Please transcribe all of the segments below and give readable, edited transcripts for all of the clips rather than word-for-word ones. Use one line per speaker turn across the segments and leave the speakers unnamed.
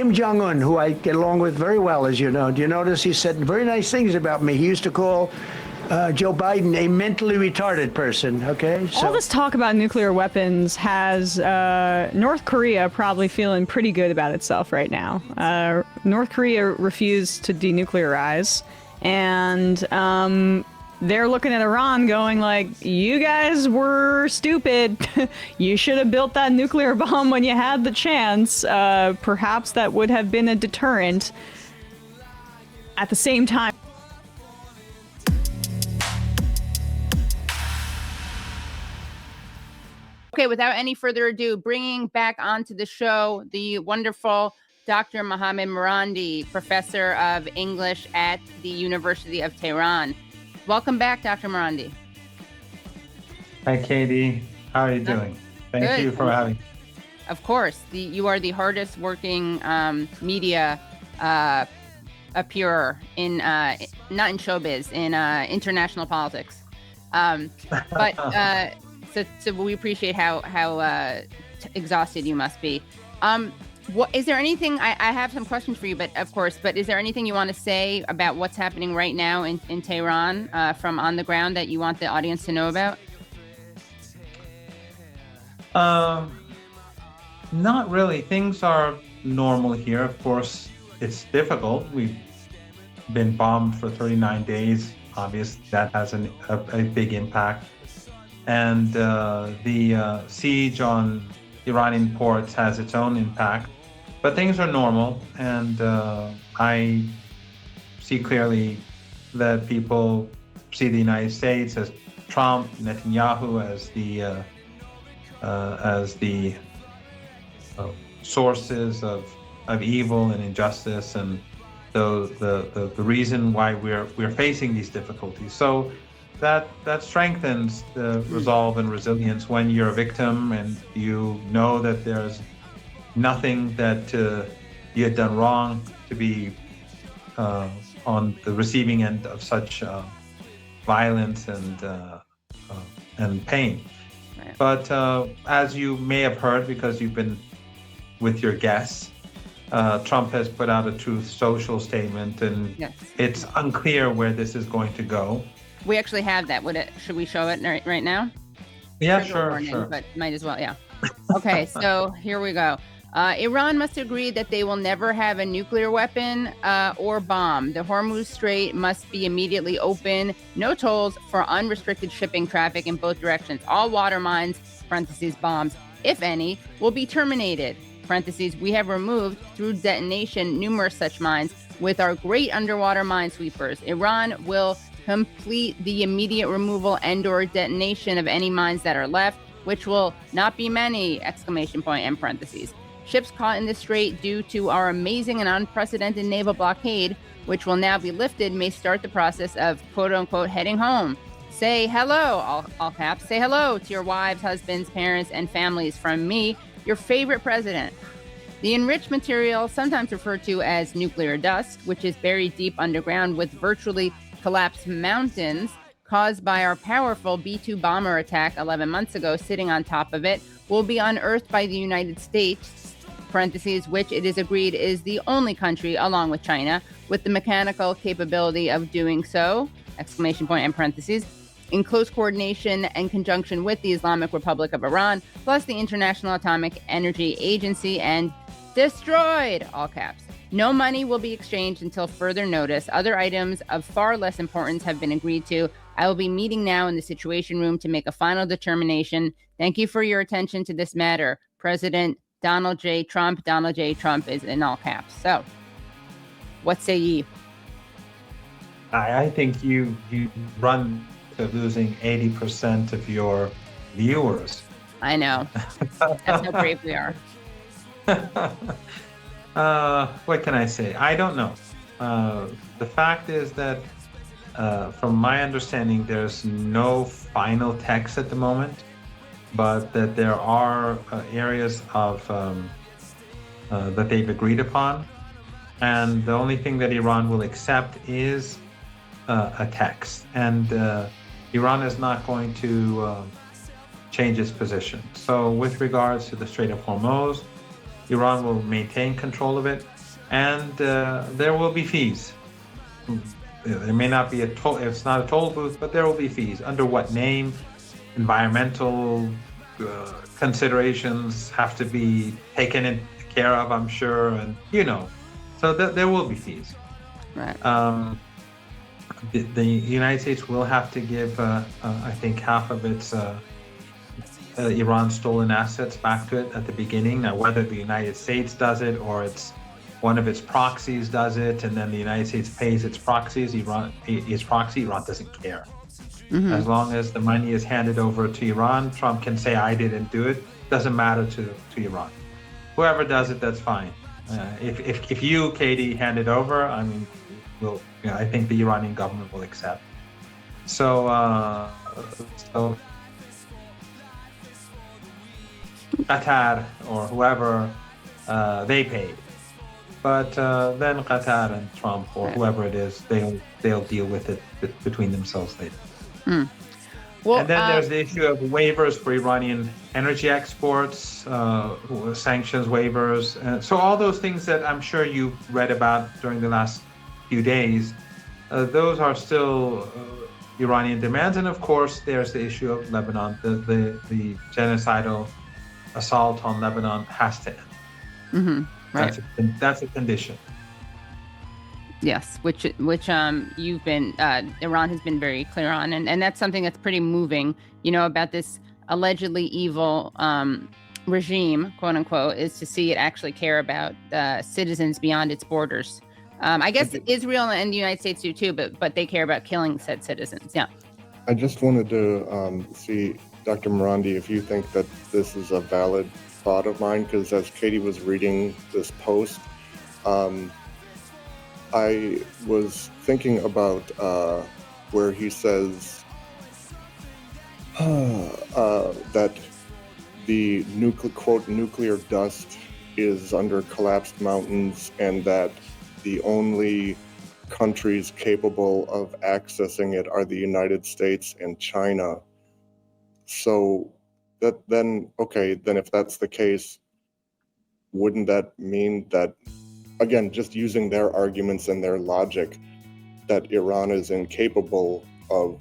Kim Jong-un, who I get along with very well, as you know. Do you notice he said very nice things about me? He used to call Joe Biden a mentally retarded person, okay?
So, all this talk about nuclear weapons has North Korea probably feeling pretty good about itself right now. North Korea refused to denuclearize, and they're looking at Iran going like, you guys were stupid. You should have built that nuclear bomb when you had the chance. Perhaps that would have been a deterrent. At the same time,
okay, without any further ado, bringing back onto the show the wonderful Dr. Mohammed Marandi, professor of English at the University of Tehran. Welcome back, Dr. Marandi.
Hi, Katie. How are you doing? Thank you for having me.
Of course. You are the hardest working media appearer in, not in showbiz, in international politics. So we appreciate how exhausted you must be. What is there anything? I have some questions for you, but is there anything you want to say about what's happening right now in Tehran from on the ground that you want the audience to know about?
Not really. Things are normal here. Of course, it's difficult. We've been bombed for 39 days. Obviously, that has a big impact. And the siege on Iranian ports has its own impact. But things are normal, and I see clearly that people see the United States as Trump, Netanyahu as the sources of evil and injustice, and the reason why we're facing these difficulties. So that strengthens the resolve and resilience when you're a victim and you know that there's nothing that you had done wrong to be on the receiving end of such violence and pain.
Right.
But as you may have heard, because you've been with your guests, Trump has put out a Truth Social statement, and
Yes.
It's unclear where this is going to go.
We actually have that. Should we show it right now?
Yeah,
Trigger warning,
sure.
But might as well, yeah. Okay, so here we go. Iran must agree that they will never have a nuclear weapon or bomb. The Hormuz Strait must be immediately open. No tolls for unrestricted shipping traffic in both directions. All water mines, parentheses, bombs, if any, will be terminated. Parentheses, we have removed through detonation numerous such mines with our great underwater minesweepers. Iran will complete the immediate removal and/or detonation of any mines that are left, which will not be many! Exclamation point and parentheses. Ships caught in the strait due to our amazing and unprecedented naval blockade, which will now be lifted, may start the process of quote-unquote heading home. Say hello, all caps, say hello to your wives, husbands, parents, and families from me, your favorite president. The enriched material, sometimes referred to as nuclear dust, which is buried deep underground with virtually collapsed mountains caused by our powerful B-2 bomber attack 11 months ago sitting on top of it, will be unearthed by the United States, parentheses, which it is agreed is the only country, along with China, with the mechanical capability of doing so, exclamation point and parentheses, in close coordination and conjunction with the Islamic Republic of Iran, plus the International Atomic Energy Agency, and destroyed, all caps. No money will be exchanged until further notice. Other items of far less importance have been agreed to. I will be meeting now in the Situation Room to make a final determination. Thank you for your attention to this matter. President Donald J. Trump. Donald J. Trump is in all caps. So, what say ye?
I think you run to losing 80% of your viewers.
I know. That's how brave we are.
What can I say? I don't know. The fact is that, from my understanding, there's no final text at the moment, but that there are areas of that they've agreed upon, and the only thing that Iran will accept is a text, and Iran is not going to change its position. So with regards to the Strait of Hormuz, Iran will maintain control of it, and there will be fees. There may not be it's not a toll booth, but there will be fees. Under what name? Environmental considerations have to be taken care of, I'm sure, and so there will be fees.
Right.
The United States will have to give, I think, half of its Iran stolen assets back to it at the beginning. Now, whether the United States does it or it's one of its proxies does it, and then the United States pays its proxies, Iran doesn't care. Mm-hmm. As long as the money is handed over to Iran, Trump can say, I didn't do it. Doesn't matter to Iran. Whoever does it, that's fine. If you, Katie, hand it over, I mean, I think the Iranian government will accept. So Qatar or whoever, they paid. But then Qatar and Trump or whoever it is, they'll deal with it between themselves later.
Well,
and then there's the issue of waivers for Iranian energy exports, sanctions waivers. So all those things that I'm sure you read about during the last few days, those are still Iranian demands. And of course, there's the issue of Lebanon. The genocidal assault on Lebanon has to end.
Mm-hmm. Right.
That's a condition.
Yes, which you've been Iran has been very clear on, and that's something that's pretty moving. About this allegedly evil regime, quote unquote, is to see it actually care about citizens beyond its borders. I guess Israel and the United States do too, but they care about killing said citizens. Yeah.
I just wanted to see, Dr. Morandi, if you think that this is a valid thought of mine, because as Katie was reading this post, I was thinking about where he says that the nuclear dust is under collapsed mountains, and that the only countries capable of accessing it are the United States and China. So then if that's the case, wouldn't that mean that, again, just using their arguments and their logic, that Iran is incapable of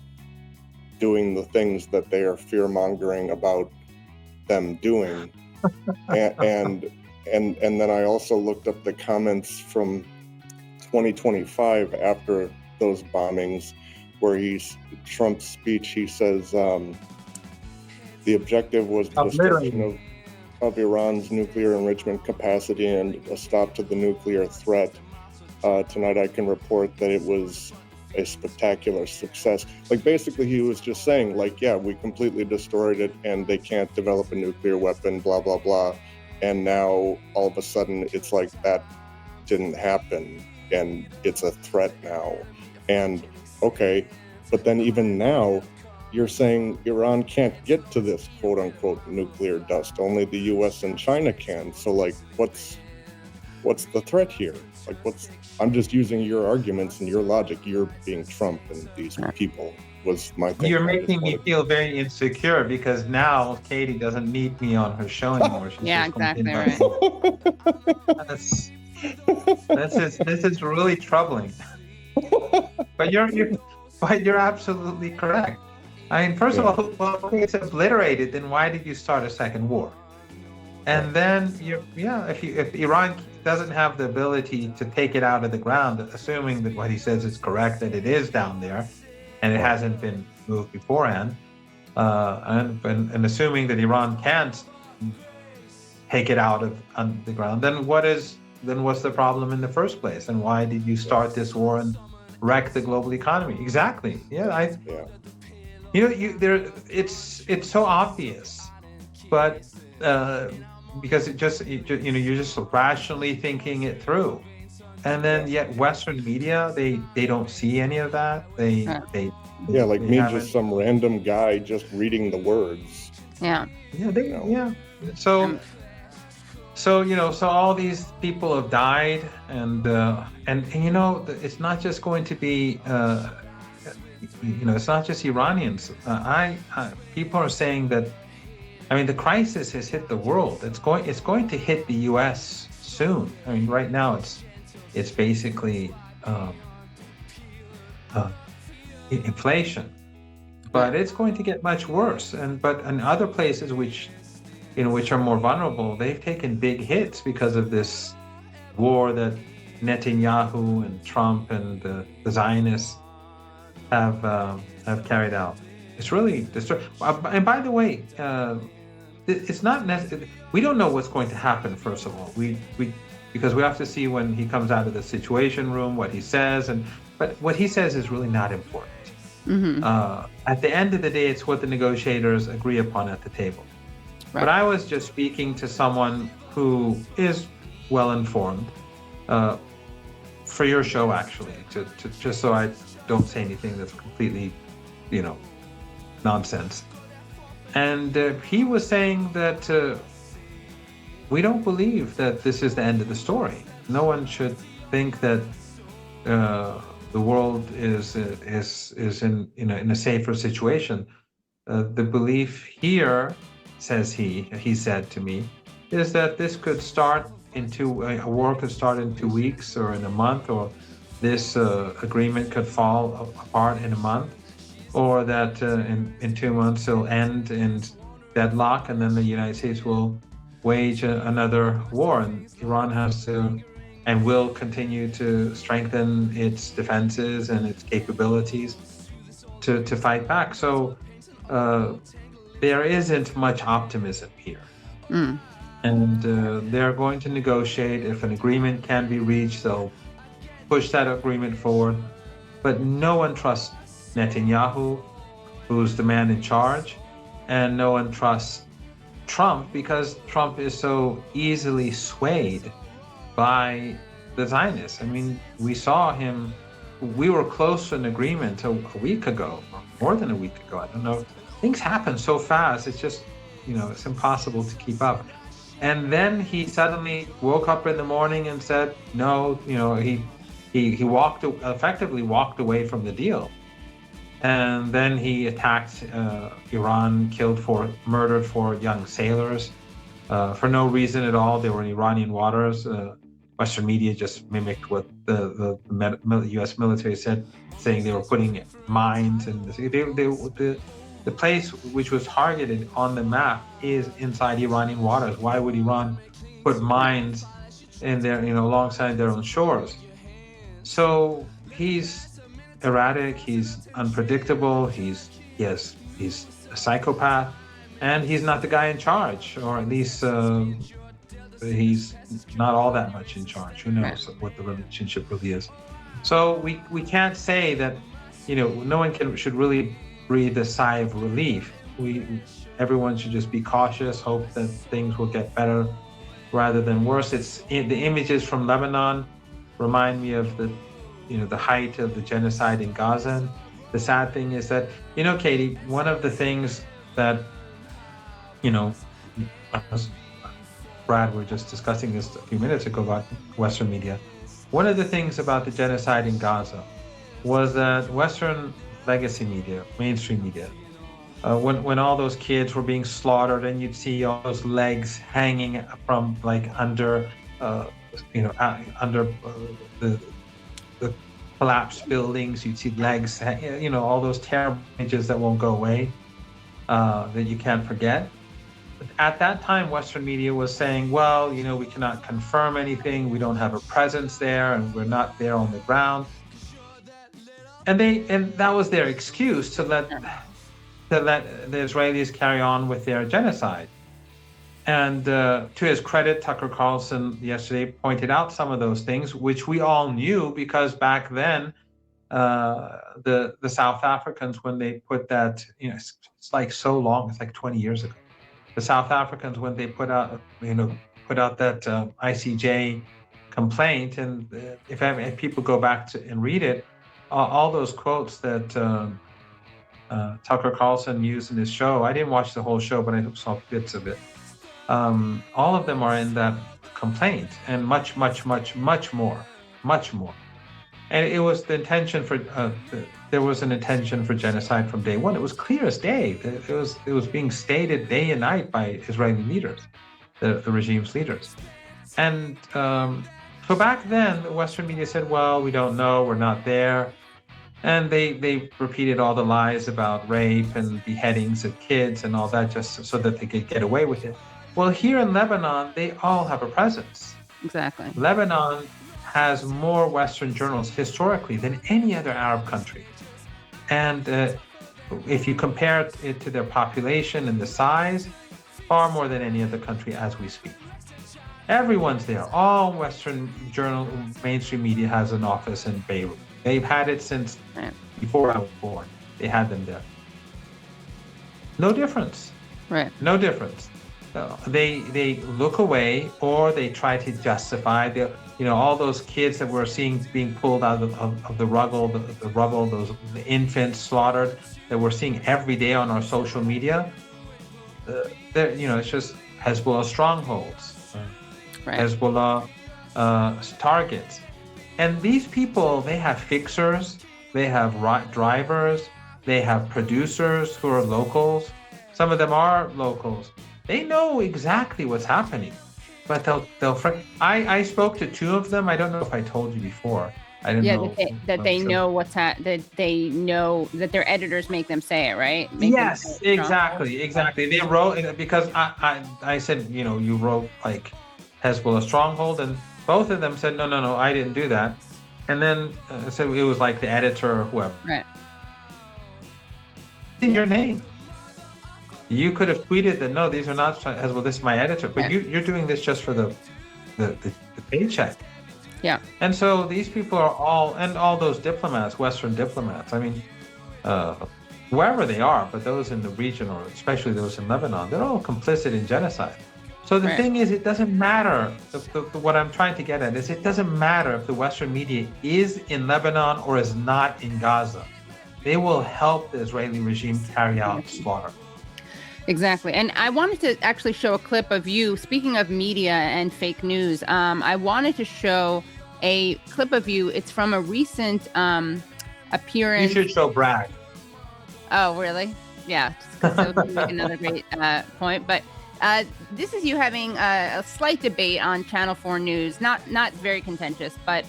doing the things that they are fear-mongering about them doing? and then I also looked up the comments from 2025 after those bombings, where Trump's speech, he says the objective was the destruction of Iran's nuclear enrichment capacity and a stop to the nuclear threat. Tonight I can report that it was a spectacular success. Like, basically he was just saying, like, yeah, we completely destroyed it and they can't develop a nuclear weapon, blah, blah, blah. And now all of a sudden it's like that didn't happen and it's a threat now. And okay, but then even now you're saying Iran can't get to this quote unquote nuclear dust. Only the US and China can. So like, what's the threat here? Like, I'm just using your arguments and your logic. You're being Trump and these people was my thing.
You're making me feel very insecure because now Katie doesn't need me on her show anymore. She's
yeah, exactly right.
This is really troubling. But you're absolutely correct. I mean, first of all, well, it's obliterated. Then why did you start a second war? And then if Iran doesn't have the ability to take it out of the ground, assuming that what he says is correct, that it is down there, and it hasn't been moved beforehand, and assuming that Iran can't take it out of the ground, then what's the problem in the first place? And why did you start this war and wreck the global economy? Exactly. It's so obvious, but because you're just rationally thinking it through, and then yet Western media they don't see any of that. They
just some random guy just reading the words.
So all these people have died, and it's not just going to be it's not just Iranians. People are saying that I mean, the crisis has hit the world. It's going to hit the U.S. soon. I mean, right now it's basically inflation, but it's going to get much worse. But in other places which are more vulnerable, they've taken big hits because of this war that Netanyahu and Trump and the Zionists have carried out. It's really disturbing. And by the way, it's not necessary. We don't know what's going to happen. First of all, because we have to see when he comes out of the Situation Room what he says, but what he says is really not important.
Mm-hmm.
At the end of the day, it's what the negotiators agree upon at the table. Right. But I was just speaking to someone who is well informed for your show, actually, to just so I don't say anything that's completely, nonsense. And he was saying that we don't believe that this is the end of the story. No one should think that the world is in a safer situation. The belief here, says he said to me, is that this could start a war could start in 2 weeks or in a month, or this agreement could fall apart in a month, or that in 2 months it'll end in deadlock, and then the United States will wage another war, and Iran has to and will continue to strengthen its defenses and its capabilities to fight back. So there isn't much optimism here.
Mm.
And they're going to negotiate. If an agreement can be reached, they'll push that agreement forward. But no one trusts Netanyahu, who's the man in charge, and no one trusts Trump because Trump is so easily swayed by the Zionists. I mean, we saw him, we were close to an agreement a week ago, or more than a week ago. I don't know. Things happen so fast. It's just, it's impossible to keep up. And then he suddenly woke up in the morning and said, no, he effectively walked away from the deal. And then he attacked Iran, murdered 4 young sailors for no reason at all. They were in Iranian waters. Western media just mimicked what the U.S. military said, saying they were putting mines in the place which was targeted on the map is inside Iranian waters. Why would Iran put mines in there, alongside their own shores? So he's erratic, he's unpredictable, he's a psychopath, and he's not the guy in charge, or at least he's not all that much in charge. Who knows what the relationship really is? So we can't say that, no one should really breathe a sigh of relief. Everyone should just be cautious, hope that things will get better rather than worse. The images from Lebanon remind me of the height of the genocide in Gaza. The sad thing is that, Katie, one of the things that, Brad, we were just discussing this a few minutes ago about Western media. One of the things about the genocide in Gaza was that Western legacy media, mainstream media, when all those kids were being slaughtered, and you'd see all those legs hanging from under the collapsed buildings, you'd see legs, all those terrible images that won't go away, that you can't forget. But at that time, Western media was saying, well, we cannot confirm anything, we don't have a presence there, and we're not there on the ground. And that was their excuse to let the Israelis carry on with their genocide. And to his credit, Tucker Carlson yesterday pointed out some of those things, which we all knew, because back then, the South Africans, when they put that, it's like so long, it's like 20 years ago. The South Africans, when they put out that ICJ complaint, and if people go back and read it, all those quotes that Tucker Carlson used in his show, I didn't watch the whole show, but I saw bits of it. All of them are in that complaint, and much, much, much, much more. And it was the intention for there was an intention for genocide from day one. It was clear as day. It was being stated day and night by Israeli leaders, the regime's leaders. And so back then, the Western media said, "Well, we don't know. We're not there." And they repeated all the lies about rape and beheadings of kids and all that just so that they could get away with it. Well, here in Lebanon, they all have a presence.
Exactly.
Lebanon has more Western journals historically than any other Arab country. And if you compare it to their population and the size, far more than any other country as we speak. Everyone's there. All Western journal mainstream media has an office in Beirut. They've had it since before I was born. They had them there. No difference.
Right.
No difference. They look away, or they try to justify all those kids that we're seeing being pulled out of the rubble, those the infants slaughtered that we're seeing every day on our social media. It's just Hezbollah strongholds,
right.
Hezbollah targets. And these people, they have fixers, they have drivers, they have producers who are locals. Some of them are locals. They know exactly what's happening, but I spoke to two of them. I don't know if I told you before. I didn't know
that they know that they know that their editors make them say it, right?
Yes, exactly. They wrote, because I said, you wrote like Hezbollah stronghold, and both of them said, no, I didn't do that. And then so it was like the editor or whoever.
Right.
In your name. You could have tweeted that, no, these are not Hezbollah, this is my editor. But
right.
you're doing this just for the paycheck.
Yeah.
And so these people are all those diplomats, Western diplomats, I mean, wherever they are, but those in the region, or especially those in Lebanon, they're all complicit in genocide. So the thing is, it doesn't matter. What I'm trying to get at is, it doesn't matter if the Western media is in Lebanon or is not in Gaza. They will help the Israeli regime carry out slaughter.
Exactly. And I wanted to actually show a clip of you. Speaking of media and fake news, I wanted to show a clip of you. It's from a recent appearance.
You should show Bragg.
Oh, really? Yeah. That would make another great point. But this is you having a slight debate on Channel 4 News. Not very contentious, but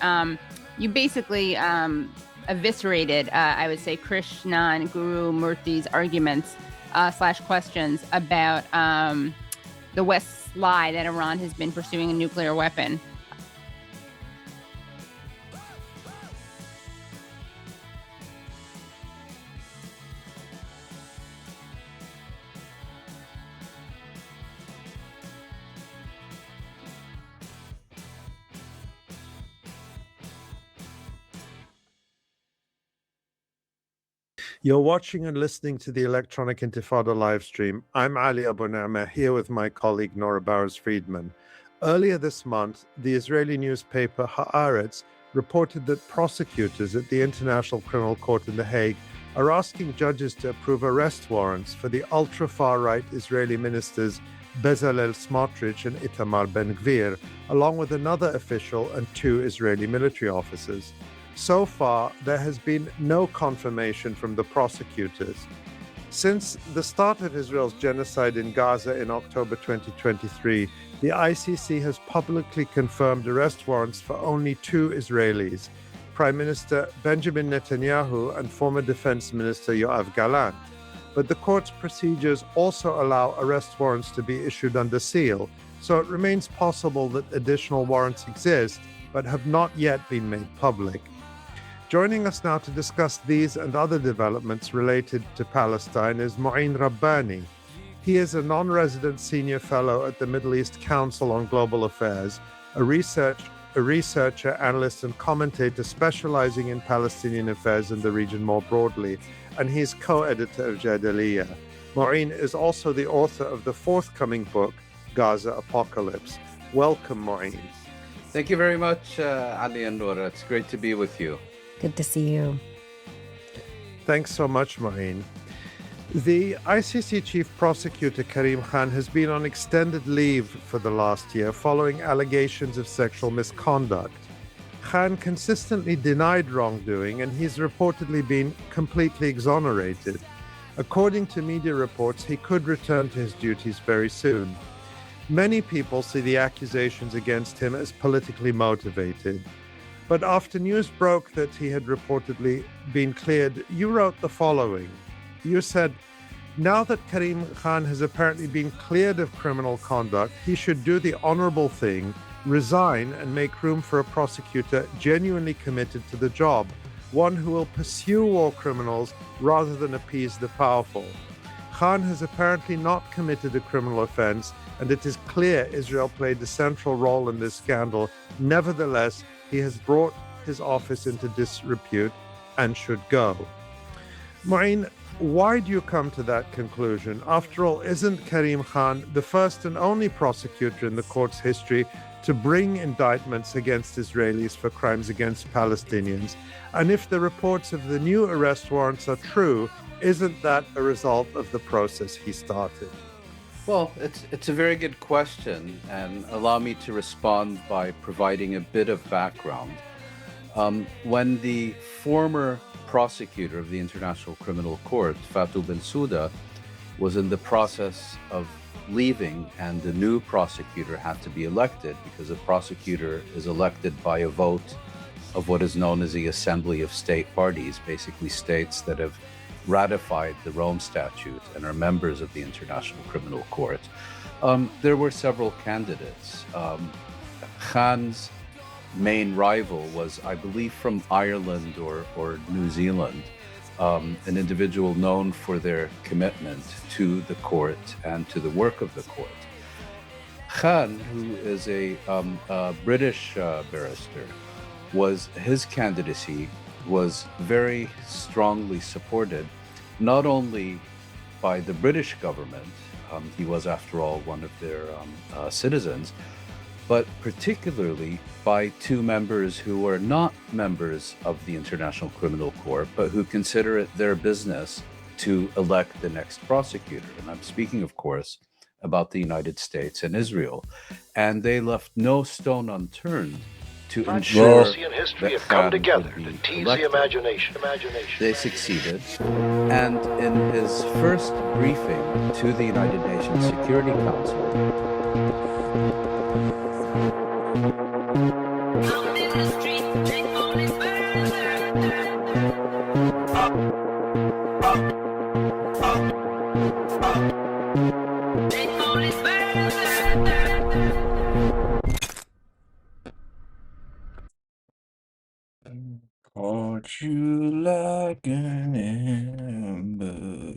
you basically eviscerated, I would say, Krishnan Guru Murthy's arguments / questions about the West's lie that Iran has been pursuing a nuclear weapon.
You're watching and listening to the Electronic Intifada live stream. I'm Ali Abu Ni'mah, here with my colleague Nora Bowers-Friedman. Earlier this month, the Israeli newspaper Haaretz reported that prosecutors at the International Criminal Court in The Hague are asking judges to approve arrest warrants for the ultra-far-right Israeli ministers Bezalel Smotrich and Itamar Ben-Gvir, along with another official and 2 Israeli military officers. So far, there has been no confirmation from the prosecutors. Since the start of Israel's genocide in Gaza in October 2023, the ICC has publicly confirmed arrest warrants for only 2 Israelis, Prime Minister Benjamin Netanyahu and former Defense Minister Yoav Gallant. But the court's procedures also allow arrest warrants to be issued under seal, so it remains possible that additional warrants exist but have not yet been made public. Joining us now to discuss these and other developments related to Palestine is Mouin Rabbani. He is a non-resident senior fellow at the Middle East Council on Global Affairs, a researcher, analyst, and commentator specializing in Palestinian affairs in the region more broadly, and he's co-editor of Jadaliyya. Mouin is also the author of the forthcoming book, Gaza Apocalypse. Welcome, Mouin.
Thank you very much, Ali and Nora. It's great to be with you.
Good to see you.
Thanks so much, Mouin. The ICC Chief Prosecutor Karim Khan has been on extended leave for the last year following allegations of sexual misconduct. Khan consistently denied wrongdoing, and he's reportedly been completely exonerated. According to media reports, he could return to his duties very soon. Many people see the accusations against him as politically motivated. But after news broke that he had reportedly been cleared, you wrote the following. You said, "Now that Karim Khan has apparently been cleared of criminal conduct, he should do the honorable thing, resign and make room for a prosecutor genuinely committed to the job, one who will pursue war criminals rather than appease the powerful. Khan has apparently not committed a criminal offense, and it is clear Israel played a central role in this scandal. Nevertheless, he has brought his office into disrepute and should go." Mu'in, why do you come to that conclusion? After all, isn't Karim Khan the first and only prosecutor in the court's history to bring indictments against Israelis for crimes against Palestinians? And if the reports of the new arrest warrants are true, isn't that a result of the process he started?
Well, it's a very good question, and allow me to respond by providing a bit of background. When the former prosecutor of the International Criminal Court, Fatou Bensouda, was in the process of leaving, and the new prosecutor had to be elected, because a prosecutor is elected by a vote of what is known as the Assembly of State Parties, basically states that have ratified the Rome Statute and are members of the International Criminal Court. There were several candidates. Khan's main rival was, I believe, from Ireland or New Zealand, an individual known for their commitment to the court and to the work of the court. Khan, who is a British barrister, his candidacy was very strongly supported, not only by the British government, he was after all one of their citizens, but particularly by two members who are not members of the International Criminal Court, but who consider it their business to elect the next prosecutor. And I'm speaking, of course, about the United States and Israel. And they left no stone unturned to ensure that Khan would be elected. They succeeded, and in his first briefing to the United Nations Security Council,
Caught you like an amber.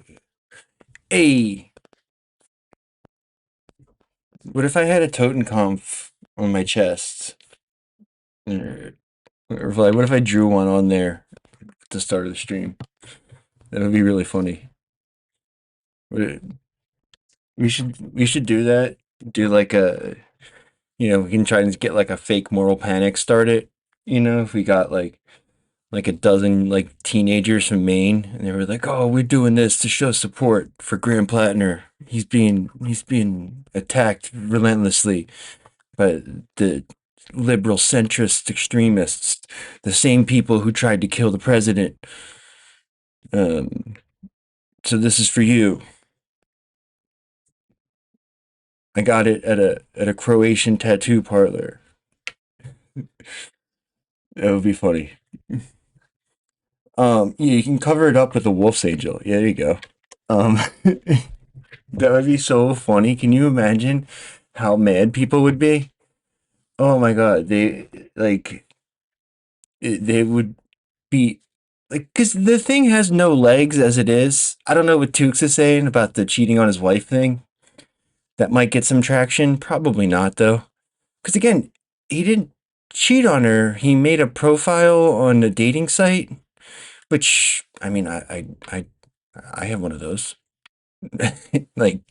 Hey, what if I had a Totenkopf on my chest? Or like, what if I drew one on there at the start of the stream? That would be really funny. We should do that. Do like we can try and get like a fake moral panic started. If we got like a dozen like teenagers from Maine, and they were like, "Oh, we're doing this to show support for Graham Platner. He's being attacked relentlessly by the liberal centrist extremists, the same people who tried to kill the president. So this is for you. I got it at a Croatian tattoo parlor." That would be funny. You can cover it up with a wolf's angel. Yeah, there you go. That would be so funny. Can you imagine how mad people would be? Oh my god, they would be like, because the thing has no legs as it is. I don't know what Tukes is saying about the cheating on his wife thing. That might get some traction. Probably not, though. Because again, he didn't cheat on her. He made a profile on a dating site, which, I mean, I have one of those. Like,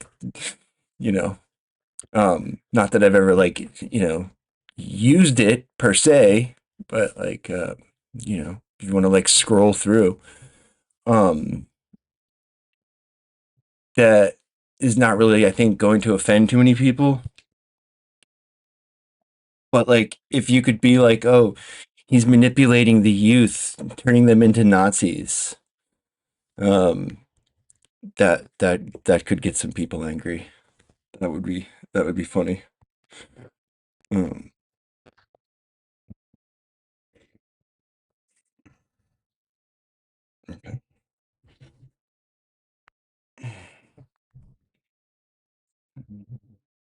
not that I've ever used it per se, but if you want to scroll through, that is not really, I think, going to offend too many people. But if you could be like, oh, he's manipulating the youth, turning them into Nazis. That could get some people angry. That would be funny. Um, okay.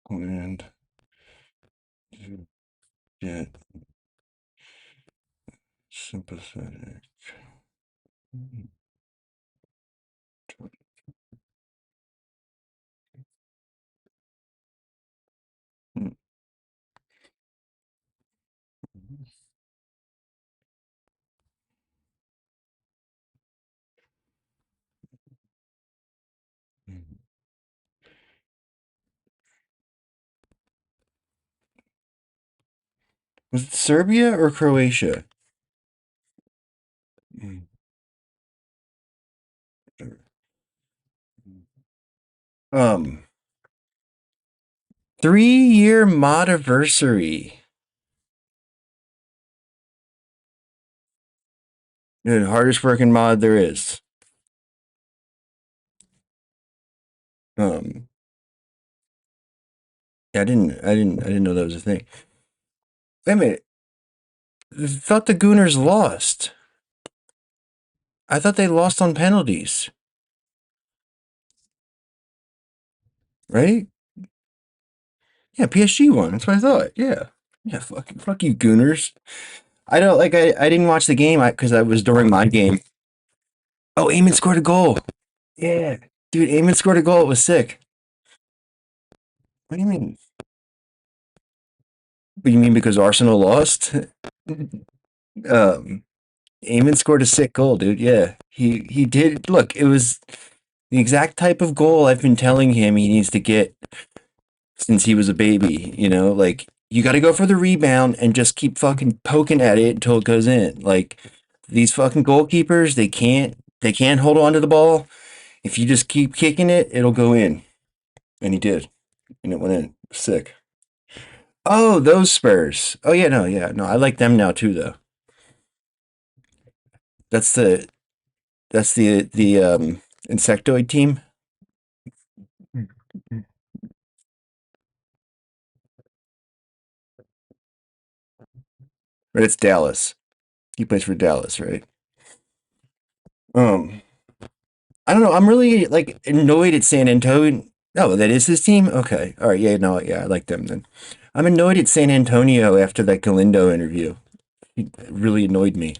And get sympathetic. Was it Serbia or Croatia? Um, 3-year modiversary. The hardest working mod there is. Um, I didn't know that was a thing. Wait a minute. I thought the Gooners lost. I thought they lost on penalties. Right? Yeah, PSG won. That's what I thought. Yeah. Yeah, fuck you, Gooners. I don't like I didn't watch the game because I was during my game. Oh, Eamon scored a goal. Yeah. Dude, Eamon scored a goal. It was sick. What do you mean? What do you mean because Arsenal lost? um Eamon scored a sick goal, dude. Yeah. He did. Look, it was the exact type of goal I've been telling him he needs to get since he was a baby, like you got to go for the rebound and just keep fucking poking at it until it goes in. Like these fucking goalkeepers, they can't hold on to the ball. If you just keep kicking it, it'll go in. And he did. And it went in. Sick. Oh, those Spurs. Oh yeah, no. I like them now too though. That's the insectoid team. But it's Dallas. He plays for Dallas, right? Um I don't know. I'm really like annoyed at San Antonio. Oh, that is his team? Okay. All right. Yeah, no, yeah, I like them then. I'm annoyed at San Antonio after that Galindo interview. It really annoyed me.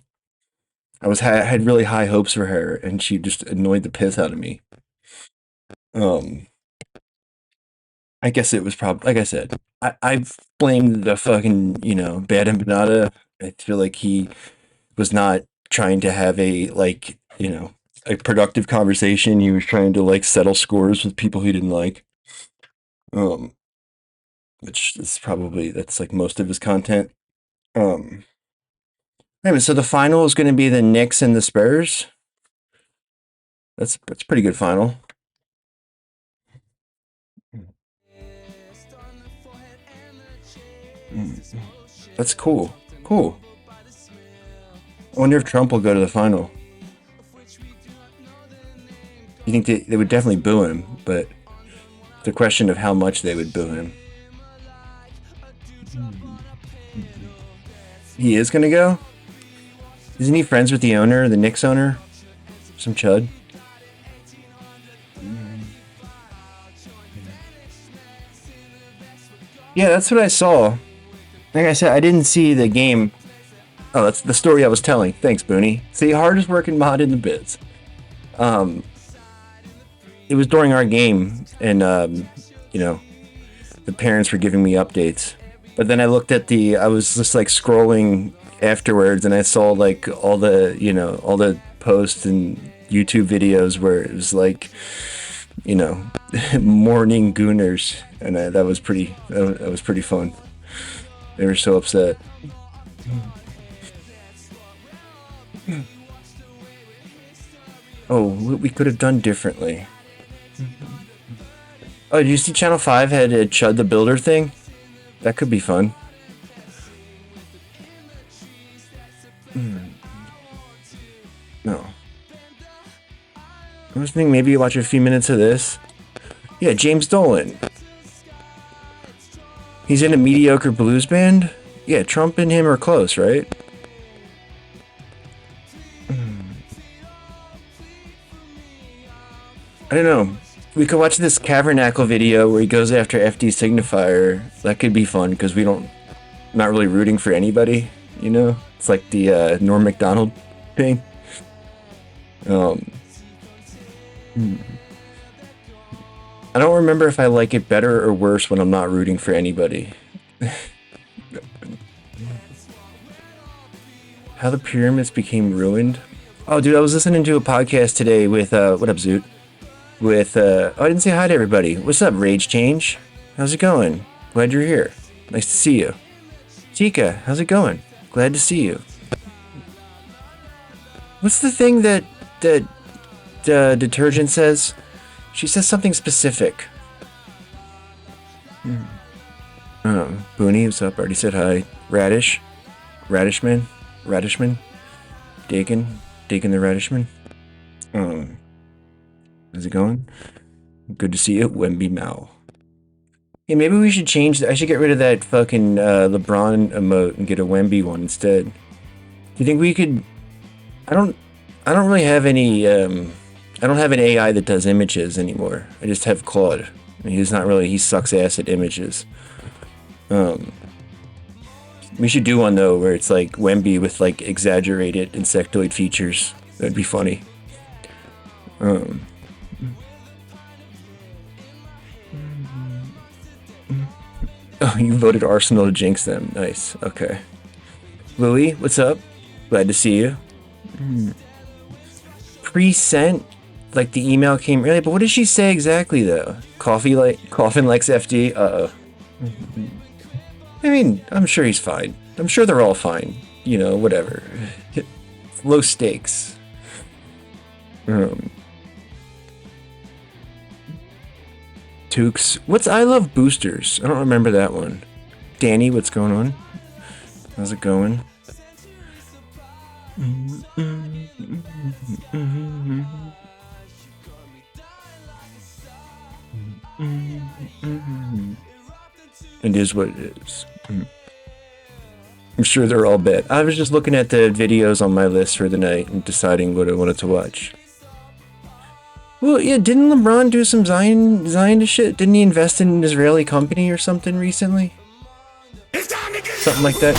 I had really high hopes for her and she just annoyed the piss out of me. Um I guess it was probably like I said, I've blamed the fucking, bad empanada. I feel like he was not trying to have a productive conversation. He was trying to like settle scores with people he didn't like. Um, which is probably that's like most of his content. Um, anyway, so the final is going to be the Knicks and the Spurs. That's a pretty good final. That's cool. Cool. I wonder if Trump will go to the final. You think they would definitely boo him, but the question of how much they would boo him. He is going to go? Isn't he friends with the owner, the Knicks owner? Some chud? Yeah, that's what I saw. Like I said, I didn't see the game. Oh, that's the story I was telling. Thanks, Booney. See, hardest working mod in the biz. It was during our game, and the parents were giving me updates. But then I was just like scrolling afterwards, and I saw like all the posts and YouTube videos where it was like, morning gooners, and that was pretty fun. They were so upset. Oh, what we could have done differently. Oh, did you see Channel 5 had a Chud the Builder thing? That could be fun. No. I was thinking maybe you watch a few minutes of this. Yeah, James Dolan. He's in a mediocre blues band? Yeah, Trump and him are close, right? I don't know. We could watch this Cavernacle video where he goes after FD Signifier. That could be fun because we don't... Not really rooting for anybody, you know? It's like the Norm Macdonald thing. I don't remember if I like it better or worse when I'm not rooting for anybody. How the pyramids became ruined. Oh, dude, I was listening to a podcast today with, what up, Zoot? With, oh, I didn't say hi to everybody. What's up, Rage Change? How's it going? Glad you're here. Nice to see you. Chica, how's it going? Glad to see you. What's the thing that detergent says? She says something specific. Booney, what's up? Already said hi. Radishman? Dakin the Radishman? How's it going? Good to see you, Wemby Mao. Hey, maybe we should change I should get rid of that fucking LeBron emote and get a Wemby one instead. Do you think we could... I don't really have any, I don't have an AI that does images anymore. I just have Claude. And he sucks ass at images. We should do one though where it's like Wemby with like exaggerated insectoid features. That'd be funny. Oh, you voted Arsenal to jinx them. Nice. Okay. Louis, what's up? Glad to see you. Pre-sent? Like the email came early, but what did she say exactly though? Coffin likes FD? Uh-oh. I mean, I'm sure he's fine. I'm sure they're all fine. You know, whatever. Low stakes. Tukes. What's I Love Boosters? I don't remember that one. Danny, what's going on? How's it going? It is what it is. I'm sure they're all bad. I was just looking at the videos on my list for the night and deciding what I wanted to watch. Well, yeah, didn't LeBron do some Zionist shit? Didn't he invest in an Israeli company or something recently? Something like that.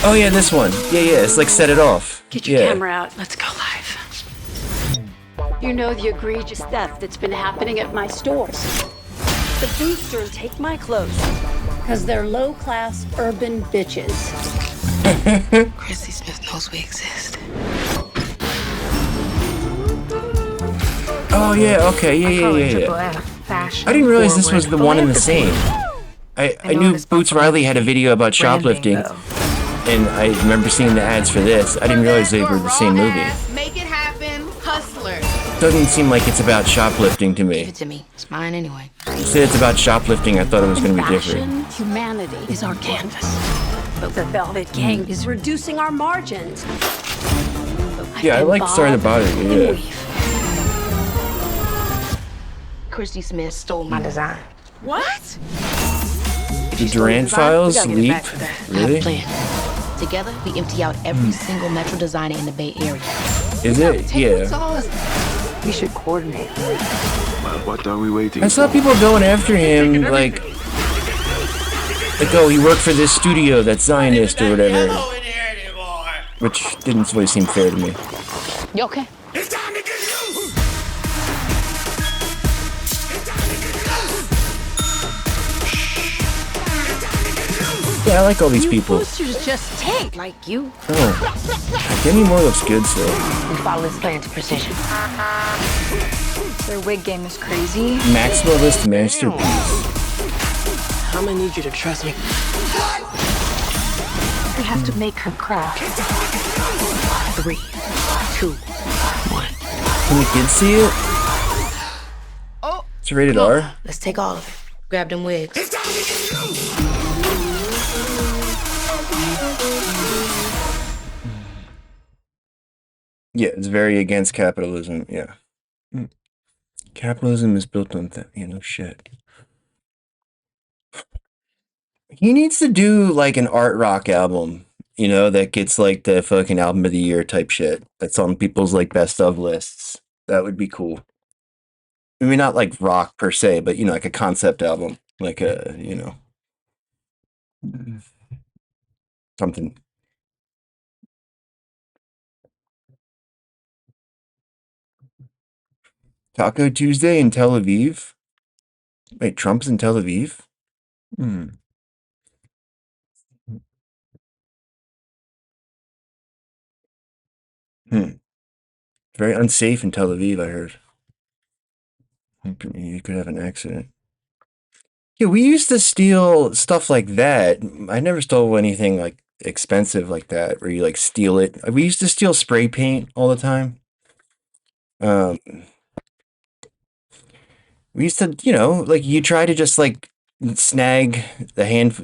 Oh yeah, this one. Yeah, it's like Set It Off.
Get your camera out. Let's go live. You know the egregious theft that's been happening at my stores. The boosters take my clothes because they're low-class urban bitches.
Chrissy Smith knows we exist.
Oh yeah, okay, yeah. I didn't realize this was the one and the same. I knew Boots Riley had a video about shoplifting, and I remember seeing the ads for this. I didn't realize they were the same movie.
Make it happen, hustler.
Doesn't seem like it's about shoplifting to me.
Give it to me. It's mine anyway.
You said it's about shoplifting. I thought it was going to be different.
Humanity is our canvas, but the Velvet Gang is reducing our margins.
Yeah, I like Sorry About It. Yeah.
Christy Smith stole my design. What?
The Durant files leap? Really?
Together, we empty out every single Metro designer in the Bay Area.
Is it? Yeah.
We should coordinate.
What are we waiting
I saw people going after him, like, oh, he worked for this studio that's Zionist or whatever. Which didn't really seem fair to me.
You okay?
Yeah, I like all these people.
Boosters just take like you.
Oh, Demi Moore looks good still.
We follow this plan to precision.
Their wig game is crazy.
Maximalist masterpiece.
I'm gonna need you to trust me.
We have to make her cry.
3, 2, 1.
Can the kids see it?
Oh,
it's rated R.
Let's take all of it. Grab them wigs.
Yeah, it's very against capitalism. Yeah. Capitalism is built on that, shit. He needs to do like an art rock album, that gets like the fucking album of the year type shit. That's on people's like best of lists. That would be cool. I mean, not like rock per se, but like a concept album, like something. Taco Tuesday in Tel Aviv. Wait, Trump's in Tel Aviv? Hmm. Very unsafe in Tel Aviv, I heard. You could have an accident. Yeah, we used to steal stuff like that. I never stole anything like expensive like that, where you like steal it. We used to steal spray paint all the time. Um, we used to, like you try to just like snag the hand,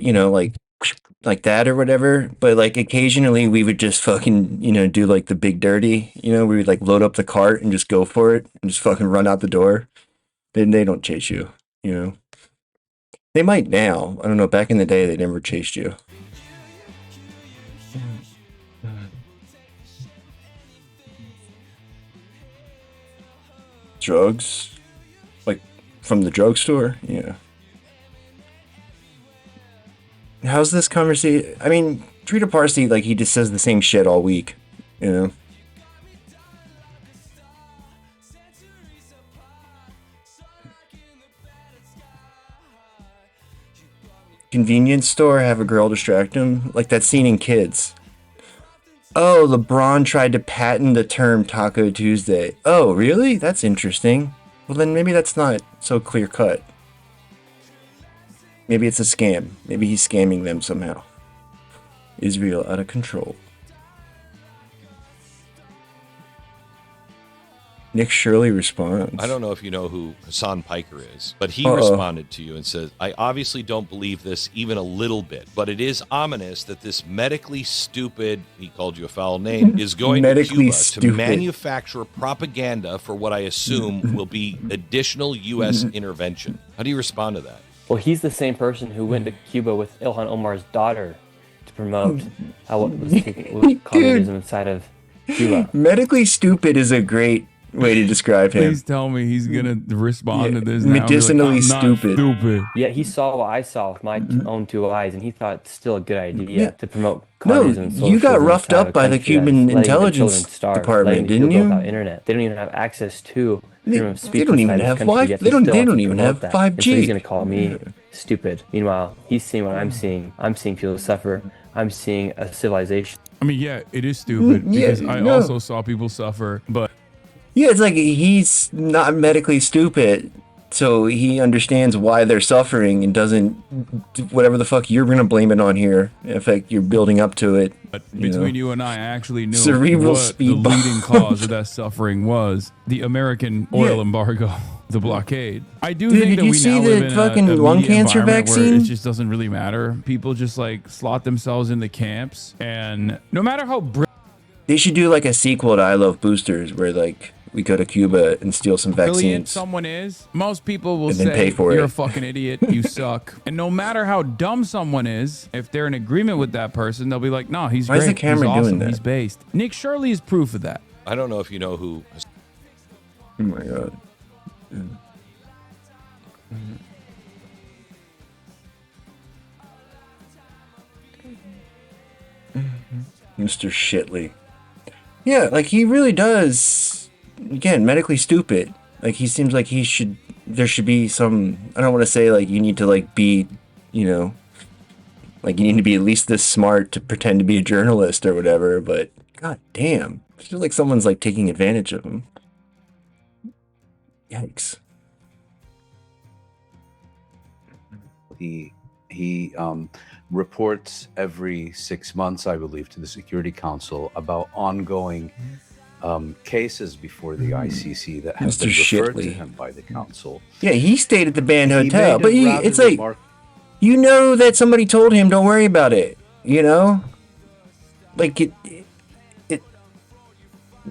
like that or whatever. But like occasionally we would just fucking, do like the big dirty. We would like load up the cart and just go for it and just fucking run out the door. Then they don't chase you, you know. They might now. I don't know. Back in the day, they never chased you. Drugs? Like, from the drugstore? Yeah. How's this conversation? I mean, Trita Parsi, like, he just says the same shit all week, you know? Convenience store, have a girl distract him? Like that scene in Kids. Oh, LeBron tried to patent the term Taco Tuesday. Oh, really? That's interesting. Well, then maybe that's not so clear cut. Maybe it's a scam. Maybe he's scamming them somehow. Israel out of control. Nick Shirley responds.
I don't know if you know who Hassan Piker is, but he responded to you and says, I obviously don't believe this even a little bit, but it is ominous that this medically stupid, he called you a foul name, is going to Cuba to manufacture propaganda for what I assume will be additional U.S. intervention. How do you respond to that?
Well, he's the same person who went to Cuba with Ilhan Omar's daughter to promote how communism inside of Cuba.
Medically stupid is a great way to describe him.
Please tell me he's gonna respond to this now.
Medicinally
like,
stupid.
Yeah, he saw what I saw with my own two eyes, and he thought it's still a good idea to promote communism.
No, you got roughed up by the Cuban intelligence department, didn't you?
Without internet, they don't even have access to freedom of speech.
They don't even have Wi-Fi. They don't even have 5G.
And so he's gonna call me stupid. Meanwhile, he's seeing what I'm seeing. I'm seeing people suffer. I'm seeing a civilization.
I mean, yeah, it is stupid because I also saw people suffer, but.
Yeah, it's like he's not medically stupid, so he understands why they're suffering and doesn't, whatever the fuck you're gonna blame it on here. In fact, you're building up to it.
But between you and I actually knew
cerebral
what
speed
the leading cause of that suffering was: the American oil embargo, the blockade. I do think that we now live in a
lung cancer vaccine?
Where it just doesn't really matter. People just like slot themselves in the camps, and no matter how
they should do like a sequel to I Love Boosters, where like we go to Cuba and steal some vaccines.
Brilliant someone is, most people will
say,
pay for
you're
a fucking idiot, you suck. And no matter how dumb someone is, if they're in agreement with that person, they'll be like, no, he's
Why
great,
is the camera
he's awesome,
doing that?
he's based. Nick Shirley is proof of that.
I don't know if you know who.
Oh my god. Mr. Shitley. Yeah, like he really does. Again, medically stupid. Like he seems like there should be some. I don't want to say like you need to like be, like you need to be at least this smart to pretend to be a journalist or whatever. But god damn, it feels like someone's like taking advantage of him. Yikes.
He reports every 6 months, I believe, to the Security Council about ongoing cases before the ICC that have been referred to him by the council.
Yeah, he stayed at the band hotel, but it's like, that somebody told him, don't worry about it, Like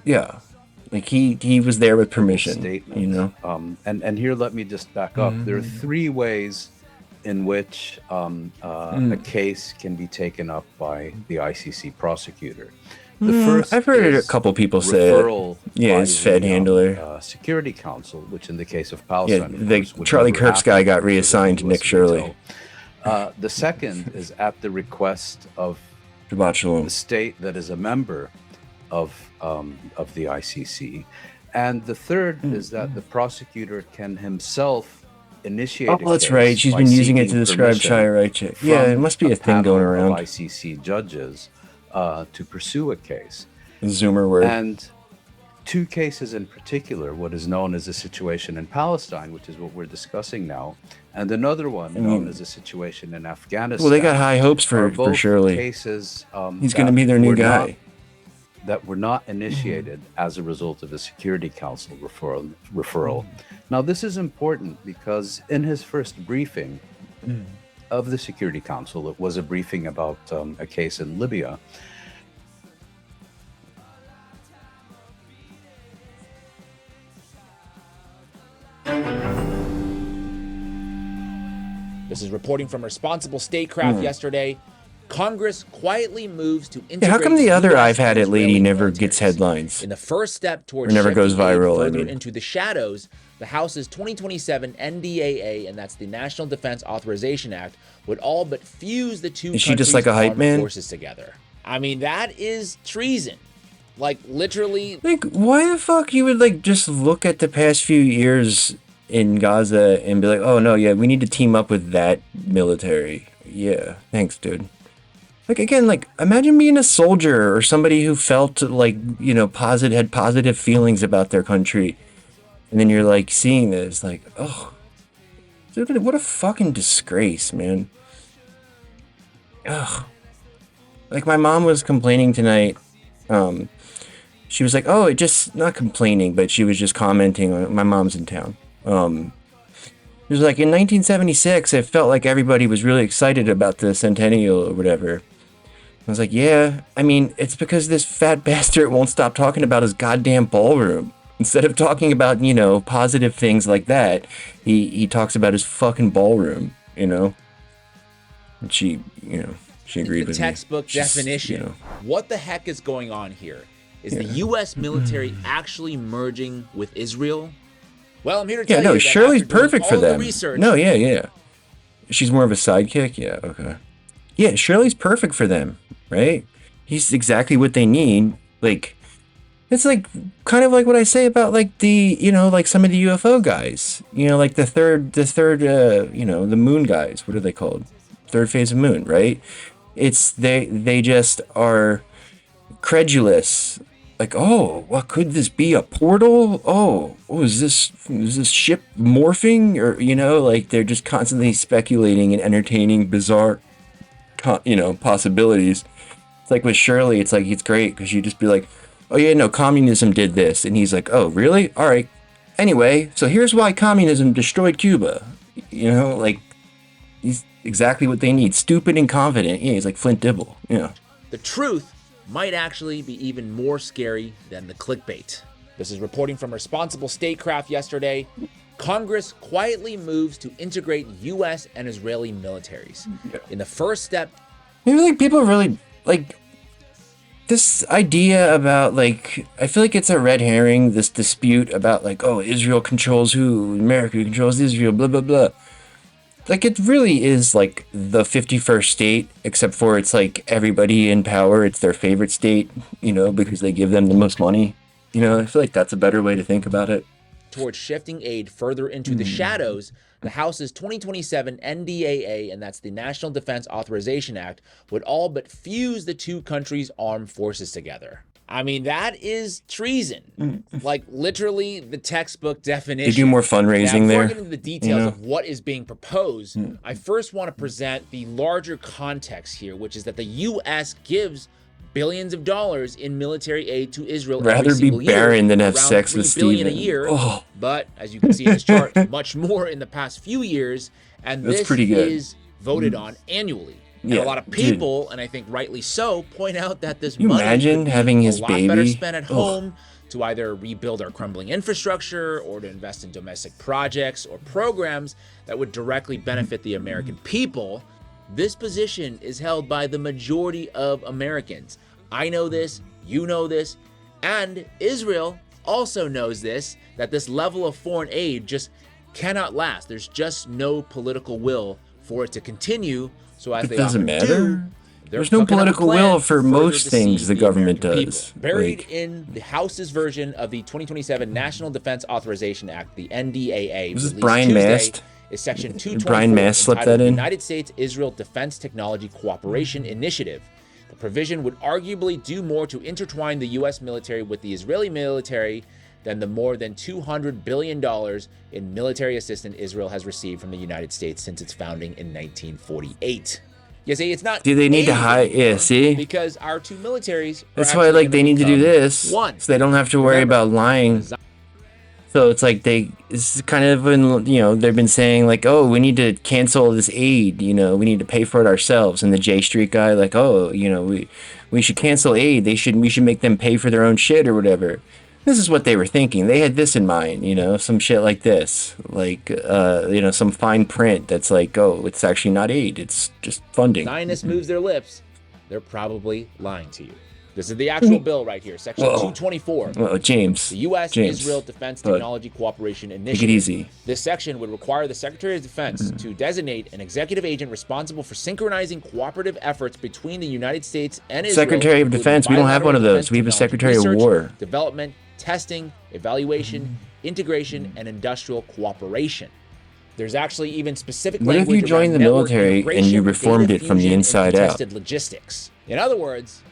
Yeah, like he was there with permission.
Statement.
You know.
And here, let me just back up. There are three ways in which a case can be taken up by the ICC prosecutor. The first,
I've heard a couple people say it. Yeah, his Fed handler.
Security Council, which in the case of Palestine,
the Charlie Kirk's guy got reassigned to Nick Shirley.
The second is at the request of
the
state that is a member of the ICC, and the third is that the prosecutor can himself initiate.
Oh, that's right. She's been using it to describe Shia Right. Yeah, it must be a thing going around.
ICC judges to pursue a case.
Zoomer word.
And two cases in particular, what is known as a situation in Palestine, which is what we're discussing now, and another one known as a situation in Afghanistan.
Well, they got high hopes for Shirley.
Cases,
he's going to be their new guy.
That were not initiated as a result of a Security Council referral. Now, this is important because in his first briefing of the Security Council, it was a briefing about a case in Libya.
This is reporting from Responsible Statecraft yesterday. Congress quietly moves to integrate.
How come the other I've had it lady never gets headlines?
In the first step towards
or never goes viral,
further into the shadows, the House's 2027 NDAA, and that's the National Defense Authorization Act, would all but fuse the two
countries' just like a hype man?
Forces together. I mean, that is treason. Like, literally.
Like, why the fuck you would, like, just look at the past few years in Gaza and be like, oh, no, yeah, we need to team up with that military. Yeah, thanks, dude. Like, again, like, imagine being a soldier or somebody who felt, like, you know, had positive feelings about their country. And then you're, like, seeing this, like, oh, dude, what a fucking disgrace, man. Ugh. Like, my mom was complaining tonight. She was like, oh, it just, not complaining, but she was just commenting on it. My mom's in town. It was like, in 1976, it felt like everybody was really excited about the centennial or whatever. I was like, yeah, I mean, it's because this fat bastard won't stop talking about his goddamn ballroom. Instead of talking about, you know, positive things like that, he talks about his fucking ballroom, you know? And she, you know, she agreed with me.
The textbook definition. You know, what the heck is going on here? Is the U.S. military actually merging with Israel? Well, I'm here to tell you that
Shirley's perfect for them.
Research,
no, yeah. She's more of a sidekick? Yeah, okay. Yeah, Shirley's perfect for them, right? He's exactly what they need. Like, it's like, kind of like what I say about, like, the, you know, like some of the UFO guys. You know, like the third, you know, the moon guys. What are they called? Third phase of moon, right? It's, they just are credulous. Like, oh, what could this be? A portal? Oh, is this ship morphing? Or, you know, like they're just constantly speculating and entertaining bizarre, you know, possibilities. It's like with Shirley, it's like, it's great because you just be like, oh yeah, no, communism did this. And he's like, oh, really? All right. Anyway, so here's why communism destroyed Cuba. You know, like, he's exactly what they need. Stupid and confident. Yeah, he's like Flint Dibble. Yeah.
The truth might actually be even more scary than the clickbait. This is reporting from Responsible Statecraft yesterday. Congress quietly moves to integrate U.S. and Israeli militaries. In the first step...
Maybe, like, people really, like, this idea about, like, I feel like it's a red herring, this dispute about, like, oh, Israel controls who, America controls Israel, blah, blah, blah. Like, it really is, like, the 51st state, except for it's, like, everybody in power, it's their favorite state, you know, because they give them the most money. You know, I feel like that's a better way to think about it.
Towards shifting aid further into the shadows, the House's 2027 NDAA, and that's the National Defense Authorization Act, would all but fuse the two countries' armed forces together. I mean, that is treason. Like, literally the textbook definition.
They do more fundraising there.
Before I get into the details of what is being proposed, I first want to present the larger context here, which is that the U.S. gives billions of dollars in military aid to Israel
Rather be barren than have sex with
$3 billion
Steven.
a year,
oh.
But as you can see in this chart, much more in the past few years, and
That's
this
pretty good.
is voted on annually. And a lot of people, and I think rightly so, point out that this
you
money
imagine
could be
having his
a lot better
baby?
spent at home to either rebuild our crumbling infrastructure or to invest in domestic projects or programs that would directly benefit the American people. This position is held by the majority of Americans. I know this, you know this, and Israel also knows this, that this level of foreign aid just cannot last. There's just no political will for it to continue. So as
It
they
doesn't
often
matter.
do,
There's no political will for most things the government does.
Buried in the House's version of the 2027 National Defense Authorization Act, the NDAA,
Was this
released
Brian
Tuesday,
Mast?
is Section
Did
224,
Brian Mast slip
entitled
that in?
United States-Israel Defense Technology Cooperation Initiative. The provision would arguably do more to intertwine the U.S. military with the Israeli military than the more than $200 billion in military assistance Israel has received from the United States since its founding in 1948. You see, it's not.
Do they need to hide? Yeah, see?
Because our two militaries.
That's why, like, they need to do this.
One.
So they don't have to worry about lying. So it's like it's kind of, they've been saying, like, oh, we need to cancel this aid, we need to pay for it ourselves. And the J Street guy, like, oh, we should cancel aid. We should make them pay for their own shit or whatever. This is what they were thinking. They had this in mind, some shit like this, like, some fine print that's like, oh, it's actually not aid, it's just funding.
Zionists moves their lips, they're probably lying to you. This is the actual bill right here, Section 224.
Well, James.
The U.S.-Israel Defense Technology Cooperation Initiative.
Take it easy.
This section would require the Secretary of Defense to designate an executive agent responsible for synchronizing cooperative efforts between the United States and Israel.
Secretary of Defense, we don't have one of those. We have a Secretary of War.
Development, testing, evaluation, integration, and industrial cooperation. There's actually even specific
language. What if you joined the military and you reformed it from the inside out?
Logistics. In other words,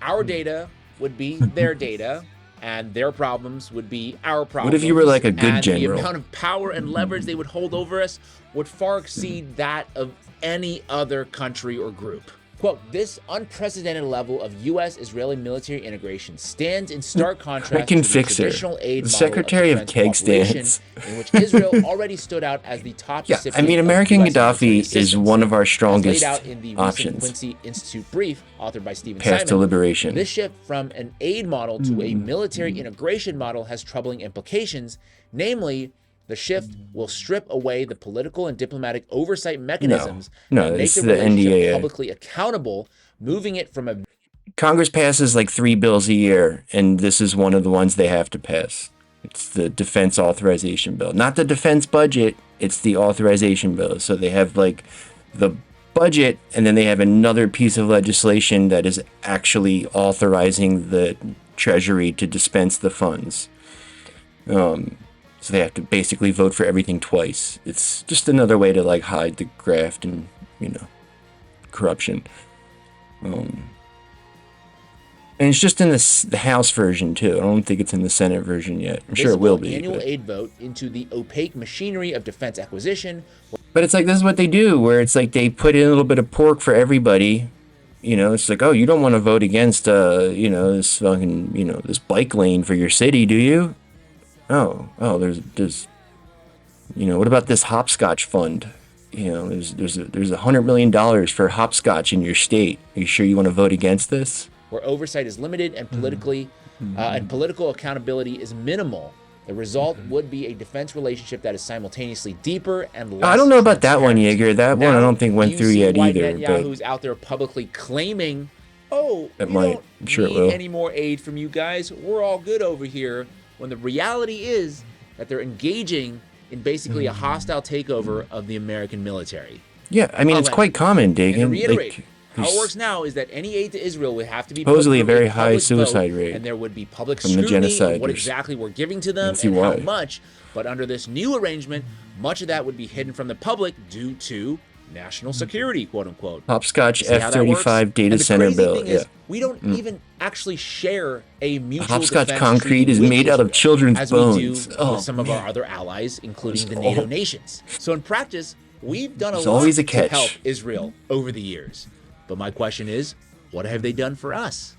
our data would be their data, and their problems would be our problems.
What if you were like a good general?
The amount of power and leverage they would hold over us would far exceed that of any other country or group. Quote, this unprecedented level of U.S.-Israeli military integration stands in stark contrast to the traditional aid model
Secretary of Keg stands.
in which Israel already stood out as the top recipient
I mean, American
of
Gaddafi is one of our strongest
laid out in the
options.
Quincy Institute brief authored by Stephen
Past
Simon.
deliberation.
This shift from an aid model to a military integration model has troubling implications, namely, the shift will strip away the political and diplomatic oversight mechanisms that make the relationship publicly accountable, moving it from a...
Congress passes like 3 bills a year, and this is one of the ones they have to pass. It's the defense authorization bill. Not the defense budget, it's the authorization bill. So they have like the budget, and then they have another piece of legislation that is actually authorizing the Treasury to dispense the funds. So they have to basically vote for everything twice. It's just another way to like hide the graft and, corruption. And it's just in the House version too. I don't think it's in the Senate version yet. I'm sure it will be.
Annual aid vote into the opaque machinery of defense acquisition.
But it's like, this is what they do, where it's like they put in a little bit of pork for everybody. It's like, oh, you don't want to vote against, this fucking, this bike lane for your city, do you? Oh, there's, what about this hopscotch fund? There's $100 million for hopscotch in your state. Are you sure you want to vote against this?
Where oversight is limited and and political accountability is minimal. The result would be a defense relationship that is simultaneously deeper and less.
I don't know about that one, Jaeger. That one I don't think went through yet either.
Netanyahu's out there publicly claiming, "Oh,
we
don't
need
any more aid from you guys. We're all good over here." When the reality is that they're engaging in basically a hostile takeover of the American military.
Yeah, I mean, it's quite common, Dagan.
And to reiterate, how it works now is that any aid to Israel would have to be
supposedly a very high suicide rate,
and there would be public
from the
scrutiny of what
genociders.
exactly we're giving to them and how much. But under this new arrangement, much of that would be hidden from the public due to national security, quote unquote.
Hopscotch F-35 data center bill.
Yeah. We don't even actually share a mutual
Hopscotch
defense
concrete is made out of children's
as
bones.
we do with some of our other allies, including the NATO nations. So in practice, we've done a lot
always a
to
catch.
help Israel over the years. But my question is, what have they done for us?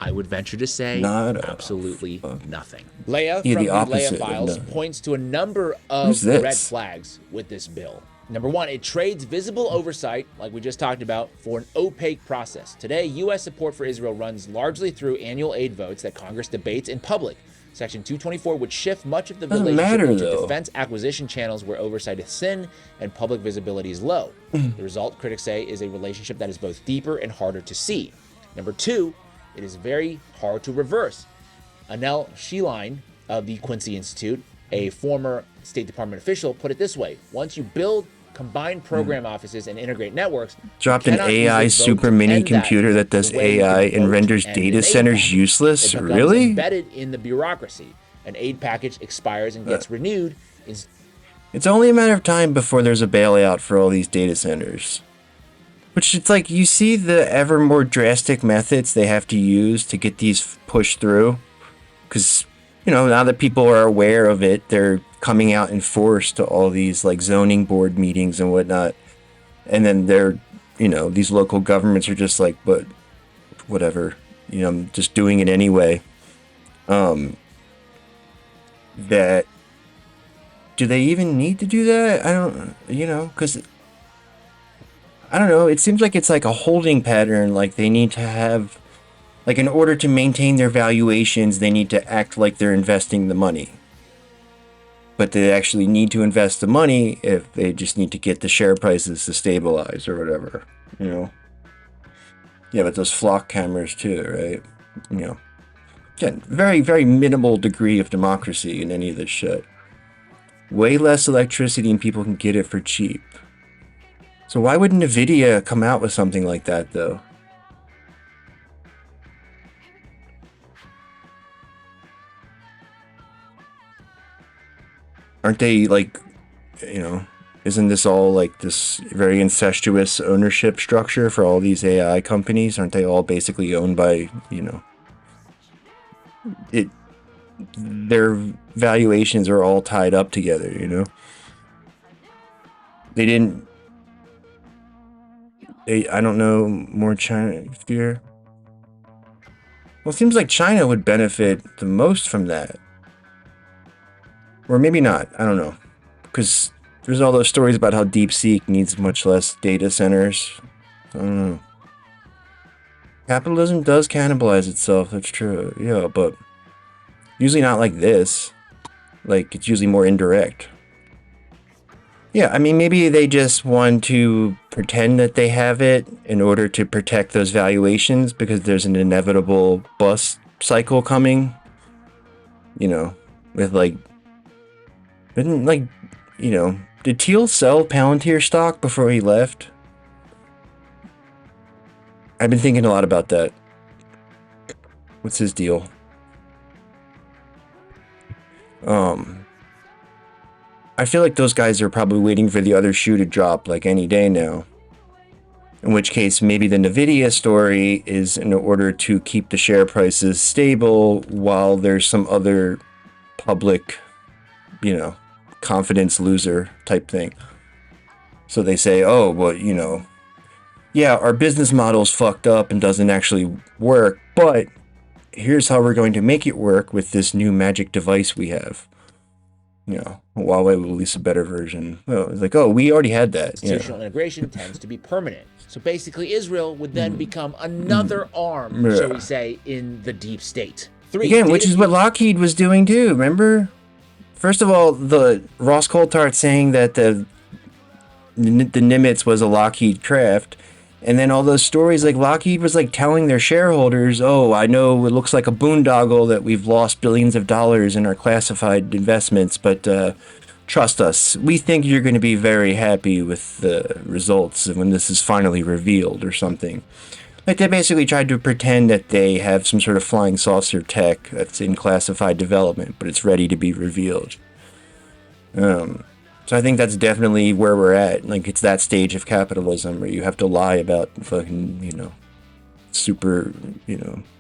I would venture to say absolutely nothing. Leia from the Leia Files points to a number of red flags with this bill. Number one, it trades visible oversight, like we just talked about, for an opaque process. Today, U.S. support for Israel runs largely through annual aid votes that Congress debates in public. Section 224 would shift much of the relationship into defense acquisition channels where oversight is thin and public visibility is low. The result, critics say, is a relationship that is both deeper and harder to see. Number two, it is very hard to reverse. Anel Sheline of the Quincy Institute, a former State Department official, put it this way: once you build combined program offices and integrate networks,
dropped an AI super mini computer that does AI and renders data centers useless. Really?
Embedded in the bureaucracy. An aid package expires and gets renewed.
It's only a matter of time before there's a bailout for all these data centers. Which, it's like, you see the ever more drastic methods they have to use to get these pushed through. Because, you know, now that people are aware of it, they're coming out in force to all these, like, zoning board meetings and whatnot. And then they're, you know, these local governments are just like, but whatever, you know, I'm just doing it anyway. That, do they even need to do that? I don't, you know, because, I don't know, it seems like it's like a holding pattern. Like, they need to have, like, in order to maintain their valuations, they need to act like they're investing the money. But they actually need to invest the money if they just need to get the share prices to stabilize or whatever, you know? Yeah, but those flock cameras too, right? You know, again, very, very minimal degree of democracy in any of this shit. Way less electricity and people can get it for cheap. So why would NVIDIA come out with something like that, though? Aren't they, like, you know, isn't this all like this very incestuous ownership structure for all these AI companies? Aren't they all basically owned by, you know, their valuations are all tied up together, you know? I don't know, more China fear. Well, it seems like China would benefit the most from that. Or maybe not, I don't know. Because there's all those stories about how DeepSeek needs much less data centers. I don't know. Capitalism does cannibalize itself, that's true. Yeah, but usually not like this. Like, it's usually more indirect. Yeah, I mean, maybe they just want to pretend that they have it in order to protect those valuations because there's an inevitable bust cycle coming. You know, with like, you know, did Teal sell Palantir stock before he left? I've been thinking a lot about that. What's his deal? I feel like those guys are probably waiting for the other shoe to drop like any day now. In which case, maybe the NVIDIA story is in order to keep the share prices stable while there's some other public, you know, confidence loser type thing. So they say, oh, well, you know, yeah, our business model's fucked up and doesn't actually work, but here's how we're going to make it work with this new magic device we have. You know, Huawei will release a better version. Well, it's like, oh, we already had that.
Institutional integration tends to be permanent. So basically, Israel would then become another arm, shall we say, in the deep state.
Again, which is what Lockheed was doing too, remember? First of all, the Ross Coulthart saying that the Nimitz was a Lockheed craft. And then all those stories, like Lockheed was like telling their shareholders, oh, I know it looks like a boondoggle that we've lost billions of dollars in our classified investments, but trust us, we think you're going to be very happy with the results when this is finally revealed or something. Like they basically tried to pretend that they have some sort of flying saucer tech that's in classified development, but it's ready to be revealed. So I think that's definitely where we're at. Like, it's that stage of capitalism where you have to lie about fucking, you know,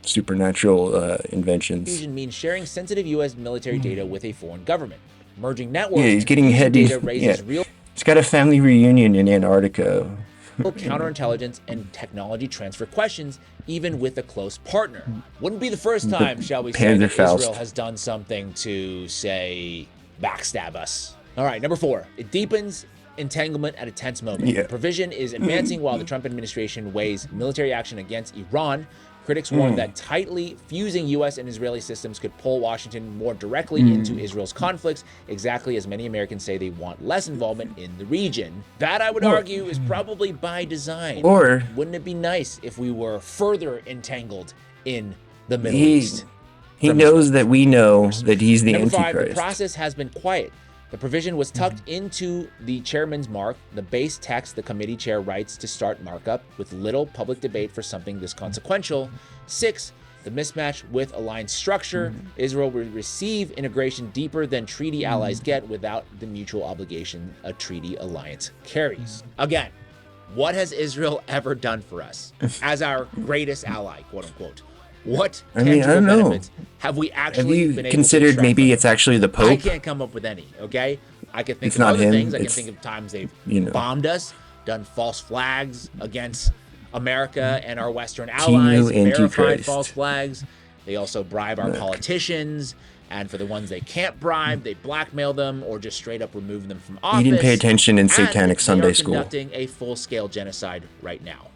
supernatural inventions.
Fusion means sharing sensitive U.S. military data with a foreign government. Merging networks.
Yeah, he's getting data raises real. He's got a family reunion in Antarctica.
Counterintelligence and technology transfer questions, even with a close partner. Wouldn't be the first time, shall we say, that Israel has done something to, say, backstab us. All right, number 4, it deepens entanglement at a tense moment. The provision is advancing while the Trump administration weighs military action against Iran. Critics warn that tightly fusing U.S. and Israeli systems could pull Washington more directly into Israel's conflicts, exactly as many Americans say they want less involvement in the region. That, I would argue, is probably by design.
Or
wouldn't it be nice if we were further entangled in the Middle East?
He knows that we know that he's the
Number 5,
Antichrist.
the process has been quiet. The provision was tucked into the chairman's mark. The base text, the committee chair writes to start markup with little public debate for something this consequential. 6, the mismatch with aligned structure. Israel will receive integration deeper than treaty allies get without the mutual obligation a treaty alliance carries. Again, what has Israel ever done for us as our greatest ally, quote unquote? What tangible benefits have we actually been able to
considered
extract
maybe
from
it's actually the Pope?
I can't come up with any, okay? I can think
It's
of
not
other
him,
things. I can
it's,
think of times they've
you know.
bombed us, done false flags against America and our Western allies, verified
Antichrist.
false flags. They also bribe our politicians, and for the ones they can't bribe, they blackmail them or just straight up remove them from office.
He didn't pay attention in Satanic
And
Sunday
they are
school.
conducting a full-scale genocide right now.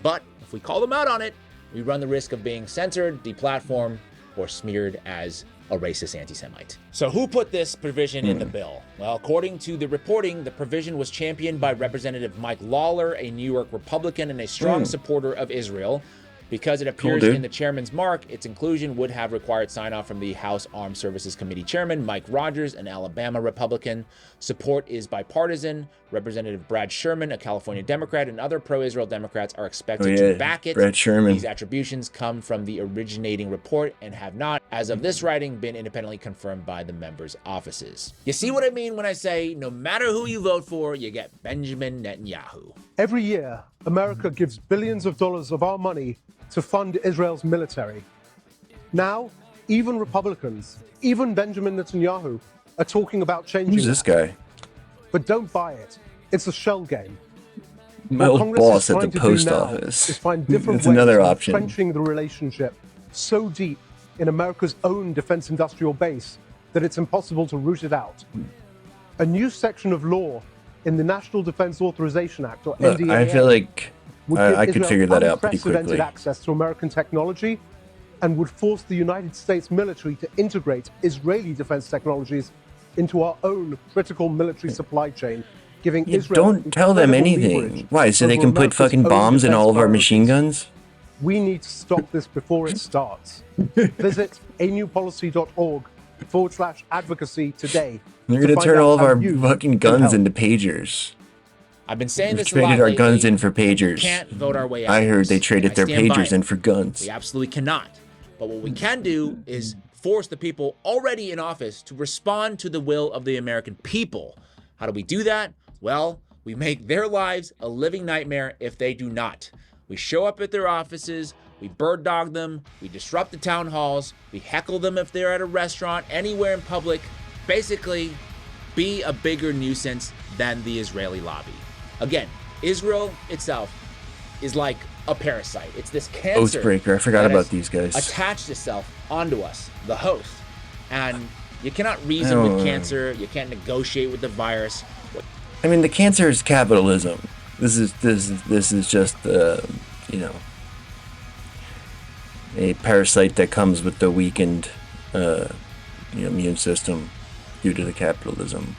But if we call them out on it, we run the risk of being censored, deplatformed, or smeared as a racist anti-Semite. So who put this provision in the bill? Well, according to the reporting, the provision was championed by Representative Mike Lawler, a New York Republican and a strong supporter of Israel. Because it appears in the chairman's mark, its inclusion would have required sign-off from the House Armed Services Committee chairman, Mike Rogers, an Alabama Republican. Support is bipartisan. Representative Brad Sherman, a California Democrat, and other pro-Israel Democrats are expected to back it.
Brad Sherman.
These attributions come from the originating report and have not, as of this writing, been independently confirmed by the members' offices. You see what I mean when I say no matter who you vote for, you get Benjamin Netanyahu.
Every year, America gives billions of dollars of our money to fund Israel's military. Now, even Republicans, even Benjamin Netanyahu, are talking about changing
Who's this guy?
But don't buy it. It's a shell game.
My
What
old
Congress
boss
is
at the
trying to do
post
now
office.
is find different
That's
ways
another
of
option.
entrenching the relationship so deep in America's own defense industrial base that it's impossible to root it out. A new section of law in the National Defense Authorization Act, or
Look,
NDAA,
I feel like
would
I
give
could
Israel
figure that out pretty
unprecedented
quickly.
access to American technology and would force the United States military to integrate Israeli defense technologies into our own critical military supply chain, giving Israel
Don't tell them
incredible
anything.
leverage
Why? So they
over
can put
America's
fucking
own
bombs in
defense
all of our
priorities.
machine guns?
We need to stop this before it starts. Visit anewpolicy.org/advocacy today.
They're
to
gonna
find
turn
out
all of
how
our
you
fucking
can
guns
help.
into pagers.
I've been saying
We've
this a lot
traded our
lately.
guns in for pagers.
Can't vote our way out.
I
of
heard
this,
they traded
and I
their
stand by
pagers
it.
in for guns.
We absolutely cannot. But what we can do is force the people already in office to respond to the will of the American people. How do we do that? Well, we make their lives a living nightmare if they do not. We show up at their offices, we bird dog them, we disrupt the town halls, we heckle them if they're at a restaurant, anywhere in public. Basically, be a bigger nuisance than the Israeli lobby. Again, Israel itself is like a parasite. It's this cancer.
Oathbreaker, I forgot
that
about
has
these guys.
attached itself onto us, the host. And you cannot reason with cancer, you can't negotiate with the virus.
I mean, the cancer is capitalism. This is just you know, a parasite that comes with the weakened immune system due to the capitalism.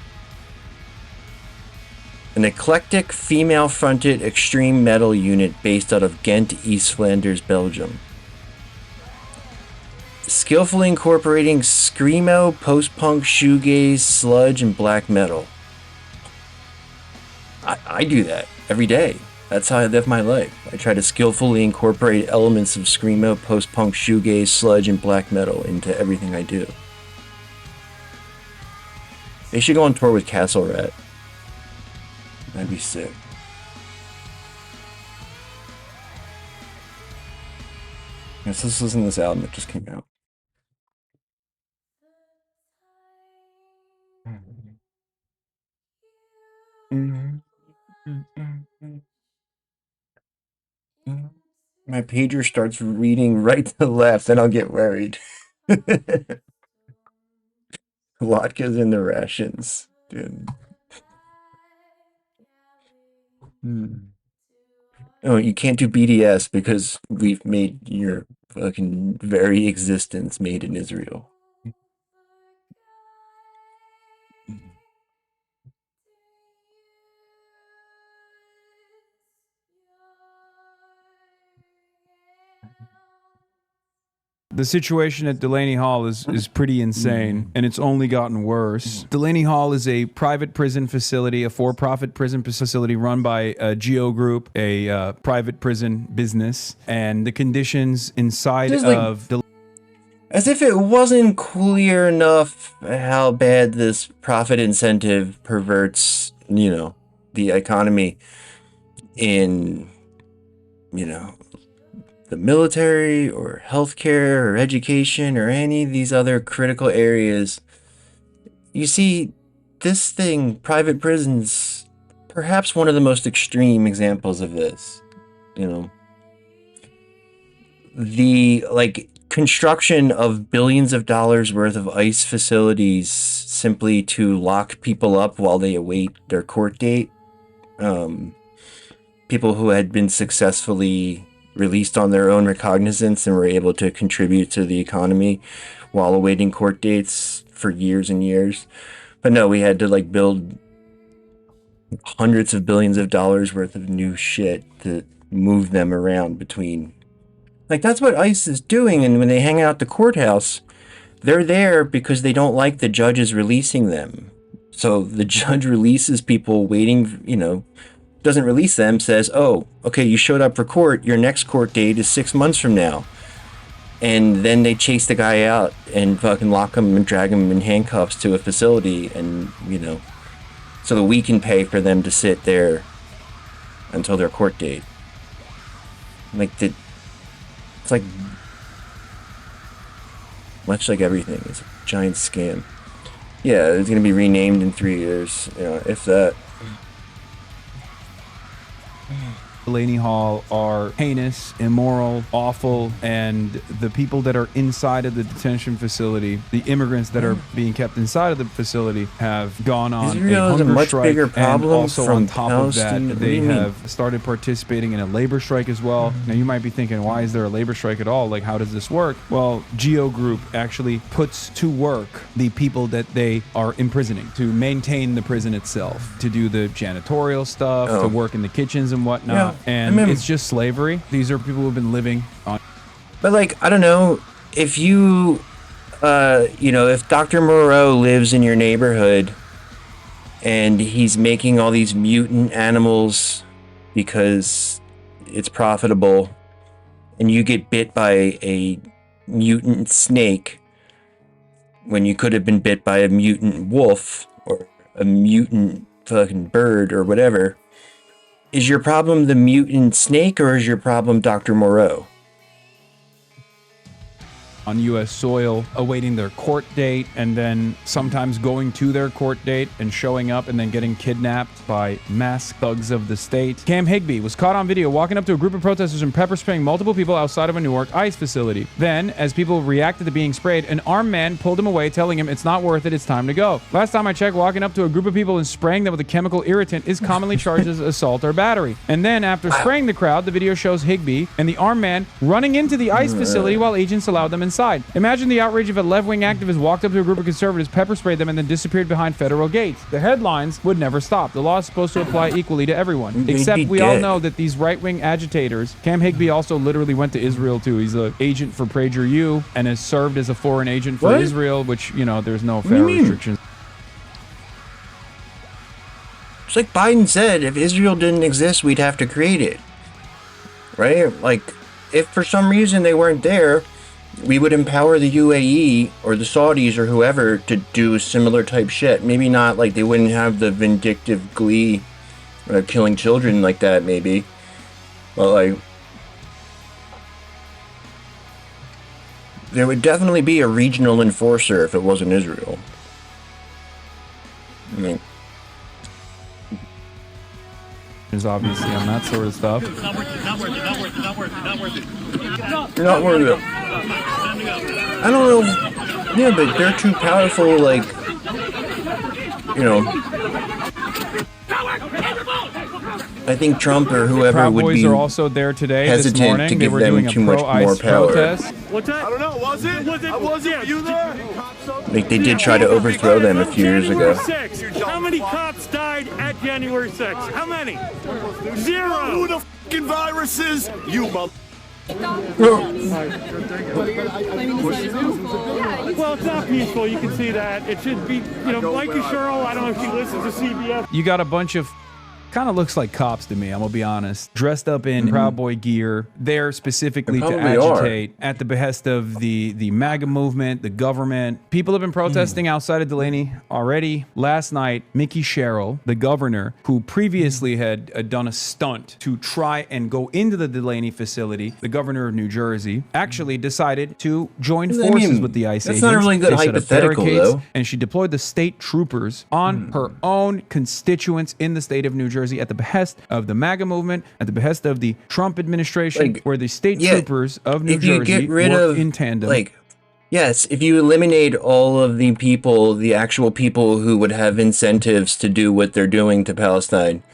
An eclectic female-fronted extreme metal unit based out of Ghent, East Flanders, Belgium. Skillfully incorporating screamo, post-punk, shoegaze, sludge, and black metal. I do that every day. That's how I live my life. I try to skillfully incorporate elements of screamo, post-punk, shoegaze, sludge, and black metal into everything I do. They should go on tour with Castle Rat. That'd be sick. Let's listen to this album that just came out. My pager starts reading right to left, then I'll get worried. Vodka's in the rations, dude. Oh, you can't do BDS because we've made your fucking very existence made in Israel.
The situation at Delaney Hall is pretty insane, and it's only gotten worse. Delaney Hall is a private prison facility, a for-profit prison facility run by a Geo Group, a private prison business, and the conditions inside of
as if it wasn't clear enough how bad this profit incentive perverts, the economy in, the military or healthcare or education or any of these other critical areas. You see, this thing, private prisons, perhaps one of the most extreme examples of this. The construction of billions of dollars worth of ICE facilities simply to lock people up while they await their court date. People who had been successfully released on their own recognizance and were able to contribute to the economy while awaiting court dates for years and years. But no, we had to build hundreds of billions of dollars worth of new shit to move them around between. That's what ICE is doing. And when they hang out at the courthouse, they're there because they don't like the judges releasing them. So the judge releases people waiting, doesn't release them, says, oh, okay, you showed up for court, your next court date is 6 months from now. And then they chase the guy out and fucking lock him and drag him in handcuffs to a facility, and, so that we can pay for them to sit there until their court date. It's much like everything, it's a giant scam. Yeah, it's going to be renamed in 3 years, if that.
Delaney Hall are heinous, immoral, awful, and the people that are inside of the detention facility, the immigrants that are being kept inside of the facility, have gone on
Israel
a
is a
hunger
much
strike,
bigger problem
and also
from
on top of that,
Palestine. What do
they
you mean?
have started participating in a labor strike as well. Now you might be thinking, why is there a labor strike at all? How does this work? Well, Geo Group actually puts to work the people that they are imprisoning to maintain the prison itself, to do the janitorial stuff, to work in the kitchens and whatnot. And it's just slavery. These are people who have been living on.
But I don't know, if you, if Dr. Moreau lives in your neighborhood and he's making all these mutant animals because it's profitable, and you get bit by a mutant snake when you could have been bit by a mutant wolf or a mutant fucking bird or whatever, is your problem the mutant snake or is your problem Dr. Moreau?
On U.S. soil, awaiting their court date, and then sometimes going to their court date and showing up and then getting kidnapped by masked thugs of the state. Cam Higbee was caught on video walking up to a group of protesters and pepper spraying multiple people outside of a Newark ICE facility. Then, as people reacted to being sprayed, an armed man pulled him away, telling him it's not worth it, it's time to go. Last time I checked, walking up to a group of people and spraying them with a chemical irritant is commonly charged as assault or battery. And then, after spraying the crowd, the video shows Higbee and the armed man running into the ICE facility while agents allowed them inside. Imagine the outrage if a left-wing activist walked up to a group of conservatives, pepper sprayed them, and then disappeared behind federal gates. The headlines would never stop. The law is supposed to apply equally to everyone. Except we all know that these right-wing agitators, Cam Higbee also literally went to Israel too. He's an agent for PragerU and has served as a foreign agent for Israel, which, there's no fair restrictions.
It's like Biden said, if Israel didn't exist, we'd have to create it. Right? If for some reason they weren't there, we would empower the UAE or the Saudis or whoever to do similar type shit. Maybe not they wouldn't have the vindictive glee killing children like that, maybe. But there would definitely be a regional enforcer if it wasn't Israel.
Is obviously on that sort of stuff.
Not worth it. I don't know. Yeah, but they're too powerful, I think Trump or whoever
Proud
would
Boys
be
are also there today. This
hesitant
morning
to
they
give
were
them
doing a
too much
pro-ICE
more power.
protest.
What's that? I don't know. Was it? Were you there?
Like they did try to overthrow them a few years ago.
January 6th. How many cops died at January 6th? How many? 0. Who the fucking viruses? You mother. Well, it's not peaceful. You can see that. It should be, Mikey Sherrill, I don't know if she listens to CBS.
You got a bunch of kind of looks like cops to me, I'm gonna be honest, dressed up in Proud Boy gear, there specifically to agitate at the behest of the MAGA movement, the government. People have been protesting outside of Delaney already. Last night, Mickey Sherrill, the governor, who previously had done a stunt to try and go into the Delaney facility, the governor of New Jersey, actually decided to join forces with the ICE agents.
That's not a really good
They set up
hypothetical,
barricades,
though.
and she deployed the state troopers on her own constituents in the state of New Jersey at the behest of the MAGA movement, at the behest of the Trump administration, where the state troopers of New Jersey work in tandem.
Yes, if you eliminate all of the people, the actual people who would have incentives to do what they're doing to Palestine,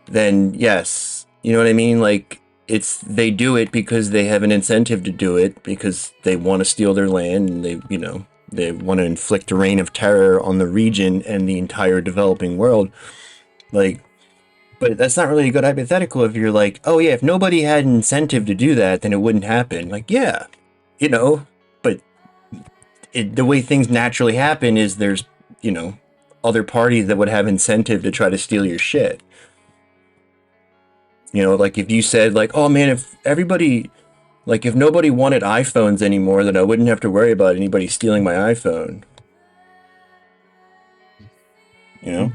then yes, you know what I mean? Like, they do it because they have an incentive to do it, because they want to steal their land, and they want to inflict a reign of terror on the region and the entire developing world. But that's not really a good hypothetical if you're like, oh yeah, if nobody had an incentive to do that, then it wouldn't happen. Like, yeah, but the way things naturally happen is there's, other parties that would have incentive to try to steal your shit. Like if you said like, oh man, if nobody wanted iPhones anymore, then I wouldn't have to worry about anybody stealing my iPhone.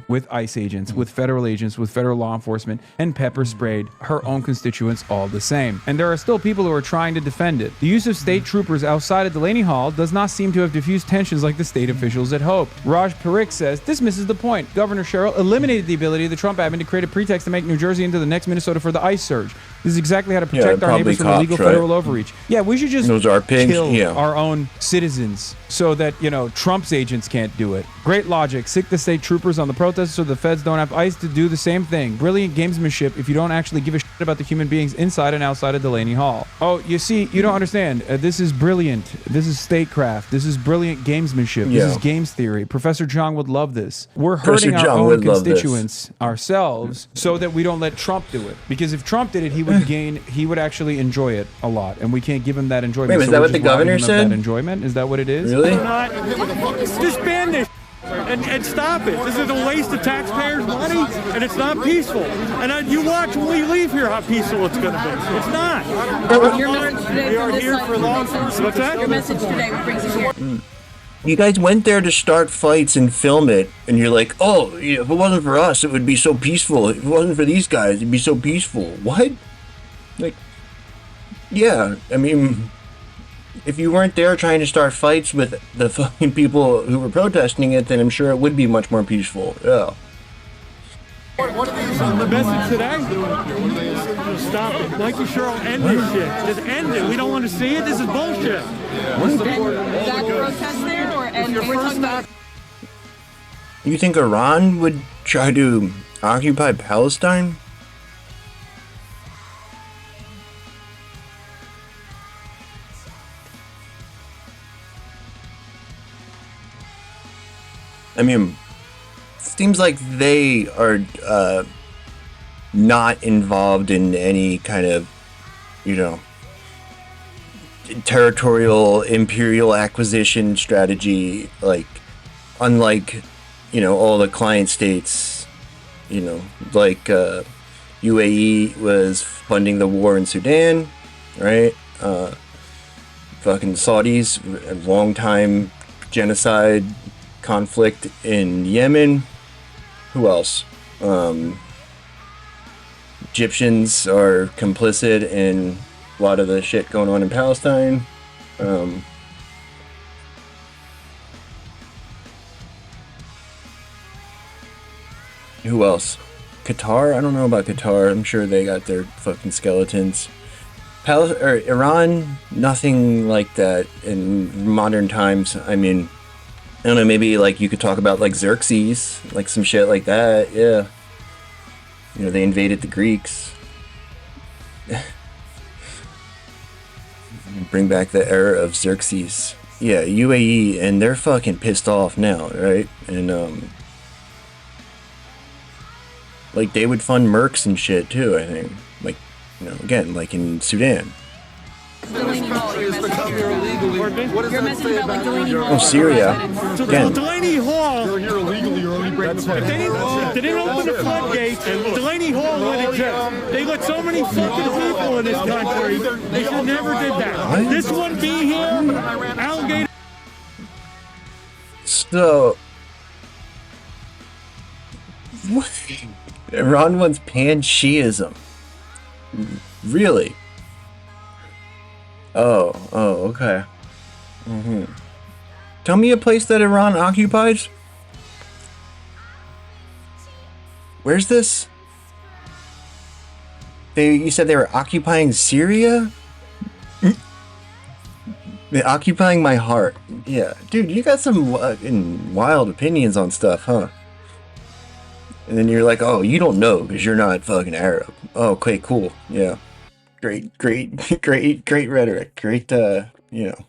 With ICE agents, with federal agents, with federal law enforcement, and pepper sprayed her own constituents all the same. And there are still people who are trying to defend it. The use of state troopers outside of Delaney Hall does not seem to have diffused tensions like the state officials had hoped. Raj Parikh says, this misses the point. Governor Sherrill eliminated the ability of the Trump admin to create a pretext to make New Jersey into the next Minnesota for the ICE surge. This is exactly how to protect our neighbors from illegal federal overreach. Yeah, we should just kill our own citizens so that, Trump's agents can't do it. Great logic. Sick the state troopers on the protesters so the feds don't have ICE to do the same thing. Brilliant gamesmanship if you don't actually give a shit about the human beings inside and outside of Delaney Hall. Oh, you see, you don't understand. This is brilliant. This is statecraft. This is brilliant gamesmanship. This is games theory. Professor Zhang would love this. We're hurting our own constituents ourselves so that we don't let Trump do it. Because if Trump did it, he would actually enjoy it a lot. And we can't give him that enjoyment.
Wait, is that what the governor said?
That enjoyment? Is that what it is?
Really?
Just ban this and stop it. This is a waste of taxpayers' money, and it's not peaceful. And you watch when we leave here how peaceful it's going to be. It's not.
Your message today
we are here for law enforcement. What's that?
Your message today, what brings you here?
You guys went there to start fights and film it, and you're like, oh, if it wasn't for us, it would be so peaceful. If it wasn't for these guys, it'd be so peaceful. What? Yeah, I mean, if you weren't there trying to start fights with the fucking people who were protesting it, then I'm sure it would be much more peaceful. Yeah.
What are these? The message today? Stop it. Mikey Sherrill, end this shit. Just end it. We don't want to see it. This is bullshit.
That protest there, or and we're talking about.
You think Iran would try to occupy Palestine? I mean, seems like they are not involved in any kind of, territorial imperial acquisition strategy, unlike, all the client states, like UAE was funding the war in Sudan, right? Fucking Saudis, a long time genocide conflict in Yemen. Who else? Egyptians are complicit in a lot of the shit going on in Palestine. Who else? Qatar? I don't know about Qatar. I'm sure they got their fucking skeletons. Iran, nothing like that in modern times. I mean, I don't know, maybe you could talk about Xerxes, some shit like that, yeah. You know, they invaded the Greeks. Bring back the era of Xerxes. Yeah, UAE, and they're fucking pissed off now, right? And like they would fund mercs and shit too, I think. Like, you know, again, like in Sudan.
Delaney Hall, you're messing about like Delaney Hall.
Oh, Syria. Again.
Delaney Hall. You're here illegally. You're only breaking. If they didn't open the floodgates, Delaney Hall would exist. They let so many fucking people in this country. They should never did that.
What?
This wouldn't be here. Alligator.
So, what? Iran wants pan-Shiism. Really? Oh, okay. Tell me a place that Iran occupies. Where's this? You said they were occupying Syria? They're occupying my heart. Yeah. Dude, you got some wild opinions on stuff, huh? And then you're like, oh, you don't know because you're not fucking Arab. Oh, okay, cool. Yeah. Great rhetoric. Great, you know,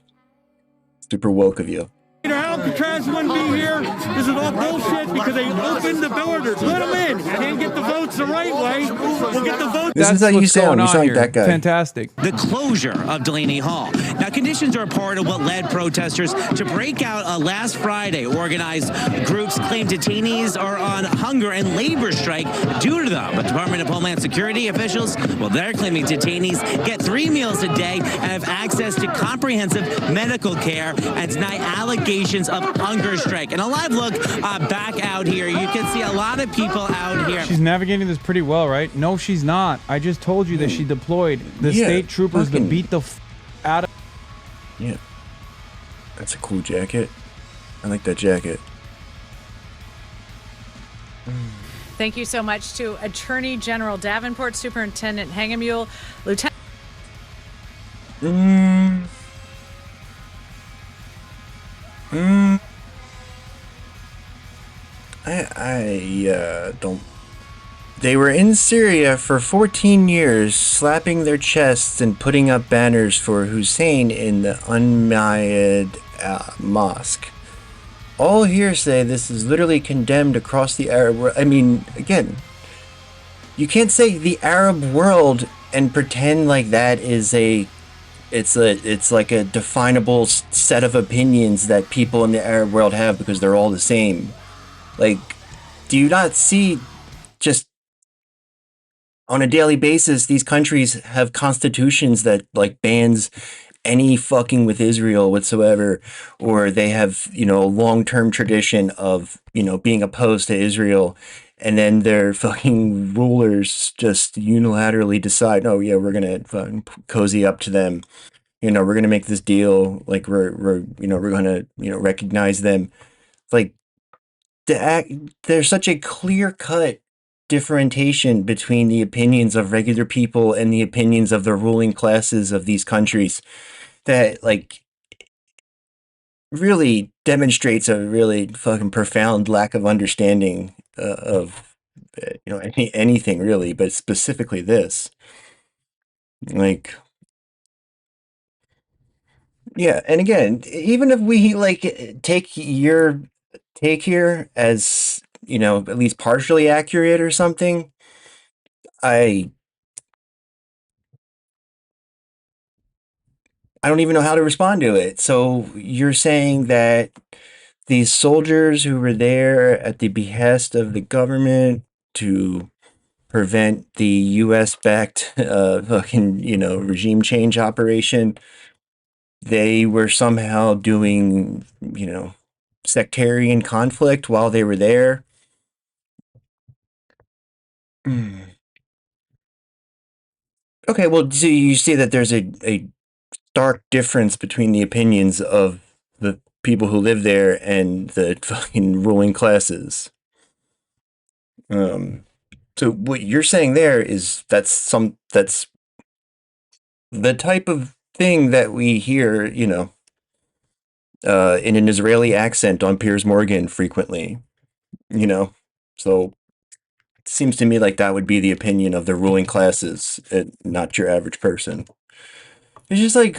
super woke of you.
Alcatraz wouldn't be here. This is all bullshit because they opened the borders. Let them in. Can't get the votes the right way. We'll get the votes.
This is how you sound. You sound like that guy.
Fantastic.
The closure of Delaney Hall. Now, conditions are a part of what led protesters to break out last Friday. Organized groups claim detainees are on hunger and labor strike due to them. But Department of Homeland Security officials, well, they're claiming detainees get 3 meals a day and have access to comprehensive medical care and deny allegations of hunger strike. And a live look back out here, you can see a lot of people out here.
She's navigating this pretty well, right? No, she's not. I just told you that she deployed the state troopers to beat the out of.
Yeah, that's a cool jacket. I like that jacket.
Thank you so much to Attorney General Davenport, Superintendent Hangamule, Lieutenant.
I don't. They were in Syria for 14 years, slapping their chests and putting up banners for Hussein in the Umayyad mosque. All hearsay. This is literally condemned across the Arab world. I mean, again, you can't say the Arab world and pretend like that is it's like a definable set of opinions that people in the Arab world have because they're all the same. Like, do you not see just on a daily basis, these countries have constitutions that like bans any fucking with Israel whatsoever, or they have, you know, a long-term tradition of, you know, being opposed to Israel, and then their fucking rulers just unilaterally decide, oh yeah, we're gonna fucking cozy up to them, you know, we're gonna make this deal, like we're gonna, you know, recognize them. Like, there's such a clear-cut differentiation between the opinions of regular people and the opinions of the ruling classes of these countries that, like, really demonstrates a really fucking profound lack of understanding of, you know, anything really, but specifically this. Like, yeah, and again, even if we like take your take here as, you know, at least partially accurate or something, I don't even know how to respond to it. So you're saying that these soldiers who were there at the behest of the government to prevent the US-backed fucking, you know, regime change operation, they were somehow doing, you know, sectarian conflict while they were there? Okay, well, so you see that there's a stark difference between the opinions of the people who live there and the fucking ruling classes. So what you're saying there is that's the type of thing that we hear, you know, in an Israeli accent on Piers Morgan frequently, you know. So seems to me like that would be the opinion of the ruling classes, not your average person. It's just like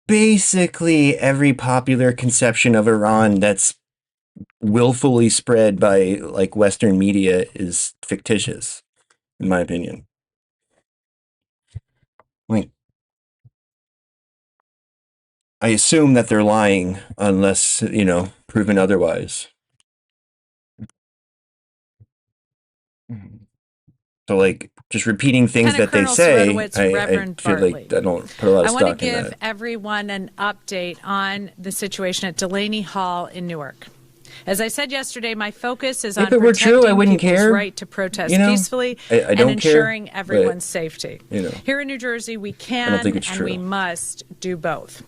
basically every popular conception of Iran that's willfully spread by like Western media is fictitious, in my opinion. Like, I assume that they're lying unless, proven otherwise. So, like, just repeating things that they
Colonel
say,
Sirotowicz,
I
Reverend
feel
Bartley.
like I don't put a lot of
I want to
stock in
give
that.
everyone an update on the situation at Delaney Hall in Newark. As I said yesterday, my focus is on
If it were
protecting
true, I wouldn't
people's
care.
right to protest
You know,
peacefully
I
and
don't care,
ensuring
but,
everyone's safety.
you know,
Here in New Jersey, we
I
can
don't think it's
and
true.
we must do both.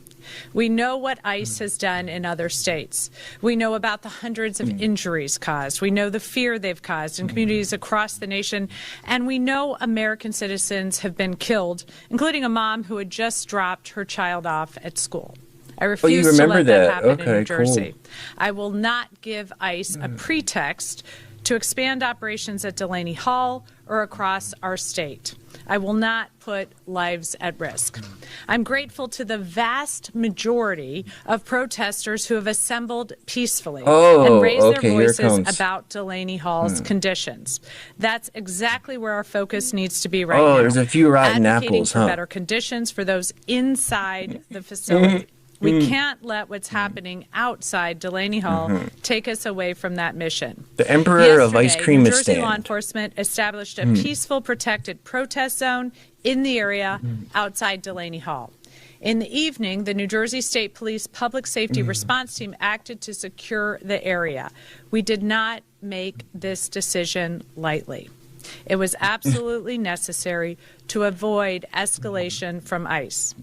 We know what ICE has done in other states. We know about the hundreds of injuries caused. We know the fear they've caused in communities across the nation. And we know American citizens have been killed, including a mom who had just dropped her child off at school. I refuse to let that happen in New Jersey. I will not give ICE a pretext to expand operations at Delaney Hall or across our state. I will not put lives at risk. I'm grateful to the vast majority of protesters who have assembled peacefully and raised their voices about Delaney Hall's conditions. That's exactly where our focus needs to be right now.
There's a few rotten
advocating
apples,
for
huh?
better conditions for those inside the facility. We can't let what's happening outside Delaney Hall take us away from that mission.
The Emperor of Ice Cream
New
is
Jersey law
stand.
enforcement established a peaceful, protected protest zone in the area outside Delaney Hall. In the evening, the New Jersey State Police Public Safety Response Team acted to secure the area. We did not make this decision lightly. It was absolutely necessary to avoid escalation from ICE.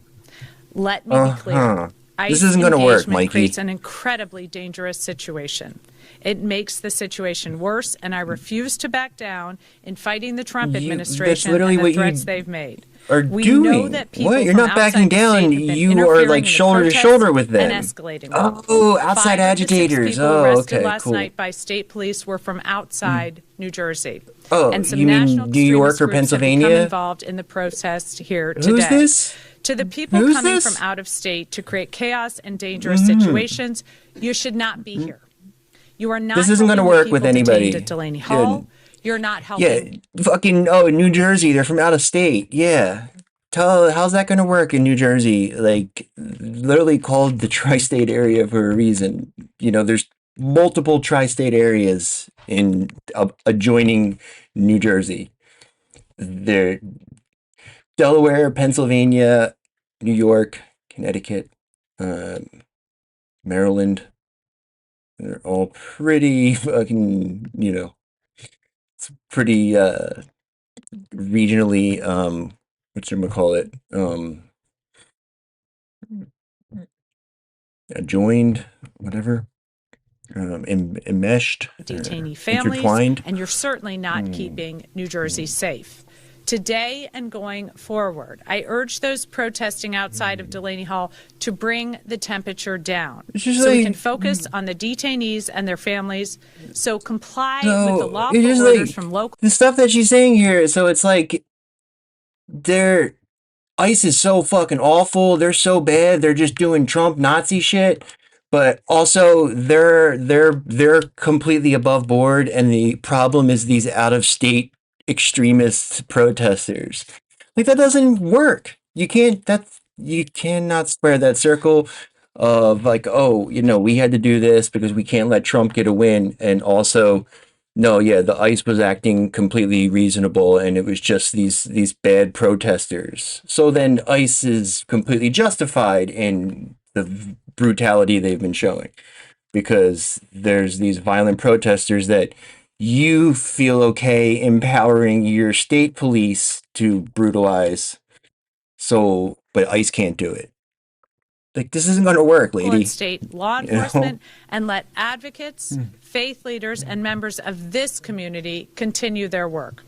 Let me be clear.
This isn't going to work, Mikey.
Creates an incredibly dangerous situation. It makes the situation worse, and I refuse to back down in fighting the Trump administration and the threats they've made.
We know
that people
what? You're
from
not backing
outside the
down.
state have been
You are
interfering
like
in the
shoulder to
protests
shoulder with them.
and escalating them.
Oh, outside
5 of the 6
agitators.
people
Oh,
arrested
okay,
last
cool.
night by state police were from outside New Jersey.
Oh,
and some
you mean
national
New York
extremist
or
groups have become
Pennsylvania?
involved in the protest here today.
Who's this?
To the people
Who's
coming
this?
from out of state to create chaos and dangerous situations, you should not be here. You are not.
This isn't gonna
helping the
work
people
with anybody.
detained at Delaney Hall. You're not helping.
Yeah, fucking, New Jersey. They're from out of state. Yeah. How's that going to work in New Jersey? Like, literally called the tri-state area for a reason. There's multiple tri-state areas in adjoining New Jersey. They're Delaware, Pennsylvania, New York, Connecticut, Maryland. They're all pretty fucking, it's pretty regionally, whatchamacallit, adjoined, whatever, enmeshed,
detainee families,
intertwined.
and you're certainly not keeping New Jersey safe. Today and going forward, I urge those protesting outside of Delaney Hall to bring the temperature down so we can focus on the detainees and their families. So comply with the lawful orders from local.
The stuff that she's saying here, so it's like ICE is so fucking awful. They're so bad. They're just doing Trump Nazi shit. But also they're completely above board, and the problem is these out of state extremist protesters. Like, that doesn't work. You cannot square that circle of like, we had to do this because we can't let Trump get a win, and also the ICE was acting completely reasonable, and it was just these bad protesters. So then ICE is completely justified in the brutality they've been showing, because there's these violent protesters that you feel okay empowering your state police to brutalize. But ICE can't do it. Like, this isn't going to work, lady.
And state law enforcement, and let advocates, faith leaders, and members of this community continue their work.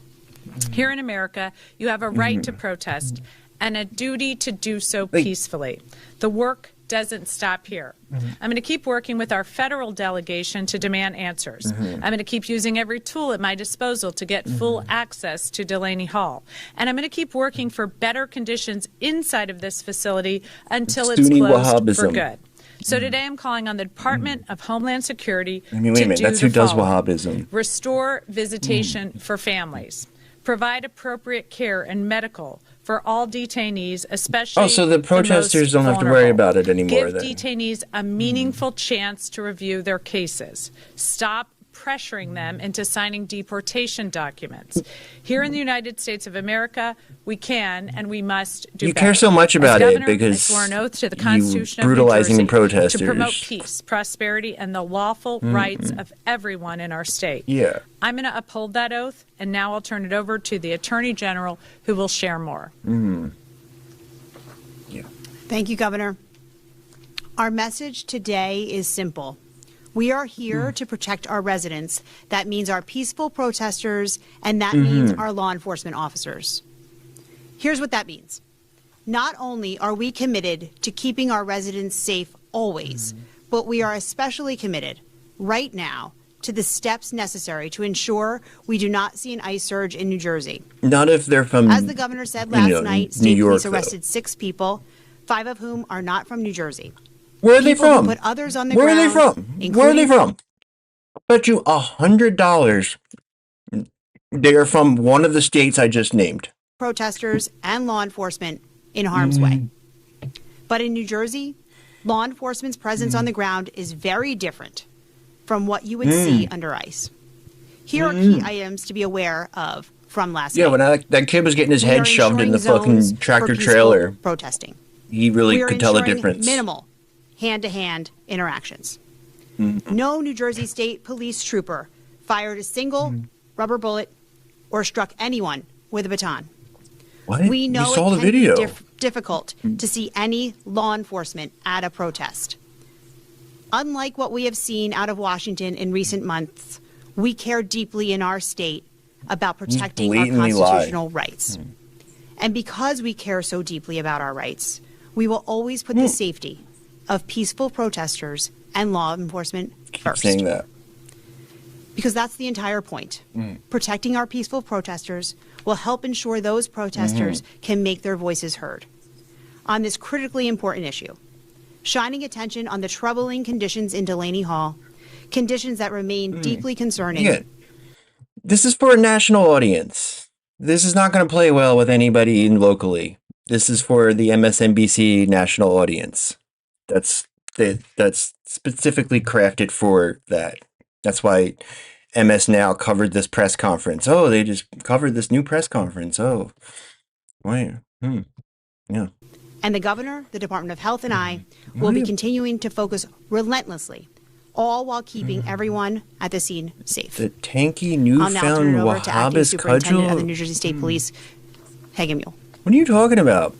Here in America, you have a right to protest and a duty to do so peacefully. The work doesn't stop here. I'm going to keep working with our federal delegation to demand answers. I'm going to keep using every tool at my disposal to get full access to Delaney Hall. And I'm going to keep working for better conditions inside of this facility until it's
Sunni
closed for
Wahhabism.
good. So today I'm calling on the Department of Homeland Security
I mean, wait a minute.
to
That's
do
who
the
does
following.
Wahhabism.
Restore visitation for families. Provide appropriate care and medical for all detainees, especially
Oh, so the protesters
most
don't have to worry
vulnerable.
about it anymore
Give
then.
detainees a meaningful chance to review their cases. Stop pressuring them into signing deportation documents. Here in the United States of America, we can and we must do
You
better.
care so much about
As
it
governor,
because
I swore an oath to the
you
Constitution
brutalizing
of New Jersey
protesters.
to promote peace, prosperity, and the lawful rights of everyone in our state.
Yeah.
I'm going to uphold that oath, and now I'll turn it over to the Attorney General, who will share more.
Thank you, Governor. Our message today is simple. We are here to protect our residents. That means our peaceful protesters, and that means our law enforcement officers. Here's what that means. Not only are we committed to keeping our residents safe always, but we are especially committed right now to the steps necessary to ensure we do not see an ICE surge in New Jersey.
Not if they're from,
As the governor said last night,
New
state
York,
police
though.
arrested 6 people, 5 of whom are not from New Jersey.
Where are they
People who
from?
put others on the
Where are they
ground,
from? Where are they
including
from? I bet you $100 they are from one of the states I just named.
protesters and law enforcement in harm's way. But in New Jersey, law enforcement's presence on the ground is very different from what you would see under ICE. Here are key items to be aware of from last
Yeah,
night.
when that kid was getting his
We
head
are
shoved in the
ensuring zones
fucking tractor
for peaceful
trailer,
protesting.
he really
We are
could tell the
ensuring
difference.
minimal hand-to-hand interactions. No New Jersey State Police trooper fired a single rubber bullet or struck anyone with a baton.
What?
We know
saw
it
the
can
video.
be difficult to see any law enforcement at a protest. Unlike what we have seen out of Washington in recent months, we care deeply in our state about protecting our
blatantly
constitutional rights. And because we care so deeply about our rights, we will always put the safety of peaceful protesters and law enforcement
Keep
first.
saying that.
Because that's the entire point. Protecting our peaceful protesters will help ensure those protesters can make their voices heard on this critically important issue, shining attention on the troubling conditions in Delaney Hall, conditions that remain deeply concerning.
Yeah. This is for a national audience. This is not going to play well with anybody in locally. This is for the MSNBC national audience. That's specifically crafted for that. That's why MS Now covered this press conference. Oh, they just covered this new press conference. Oh, wait. Yeah.
And the governor, the Department of Health, and I will be continuing to focus relentlessly, all while keeping everyone at the scene safe.
The tanky
I'll now turn
newfound
it over to Acting
Wahhabist
Superintendent of the
cudgel.
New Jersey State Police, Hagen Mule.
What are you talking about?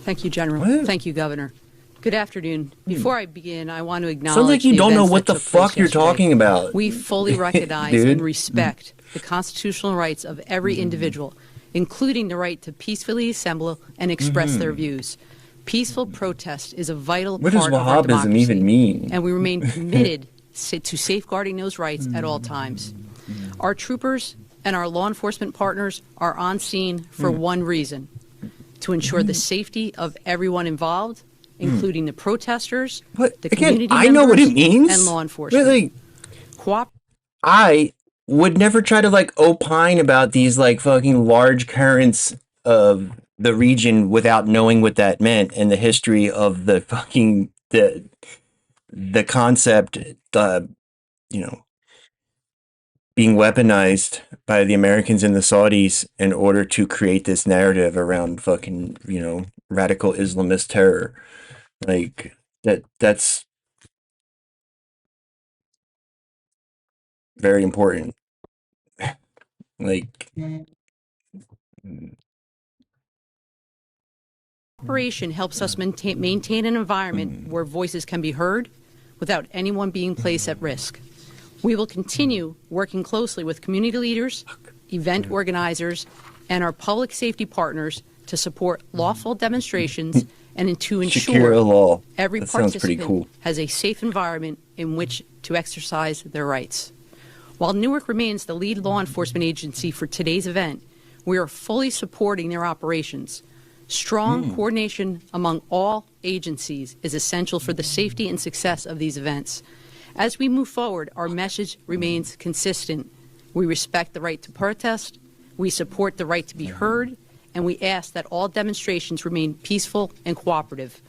Thank you, General.
What?
Thank you, Governor. Good afternoon. Before I begin, I want to acknowledge
Sounds like you
the
don't know
events
what
that
the
took place
fuck you're
yesterday.
talking about.
We fully recognize
Dude.
and respect the constitutional rights of every individual, including the right to peacefully assemble and express their views. Peaceful protest is a vital
What does
part of our
Wahhabism
democracy,
even mean?
and we remain committed to safeguarding those rights at all times. Our troopers and our law enforcement partners are on scene for one reason: to ensure the safety of everyone involved, including the protesters, the
Again,
community
I know what it
members,
means.
and law enforcement.
Really, I would never try to like opine about these like fucking large currents of the region without knowing what that meant and the history of the fucking the concept, being weaponized by the Americans and the Saudis in order to create this narrative around fucking, radical Islamist terror. Like that's very important. Like
Operation helps us maintain an environment where voices can be heard without anyone being placed at risk. We will continue working closely with community leaders, event organizers, and our public safety partners to support lawful demonstrations and to
Shakira
ensure
law.
every
That sounds pretty
participant
cool.
has a safe environment in which to exercise their rights. While Newark remains the lead law enforcement agency for today's event, we are fully supporting their operations. Strong coordination among all agencies is essential for the safety and success of these events. As we move forward, our message remains consistent. We respect the right to protest, we support the right to be heard, and we ask that all demonstrations remain peaceful and cooperative.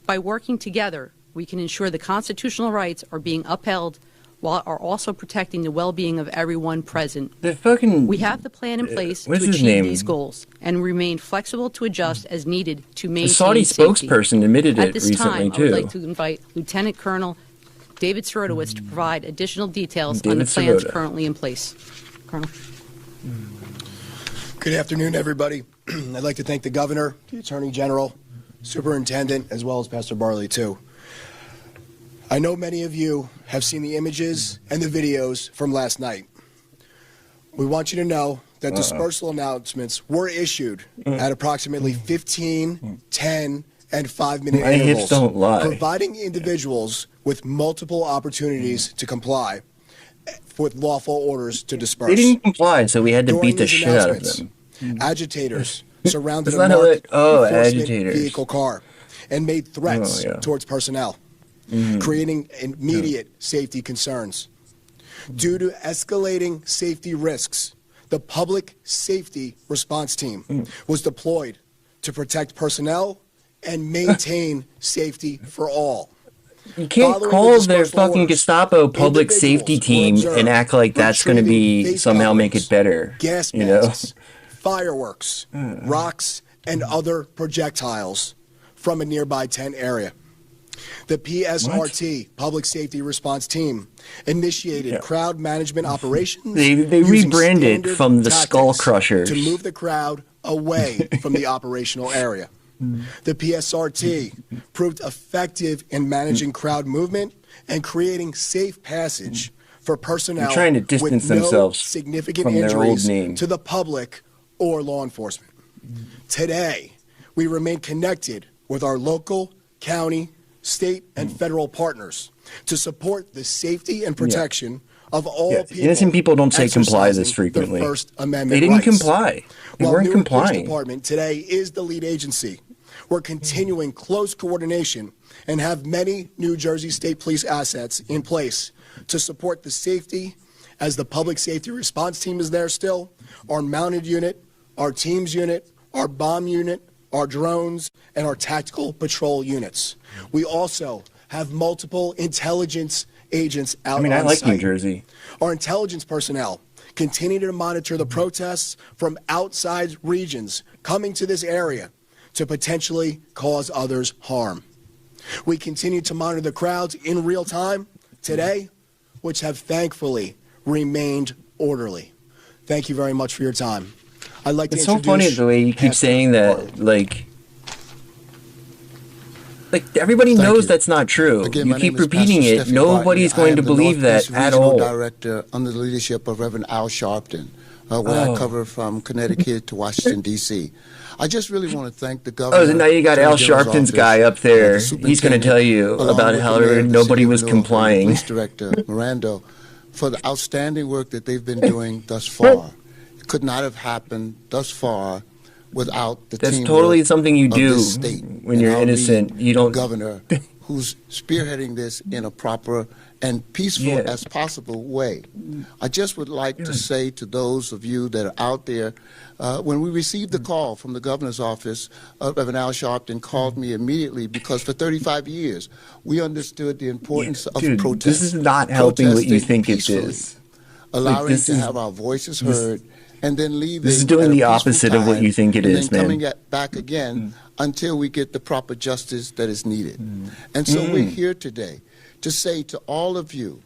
By working together, we can ensure the constitutional rights are being upheld while are also protecting the well-being of everyone present. We have the plan in place to achieve these goals and remain flexible to adjust as needed to maintain
The Saudi
safety.
spokesperson admitted
At
it
this
recently
time, I would
too.
like to invite Lieutenant Colonel David Sirotowicz to provide additional details on the
David
plans
Sirota.
currently in place. Colonel.
Good afternoon, everybody. I'd like to thank the Governor, the Attorney General, Superintendent, as well as Pastor Barley, too. I know many of you have seen the images and the videos from last night. We want you to know that dispersal announcements were issued at approximately 15, 10, and 5-minute
My hips
intervals,
don't lie.
providing individuals with multiple opportunities to comply with lawful orders to disperse.
They didn't comply, so we had to
During
beat the
these
shit out of
announcements,
them.
Agitators surrounded
That's
a
not how
marked
it- oh,
enforcement
agitators.
vehicle car and made threats
Oh, yeah.
towards personnel, creating immediate safety concerns. Due to escalating safety risks, the Public Safety Response Team was deployed to protect personnel and maintain safety for all.
You can't
Following
call
the
their
dispersal
fucking
orders,
Gestapo public safety team and act like that's going to be
face
somehow make it better.
gas
You know?
masks, fireworks, rocks, and other projectiles from a nearby tent area. The PSRT, Public Safety Response Team, initiated crowd management operations.
They
using
rebranded
standard
from the
tactics
Skull Crushers.
to move the crowd away from the operational area. The PSRT proved effective in managing crowd movement and creating safe passage for personnel
They're trying to distance
with no
themselves
significant
from their old
injuries
name.
to the public or law enforcement. Today, we remain connected with our local, county, state, and federal partners to support the safety and protection of all people.
Innocent people don't say comply this
exercising
frequently.
their First Amendment
They didn't
rights.
comply. They
While
weren't
Newark Police
complying.
Department today is the lead agency, we're continuing close coordination and have many New Jersey State Police assets in place to support the safety as the Public Safety Response Team is there still, our mounted unit, our teams unit, our bomb unit, our drones, and our tactical patrol units. We also have multiple intelligence agents out on
I like
site.
New Jersey.
Our intelligence personnel continue to monitor the protests from outside regions coming to this area to potentially cause others harm. We continue to monitor the crowds in real time today, which have thankfully remained orderly. Thank you very much for your time. I'd like to
It's so
introduce
funny the way you keep saying that, like everybody knows that's not true.
Again,
You
my
keep
name is
repeating
Pastor
it.
Steffi
Nobody's
Barton. I
going
am
to
the
believe that
Northeast
at
Regional
all.
Director under the leadership of Reverend Al Sharpton, where I cover from Connecticut to Washington, D.C. I just really want to thank the governor.
Oh, so now you got
Attorney
Al
General's
Sharpton's
office,
guy up there.
the
He's going to tell you
along
about
with
how
the mayor of the
nobody
city of
was
Newark and the
complying.
Police Director Mirando for the outstanding work that they've been doing thus far. It could not have happened thus far without the
That's
teamwork
totally something you
of
do
this state
when
and
you're
our
innocent.
lead
You don't.
governor who's spearheading this in a proper and peaceful as possible way. I just would like to say to those of you that are out there, when we received the call from the governor's office, Reverend Al Sharpton called me immediately because for 35 years we understood the importance of
Dude,
protest.
this is not helping what you think it is.
Allowing
this
to
is-
have our voices heard and then leaving.
This is doing
at a
the
peaceful
opposite of what
time,
you think it
and
is,
then
man.
coming back again until we get the proper justice that is needed. And so we're here today to say to all of you,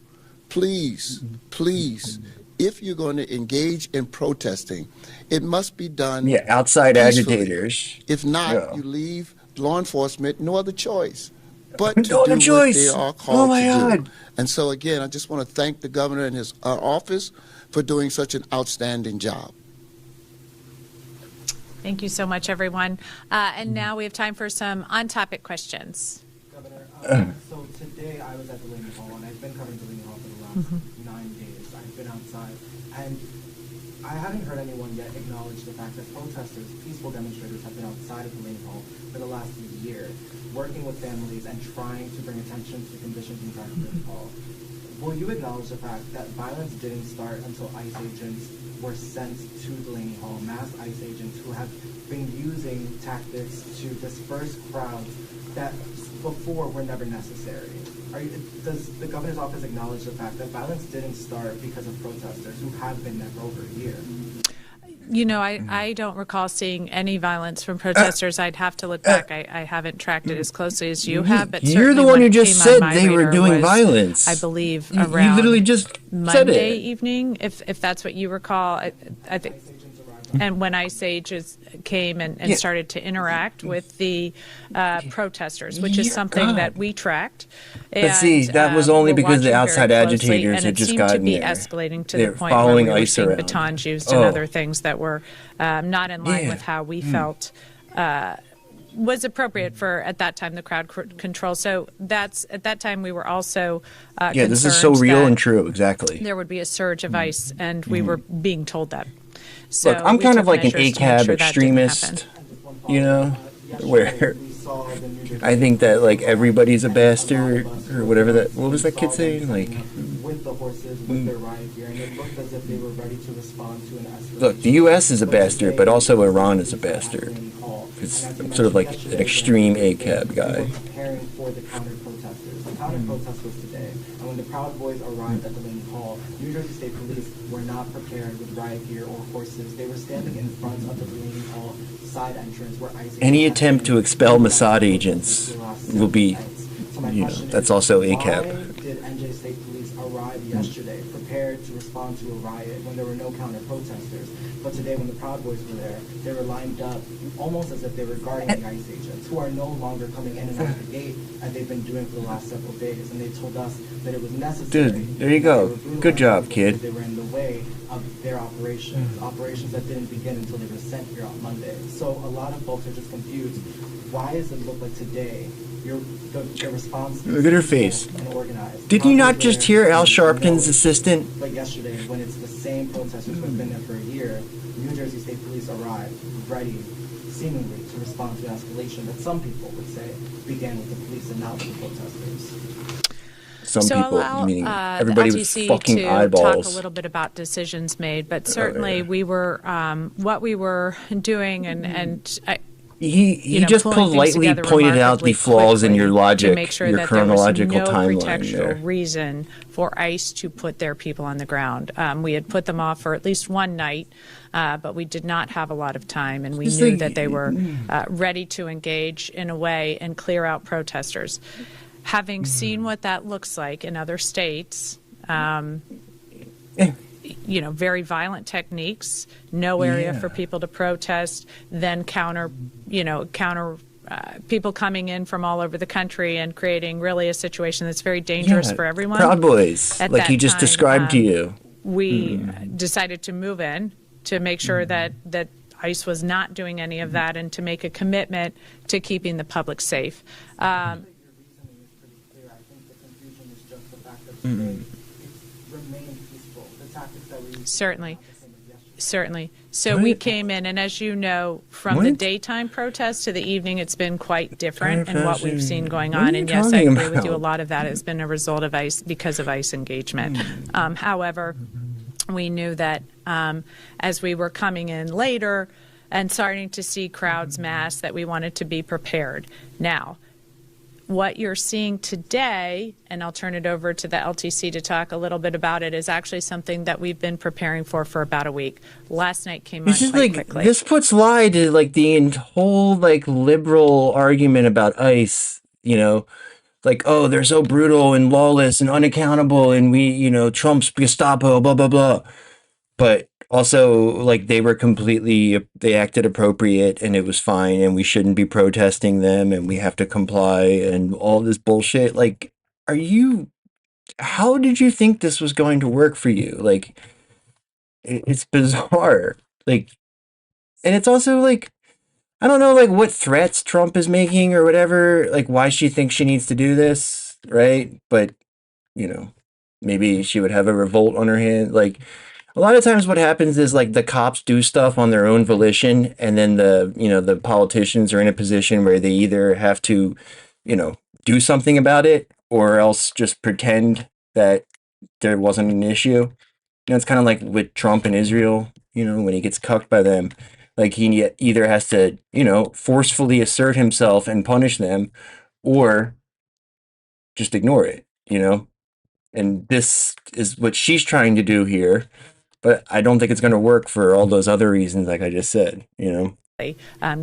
please, please, if you're going to engage in protesting, it must be done
outside
peacefully.
agitators.
If not,
Yeah.
you leave law enforcement no other choice but to
No
do
other choice.
what they are
Oh
called
my
to
God.
do. And so again, I just want to thank the governor and his office for doing such an outstanding job.
Thank you so much, everyone. And now we have time for some on-topic questions.
Governor, so today I was at Delaney Hall, and I've been covering Delaney Hall for the last 9 days. I've been outside, and I haven't heard anyone yet acknowledge the fact that protesters, peaceful demonstrators, have been outside of Delaney Hall for the last year, working with families and trying to bring attention to the conditions inside Delaney Hall. Will you acknowledge the fact that violence didn't start until ICE agents were sent to Delaney Hall, mass ICE agents who have been using tactics to disperse crowds that before were never necessary? Does the governor's office acknowledge the fact that violence didn't start because of protesters who have been there for over a year?
You know, I don't recall seeing any violence from protesters. I'd have to look back. I haven't tracked it as closely as you have, but
You're the
certainly
one
when
who
it
just
came on
said
my
they were
radar
doing
was,
violence.
I believe
You
around
literally just said
Monday
it.
evening, if that's what you recall. I think. And when ICE agents came and started to interact with the protesters, which is something that we tracked.
But see, that was only because the outside agitators had just gotten there.
And it seemed to be escalating to
They're
the point where
following
we were
ICE
seeing
around.
batons used and other things that were not in line with how we felt was appropriate for, at that time, the crowd control. So that's, at that time, we were also
this is so real and true, exactly.
there would be a surge of ICE, and we were being told that. So
Look, I'm
we
kind
took
of like an
measures to make
ACAB
sure that didn't
extremist,
happen.
you know, where I think that like everybody's a bastard or whatever that. What was that kid saying? Like,
With the horses, with their riot gear, and it looked as if they were ready to respond to an escalation.
look, the U.S. is a bastard, but also Iran is a bastard. It's I'm sort of like an extreme ACAB guy.
Preparing for the counter protesters. The counter protest was today, and when the Proud Boys arrived at Delaney Hall, New Jersey State Police were not prepared with riot gear or horses. They were standing in front of the Delaney Hall side entrance where ICE.
Any attempt to expel Mossad agents will be, you know, that's also ACAB.
Why did NJ State Police arrive yesterday prepared to respond to a riot when there were no counter protesters? But today, when the Proud Boys were there, they were lined up almost as if they were guarding the ICE agents, who are no longer coming in and out of the gate as they've been doing for the last several days. And they told us that it was necessary.
Dude, there you go. Good job, kid.
They were in the way of their operations that didn't begin until they were sent here on Monday. So a lot of folks are just confused. Why does it look like today the response?
Look at her face.
And organized.
Did you not just hear Al Sharpton's assistant?
But yesterday, when it's the same protesters who have been there for a year, New Jersey State Police arrived ready, seemingly, to respond to escalation that some people would say began with the police and not with the protesters.
Some
so
people,
allow,
meaning everybody with
LTC
fucking
to
eyeballs.
talk a little bit about decisions made, but certainly we were what we were doing, and
He just politely pointed out the flaws in your logic,
to make sure
your
that
chronological
there was no
timeline
pretextual
there.
reason for ICE to put their people on the ground. We had put them off for at least one night, but we did not have a lot of time, and we knew that they were ready to engage in a way and clear out protesters. Having seen what that looks like in other states, you know, very violent techniques, no area for people to protest, then counter people coming in from all over the country and creating really a situation that's very dangerous for everyone.
Proud Boys,
At
like
that
he just
time,
described to you.
We decided to move in to make sure that ICE was not doing any of that and to make a commitment to keeping the public safe. Certainly. So we came in, and as you know, from the daytime protest to the evening, it's been quite different in what we've seen going on. And yes, I agree with you. A lot of that has been a result of ICE because of ICE engagement. However, we knew that as we were coming in later and starting to see crowds mass, that we wanted to be prepared. Now, what you're seeing today, and I'll turn it over to the LTC to talk a little bit about it, is actually something that we've been preparing for about a week. Last night came on quite quickly.
This puts lie to like the whole like liberal argument about ICE, you know, like, oh, they're so brutal and lawless and unaccountable and we, you know, Trump's Gestapo, blah, blah, blah. But also, like, they acted appropriate and it was fine and we shouldn't be protesting them and we have to comply and all this bullshit. Like, how did you think this was going to work for you? Like, it's bizarre. Like, And it's also like, I don't know, like what threats Trump is making or whatever, like why she thinks she needs to do this, right? But, you know, maybe she would have a revolt on her hand. Like a lot of times what happens is like the cops do stuff on their own volition, and then the politicians are in a position where they either have to, do something about it or else just pretend that there wasn't an issue. It's kind of like with Trump and Israel, when he gets cucked by them, like he either has to, forcefully assert himself and punish them or just ignore it, And this is what she's trying to do here, but I don't think it's going to work for all those other reasons, like I just said,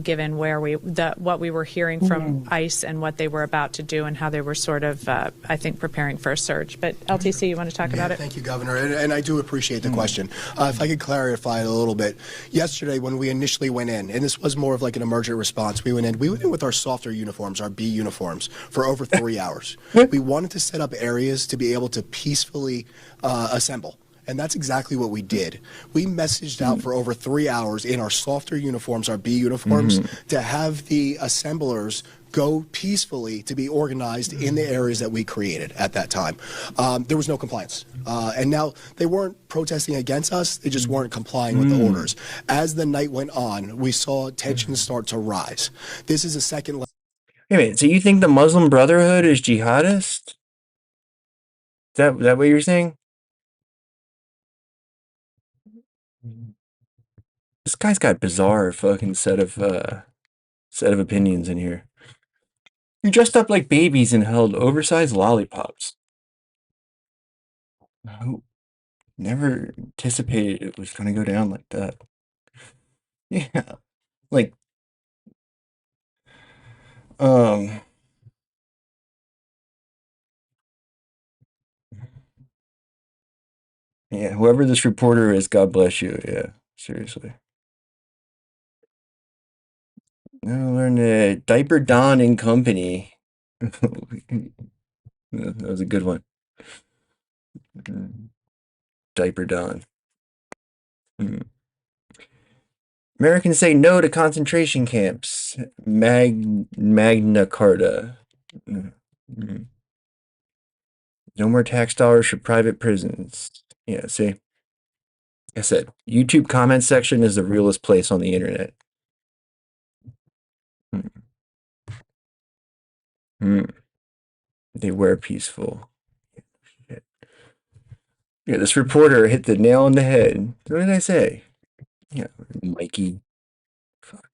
given what we were hearing from ICE and what they were about to do and how they were sort of, I think, preparing for a surge. But LTC, you want to talk about it?
Thank you, Governor. And I do appreciate the question. If I could clarify it a little bit. Yesterday, when we initially went in, and this was more of like an emergent response, we went in with our softer uniforms, our B uniforms, for over 3 hours. We wanted to set up areas to be able to peacefully assemble. And that's exactly what we did. We messaged out for over 3 hours in our softer uniforms, our B uniforms, to have the assemblers go peacefully to be organized in the areas that we created at that time. There was no compliance. And now they weren't protesting against us, they just weren't complying with the orders. As the night went on, we saw tensions start to rise. This is a second level.
Wait a minute, so you think the Muslim Brotherhood is jihadist? Is that what you're saying? This guy's got bizarre fucking set of opinions in here. You dressed up like babies and held oversized lollipops. I never anticipated it was gonna go down like that. Yeah, like, yeah, whoever this reporter is, God bless you. Yeah, seriously. Now learn the Diaper Don and Company. That was a good one. Diaper Don. Americans say no to concentration camps. Magna Carta. No more tax dollars for private prisons. Yeah, see? Like I said, YouTube comment section is the realest place on the internet. They were peaceful. Shit. Yeah, this reporter hit the nail on the head. What did I say? Yeah, Mikey. Fuck.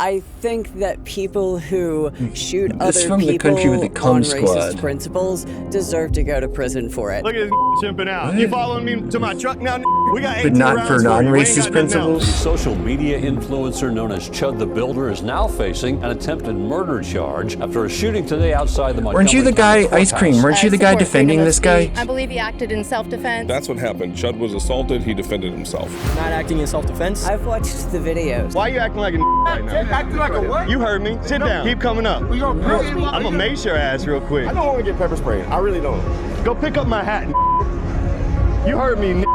I think that people who shoot
This
other
from the
people
country with the cum
on
squad.
racist principles deserve to go to prison for it.
Look at this chimping out. You following me to my truck now? We got 18
But not
rounds
for
you. We ain't
non-racist
got nothing
principles.
else.
Social media influencer known as Chud the Builder is now facing an attempted murder charge after a shooting today outside the Montgomery
Weren't you the guy,
County
Ice Cream? Weren't you the guy defending this guy?
I believe he acted in self-defense.
That's what happened. Chud was assaulted. He defended himself.
Not acting in self-defense? I've watched the videos.
Why are you acting like a right now? Acting like a what? You heard me. Sit down. Keep coming up. I'm gonna mace your ass real quick. I don't want to get pepper sprayed. I really don't. Go pick up my hat. You heard me.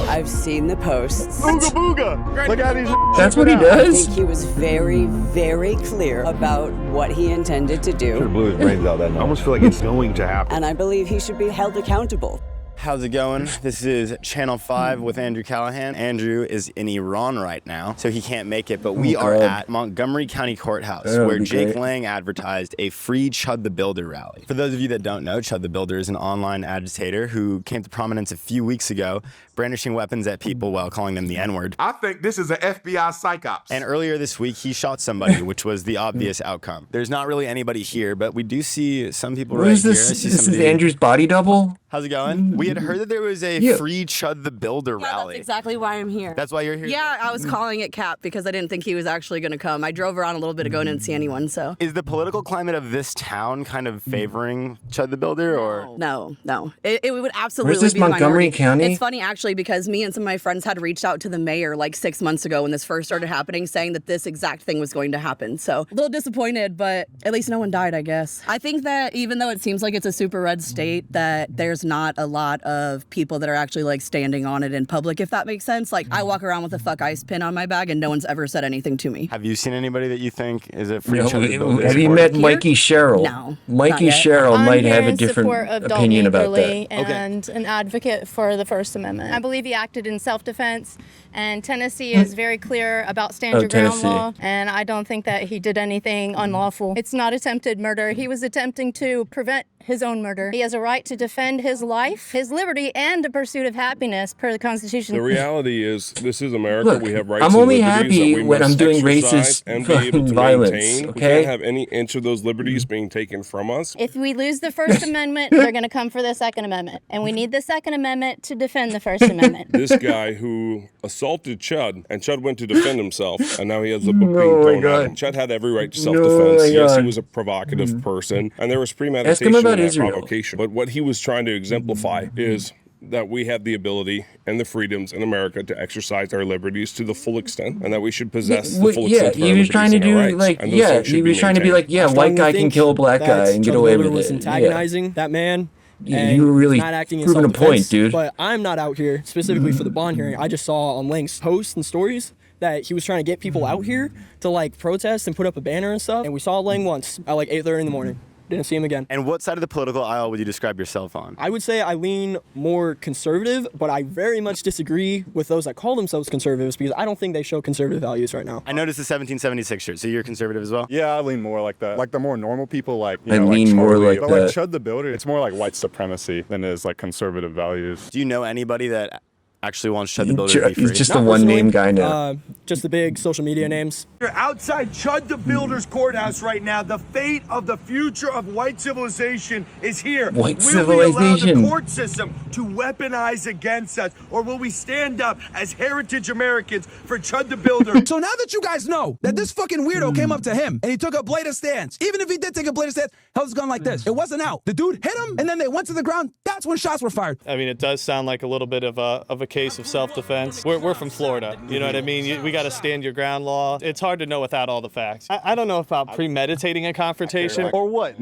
I've seen the posts.
Booga booga. Look at these.
That's what he
I
does?
think he was very, very clear about what he intended to do.
Blew his brains out that night. I almost feel like it's going to happen.
And I believe he should be held accountable.
How's it going? This is Channel 5 with Andrew Callahan. Andrew is in Iran right now, so he can't make it, but we are at Montgomery County Courthouse, where Jake Lang advertised a free Chud the Builder rally. For those of you that don't know, Chud the Builder is an online agitator who came to prominence a few weeks ago, brandishing weapons at people while calling them the N-word.
I think this is an FBI psychops.
And earlier this week, he shot somebody, which was the obvious outcome. There's not really anybody here, but we do see some people
What
right
is this?
here. I see
This is
somebody.
Andrew's body double?
How's it going? We had heard that there was a free Chud the Builder rally.
That's exactly why I'm here.
That's why you're here?
Yeah, I was calling it Cap because I didn't think he was actually going to come. I drove around a little bit ago and didn't see anyone, so.
Is the political climate of this town kind of favoring Chud the Builder, or?
No. It would absolutely
Where's this,
be the
Montgomery
minority.
County?
It's funny, actually, because me and some of my friends had reached out to the mayor like 6 months ago when this first started happening, saying that this exact thing was going to happen. So, a little disappointed, but at least no one died, I guess. I think that even though it seems like it's a super red state, that there's not a lot of people that are actually like standing on it in public, if that makes sense. Like, I walk around with a fuck ice pin on my bag and no one's ever said anything to me.
Have you seen anybody that you think is a free
No,
Chud the Builder?
have you met Mikey Sherrill?
No,
Mikey Sherrill might have a different opinion about that.
And an advocate for the First Amendment. I believe he acted in self-defense, and Tennessee is very clear about stand your ground law, and I don't think that he did anything unlawful. It's not attempted murder. He was attempting to prevent his own murder. He has a right to defend his life, his liberty, and the pursuit of happiness per the Constitution.
The reality is, this is America.
Look,
we have rights
I'm only
and liberties
happy
that we
when
must
I'm doing
exercise
racist
and be able to
violence,
maintain.
okay?
We can't have any inch of those liberties being taken from us.
If we lose the First Amendment, they're going to come for the Second Amendment. And we need the Second Amendment to defend the First Amendment.
This guy who assaulted Chud, and Chud went to defend himself, and now he has the book being thrown at him. Chud had every right to self-defense. Yes, he was a provocative person, and there was premeditation in that provocation. But what he was trying to exemplify is that we have the ability and the freedoms in America to exercise our liberties to the full extent, and that we should possess the full extent of our
he was trying to do
rights,
he was trying to be like, white guy can kill a black guy and get away with
was
it.
antagonizing that man. And
you were really
not acting in
proving a
self-defense,
point, dude.
But I'm not out here specifically for the bond hearing. I just saw on Link's posts and stories that he was trying to get people out here to like protest and put up a banner and stuff. And we saw Lang once at like 8:30 in the morning. Didn't see him again.
And what side of the political aisle would you describe yourself on?
I would say I lean more conservative, but I very much disagree with those that call themselves conservatives because I don't think they show conservative values right now.
I noticed the 1776 shirt, so you're conservative as well?
Yeah, I lean more like that. Like the more normal people, like,
I lean more like
but
that.
like Chud the Builder, it's more like white supremacy than it is like conservative values.
Do you know anybody that actually wants Chud the Builder to be free?
He's just a one-name guy now.
Just the big social media names.
You're outside Chud the Builder's courthouse right now. The fate of the future of white civilization is here.
White
Will we allow
civilization.
the court system to weaponize against us, or will we stand up as heritage Americans for Chud the Builder?
So now that you guys know that this fucking weirdo came up to him and he took a blatant stance, even if he did take a blatant stance, hell's gone like this. It wasn't out. The dude hit him, and then they went to the ground. That's when shots were fired.
I mean, it does sound like a little bit of a case of self-defense. We're from Florida, you know what I mean? We got to stand your ground law. It's hard to know without all the facts. I don't know about premeditating a confrontation.
Or what?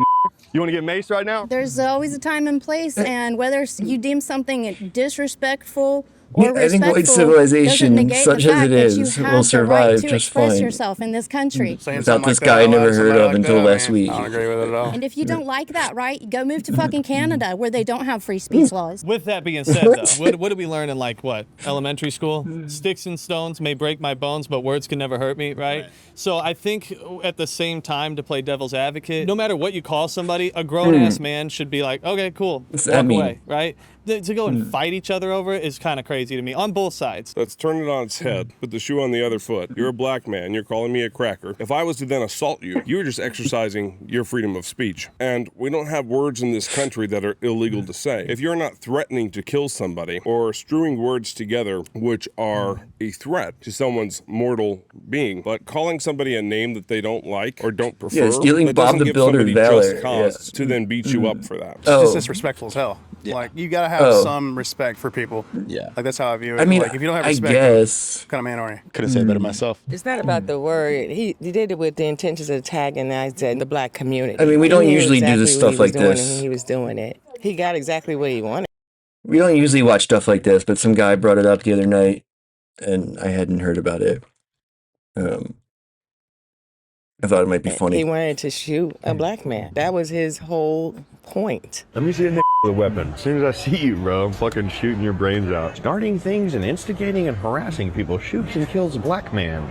You want to get maced right now?
There's always a time and place, and whether you deem something disrespectful or
I think white civilization, such as it is, will survive just fine.
Yourself in this country.
Without this guy I never heard of until last week.
I don't agree with it at all.
And if you don't like that, right, go move to fucking Canada where they don't have free speech laws.
With that being said, though, what did we learn in elementary school? Sticks and stones may break my bones, but words can never hurt me, right? So I think at the same time, to play devil's advocate, no matter what you call somebody, a grown-ass man should be like, okay, cool, walk away, right? To go and fight each other over it is kind of crazy to me, on both sides.
Let's turn it on its head. Put the shoe on the other foot. You're a black man. You're calling me a cracker. If I was to then assault you, you were just exercising your freedom of speech. And we don't have words in this country that are illegal to say. If you're not threatening to kill somebody or strewing words together which are a threat to someone's mortal being, but calling somebody a name that they don't like or don't prefer,
stealing
that
Bob
doesn't
the
give
Builder
somebody
valor,
just cause to then beat you up for that.
It's just disrespectful as hell. Yeah. Like, you gotta have some respect for people. Yeah. Like, that's how I view it.
I mean,
like, if you don't have
I
respect,
guess.
what kind of man are you?
Couldn't say it better myself.
It's not about the word. He did it with the intentions of antagonizing the black community.
I mean, we don't usually do this stuff like
this.
this.
He was doing it. He got exactly what he wanted.
We don't usually watch stuff like this, but some guy brought it up the other night, and I hadn't heard about it. I thought it might be funny.
He wanted to shoot a black man. That was his whole point.
Let me see a nigga with a weapon. As soon as I see you, bro, I'm fucking shooting your brains out. Starting things and instigating and harassing people shoots and kills a black man.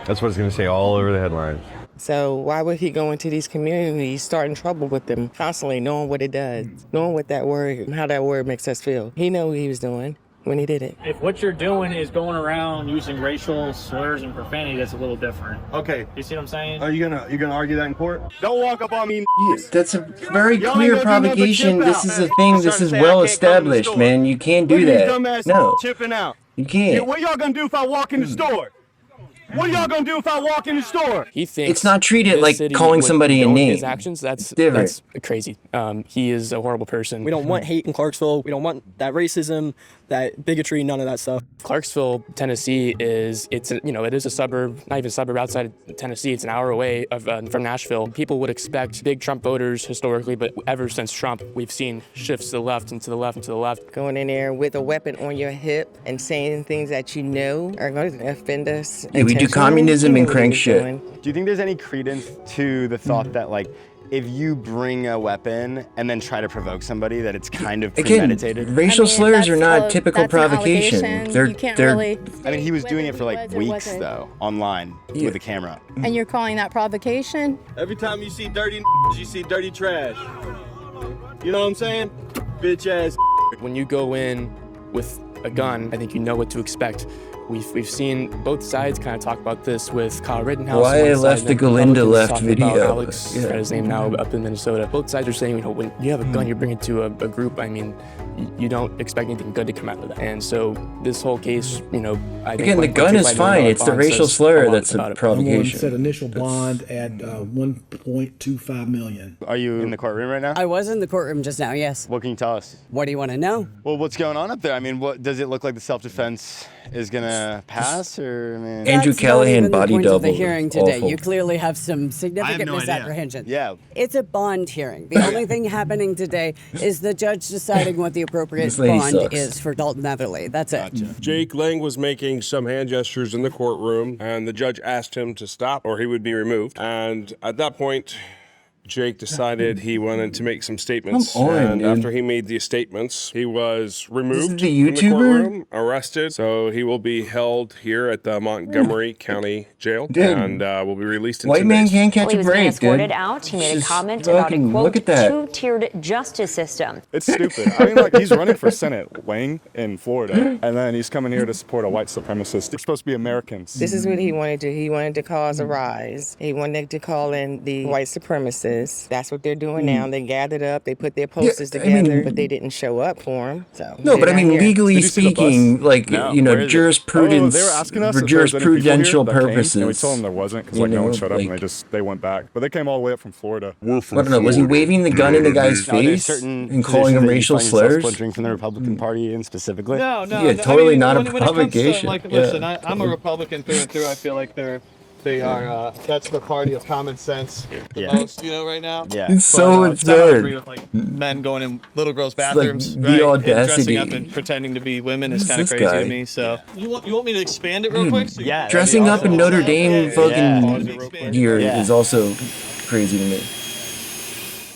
That's what it's going to say all over the headlines.
So why would he go into these communities, starting trouble with them, constantly knowing what it does, knowing what that word, how that word makes us feel? He knew what he was doing. when he did it.
If what you're doing is going around using racial slurs and profanity, that's a little different.
Okay.
You see what I'm saying?
Are you gonna argue that in court? Don't walk up on me.
That's a very clear provocation. This is a thing. This is well established, man. You can't do that. No,
chipping out.
you can't.
What y'all gonna do if I walk in the store? What are y'all gonna do if I walk in the store?
He thinks
It's not treated
this
like
city
calling
would
somebody a
condone
name.
His actions, that's
different.
That's crazy. He is a horrible person.
We don't want hate in Clarksville. We don't want that racism, that bigotry, none of that stuff.
Clarksville, Tennessee it is a suburb, not even a suburb outside of Tennessee. It's an hour away from Nashville. People would expect big Trump voters historically, but ever since Trump, we've seen shifts to the left and to the left and to the left.
Going in there with a weapon on your hip and saying things that you know are going to offend us.
Hey, we do communism and crank shit.
Do you think there's any credence to the thought that, like, if you bring a weapon and then try to provoke somebody, that it's kind of premeditated?
Again, racial slurs are not typical provocation. They're
really.
I mean, he was doing it for like weeks though, online with a camera.
And you're calling that provocation?
Every time you see dirty, you see dirty trash. You know what I'm saying? Bitch ass.
When you go in with a gun, I think you know what to expect. We've seen both sides kind of talk about this with Kyle Rittenhouse.
Why I left the Galinda left video.
Alex, got his name now up in Minnesota. Both sides are saying, when you have a gun, you're bringing it to a group. I mean, you don't expect anything good to come out of that. And so this whole case, I think
again, the gun is fine. It's the racial slur that's a provocation.
Set initial bond at $1.25 million.
Are you in the courtroom right now?
I was in the courtroom just now, yes.
What can you tell us?
What do you want to know?
Well, what's going on up there? I mean, what does it look like the self-defense is gonna pass, or I mean?
Andrew
That's
Callahan
not even
body
the point
double.
of the hearing today.
Awful.
You clearly have some significant misapprehension.
Yeah.
It's a bond hearing. The only thing happening today is the judge deciding what the appropriate
This lady
bond
sucks.
is for Dalton Netherly. That's it.
Jake Lang was making some hand gestures in the courtroom, and the judge asked him to stop or he would be removed. And at that point, Jake decided he wanted to make some statements.
Come on,
and
dude.
after he made the statements, he was removed
This is the
from the
YouTuber?
courtroom, arrested. So he will be held here at the Montgomery County Jail,
Dude.
and will be released in
White
2
man
days.
can't catch
He
a
was being
break,
escorted
dude.
out. He made a
Just
comment about a
fucking
quote
look at that.
two-tiered justice system.
It's stupid. I mean, like, he's running for Senate, Wayne, in Florida, and then he's coming here to support a white supremacist. They're supposed to be Americans.
This is what he wanted to do. He wanted to cause a rise. He wanted to call in the white supremacists. That's what they're doing now. They gathered up. They put their posters
I mean-
together, but they didn't show up for him. So
No, but I
they're
mean,
not here.
legally
Did you see the
speaking,
bus?
like,
No,
you know,
where is it?
jurisprudence,
they were asking us
for
if there was any people here
jurisprudential
that came,
purposes.
and we told them there wasn't because
You
no one
know,
showed up,
like-
and they went back. But they came all the way up from Florida.
I don't know, was he waving the gun in the guy's
Are there
face
certain
and calling him
positions that you
racial
find yourself
slurs?
splintering from the Republican Party in specifically?
No.
Yeah, totally not a
when it comes to,
provocation.
like,
Yeah.
listen, I'm a Republican through and through. I feel like they are. That's the party of common sense. The
Yeah.
most, right now.
Yeah.
It's so
I
absurd.
agree with, like, men going in little girls'
like
bathrooms,
the
right? And
audacity.
dressing up and pretending to be women is
Who's
kind of
this
crazy
guy?
to me. So you want me to expand it real quick? So
Yeah.
Dressing up in Notre Dame fucking
Yeah.
gear
Yeah.
is also crazy to me.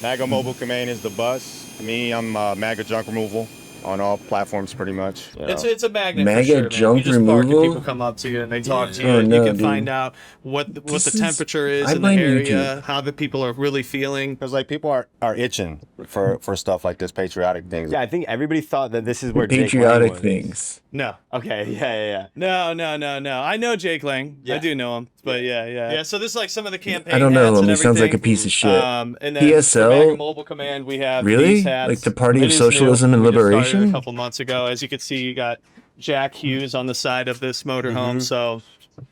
MAGA Mobile Command is the bus. Me, I'm MAGA junk removal on all platforms pretty much.
It's a magnet
MAGA
for sure, man.
junk
You just bark and
removal?
people come up to you and they talk to you.
Oh,
and
no,
you can
dude.
find out what the
This is-
temperature is
I
in the
blame
area,
YouTube.
how the people are really feeling.
Because like people are itching for stuff like this, patriotic things.
Yeah, I think everybody thought that this is where Jake Lang
Patriotic
was.
things.
No.
Okay. Yeah.
No. I know Jake Lang.
Yeah.
I do know him. But yeah. So this is like some of the campaign
I don't know
hats
him.
and
He sounds like a
everything.
piece of shit.
And then for
PSL?
MAGA Mobile Command, we have
Really?
these hats.
Like the Party
It
of
is
Socialism
new.
and
We just started
Liberation?
a couple months ago. As you can see, you got Jack Hughes on the side of this motorhome. So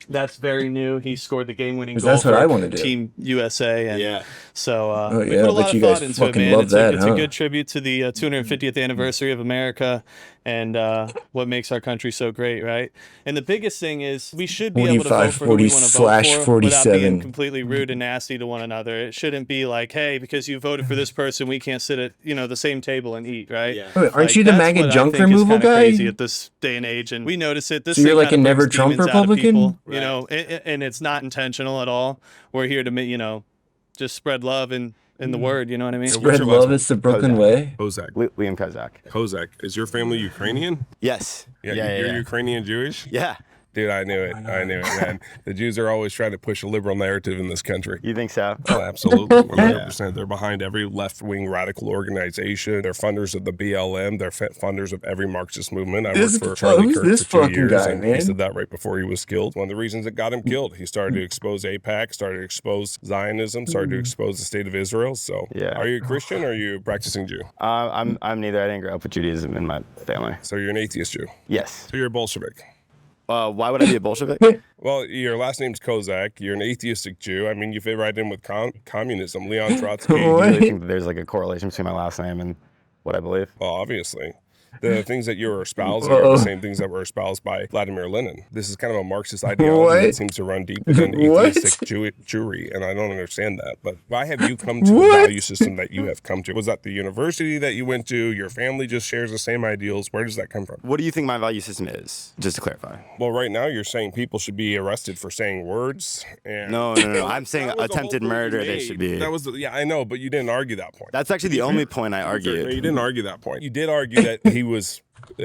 that's very new. He scored the game-winning
'Cause
goal
that's what
for
I wanna do.
Team USA. And so
Oh,
we
yeah,
put a
I bet
lot
you
of
guys
thought into it,
fucking
man.
love
It's,
that,
it's
huh?
a good tribute to the 250th anniversary of America and what makes our country so great, right? And the biggest thing is we should be able to vote for who we want to vote for without being
45/47.
completely rude and nasty to one another. It shouldn't be like, hey, because you voted for this person, we can't sit at the same table and eat, right?
Wait, aren't you the
that's
MAGA
what I
junk
think is
removal
kinda
guy?
Crazy at this day and age, and we notice it. This
So you're
thing
like
kinda
a never
brings
Trump
demons out of
Republican?
people, and it's not intentional at all. We're here to just spread love and in the word, you know what I mean?
Spread love is the Brooklyn way.
Kozak.
Liam Kozak.
Kozak. Is your family Ukrainian?
Yes.
Yeah, you're Ukrainian Jewish?
Yeah.
Dude, I knew it, man. The Jews are always trying to push a liberal narrative in this country.
You think so?
Oh, absolutely, 100%. They're behind every left-wing radical organization. They're funders of the BLM. They're funders of every Marxist movement. I worked for Charlie Kirk for 2 years, and he said that right before he was killed. One of the reasons that got him killed. He started to expose AIPAC, started to expose Zionism, started to expose the state of Israel. So, are you a Christian or are you a practicing Jew?
I'm neither. I didn't grow up with Judaism in my family.
So you're an atheist Jew?
Yes.
So you're a Bolshevik?
Why would I be a Bolshevik?
Well, your last name's Kozak. You're an atheistic Jew. I mean, you fit right in with communism. Leon Trotsky.
Do you really think that there's like a correlation between my last name and what I believe?
Well, obviously. The things that you're espousing are the same things that were espoused by Vladimir Lenin. This is kind of a Marxist ideology that seems to run deep within atheistic Jewry, and I don't understand that. But why have you come to the value system that you have come to? Was that the university that you went to? Your family just shares the same ideals? Where does that come from?
What do you think my value system is, just to clarify?
Well, right now you're saying people should be arrested for saying words. And
No. I'm saying attempted murder, they should be.
That was I know, but you didn't argue that point.
That's actually the only point I argued.
No, you didn't argue that point. You did argue that it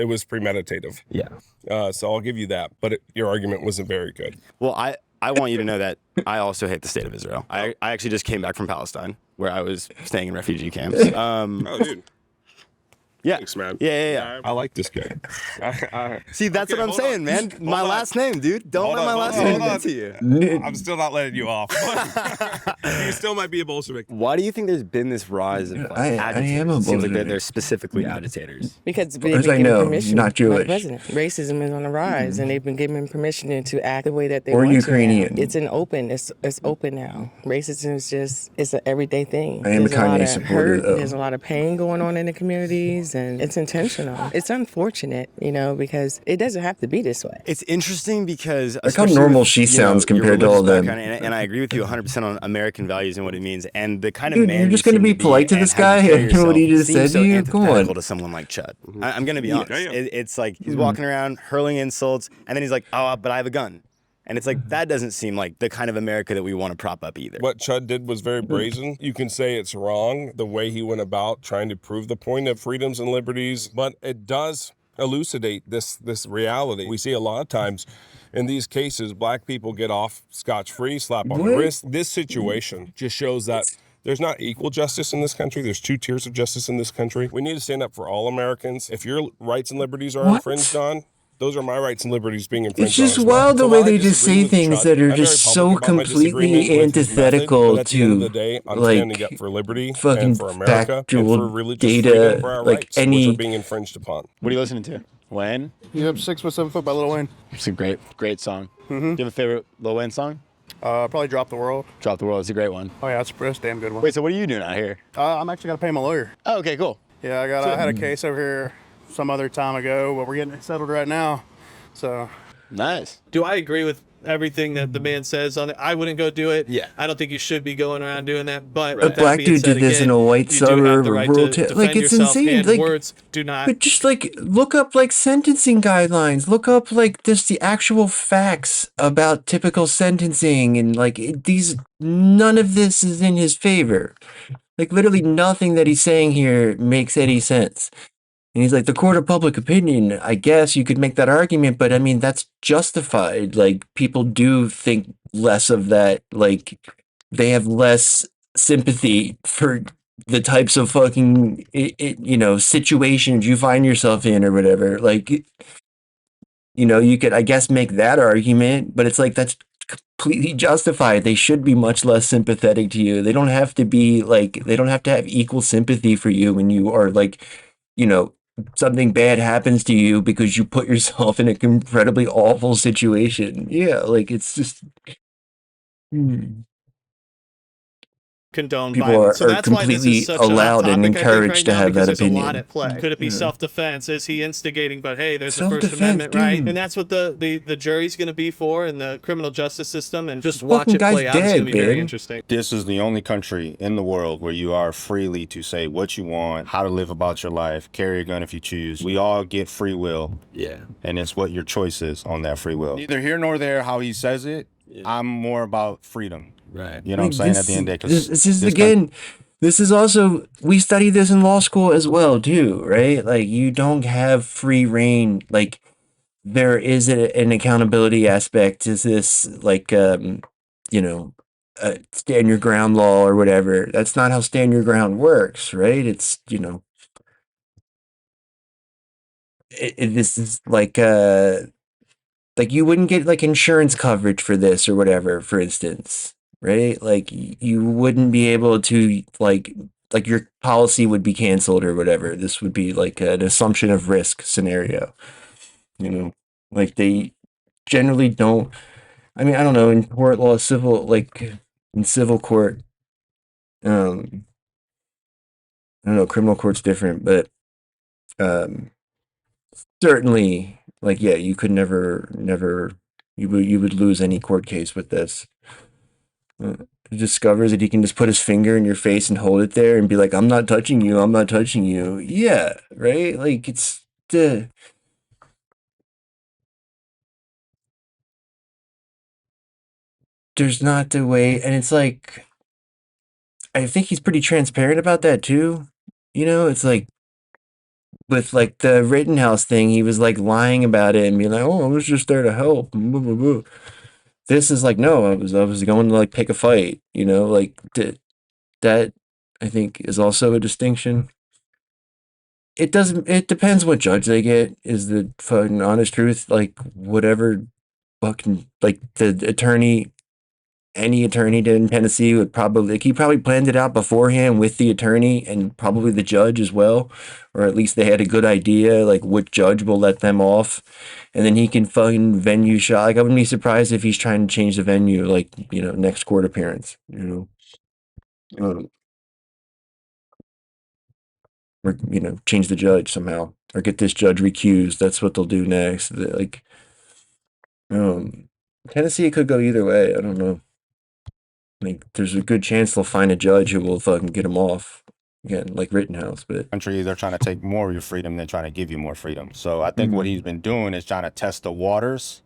was premeditative.
Yeah.
So I'll give you that, but your argument wasn't very good.
Well, I want you to know that I also hate the state of Israel. I actually just came back from Palestine, where I was staying in refugee camps.
Oh, dude.
Yeah.
Thanks, man.
Yeah.
I like this guy.
See, that's what I'm saying, man. My last name, dude. Don't let my last name get to you.
I'm still not letting you off. You still might be a Bolshevik.
Why do you think there's been this rise of
I am a
agitators? It seems like
Bolshevik.
they're specifically agitators.
Because they've
As
been
I
given
know,
permission
not
by the
Jewish.
president. Racism is on the rise, and they've been given permission to act the way that they
Or
want
Ukrainian.
to. It's it's open now. Racism is it's an everyday thing.
I am a
There's a lot
Kanye
of
supporter,
hurt,
though.
There's a lot of pain going on in the communities, and it's intentional. It's unfortunate, because it doesn't have to be this way.
It's interesting because
Look how normal she sounds compared to all them.
and I agree with you 100% on American values and what it means, and the kind of
Dude,
man
you're just
you
gonna
seem
be
to
polite to
and
this
how you
guy
carry
after what he
yourself
just said
seems
to
so
you? Come on.
antithetical to someone like Chud. I'm gonna be honest.
Yeah.
It's like he's walking around hurling insults, and then he's like, "Oh, but I have a gun." And it's like, that doesn't seem like the kind of America that we want to prop up either.
What Chud did was very brazen. You can say it's wrong, the way he went about trying to prove the point of freedoms and liberties, but it does elucidate this reality. We see a lot of times in these cases, black people get off scotch-free, slap on the wrist. This situation just shows that there's not equal justice in this country. There's two tiers of justice in this country. We need to stand up for all Americans. If your rights and liberties are infringed on, those are my rights and liberties being infringed on.
It's just
as well.
wild the
So
way
while I
they just
disagree
say
with
things
Chud,
that are
I'm
just
very
so
public about my disagreement
completely
with his method,
antithetical
but at the end of the
to
day, I'm
like
standing up for liberty
fucking
and for America and
factual
for religious
data,
freedom for our
like
rights,
any.
which are being infringed upon.
What are you listening to? Wayne?
You have 6 foot 7 foot by Lil Wayne.
It's a great song. Do you have a favorite Lil Wayne song?
Probably Drop the World.
Drop the World. It's a great one.
Oh yeah, it's a damn good one.
Wait, so what are you doing out here?
I'm actually gonna pay my lawyer.
Oh, okay, cool.
Yeah, I had a case over here some other time ago, but we're getting it settled right now. So
nice.
Do I agree with everything that the man says on it? I wouldn't go do it.
Yeah.
I don't think you should be going around doing that. But
A black dude did this in a white suburb or rural town. Like, it's insane. Like,
words do not.
But just like look up like sentencing guidelines. Look up like just the actual facts about typical sentencing and like none of this is in his favor. Like literally nothing that he's saying here makes any sense. And he's like, the court of public opinion, I guess you could make that argument, but I mean, that's justified. Like, people do think less of that. Like, they have less sympathy for the types of fucking, situations you find yourself in or whatever. Like, you could, I guess, make that argument, but it's like, that's completely justified. They should be much less sympathetic to you. They don't have to have equal sympathy for you when you are like, something bad happens to you because you put yourself in an incredibly awful situation. Yeah, like it's just
condone
people
violence. So
are
that's why this
completely
is such
allowed
a hot
and
topic,
encouraged
I think,
to
right now,
have that
because there's a lot
opinion.
at play. Could it be
Yeah.
self-defense? Is he instigating? But hey, there's the First
Self-defense,
Amendment, right?
dude.
And that's what the jury's going to be for, and the criminal justice system, and just watch
Fucking
it play
guy's
out. It's
dead,
going to be very
man.
interesting.
This is the only country in the world where you are freely to say what you want, how to live about your life, carry a gun if you choose. We all get free will. Yeah. And it's what your choice is on that free will. Neither here nor there how he says it. I'm more about freedom. Right. You know what I'm saying? At the end of the day. 'Cause
This is again. This is also, we study this in law school as well too, right? Like, you don't have free reign. Like, there is an accountability aspect to this, like, stand your ground law or whatever. That's not how stand your ground works, right? It's, this is like you wouldn't get like insurance coverage for this or whatever, for instance, right? Like you wouldn't be able to like your policy would be canceled or whatever. This would be like an assumption of risk scenario, like they generally don't. I mean, I don't know, in tort law, in civil court, I don't know, criminal court's different, but certainly, like, yeah, you could never, you would lose any court case with this. He discovers that he can just put his finger in your face and hold it there and be like, I'm not touching you, I'm not touching you. Yeah, right? Like, it's there's not the way, and it's like, I think he's pretty transparent about that too. It's like with like the Rittenhouse thing, he was like lying about it and being like, "Oh, I was just there to help." Blah, blah, blah. This is like, no, I was going to like pick a fight. Like that. I think is also a distinction. It doesn't. It depends what judge they get. Is the fucking honest truth. Like whatever, fucking like the attorney. Any attorney in Tennessee would probably, like, he probably planned it out beforehand with the attorney and probably the judge as well, or at least they had a good idea, like, what judge will let them off, and then he can fucking venue shot. Like, I wouldn't be surprised if he's trying to change the venue, like, next court appearance, or, change the judge somehow, or get this judge recused. That's what they'll do next. Like, Tennessee, it could go either way. I don't know. Like, there's a good chance they'll find a judge who will fucking get them off. Again, like Rittenhouse, but
country, they're trying to take more of your freedom than trying to give you more freedom. So I think what he's been doing is trying to test the waters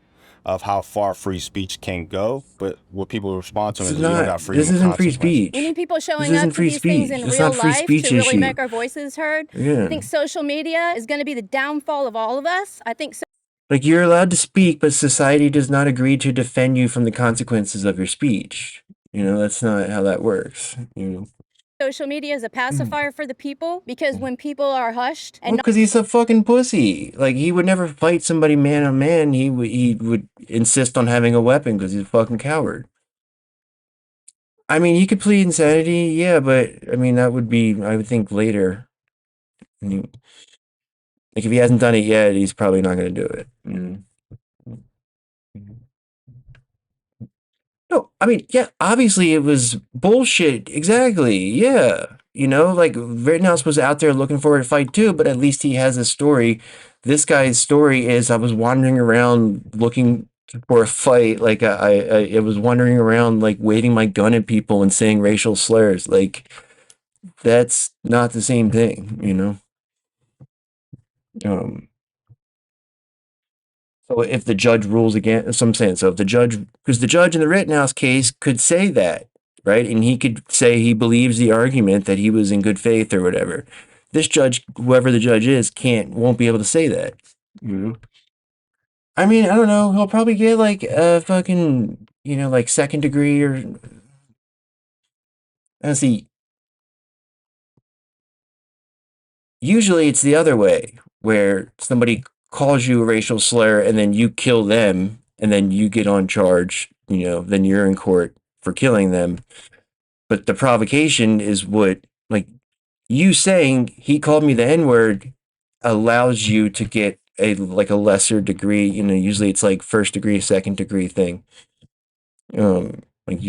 of how far free speech can go. But what people respond to is you don't got freedom.
This isn't free speech.
We need people showing up to these things in real life to really make our voices heard.
Yeah.
I think social media is going to be the downfall of all of us. I think so.
Like, you're allowed to speak, but society does not agree to defend you from the consequences of your speech. That's not how that works.
Social media is a pacifier for the people because when people are hushed and
because he's a fucking pussy. Like, he would never fight somebody man on man. He would insist on having a weapon because he's a fucking coward. I mean, he could plead insanity, yeah, but I mean that would be, I would think, later. Like, if he hasn't done it yet, he's probably not going to do it. No, I mean, yeah, obviously it was bullshit. Exactly. Yeah. Like Rittenhouse was out there looking for a fight too, but at least he has a story. This guy's story is, I was wandering around looking for a fight. Like I was wandering around, like waving my gun at people and saying racial slurs. Like, that's not the same thing, So if the judge rules against, so I'm saying, so if the judge, because the judge in the Rittenhouse case could say that, right? And he could say he believes the argument that he was in good faith or whatever. This judge, whoever the judge is, won't be able to say that. I mean, I don't know. He'll probably get like a fucking, like second degree or, let's see. Usually it's the other way, where somebody calls you a racial slur and then you kill them and then you get on charge, then you're in court for killing them. But the provocation is what, like, you saying he called me the N-word allows you to get a lesser degree, usually it's like first degree, second degree thing. Like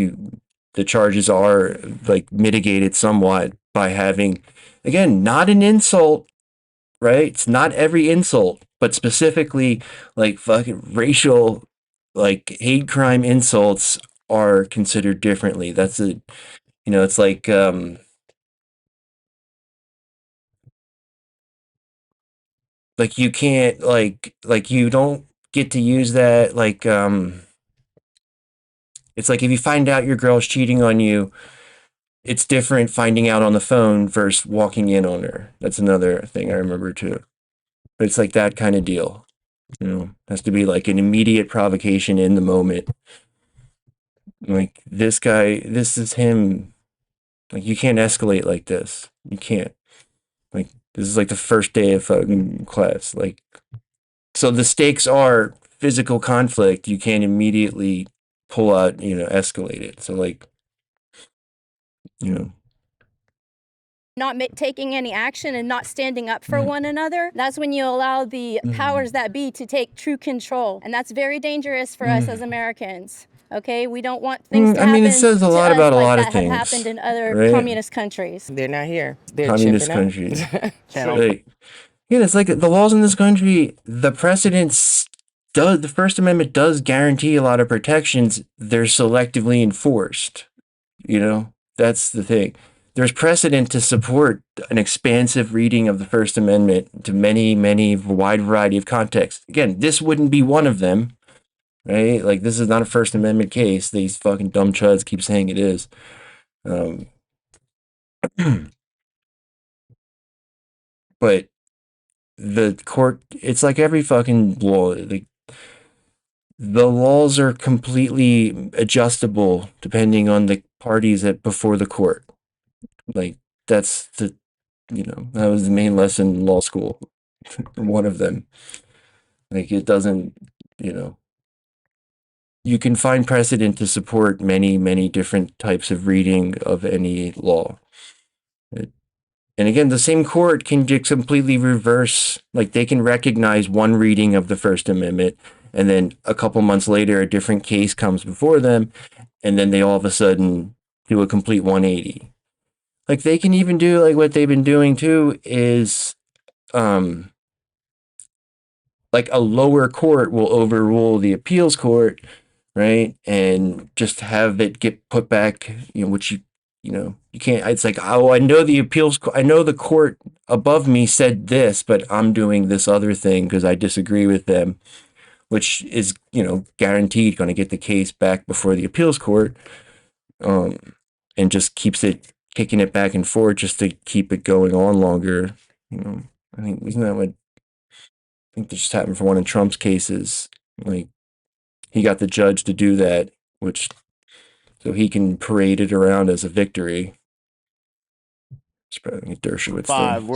the charges are like mitigated somewhat by having, again, not an insult, right? It's not every insult, but specifically like fucking racial, like hate crime insults are considered differently. That's it's like, like you can't like you don't get to use that. Like, it's like if you find out your girl's cheating on you, it's different finding out on the phone versus walking in on her. That's another thing I remember too. But it's like that kind of deal. You know, has to be like an immediate provocation in the moment. Like this guy, this is him. Like you can't escalate like this. You can't. Like this is like the first day of fucking class. Like, so the stakes are physical conflict. You can't immediately pull out, escalate it. So like, you know,
not taking any action and not standing up for one another, that's when you allow the powers that be to take true control. And that's very dangerous for us as Americans. Okay, we don't want things to happen.
It says a lot about a lot of things.
That have happened in other
right?
communist countries.
They're not here. They're
Communist countries. Like, yeah, it's like the laws in this country, the First Amendment does guarantee a lot of protections. They're selectively enforced. That's the thing. There's precedent to support an expansive reading of the First Amendment to many, many wide variety of contexts. Again, this wouldn't be one of them, right? Like, this is not a First Amendment case. These fucking dumb chuds keep saying it is. But the court, it's like every fucking law. The laws are completely adjustable depending on the parties before the court. Like, that's that was the main lesson in law school. One of them. Like, it doesn't, you can find precedent to support many, many different types of reading of any law. And again, the same court can just completely reverse, like they can recognize one reading of the First Amendment, and then a couple months later, a different case comes before them, and then they all of a sudden do a complete 180. Like, they can even do, like, what they've been doing too is, like, a lower court will overrule the appeals court, right? And just have it get put back, which you can't, it's like, oh, I know the court above me said this, but I'm doing this other thing because I disagree with them, which is, guaranteed going to get the case back before the appeals court, and just keeps it kicking it back and forth just to keep it going on longer. I think, isn't that what, I think that just happened for one of Trump's cases. Like, he got the judge to do that, so he can parade it around as a victory.
Channel 5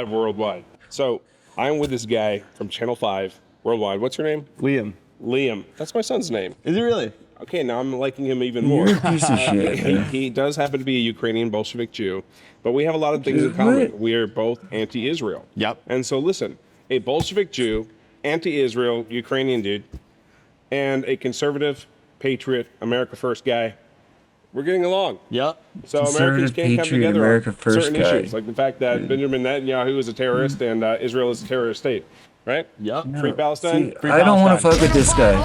Worldwide. So I'm with this guy from Channel 5 Worldwide. What's your name? Liam. That's my son's name.
Is it really?
Okay, now I'm liking him even more.
You're a piece of shit.
He does happen to be a Ukrainian Bolshevik Jew, but we have a lot of things in common. We are both anti-Israel.
Yep.
And so listen, a Bolshevik Jew, anti-Israel, Ukrainian dude, and a conservative, patriot, America First guy, we're getting along.
Yep.
So Americans can't come together
America
on
First
certain
guy.
issues, like the fact that Benjamin Netanyahu is a terrorist and Israel is a terrorist state, right?
Yep.
Free Palestine.
See, I don't want to fuck with this guy.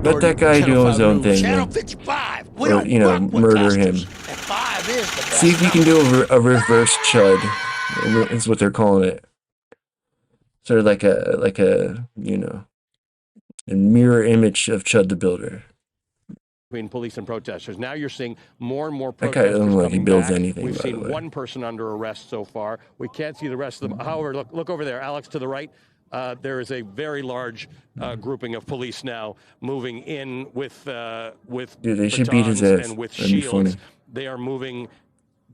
Let that guy do his own thing, man. Or, murder him. See if you can do a reverse chud. Is what they're calling it. Sort of like a a mirror image of Chud the Builder.
Between police and protesters. Now you're seeing more and more
That guy
protesters
doesn't look like he
coming
builds
back.
anything,
We've
by the
seen
way.
one person under arrest so far. We can't see the rest of them. However, look over there, Alex, to the right. There is a very large grouping of police now moving in with
Dude, they should beat his ass.
and with
That'd be
shields.
funny.
They are moving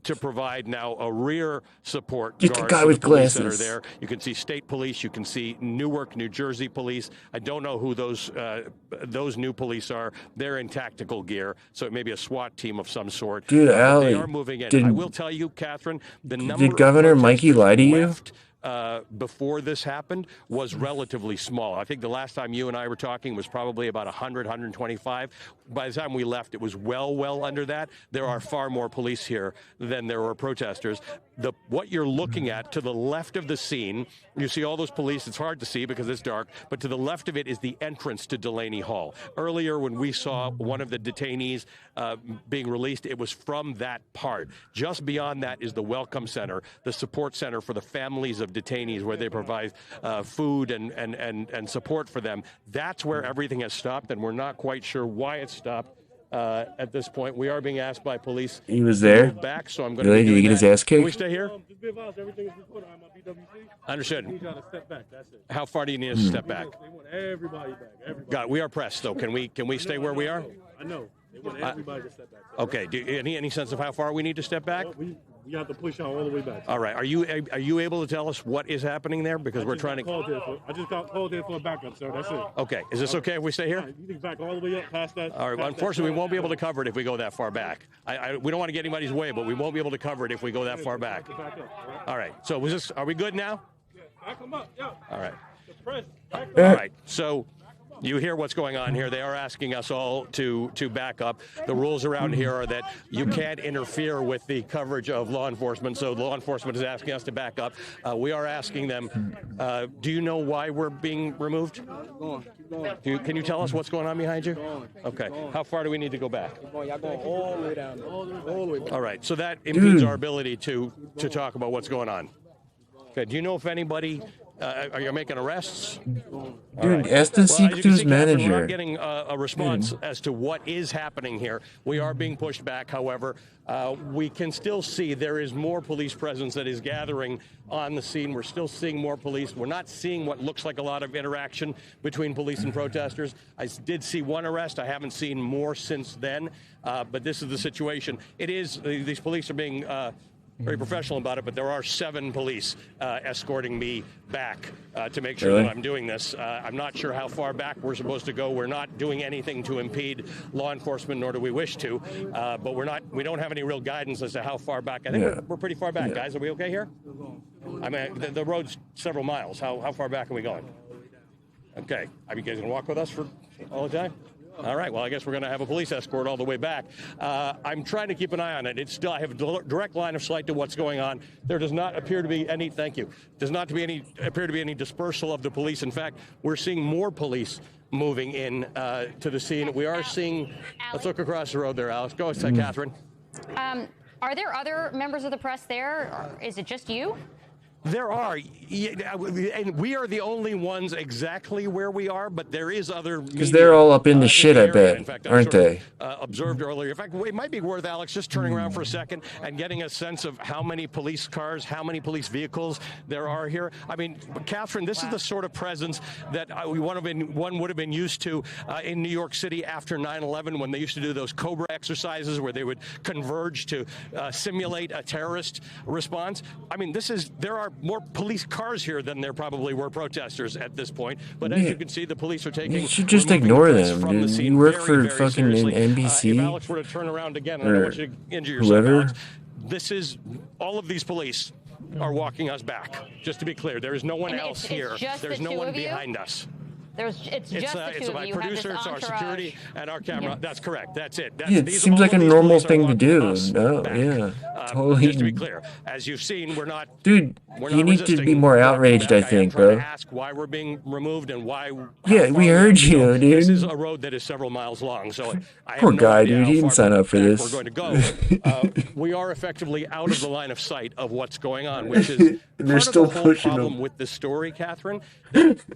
to provide now a rear support
Just a
guard
guy
for
with
the police that are
glasses.
there. You can see state police. You can see Newark, New Jersey police. I don't know who those new police are. They're in tactical gear, so it may be a SWAT team of some sort.
Dude,
But
Allie,
they are moving in.
did-
I will tell you, Catherine, the number
Did Governor
of
Mikey lie to you?
left before this happened was relatively small. I think the last time you and I were talking was probably about 100, 125. By the time we left, it was well under that. There are far more police here than there were protesters. What you're looking at to the left of the scene, you see all those police. It's hard to see because it's dark, but to the left of it is the entrance to Delaney Hall. Earlier, when we saw one of the detainees being released, it was from that part. Just beyond that is the Welcome Center, the support center for the families of detainees, where they provide food and support for them. That's where everything has stopped, and we're not quite sure why it stopped. at this point. We are being asked by police.
He was
to
there?
move back, so I'm going
Really?
to be
Did he
doing
get his
that.
ass
Can we
kicked?
stay here?
Just be advised, everything is recorded. I'm at BWC.
Understood.
I need y'all to step back. That's it.
How far do you need us to step back?
They want everybody back. Everybody.
God, we are pressed, though. Can we stay where we are?
I know. They want everybody to step back.
Okay. Any sense of how far we need to step back?
We have to push y'all all the way back.
All right. Are you able to tell us what is happening there? Because we're trying to.
I just got called in for a backup, sir. That's it.
Okay. Is this okay if we stay here?
You can back all the way up past that.
All right. Well, unfortunately, we won't be able to cover it if we go that far back. We don't want to get anybody's way, but we won't be able to cover it if we go that far back. All right. So are we good now?
Back them up. Yeah.
All right.
All
All right. So you hear what's going on here. They are asking us all to back up. The rules around here are that you can't interfere with the coverage of law enforcement, so law enforcement is asking us to back up. We are asking them, do you know why we're being removed? Can you tell us what's going on behind you? Okay. How far do we need to go back?
Y'all going all the way down. All the way down.
All right. So that impedes our ability to talk about what's going on. Okay. Do you know if anybody... are you making arrests?
Dude, ask the Secret News manager.
We're not getting a response as to what is happening here. We are being pushed back, however. We can still see there is more police presence that is gathering on the scene. We're still seeing more police. We're not seeing what looks like a lot of interaction between police and protesters. I did see one arrest. I haven't seen more since then, but this is the situation. These police are being... very professional about it, but there are 7 police escorting me back to make sure that I'm doing this. I'm not sure how far back we're supposed to go. We're not doing anything to impede law enforcement, nor do we wish to. But we don't have any real guidance as to how far back. I think we're pretty far back, guys. Are we okay here? I mean, the road's several miles. How far back are we going? Okay. Are you guys gonna walk with us for all the time? All right. Well, I guess we're going to have a police escort all the way back. I'm trying to keep an eye on it. I have a direct line of sight to what's going on. There does not appear to be any. Thank you. Does not appear to be any dispersal of the police. In fact, we're seeing more police moving in to the scene. We are seeing. Let's look across the road there, Alex. Go ahead, Catherine.
Are there other members of the press there? Or is it just you?
There are, and we are the only ones exactly where we are, but there is other.
Because they're all up in the shit, I bet,
in fact,
aren't they?
Observed earlier. In fact, it might be worth, Alex, just turning around for a second and getting a sense of how many police cars, how many police vehicles there are here. I mean, Catherine, this is the sort of presence that one would have been used to in New York City after 9/11, when they used to do those Cobra exercises where they would converge to simulate a terrorist response. I mean, there are more police cars here than there probably were protesters at this point. But as you can see, the police are taking.
You should just ignore them, dude. You work for fucking NBC.
If Alex were to turn around again, I don't want you to injure yourself, Alex. All of these police are walking us back. Just to be clear, there is no one else here. There's no one behind us.
It's just the two
it's
of
my
you.
producer, it's our security, and our camera.
Yeah.
That's correct. That's it.
It seems like a normal thing to do. No, yeah, totally.
Just to be clear, as you've seen, we're not.
Dude, you need to be more outraged, I think, bro.
To ask why we're being removed and why.
Yeah, we heard you, dude.
This is a road that is several miles long, so
poor guy, dude. He didn't sign up for this.
We're going to go. We are effectively out of the line of sight of what's going on, which is
they're still
part of the whole
pushing
problem
them.
with this story, Catherine.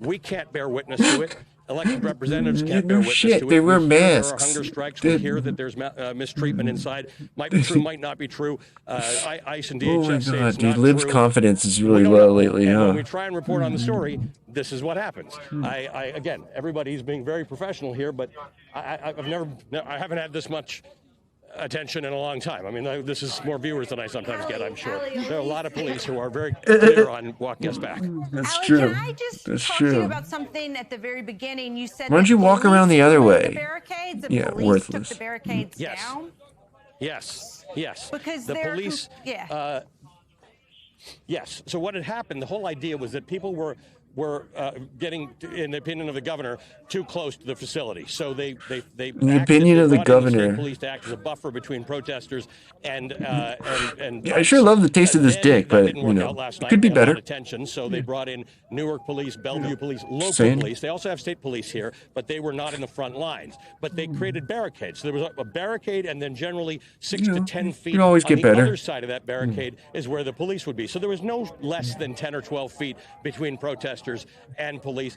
We can't bear witness to it. Elected representatives can't bear witness to it.
They wear
There are
masks.
hunger strikes. We hear that there's mistreatment inside. Might be true, might not be true. ICE and DHS
Oh my
say
god,
it's
dude,
not
Liv's
true.
confidence is really
We don't
low
know.
lately,
And
huh?
when we try and report on the story, this is what happens. Again, everybody's being very professional here, but I haven't had this much attention in a long time. I mean, this is more viewers than I sometimes get, I'm sure. There are a lot of police who are very clear on walking us back.
That's
Allie,
true.
Can I just
That's
talk to you
true.
about something at the very beginning? You said
Why don't
that
you walk
police
around the other
took
way?
The barricades, the
Yeah,
police
worthless.
took the barricades
Yes.
down?
Yes.
Because
the
they're
police. Yes. So what had happened? The whole idea was that people were getting, in the opinion of the governor, too close to the facility. So they
in the opinion of the
brought in
governor.
state police to act as a buffer between protesters and
Yeah, I sure love the taste of this dick,
that
but
didn't
you
work
know,
out last
it
night.
could be
They had a lot
better.
of tension, so they brought in Newark police, Bellevue police, local
Saying.
police. They also have state police here, but they were not in the front lines. But they created barricades. So there was a barricade, and then generally 6 to 10 feet
can always
on
get
the
better.
other side of that barricade is where the police would be. So there was no less than 10 or 12 feet between protesters and police.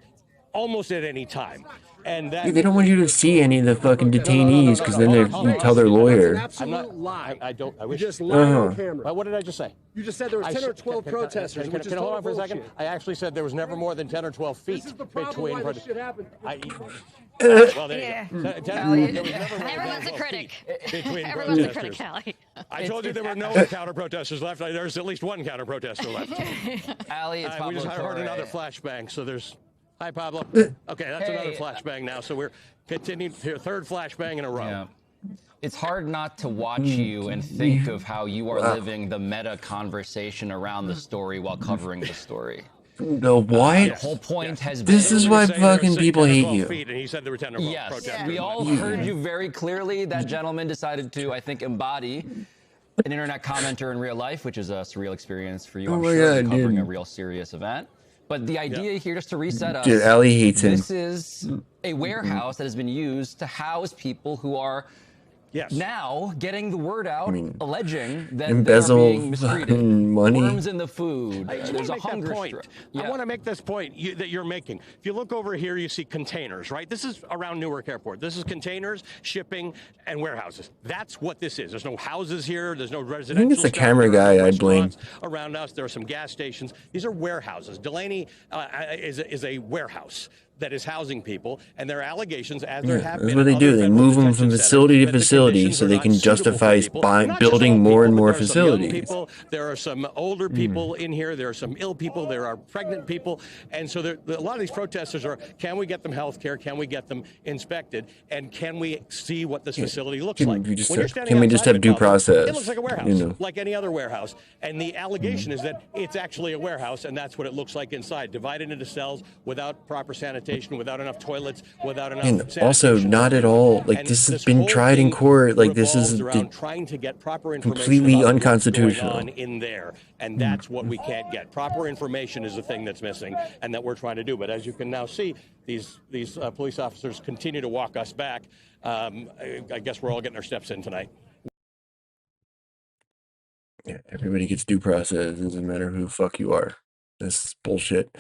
almost at any time. And that,
Yeah, they don't want you to see any of the fucking detainees because then you tell their lawyer.
Absolute lie. I don't. I wish.
You just lied on camera.
Well, what did I just say?
You just said there were 10 or 12 protesters, which is
Can I hold on for a
total
second?
bullshit.
I actually said there was never more than 10 or 12 feet
This is the problem
between.
why this shit happened.
Well, there
Yeah.
you go. There was never more than
Everyone's a
12
critic.
feet between
Everyone's a
protesters.
critic, Allie.
I told you there were no counter protesters left. There's at least one counter protester left.
Allie, it's
We just
Pablo
heard
Torre.
another flashbang. So there's. Hi, Pablo. Okay, that's another flashbang now. So we're continuing to third flashbang in a row.
Yeah. It's hard not to watch you and think of how you are living the meta conversation around the story while covering the story.
The what?
The whole point has been.
This is why fucking people hate you.
And he said there were 10 or 12
Yes,
protesters.
we all heard you very clearly. That gentleman decided to, I think, embody an internet commenter in real life, which is a surreal experience for you, I'm
Oh my
sure,
God,
covering
dude.
a real serious event. But the idea here, just to reset us,
Dude, Allie hates him.
this is a warehouse that has been used to house people who are now getting the word out, alleging that
Embezzle
they are being mistreated.
fucking money.
Worms in the food.
I just
There's a
want to make
hunger
that point.
strike.
I want to make this point that you're making. If you look over here, you see containers, right? This is around Newark Airport. This is containers, shipping, and warehouses. That's what this is. There's no houses here. There's no residential.
I think it's the
stuff.
camera
There are
guy I'd blame.
restaurants around us. There are some gas stations. These are warehouses. Delaney is a warehouse that is housing people, and there are allegations, as there have
That's
been
what they
in
do.
other
They
federal
move them
detention
from
centers,
facility to
that the
facility
conditions
so
are
they
not
can
suitable for
justify
people. Not just
building
old
more
people,
and
but
more
there are some young
facilities.
people, there are some older people in here. There are some ill people. There are pregnant people, and so a lot of these protesters are: can we get them health care? Can we get them inspected? And can we see what this facility looks like? When you're standing
Can we just
outside
have
of it,
due
Pablo,
process?
It looks like a warehouse,
You know.
like any other warehouse. And the allegation is that it's actually a warehouse, and that's what it looks like inside, divided into cells without proper sanitation, without enough toilets, without enough.
And also, not at all. Like,
And
this has
this
been
whole
tried in
thing
court. Like, this is
revolves around trying to get proper information
completely
about what's
unconstitutional.
going on in there, and that's what we can't get. Proper information is the thing that's missing, and that we're trying to do. But as you can now see, these police officers continue to walk us back. I guess we're all getting our steps in tonight.
Yeah, everybody gets due process. It doesn't matter who the fuck you are. That's bullshit.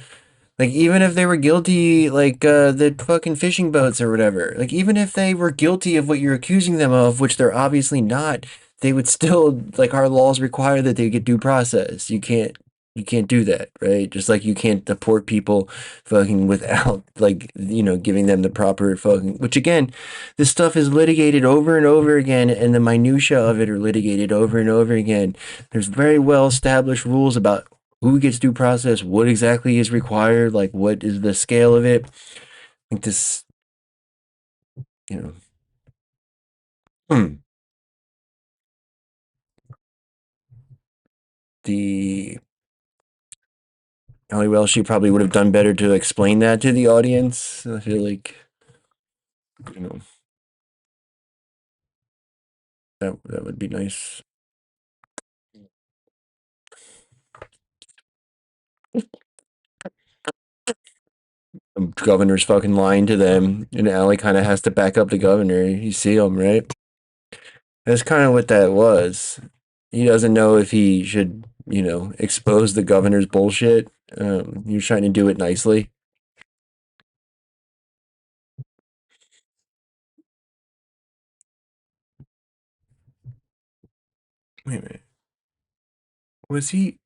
Like, even if they were guilty, like, the fucking fishing boats or whatever, like, even if they were guilty of what you're accusing them of, which they're obviously not, they would still, like, our laws require that they get due process. You can't do that, right? Just like you can't deport people fucking without, like, you know, giving them the proper fucking, which again, this stuff is litigated over and over again, and the minutia of it are litigated over and over again. There's very well established rules about who gets due process, what exactly is required, like what is the scale of it. Like this, you know. The only well, she probably would have done better to explain that to the audience. I feel like, you know, that would be nice. The governor's fucking lying to them, and Allie kind of has to back up the governor. You see him, right? That's kind of what that was. He doesn't know if he should, you know, expose the governor's bullshit. He was trying to do it nicely. Wait a minute. Was he?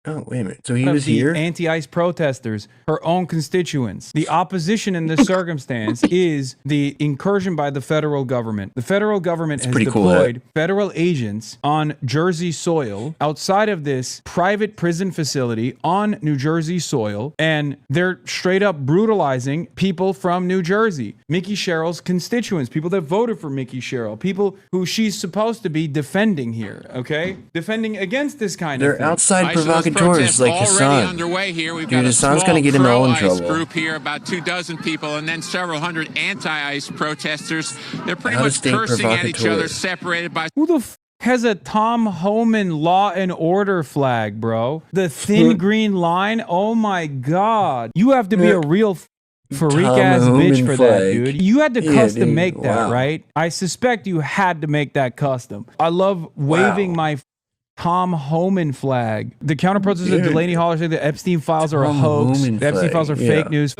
Oh, wait a minute. So he was
the
here?
Anti-ICE protesters, her own constituents. The opposition in this circumstance is the incursion by the federal government. The federal government has
pretty cool,
deployed federal agents on Jersey soil outside of this private prison facility on New Jersey soil, and they're straight up brutalizing people from New Jersey. Mickey Sherrill's constituents, people that voted for Mickey Sherrill, people who she's supposed to be defending here, okay? Defending against this kind
They're
of thing.
outside provocateurs like Hassan.
Underway here. We've
Dude,
got a
Hassan's
small
gonna get him all in
pro-ICE
trouble.
group here, about 24 people, and then several hundred anti-ICE protesters. They're pretty much
Out-of-state
cursing at each other,
provocateur.
separated by.
Who the f has a Tom Homan Law and Order flag, bro? The thin green line? Oh my God. You have to be a real freak ass
Tom
bitch
Homan
for that,
flag.
dude. You had to
Yeah,
custom
dude.
make that,
Wow.
right? I suspect you had to make that custom. I love waving my Tom Homan flag. The counter protesters of Delaney Hall are saying the Epstein files are a hoax. The Epstein files are fake news.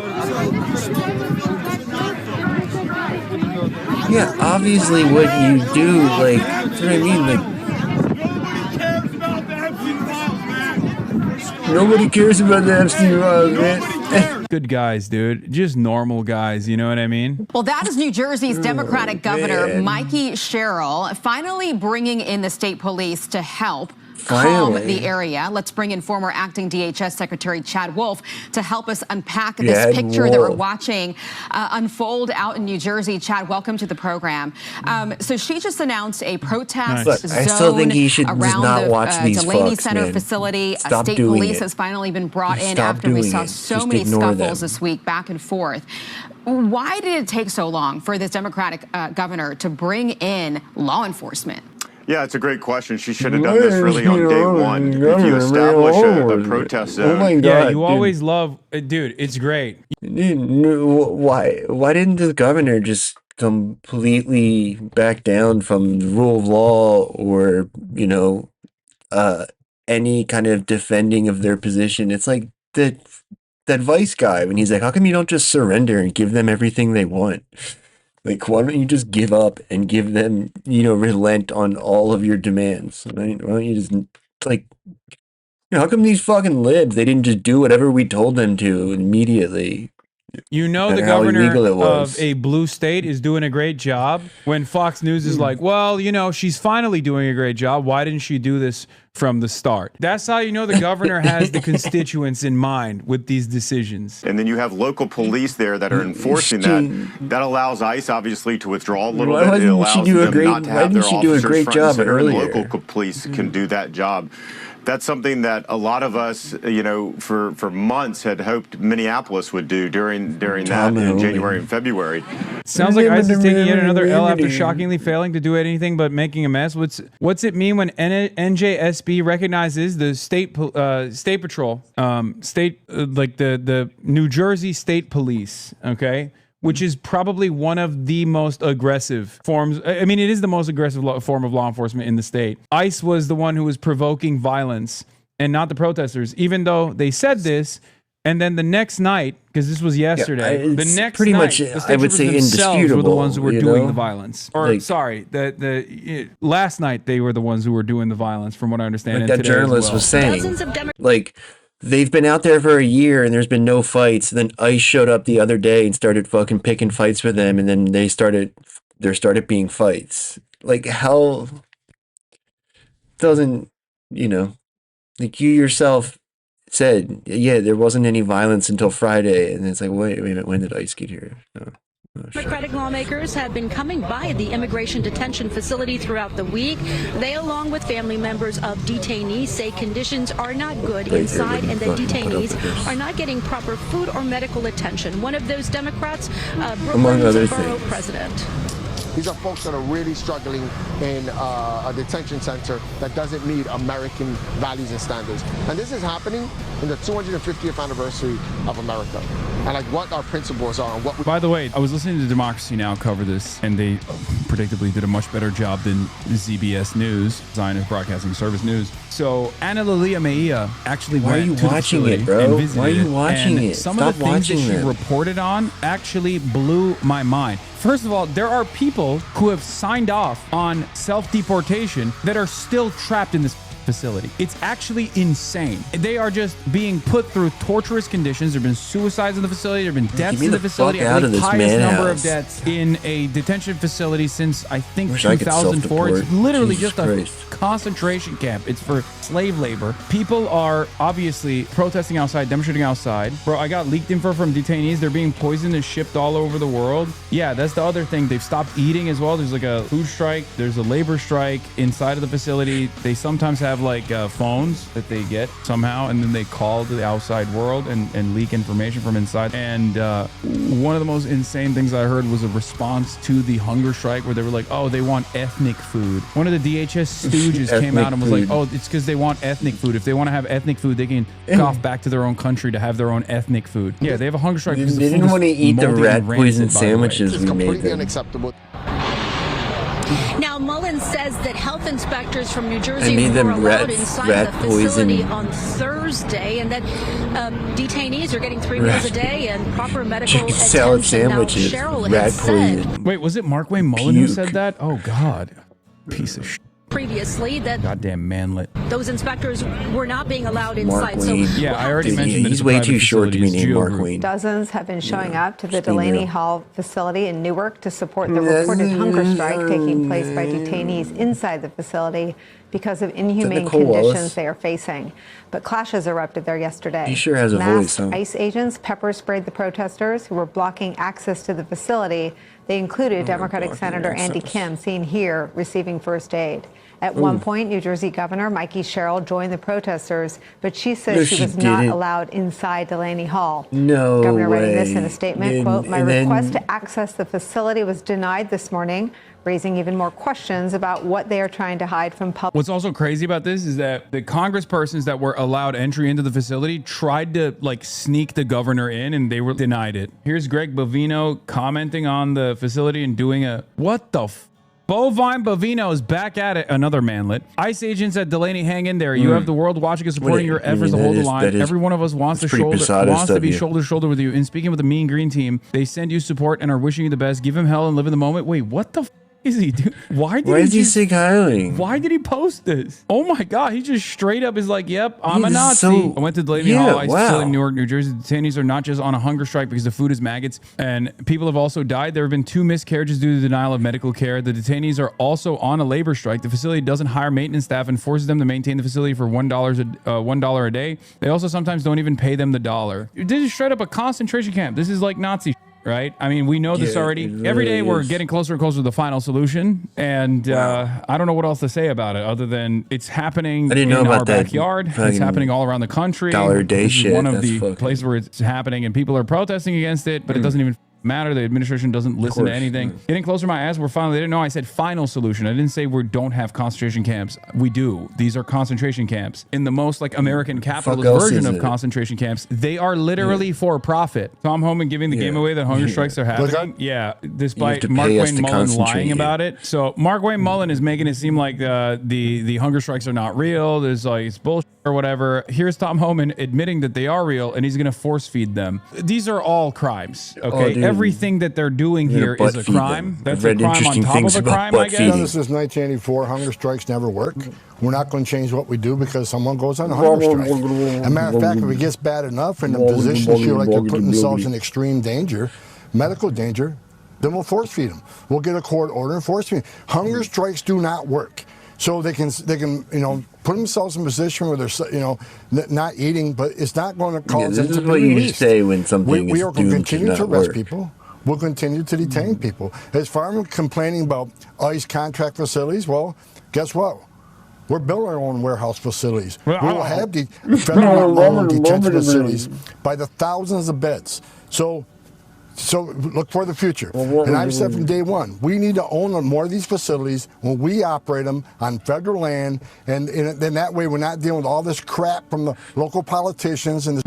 Yeah, obviously what you do, like, that's what I mean, like, nobody cares about the Epstein files, man.
Good guys, dude. Just normal guys, you know what I mean?
Well, that is New Jersey's Democratic Governor Mikey Sherrill finally bringing in the state police to help calm the area. Let's bring in former acting DHS Secretary Chad Wolf to help us unpack this picture that we're watching unfold out in New Jersey. Chad, welcome to the program. So she just announced a protest
Look,
zone
I still think he should
around
not
the
watch these
Delaney
fucks,
Center
man.
facility.
Stop
State
doing
police
it.
has finally been brought in
Stop
after we
doing
saw
it.
so
Just
many
ignore
scuffles
them.
this week back and forth. Why did it take so long for this Democratic governor to bring in law enforcement?
Yeah, it's a great question. She should have done this really on day one. If you establish a protest zone.
Oh my God,
Yeah, you
dude.
always love, dude, it's great.
Why didn't the governor just completely back down from the rule of law or, you know, any kind of defending of their position? It's like that Vice guy when he's like, how come you don't just surrender and give them everything they want? Like, why don't you just give up and give them, you know, relent on all of your demands? Right? Why don't you just, like, you know, how come these fucking libs, they didn't just do whatever we told them to immediately?
You know,
No
the
matter how
governor
illegal it
of
was.
a blue state is doing a great job when Fox News is like, well, you know, she's finally doing a great job. Why didn't she do this from the start? That's how you know the governor has the constituents in mind with these decisions.
And then you have local police there that are enforcing that. That allows ICE obviously to withdraw a little
Why
bit. It
didn't she
allows
do a
them
great-
not to
why
have their
didn't she do a
officers
great
front and
job
center, and
earlier?
local police can do that job. That's something that a lot of us, you know, for months had hoped Minneapolis would do during that in January and February.
Sounds like ICE is taking yet another L after shockingly failing to do anything but making a mess. What's it mean when NJSB recognizes the state patrol, like the New Jersey State Police, okay? Which is probably one of the most aggressive forms. I mean, it is the most aggressive form of law enforcement in the state. ICE was the one who was provoking violence and not the protesters, even though they said this. And then the next night, because this was yesterday, the
it's
next
pretty
night,
much,
the
I
state
would
troopers
say,
themselves were the
indisputable,
ones who were
you
doing
know?
the violence. Or
Like-
sorry, last night they were the ones who were doing the violence, from what I understand.
Like
and
that
today as
journalist
well.
was saying, like, they've been out there for a year and there's been no fights. Then ICE showed up the other day and started fucking picking fights with them, and then there started being fights. Like, how doesn't, you know, like you yourself said, yeah, there wasn't any violence until Friday, and it's like, wait a minute, when did ICE get here?
Democratic lawmakers have been coming by the immigration detention facility throughout the week. They, along with family members of detainees, say conditions are not good inside and that detainees are not getting proper food or medical attention. One of those Democrats, Brooklyn's borough president.
These are folks that are really struggling in a detention center that doesn't meet American values and standards. And this is happening in the 250th anniversary of America. And like what our principles are and what we—
By the way, I was listening to Democracy Now! Cover this, and they predictably did a much better job than ZBS News, Zionist Broadcasting Service News. So Anna Lilia Meia actually
Why are
went
you
to the
watching
facility
it, bro?
and visited
Why are you
it,
watching
and
it?
Some
Stop
of the things that
watching
she
them.
reported on actually blew my mind. First of all, there are people who have signed off on self-deportation that are still trapped in this facility. It's actually insane. They are just being put through torturous conditions. There have been suicides in the facility. There have been deaths in the facility.
Fuck out of this
highest number of
madhouse.
deaths in a detention facility since I think
Wish I could
2004. It's
self-deport.
literally
Jesus
just a
Christ.
concentration camp. It's for slave labor. People are obviously protesting outside, demonstrating outside. Bro, I got leaked info from detainees. They're being poisoned and shipped all over the world. Yeah, that's the other thing. They've stopped eating as well. There's like a food strike. There's a labor strike inside of the facility. They sometimes have like phones that they get somehow, and then they call to the outside world and leak information from inside. And one of the most insane things I heard was a response to the hunger strike where they were like, oh, they want ethnic food. One of the DHS stooges came out and was like, oh, it's because they want ethnic food. If they want to have ethnic food, they can cough back to their own country to have their own ethnic food. Yeah, they have a hunger strike because
They
the
didn't
food
want to
is
eat the
moldy
rat
and
poison
rancid, by the way.
sandwiches we made
completely
them.
unacceptable.
Now, Mullen Stratton says that health inspectors from New Jersey
need
were
them
allowed inside
rat
the facility
poison.
on Thursday, and that detainees are getting 3 meals a day and proper medical
Chicken salad
attention. Now,
sandwiches.
Cheryl
Rat
had said
poison.
Wait, was it Mark Wayne Mullen who said that? Oh God, piece of shit.
previously that
Goddamn manlet.
those inspectors were not being allowed
Mark
inside.
Wayne.
So
Yeah, I already mentioned that
he's
it's a
way
private
too short to be
facility. It's
named
Geo
Mark
Group.
Wayne.
Dozens have been showing up to the
Just being
Delaney
real.
Hall facility in Newark to support the reported hunger strike taking place by detainees inside the facility because of inhumane
Nicole
conditions
Wallace?
they are facing. But clashes erupted there yesterday.
He sure has a
Masked
voice, huh?
ICE agents pepper sprayed the protesters who were blocking access to the facility. They included Democratic Senator Andy Kim, seen here, receiving first aid. At one point, New Jersey Governor Mikey Sherrill joined the protesters, but she says
No,
she
she
was not
didn't.
allowed inside Delaney Hall.
No
Governor
way.
writing this in a statement,
And-
quote, my
and then-
request to access the facility was denied this morning, raising even more questions about what they are trying to hide from public.
What's also crazy about this is that the congresspersons that were allowed entry into the facility tried to like sneak the governor in and they were denied it. Here's Greg Bovino commenting on the facility and doing a, what the f? Bovine Bovino is back at it. Another manlet. ICE agents at Delaney, hang in there. You have the world watching and supporting your efforts to hold the line. Every one of us wants to
pretty
wants to be
you.
shoulder to shoulder with you. And speaking with the Mean Green team, they send you support and are wishing you the best. Give him hell and live in the moment. Wait, what the f is he doing? Why
is he
just-
sick hiling?
Why did he post this? Oh my God, he just straight up is like, yep, I'm
Yeah,
a
this is
Nazi.
so-
I went to Delaney
Yeah,
Hall, ICE
wow.
facility in Newark, New Jersey. Detainees are not just on a hunger strike because the food is maggots, and people have also died. There have been 2 miscarriages due to the denial of medical care. The detainees are also on a labor strike. The facility doesn't hire maintenance staff and forces them to maintain the facility for $1 a day. They also sometimes don't even pay them the dollar. This is straight up a concentration camp. This is like Nazi right? I mean, we know this
Yeah,
already.
it really
Every day we're
is.
getting closer and closer to the final solution. And I don't know what else to say about it other than it's happening
I didn't
in
know about
our
that
backyard. It's
fucking
happening all around the country.
dollar a day
This is
shit.
one of
That's
the
fucking-
places where it's happening and people are protesting against it, but it doesn't even matter. The administration doesn't listen to
course,
anything. Getting closer to my ass, we're finally, they didn't know I said final solution. I didn't say we don't have concentration camps. We do. These are concentration camps. In the most like American capitalist
else
version
is
of
it?
concentration camps, they are literally for profit. Tom Homan giving the game away that hunger strikes are happening. Yeah, despite
to
Mark
pay us
Wayne
to
Mullen
concentrate
lying
you.
about it. So Mark Wayne Mullen is making it seem like the hunger strikes are not real. There's like it's bullshit or whatever. Here's Tom Homan admitting that they are real and he's going to force feed them. These are all crimes. Okay,
dude.
everything that they're doing
You're
here
gonna
is a
butt feed
crime.
them.
That's
I've
a
read
crime on
interesting
top
things
of a
about
crime, I
butt
guess.
feeding.
This is 1984. Hunger strikes never work. We're not going to change what we do because someone goes on a hunger strike. As a matter of fact, if it gets bad enough and the physicians feel like they're putting themselves in extreme danger, medical danger, then we'll force feed them. We'll get a court order and force feed them. Hunger strikes do not work. So they can put themselves in a position where they're not eating, but it's not going to cause them
this
to
is
be
what you
released.
say when something
we
is
are going to
doomed to
continue to
not
arrest
work.
people. We'll continue to detain people. As far as complaining about ICE contract facilities, well, guess what? We're building our own warehouse facilities. We will have the federal detention facilities by the thousands of beds. So look for the future. And I've said from day one, we need to own more of these facilities when we operate them on federal land, and then that way we're not dealing with all this crap from the local politicians and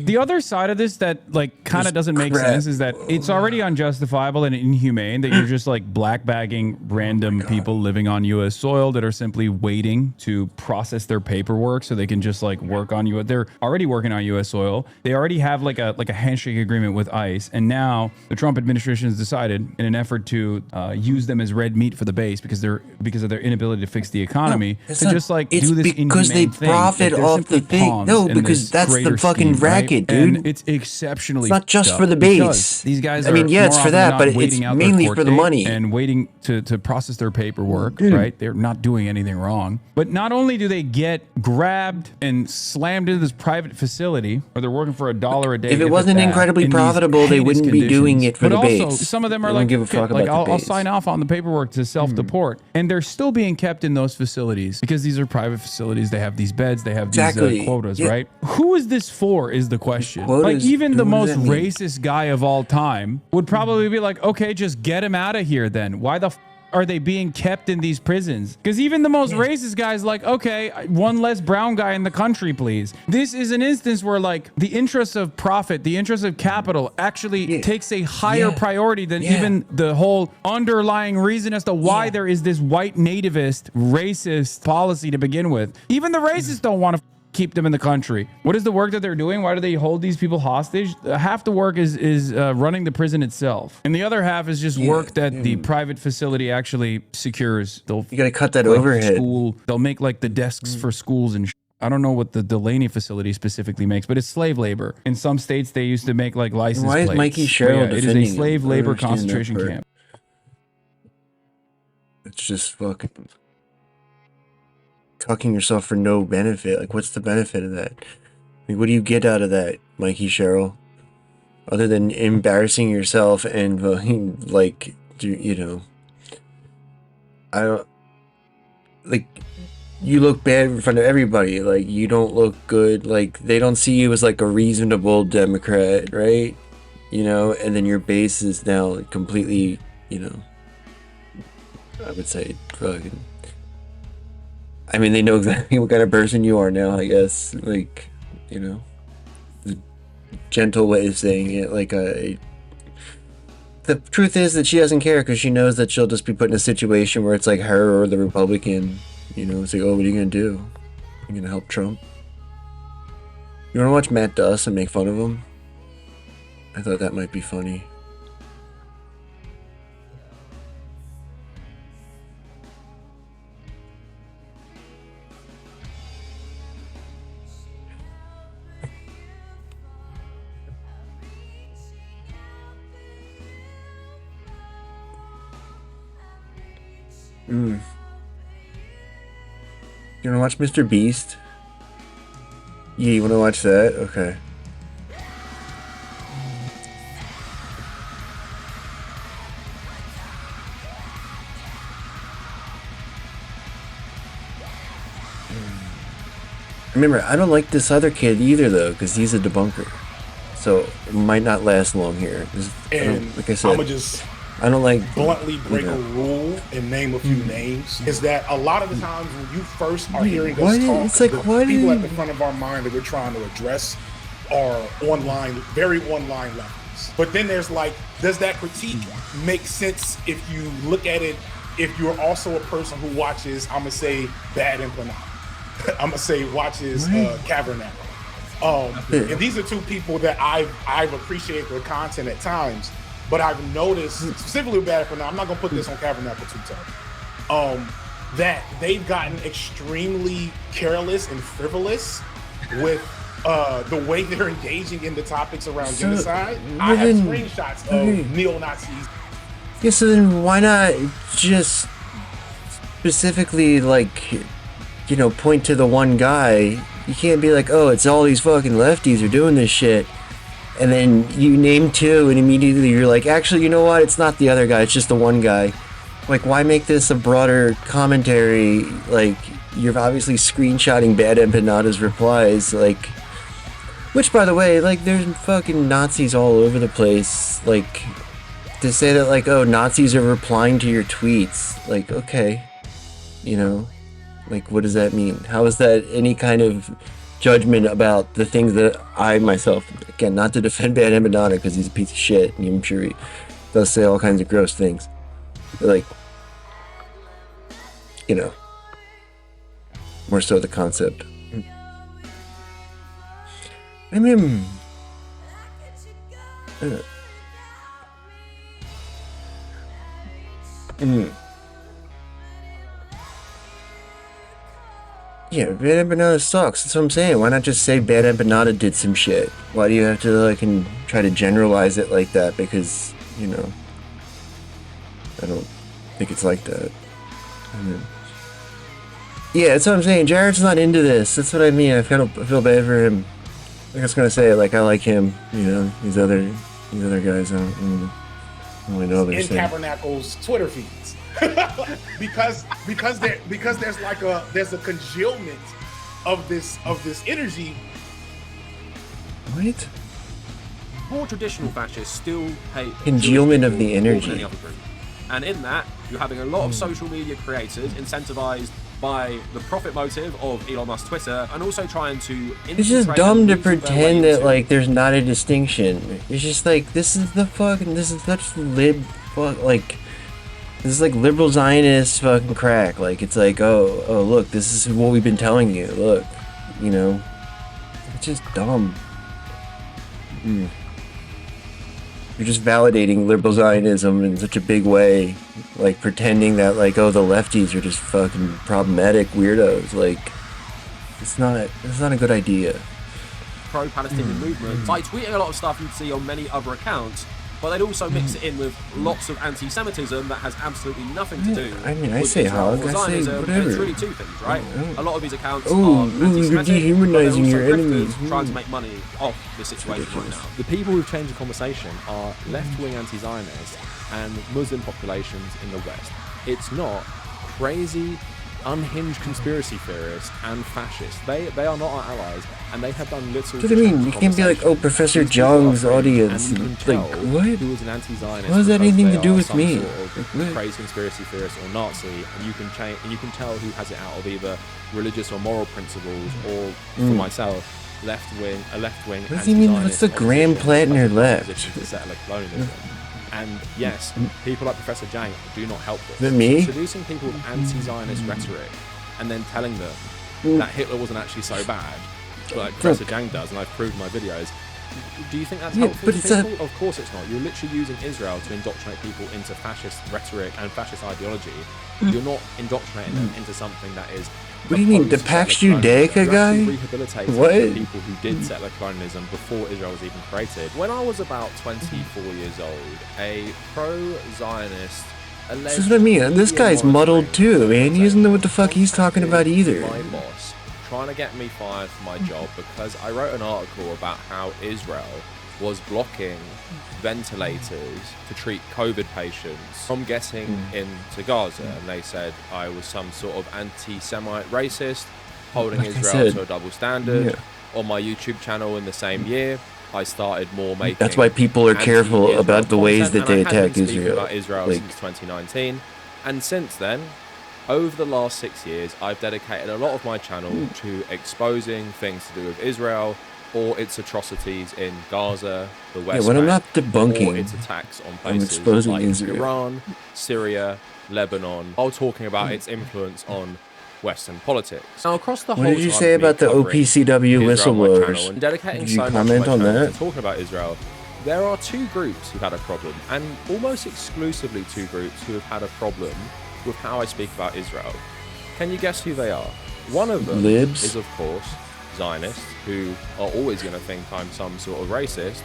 The other side of this that like kind of doesn't make sense is that it's already unjustifiable and inhumane that you're just like black bagging random people living on U.S. soil that are simply waiting to process their paperwork so they can just like work on you. They're already working on U.S. soil. They already have like a handshake agreement with ICE, and now the Trump administration has decided in an effort to use them as red meat for the base because of their inability to fix the economy to just like do this
because they
inhumane thing.
profit
Like, they're
off
simply
the thing.
pawns
No,
in
because
this
that's the
greater
fucking
scheme, right?
racket, dude.
And it's exceptionally
It's not just
fucked
for the
up
base.
because these guys
I
are
mean, yeah, it's
more
for
often
that,
than not
but it's
waiting out their
mainly
court
for the
date
money.
and waiting to process their paperwork,
Dude.
right? They're not doing anything wrong. But not only do they get grabbed and slammed into this private facility, or they're working for $1 a day.
If it wasn't incredibly profitable, they wouldn't be doing it for the base.
But also, some of them are
They don't
like,
give a fuck
like
about the
I'll
base.
sign off on the paperwork to self-deport, and they're still being kept in those facilities because these are private facilities. They have these beds, they have
Exactly.
these quotas,
Yeah.
right? Who is this for? Is the question.
Quotas,
Like even the
what
most
does that mean?
racist guy of all time would probably be like, okay, just get him out of here then. Why the are they being kept in these prisons? Because even the most racist guys like, okay, one less brown guy in the country, please. This is an instance where like the interest of profit, the interest of capital actually takes a higher priority than even the whole underlying reason as to why there is this white nativist racist policy to begin with. Even the racists don't want to keep them in the country. What is the work that they're doing? Why do they hold these people hostage? Half the work is running the prison itself, and the other half is just work that the private facility actually secures. You
gotta cut that
like,
overhead.
They'll make like the desks for schools and I don't know what the Delaney facility specifically makes, but it's slave labor. In some states, they used to make like license plates.
Why is Mikey Sherrill
it is
defending
a slave
him?
labor concentration camp.
It's just fucking cucking yourself for no benefit. Like, what's the benefit of that? Like, what do you get out of that, Mikey Sherrill? Other than embarrassing yourself and, like, you know, I don't, like, you look bad in front of everybody. Like, you don't look good. Like, they don't see you as, like, a reasonable Democrat, right? You know, and then your base is now completely, you know, I would say, fucking, I mean, they know exactly what kind of person you are now, I guess. Like, you know, the gentle way of saying it. Like, the truth is that she doesn't care because she knows that she'll just be put in a situation where it's like her or the Republican. You know, it's like, oh, what are you going to do? You're going to help Trump? You want to watch Matt Duss and make fun of him? I thought that might be funny. You wanna watch Mr. Beast? Yeah, you wanna watch that? Okay. Remember, I don't like this other kid either, though, because he's a debunker. So it might not last long here.
And
like I said, I don't like
bluntly break a rule and name a few names. Is that a lot of the times when you first are hearing us talk,
it's like,
the people at the front of our mind that we're trying to address are online, very online levels. But then there's like, does that critique make sense if you look at it? If you're also a person who watches, I'm gonna say Bad Empanada. I'm gonna say watches Cavernacle. And these are two people that I've appreciated their content at times. But I've noticed, specifically with Bad Empanada, I'm not gonna put this on Cavernacle too tough, that they've gotten extremely careless and frivolous with the way they're engaging in the topics around genocide. I have screenshots of neo-Nazis.
Yeah, so then why not just specifically, like, you know, point to the one guy? You can't be like, oh, it's all these fucking lefties who are doing this shit. And then you name two and immediately you're like, actually, you know what? It's not the other guy. It's just the one guy. Like, why make this a broader commentary? Like, you're obviously screenshotting Bad Empanada's replies. Like, which, by the way, like, there's fucking Nazis all over the place. Like, to say that, like, oh, Nazis are replying to your tweets. Like, okay. You know? Like, what does that mean? How is that any kind of judgment about the things that I myself, again, not to defend Bad Empanada because he's a piece of shit, and I'm sure he does say all kinds of gross things. But, like, you know, more so the concept. I mean, yeah, Bad Empanada sucks. That's what I'm saying. Why not just say Bad Empanada did some shit? Why do you have to, like, and try to generalize it like that? Because, you know, I don't think it's like that. I mean, yeah, that's what I'm saying. Jared's not into this. That's what I mean. I feel bad for him. Like I was gonna say, like, I like him. You know, these other guys. I don't really know what they're
in
saying.
Tabernacle's Twitter feeds. because there's like a congealment of this energy.
What?
More traditional fascists still hate
Congealment of the energy.
and in that You're having a lot of social media creators incentivized by the profit motive of Elon Musk's Twitter, and also trying to.
It's just dumb to pretend that like there's not a distinction. It's just like this is such lib fuck, like this is like liberal Zionist fucking crack. Like it's like oh look, this is what we've been telling you. Look, you know, it's just dumb. You're just validating liberal Zionism in such a big way, like pretending that like, oh, the lefties are just fucking problematic weirdos. Like, it's not a good idea.
Pro-Palestinian movement by tweeting a lot of stuff you'd see on many other accounts, but they'd also mix it in with lots of anti-Semitism that has absolutely nothing to do.
I mean, I
with
say
Israel
hog,
or
I say
Zionism.
whatever.
It's really two things, right? A lot of these accounts are
you're
anti-Semitic,
dehumanizing
but
your
they're also
enemies.
grifters trying to make money off the situation right now.
The people who've changed the conversation are left-wing anti-Zionists and Muslim populations in the West. It's not crazy, unhinged conspiracy theorists and fascists. They are not our allies, and they have done little.
What do you mean? You can't be like, oh, Professor Jung's audience. Like, what?
Who was an anti-Zionist?
What does that anything to do with
some
me?
Sort of crazy conspiracy theorist or Nazi, and you can change, and you can tell who has it out of either religious or moral principles, or for myself, a left-wing.
What does he mean? What's the Graham Platner left?
To settler colonialism. And yes, people like Professor Jang do not help this.
Is it me?
Seducing people with anti-Zionist rhetoric and then telling them that Hitler wasn't actually so bad, like Professor Jang does, and I've proved in my videos. Do you think that's helpful to people? Of course it's not. You're literally using Israel to indoctrinate people into fascist rhetoric and fascist ideology. You're not indoctrinating them into something that is.
What do you mean, the Pax Judaica guy?
What? The people who did settler colonialism before Israel was even created.
When I was about 24 years old, a pro-Zionist
This is what I mean. This guy's muddled too, man. He doesn't know what the fuck he's talking about either.
My boss trying to get me fired from my job because I wrote an article about how Israel was blocking ventilators to treat COVID patients from getting into Gaza, and they said I was some sort of anti-Semite racist, holding
Like I
Israel
said,
to a double standard.
yeah.
On my YouTube channel in the same year, I started more making.
That's why people are careful
anti-Israel
about the ways
content,
that they
and I hadn't
attack
been speaking
Israel.
about Israel
Like,
since 2019, and since then, over the last 6 years, I've dedicated a lot of my channel to exposing things to do with Israel or its atrocities in Gaza, the West
when I'm
Bank,
not debunking,
or its attacks on
I'm
places
exposing
like
Israel.
Iran, Syria, Lebanon, while talking about its influence on Western politics. Now, across the
What
whole
did you
time
say
of me
about the
covering
OPCW
Israel on my
whistleblowers?
channel and dedicating
Did you
so much of
comment
my
on
channel
that?
to talking about Israel, there are two groups who've had a problem, and almost exclusively two groups who have had a problem with how I speak about Israel. Can you guess who they are? One of them
Libs?
is, of course, Zionists, who are always going to think I'm some sort of racist,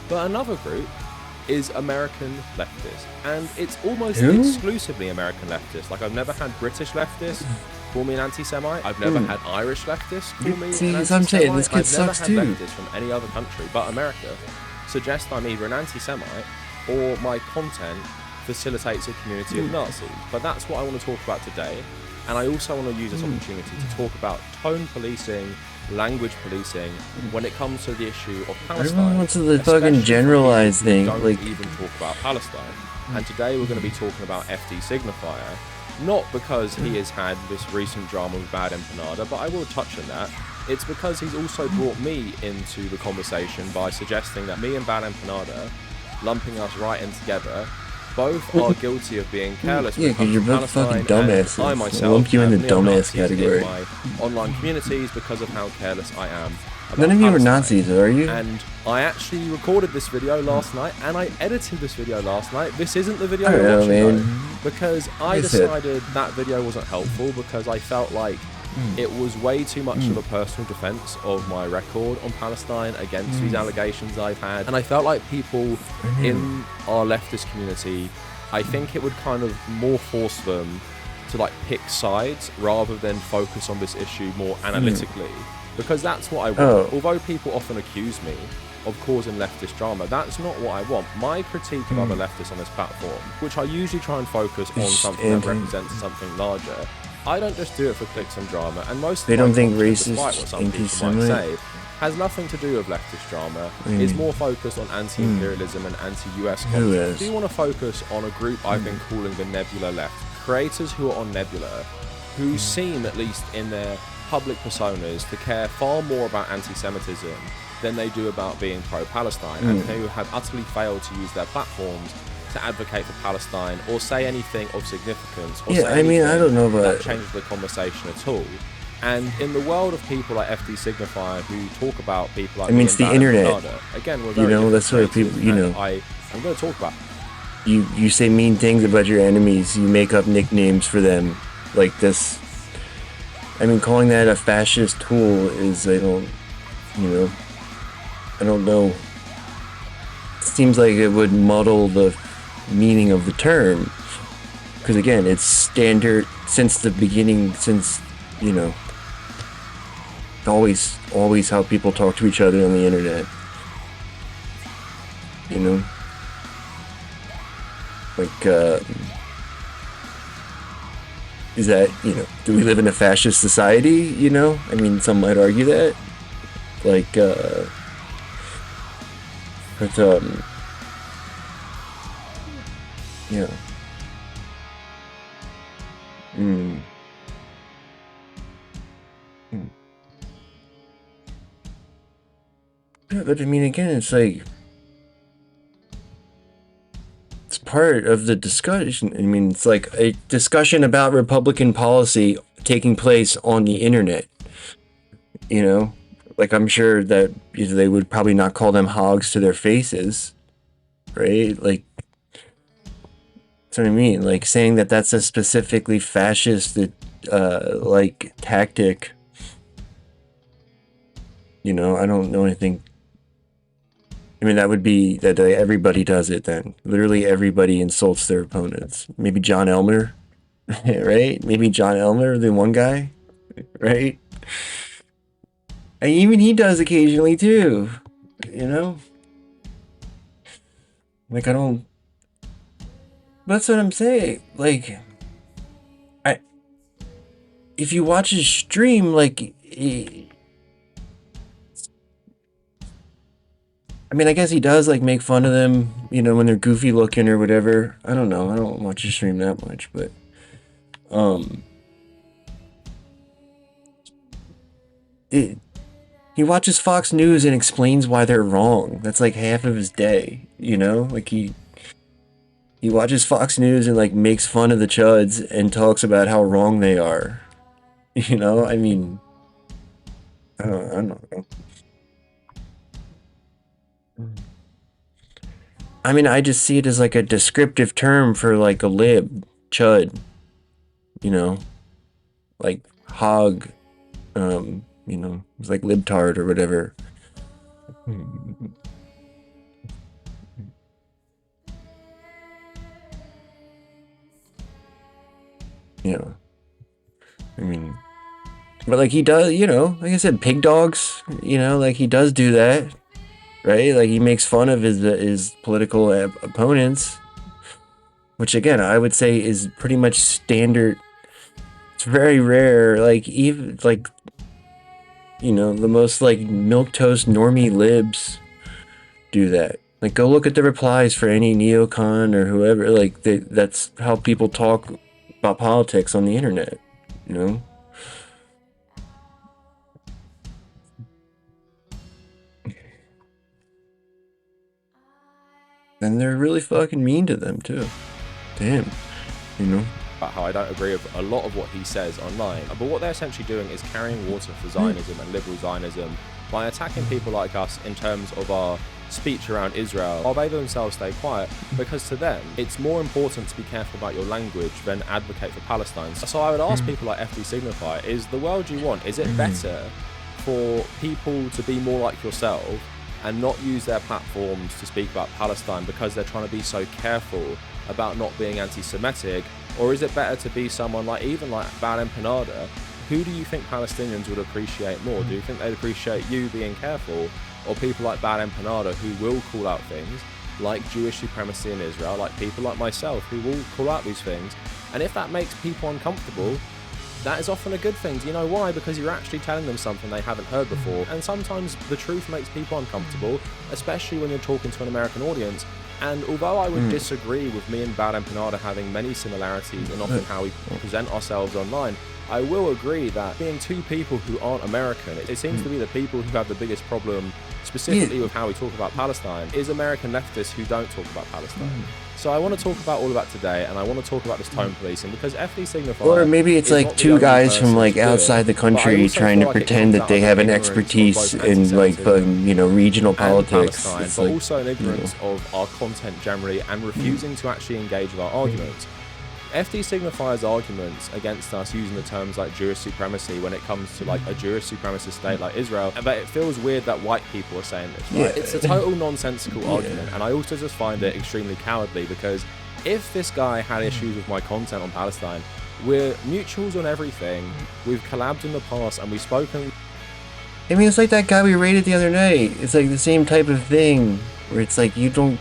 but another group is American leftists, and it's almost
Who?
exclusively American leftists. Like, I've never had British leftists call me an anti-Semite. I've never had Irish leftists call me
See,
an
as I'm saying,
anti-Semite.
this kid
I've never
sucks
had
too.
leftists from any other country but America suggest I'm either an anti-Semite or my content facilitates a community of Nazis. But that's what I want to talk about today, and I also want to use this opportunity to talk about tone policing, language policing, when it comes to the issue of Palestine.
Everyone wants to the
especially
fucking
for
generalized
people who
thing,
don't
like-
even talk about Palestine. And today we're going to be talking about FD Signifier, not because he has had this recent drama with Bad Empanada, but I will touch on that. It's because he's also brought me into the conversation by suggesting that me and Bad Empanada, lumping us right in together, both are guilty of being careless.
Yeah,
when it comes
'cause you're
to
both fucking
Palestine, and
dumbasses.
I
I'll
myself
lump you in the
have
dumbass
neo-Nazis
category.
in my online communities because of how careless I am. about
None of you are
Palestine.
Nazis, are you?
And I actually recorded this video last night, and I edited this video last night. This isn't the video
I don't
you're
know,
watching,
man.
though, because I
Is it?
decided that video wasn't helpful because I felt like it was way too much of a personal defense of my record on Palestine against these allegations I've had. And I felt like people in our leftist community, I think it would kind of more force them to like pick sides rather than focus on this issue more analytically. Because that's what I want.
Oh.
Although people often accuse me of causing leftist drama, that's not what I want. My critique of other leftists on this platform, which I usually try and focus on
It's
something that
anti-
represents something larger, I don't just do it for clicks and drama. And most of
They
my
don't think
content,
race is
despite what some people might
anti-Semite?
say, has nothing to do with leftist drama. It's more focused on anti-imperialism and anti-US
Who
content.
is?
Do you want to focus on a group I've been calling the Nebula Left? Creators who are on Nebula, who seem, at least in their public personas, to care far more about anti-Semitism than they do about being pro-Palestine, and who have utterly failed to use their platforms to advocate for Palestine or say anything of significance, or say
I mean, I don't know
that
about
changes the conversation at all. And in the world of people like FD Signifier who talk about people like
I mean, it's the internet.
Again, we're
You
very
know, that's what
different
people, you
creators,
know.
and I'm going to talk about.
You say mean things about your enemies. You make up nicknames for them, like this. I mean, calling that a fascist tool is, I don't know. It seems like it would muddle the meaning of the term. Because again, it's standard since the beginning, always how people talk to each other on the internet. You know? Like, is that, do we live in a fascist society, I mean, some might argue that. Like, yeah. Yeah, but I mean, again, it's like, it's part of the discussion. I mean, it's like a discussion about Republican policy taking place on the internet. Like, I'm sure that they would probably not call them hogs to their faces, right? Like, that's what I mean. Like, saying that that's a specifically fascist, like, tactic. I don't know anything. I mean, that would be that everybody does it then. Literally everybody insults their opponents. Maybe John Elmer, right? Maybe John Elmer, the one guy, right? And even he does occasionally too, Like, I don't... That's what I'm saying. Like, if you watch his stream, like... I mean, I guess he does, like, make fun of them, when they're goofy looking or whatever. I don't know. I don't watch his stream that much, but... He watches Fox News and explains why they're wrong. That's, like, half of his day, Like, he watches Fox News and, like, makes fun of the chuds and talks about how wrong they are. I mean... I don't know. I mean, I just see it as like a descriptive term for like a lib, chud, like hog, it's like libtard or whatever. I mean, but like he does, like I said, pig dogs, like he does do that. Right? Like, he makes fun of his political opponents, which, again, I would say is pretty much standard. It's very rare. Like, even, like, the most, like, milquetoast normie libs do that. Like, go look at the replies for any neocon or whoever. Like, that's how people talk about politics on the internet, And they're really fucking mean to them, too. Damn.
About how I don't agree with a lot of what he says online. But what they're essentially doing is carrying water for Zionism and liberal Zionism by attacking people like us in terms of our speech around Israel, while they themselves stay quiet, because to them, it's more important to be careful about your language than advocate for Palestine. So I would ask people like FD Signifier, is the world you want, is it better for people to be more like yourself and not use their platforms to speak about Palestine because they're trying to be so careful about not being anti-Semitic? Or is it better to be someone like, even like Bal Empanada? Who do you think Palestinians would appreciate more? Do you think they'd appreciate you being careful, or people like Bal Empanada who will call out things like Jewish supremacy in Israel, like people like myself who will call out these things? And if that makes people uncomfortable, that is often a good thing. Do you know why? Because you're actually telling them something they haven't heard before, and sometimes the truth makes people uncomfortable, especially when you're talking to an American audience. And although I would disagree with me and Bad Empanada having many similarities in often how we present ourselves online, I will agree that being two people who aren't American, it seems to be the people who have the biggest problem, specifically with how we talk about Palestine, is American leftists who don't talk about Palestine. So I want to talk about all of that today, and I want to talk about this tone policing, because FD Signifier...
Or maybe it's like two guys from like outside the country trying to pretend that they have an expertise in like, regional politics.
Palestine,
It's
but
like,
also an ignorance of our content generally, and refusing to actually engage with our arguments. FD signifies arguments against us using the terms like Jewish supremacy when it comes to like a Jewish supremacist state like Israel, but it feels weird that white people are saying this, right? It's a total nonsensical argument, and I also just find it extremely cowardly, because if this guy had issues with my content on Palestine, we're mutuals on everything, we've collabed in the past, and we've spoken...
I mean, it's like that guy we rated the other night. It's like the same type of thing, where it's like you don't...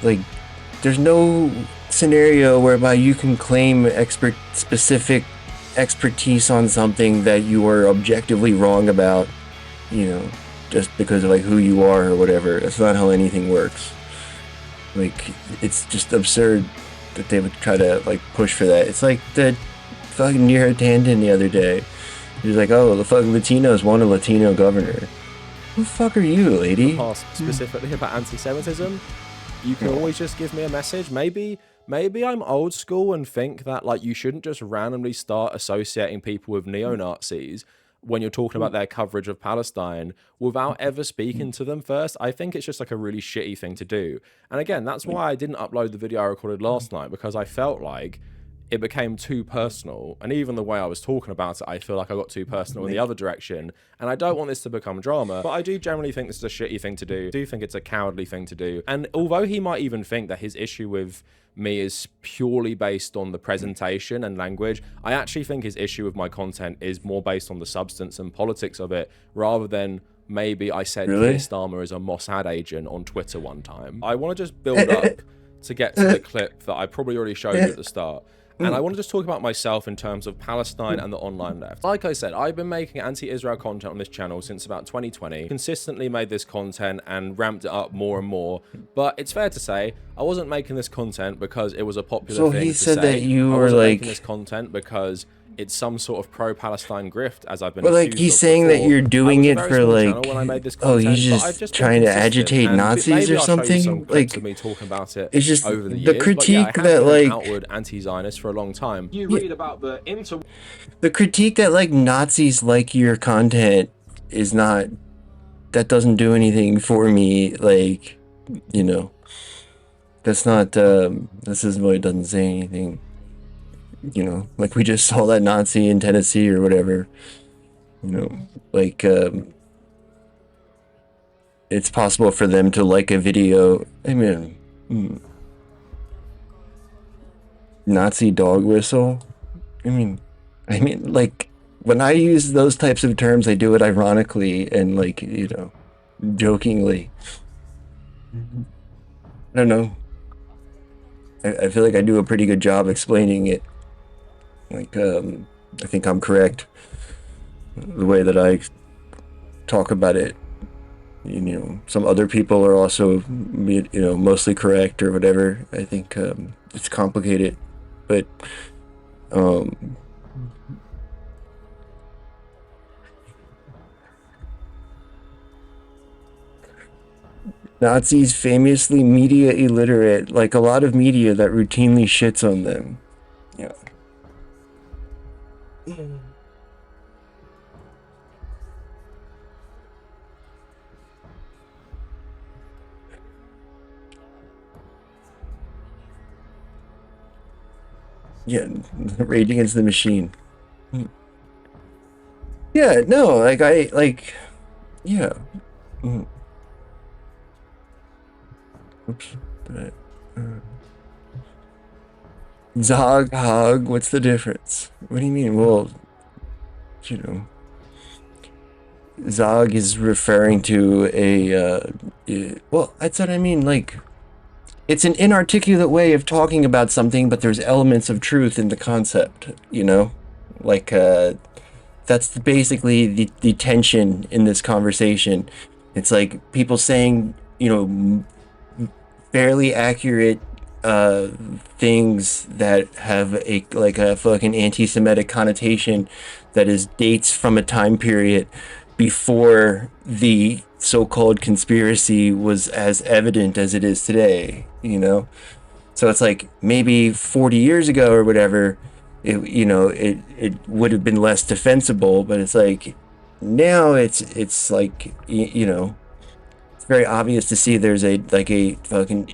Like... There's no scenario whereby you can claim specific expertise on something that you are objectively wrong about, just because of like who you are or whatever. That's not how anything works. Like, it's just absurd that they would try to like push for that. It's like the fucking Near Tandon the other day. He was like, oh, the fucking Latinos want a Latino governor. Who the fuck are you, lady?
Specifically about anti-Semitism. You can always just give me a message. Maybe I'm old school and think that like you shouldn't just randomly start associating people with neo-Nazis when you're talking about their coverage of Palestine without ever speaking to them first. I think it's just like a really shitty thing to do. And again, that's why I didn't upload the video I recorded last night, because I felt like it became too personal, and even the way I was talking about it, I feel like I got too personal in the other direction, and I don't want this to become drama, but I do generally think this is a shitty thing to do. I do think it's a cowardly thing to do, and although he might even think that his issue with me is purely based on the presentation and language, I actually think his issue with my content is more based on the substance and politics of it, rather than maybe I said Keir Starmer is a Mossad agent on Twitter one time. I want to just build up to get to the clip that I probably already showed you at the start. And I want to just talk about myself in terms of Palestine and the online left. Like I said, I've been making anti-Israel content on this channel since about 2020, consistently made this content and ramped it up more and more. But it's fair to say, I wasn't making this content because it was a popular thing to say.
So he said that you were
making this content because it's some sort of pro-Palestine grift, as I've been
accused of. He's saying that you're doing it for like, he's just trying to agitate Nazis or something. Like,
me talking about it
it's just
over the
the
years.
critique
But
that like
outward anti-Zionist for a long time. You read about
the critique that like Nazis like your content is not. That doesn't do anything for me. Like, that's not. This is what it doesn't say anything. Like we just saw that Nazi in Tennessee or whatever, like, it's possible for them to like a video. I mean, Nazi dog whistle. I mean, like when I use those types of terms, I do it ironically and like, jokingly. I don't know. I feel like I do a pretty good job explaining it. Like, I think I'm correct. The way that I talk about it, some other people are also, mostly correct or whatever. I think it's complicated, but Nazis famously media illiterate, like a lot of media that routinely shits on them. Yeah. Yeah, Rage Against the Machine. Yeah, no, yeah. Oops. Zog, hog, what's the difference? What do you mean? Well, Zog is referring to a, well, that's what I mean, like, it's an inarticulate way of talking about something, but there's elements of truth in the concept, you know? Like, that's basically the tension in this conversation. It's like people saying, you know, fairly accurate things that have a fucking anti-Semitic connotation that is dates from a time period before the so-called conspiracy was as evident as it is today, you know? So it's like maybe 40 years ago or whatever, it would have been less defensible, but it's like now it's like, you know, it's very obvious to see there's a fucking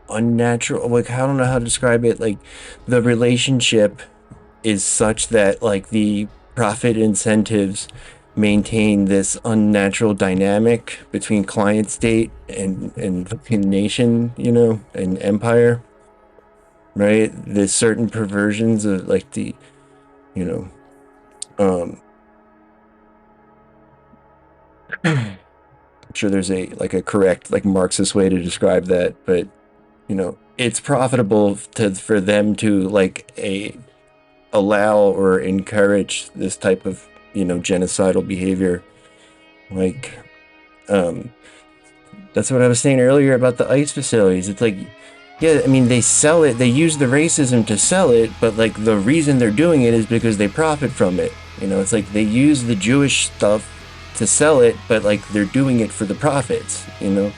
unnatural, like, I don't know how to describe it, like the relationship is such that like the profit incentives maintain this unnatural dynamic between client state and fucking nation, you know, and empire, right? There's certain perversions of like the, you know, I'm sure there's a correct like Marxist way to describe that, but you know, it's profitable for them to like allow or encourage this type of, you know, genocidal behavior. Like, that's what I was saying earlier about the ICE facilities. It's like, yeah, I mean, they sell it, they use the racism to sell it, but like the reason they're doing it is because they profit from it. You know, it's like they use the Jewish stuff to sell it, but like they're doing it for the profits, you know?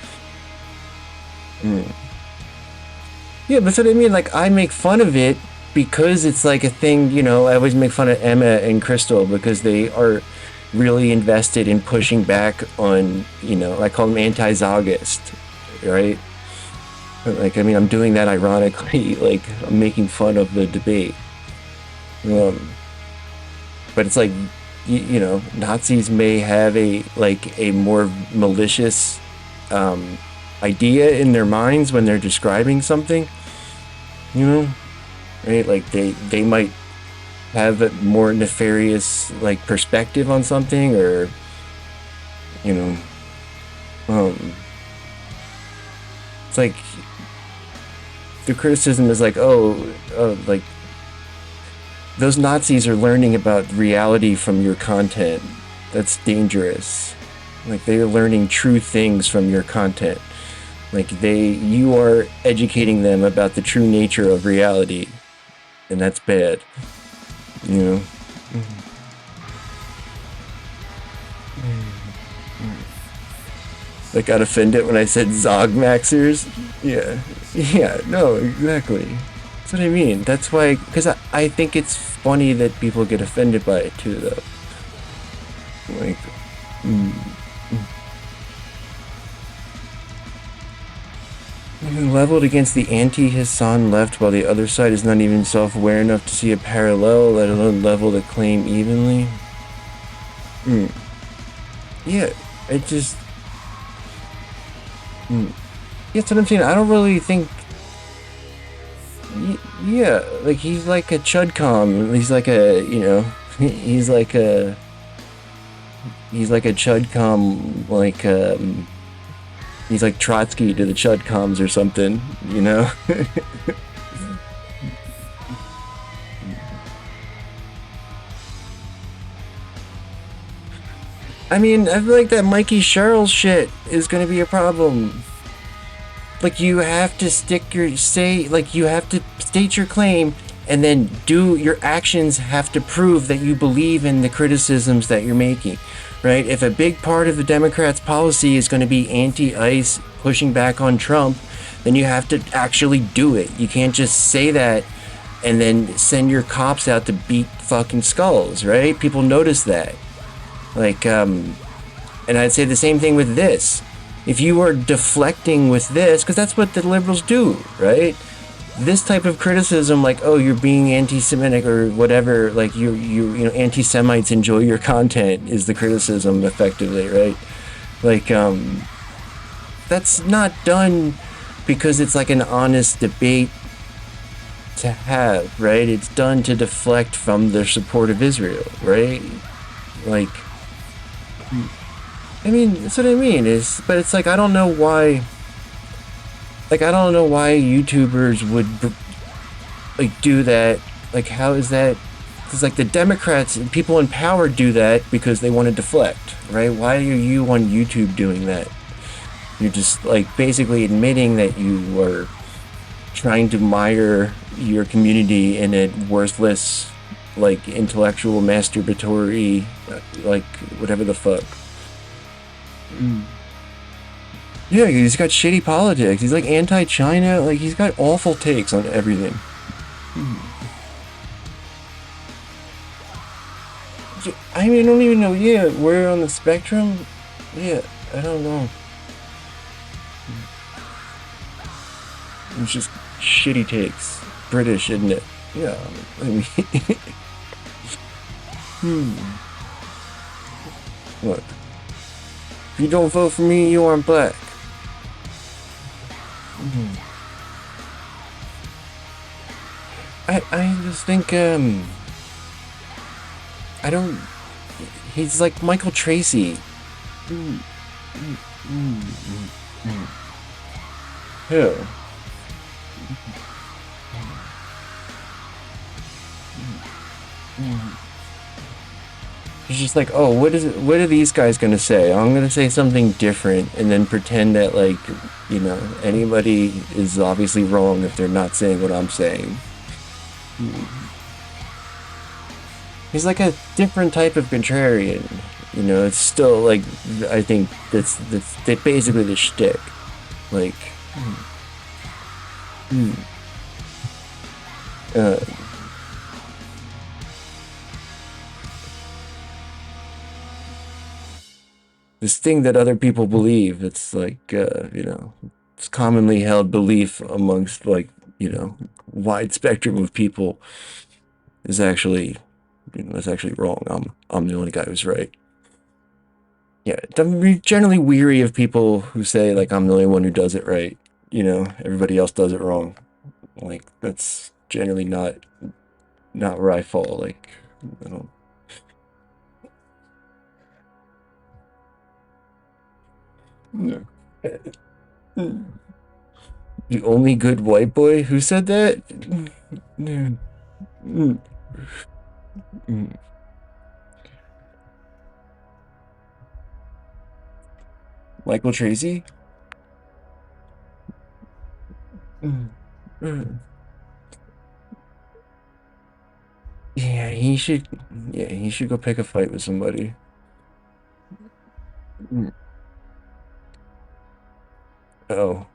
Yeah, that's what I mean. Like, I make fun of it because it's like a thing, you know. I always make fun of Emma and Crystal because they are really invested in pushing back on, you know, I call them anti-Zogist, right? Like, I mean, I'm doing that ironically, like, I'm making fun of the debate. But it's like, you know, Nazis may have a more malicious idea in their minds when they're describing something, you know, right? Like they might have a more nefarious like perspective on something, or, you know, it's like the criticism is like, like those Nazis are learning about reality from your content. That's dangerous. Like, they are learning true things from your content. Like, you are educating them about the true nature of reality, and that's bad, you know? I got offended when I said Zogmaxers. Yeah, no, exactly. That's what I mean. That's why, because I think it's funny that people get offended by it too, though. Like, leveled against the anti-Hassan left, while the other side is not even self-aware enough to see a parallel, let alone level the claim evenly. Yeah, it just... Yeah, that's what I'm saying. I don't really think... Yeah, like, he's like a Chudcom. He's like a, you know... He's like a Chudcom, like, he's like Trotsky to the Chudcoms or something, you know? I mean, I feel like that Mikey Sherrill shit is gonna be a problem. Like, you have to you have to state your claim, and then your actions have to prove that you believe in the criticisms that you're making, right? If a big part of the Democrats' policy is gonna be anti-ICE, pushing back on Trump, then you have to actually do it. You can't just say that and then send your cops out to beat fucking skulls, right? People notice that. Like, and I'd say the same thing with this. If you are deflecting with this, because that's what the liberals do, right? This type of criticism, like, oh, you're being anti-Semitic or whatever, like you know, anti-Semites enjoy your content, is the criticism effectively, right? Like, that's not done because it's like an honest debate to have, right? It's done to deflect from their support of Israel, right? Like, I mean, that's what I mean. But it's like I don't know why. Like I don't know why YouTubers would like do that. Like how is that? Because like the Democrats and people in power do that because they want to deflect, right? Why are you on YouTube doing that? You're just like basically admitting that you are trying to mire your community in a worthless, like intellectual masturbatory, like whatever the fuck. Yeah, he's got shitty politics. He's like anti-China. Like he's got awful takes on everything. I mean, I don't even know. Yeah, where on the spectrum? Yeah, I don't know. It's just shitty takes. British, isn't it? Yeah, I mean... Look. If you don't vote for me, you aren't black. I just think, I don't... He's like Michael Tracy. Who? He's just like, oh, what are these guys gonna say? I'm gonna say something different and then pretend that, like, you know, anybody is obviously wrong if they're not saying what I'm saying. He's like a different type of contrarian. You know, it's still like, I think that's basically the shtick. Like, this thing that other people believe, it's like, you know, it's commonly held belief amongst, like, you know, wide spectrum of people is actually, you know, it's actually wrong. I'm the only guy who's right. Yeah, I'm generally weary of people who say, like, I'm the only one who does it right. You know, everybody else does it wrong. Like, that's generally not where I fall. Like, I don't... The only good white boy? Who said that? Michael Tracy? Yeah, he should go pick a fight with somebody. Oh.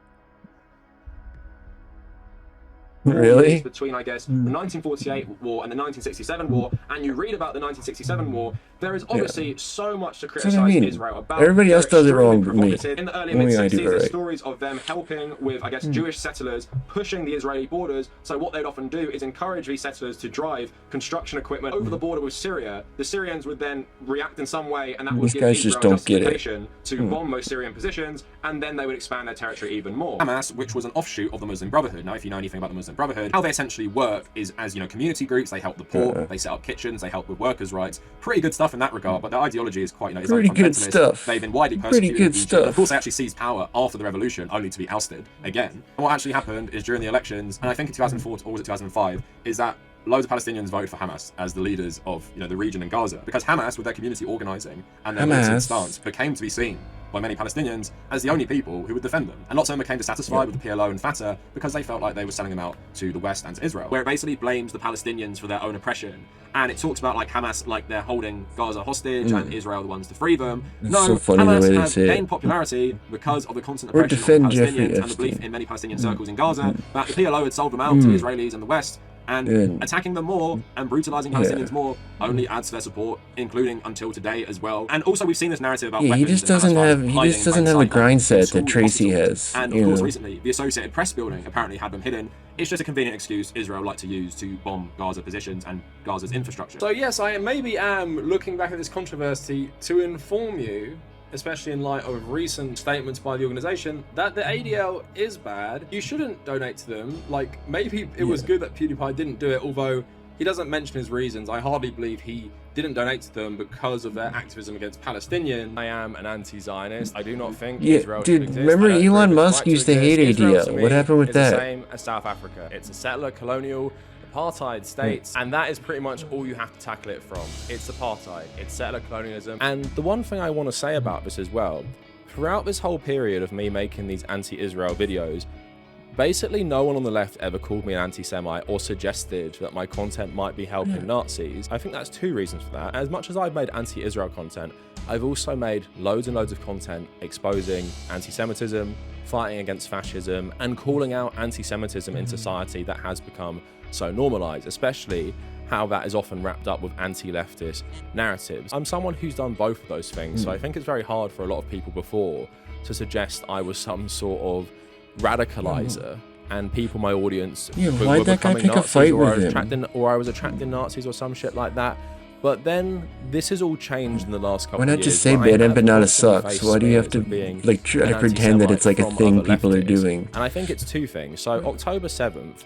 Really?
Between, I guess, the 1948 war and the 1967 war, and you read about the 1967 war, there is obviously so much to criticize Israel about.
Everybody else does it wrong but me.
In the early
Only I
mid-60s,
do it
there's
right.
stories of them helping with, I guess, Jewish settlers pushing the Israeli borders. So what they'd often do is encourage these settlers to drive construction equipment over the border with Syria. The Syrians would then react in some way, and that would give Israel justification to bomb those Syrian positions, and then they would expand their territory even more. Hamas, which was an offshoot of the Muslim Brotherhood. Now, if you know anything about the Muslim Brotherhood, how they essentially work is as, you know, community groups. They help the poor, they set up kitchens, they help with workers' rights. Pretty good stuff in that regard, but their ideology is quite, you know, it's
pretty good stuff.
They've been widely persecuted. Pretty good stuff. Of course, they actually seized power after the revolution, only to be ousted again. And what actually happened is during the elections, and I think in 2004 or was it 2005, is that loads of Palestinians voted for Hamas as the leaders of, you know, the region in Gaza, because Hamas, with their community organizing and their militant stance, became to be seen by many Palestinians as the only people who would defend them. And lots of them became dissatisfied with the PLO and Fatah because they felt like they were selling them out to the West and to Israel, where it basically blames the Palestinians for their own oppression. And it talks about, like, Hamas, like, they're holding Gaza hostage and Israel the ones to free them.
It's
no,
so funny
Hamas
the way
has
they say
gained
it.
popularity because of the constant
Or
oppression of the
defend Jeffrey
Palestinians and the belief
Epstein.
in many Palestinian circles in Gaza that the PLO had sold them out to the Israelis and the West, and attacking them more and brutalizing Palestinians more only adds to their support, including until today as well. And also, we've seen this narrative about
Yeah, he
weapons
just doesn't have a grind set that Tracy has.
and of course, recently, the Associated Press building apparently had them hidden. It's just a convenient excuse Israel like to use to bomb Gaza positions and Gaza's infrastructure.
So yes, I maybe am looking back at this controversy to inform you, especially in light of recent statements by the organization, that the ADL is bad. You shouldn't donate to them. Like, maybe it was good that PewDiePie didn't do it, although
he doesn't mention his reasons. I hardly believe he didn't donate to them because of their activism against Palestinians.
I am an anti-Zionist. I do not think
Yeah,
Israel
dude,
should exist.
remember
I don't
Elon
think it's
Musk
right to
used to hate
exist. Israel,
ADL.
to
What
me,
happened with
is
that?
the same as South Africa. It's a settler, colonial, apartheid states, and that is pretty much all you have to tackle it from. It's apartheid, it's settler colonialism. And the one thing I want to say about this as well, throughout this whole period of me making these anti-Israel videos, basically no one on the left ever called me an anti-Semite or suggested that my content might be helping Nazis. I think that's two reasons for that. As much as I've made anti-Israel content, I've also made loads and loads of content exposing anti-Semitism, fighting against fascism, and calling out anti-Semitism in society that has become so normalized, especially how that is often wrapped up with anti-leftist narratives. I'm someone who's done both of those things, so I think it's very hard for a lot of people before to suggest I was some sort of radicalizer and people in my audience
why'd that guy pick a fight with him?
Or I was attracting Nazis or some shit like that. But then this has all changed in the last couple of years.
Why not just say bad empanada sucks? Why do you have to like try to pretend that it's like a thing people are doing?
And I think it's two things. So October 7th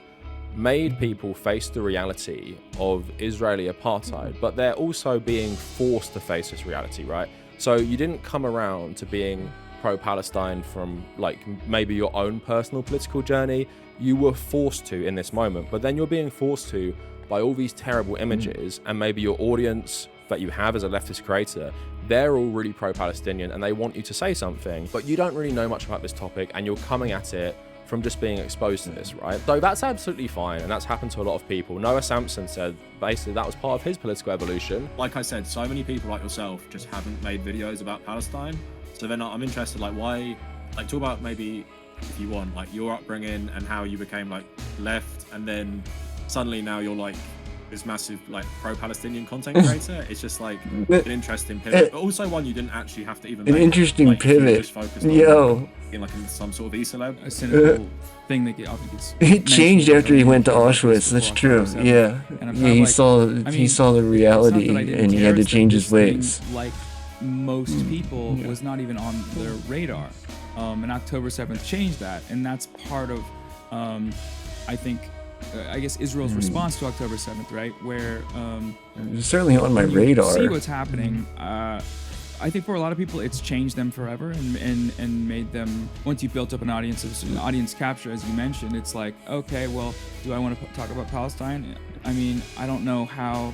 made people face the reality of Israeli apartheid, but they're also being forced to face this reality, right? So you didn't come around to being pro-Palestine from like maybe your own personal political journey. You were forced to in this moment, but then you're being forced to by all these terrible images, and maybe your audience that you have as a leftist creator, they're all really pro-Palestinian and they want you to say something, but you don't really know much about this topic and you're coming at it from just being exposed to this, right? So that's absolutely fine, and that's happened to a lot of people. Noah Samson said basically that was part of his political evolution.
Like I said, so many people like yourself just haven't made videos about Palestine, so then I'm interested, like, why, like, talk about maybe, if you want, like your upbringing and how you became like left, and then suddenly now you're like this massive like pro-Palestinian content creator. It's just like an interesting pivot, but also one you didn't actually have to even
an
make.
interesting
Like,
pivot.
just focused on,
Yo,
in like in some sort of e-celeb.
A cynical thing that I think it's
it changed after he went to Auschwitz. That's true. Yeah, he saw the reality and he had to change his ways.
Like most people, was not even on their radar. And October 7th changed that, and that's part of, I think, I guess Israel's response to October 7th, right? Where
It's certainly on my radar.
See what's happening. I think for a lot of people, it's changed them forever and made them. Once you built up an audience, an audience capture, as you mentioned, it's like, okay, well, do I want to talk about Palestine? I mean, I don't know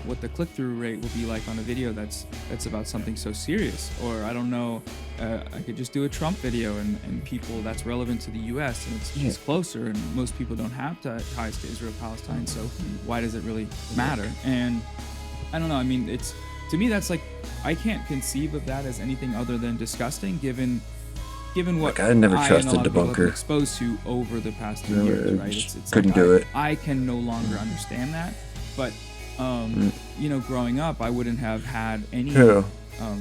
what the click-through rate will be like on a video that's about something so serious, or I don't know. I could just do a Trump video and people that's relevant to the U.S. and it's closer, and most people don't have ties to Israel, Palestine, so why does it really matter? And I don't know. I mean, to me that's like, I can't conceive of that as anything other than disgusting, given what
I never trusted
and a lot of people have been
Debunker.
exposed to over the past 2 years, right? It's
couldn't
like
do it.
I can no longer understand that, but you know, growing up, I wouldn't have had any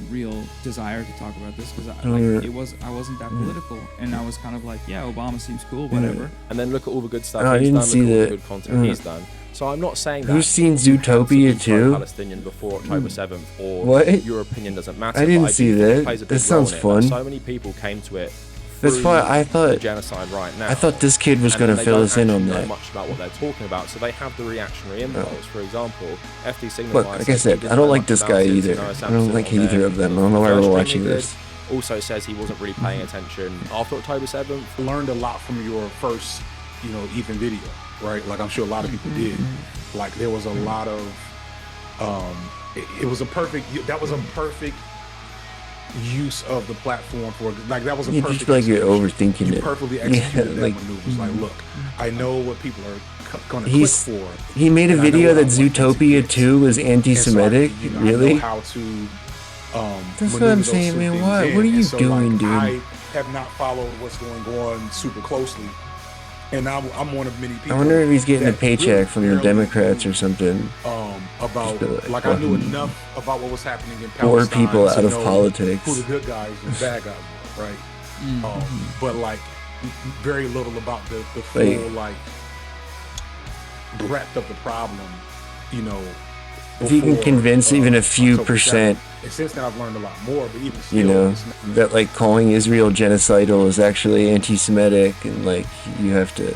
real desire to talk about this because I wasn't that political, and I was kind of like, yeah, Obama seems cool, whatever.
And then look at all the good stuff
Oh, I
he's
didn't
done,
see
look at all
that.
the good content he's done. So I'm not saying that.
Who's seen Zootopia too?
Palestinian before October 7th, or
What?
your opinion doesn't matter.
I didn't
but
see
do think it
that.
plays a big
That sounds
role in it.
fun.
So many people came to it.
That's
through
why I
the
thought
genocide right now.
I thought this kid was
And
gonna
they
fill
don't
us in on
actually know
that.
much about what they're talking about, so they have the reactionary impulse. For example, FD signifies.
Look, like I said, I don't like this guy either. I don't like either of them. I don't know why we're watching this.
Also says he wasn't really paying attention after October 7th.
I learned a lot from your first, Ethan video, right? Like I'm sure a lot of people did. Like there was a lot of, that was a perfect use of the platform for, like that was a
You
perfect.
just feel like you're overthinking
you
it.
perfectly executed that
like
maneuvers. Like, look, I know what people are gonna click
he's
for.
he made a
and I know
video
what I
that
want them to
Zootopia
get.
2 was
And so I
anti-Semitic.
I
Really?
know how to.
That's what
maneuver
I'm
those
saying,
two
man.
things
What
in.
are you
And so,
doing,
like,
dude?
I have not followed what's going on super closely, and I'm one of many people.
I wonder if he's getting a
that
paycheck
really
from the
barely
Democrats or something.
About
Just
like I knew enough about what was happening in
Or
Palestine
people
to
out of
know
politics.
who the good guys and bad guys were, right? But like very little about the full like breadth of the problem,
If you can
before,
convince even a few
October 7th.
percent,
And since then I've learned a lot more, but even still,
you know,
it's not-
that like calling Israel genocidal is actually anti-Semitic, and like you have to,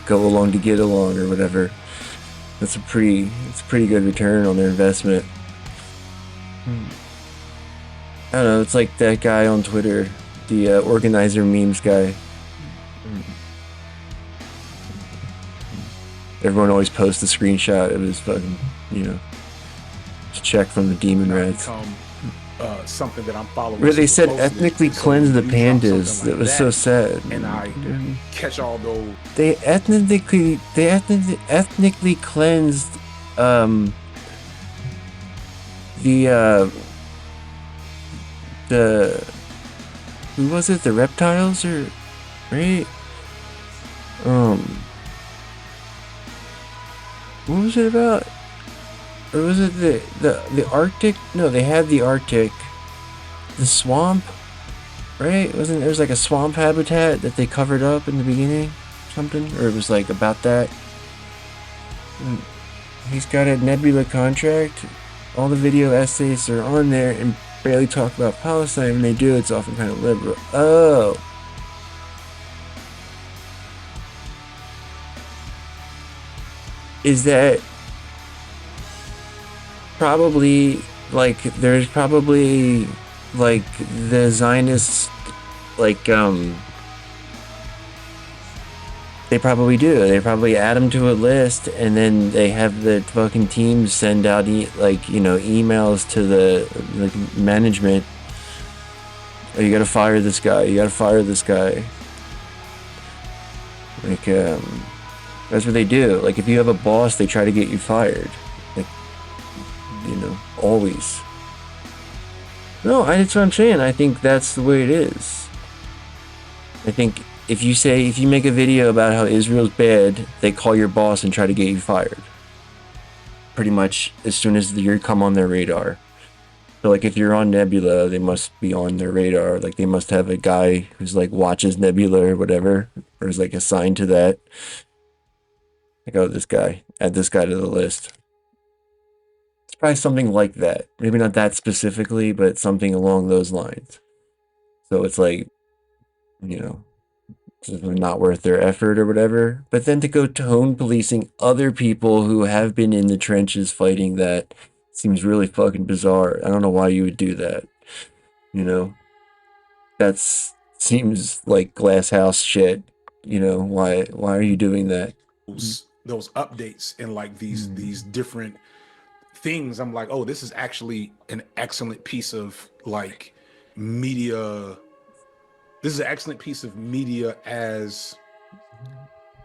go along to get along or whatever. It's a pretty good return on their investment. I don't know, it's like that guy on Twitter, the organizer memes guy. Everyone always posts a screenshot of his fucking, you know, check from the demon rats.
Something that I'm following.
Where they said
closely.
ethnically
So
cleanse the
when you drop
pandas.
something
That
like
was so sad.
And I catch all those.
They ethnically cleansed the who was it? The reptiles, or right? What was it about? Or was it the Arctic? No, they had the Arctic. The swamp, right? Wasn't there was like a swamp habitat that they covered up in the beginning, or something? Or it was like about that. He's got a Nebula contract. All the video essays are on there and barely talk about Palestine. When they do, it's often kind of liberal. Oh. Is that probably like there's probably like the Zionists like they probably do. They probably add them to a list, and then they have the fucking teams send out emails to the management. Oh, you gotta fire this guy. You gotta fire this guy. Like that's what they do. Like if you have a boss, they try to get you fired. Like always. No, that's what I'm saying. I think that's the way it is. I think if you make a video about how Israel's bad, they call your boss and try to get you fired. Pretty much as soon as you come on their radar. So like if you're on Nebula, they must be on their radar. Like they must have a guy who's like watches Nebula or whatever, or is like assigned to that. Like, oh, this guy, add this guy to the list. It's probably something like that. Maybe not that specifically, but something along those lines. So it's like, it's not worth their effort or whatever. But then to go tone policing other people who have been in the trenches fighting that seems really fucking bizarre. I don't know why you would do that. That seems like glass house shit. Why are you doing that?
Those updates and like these different things, I'm like, oh, this is actually an excellent piece of like media. This is an excellent piece of media as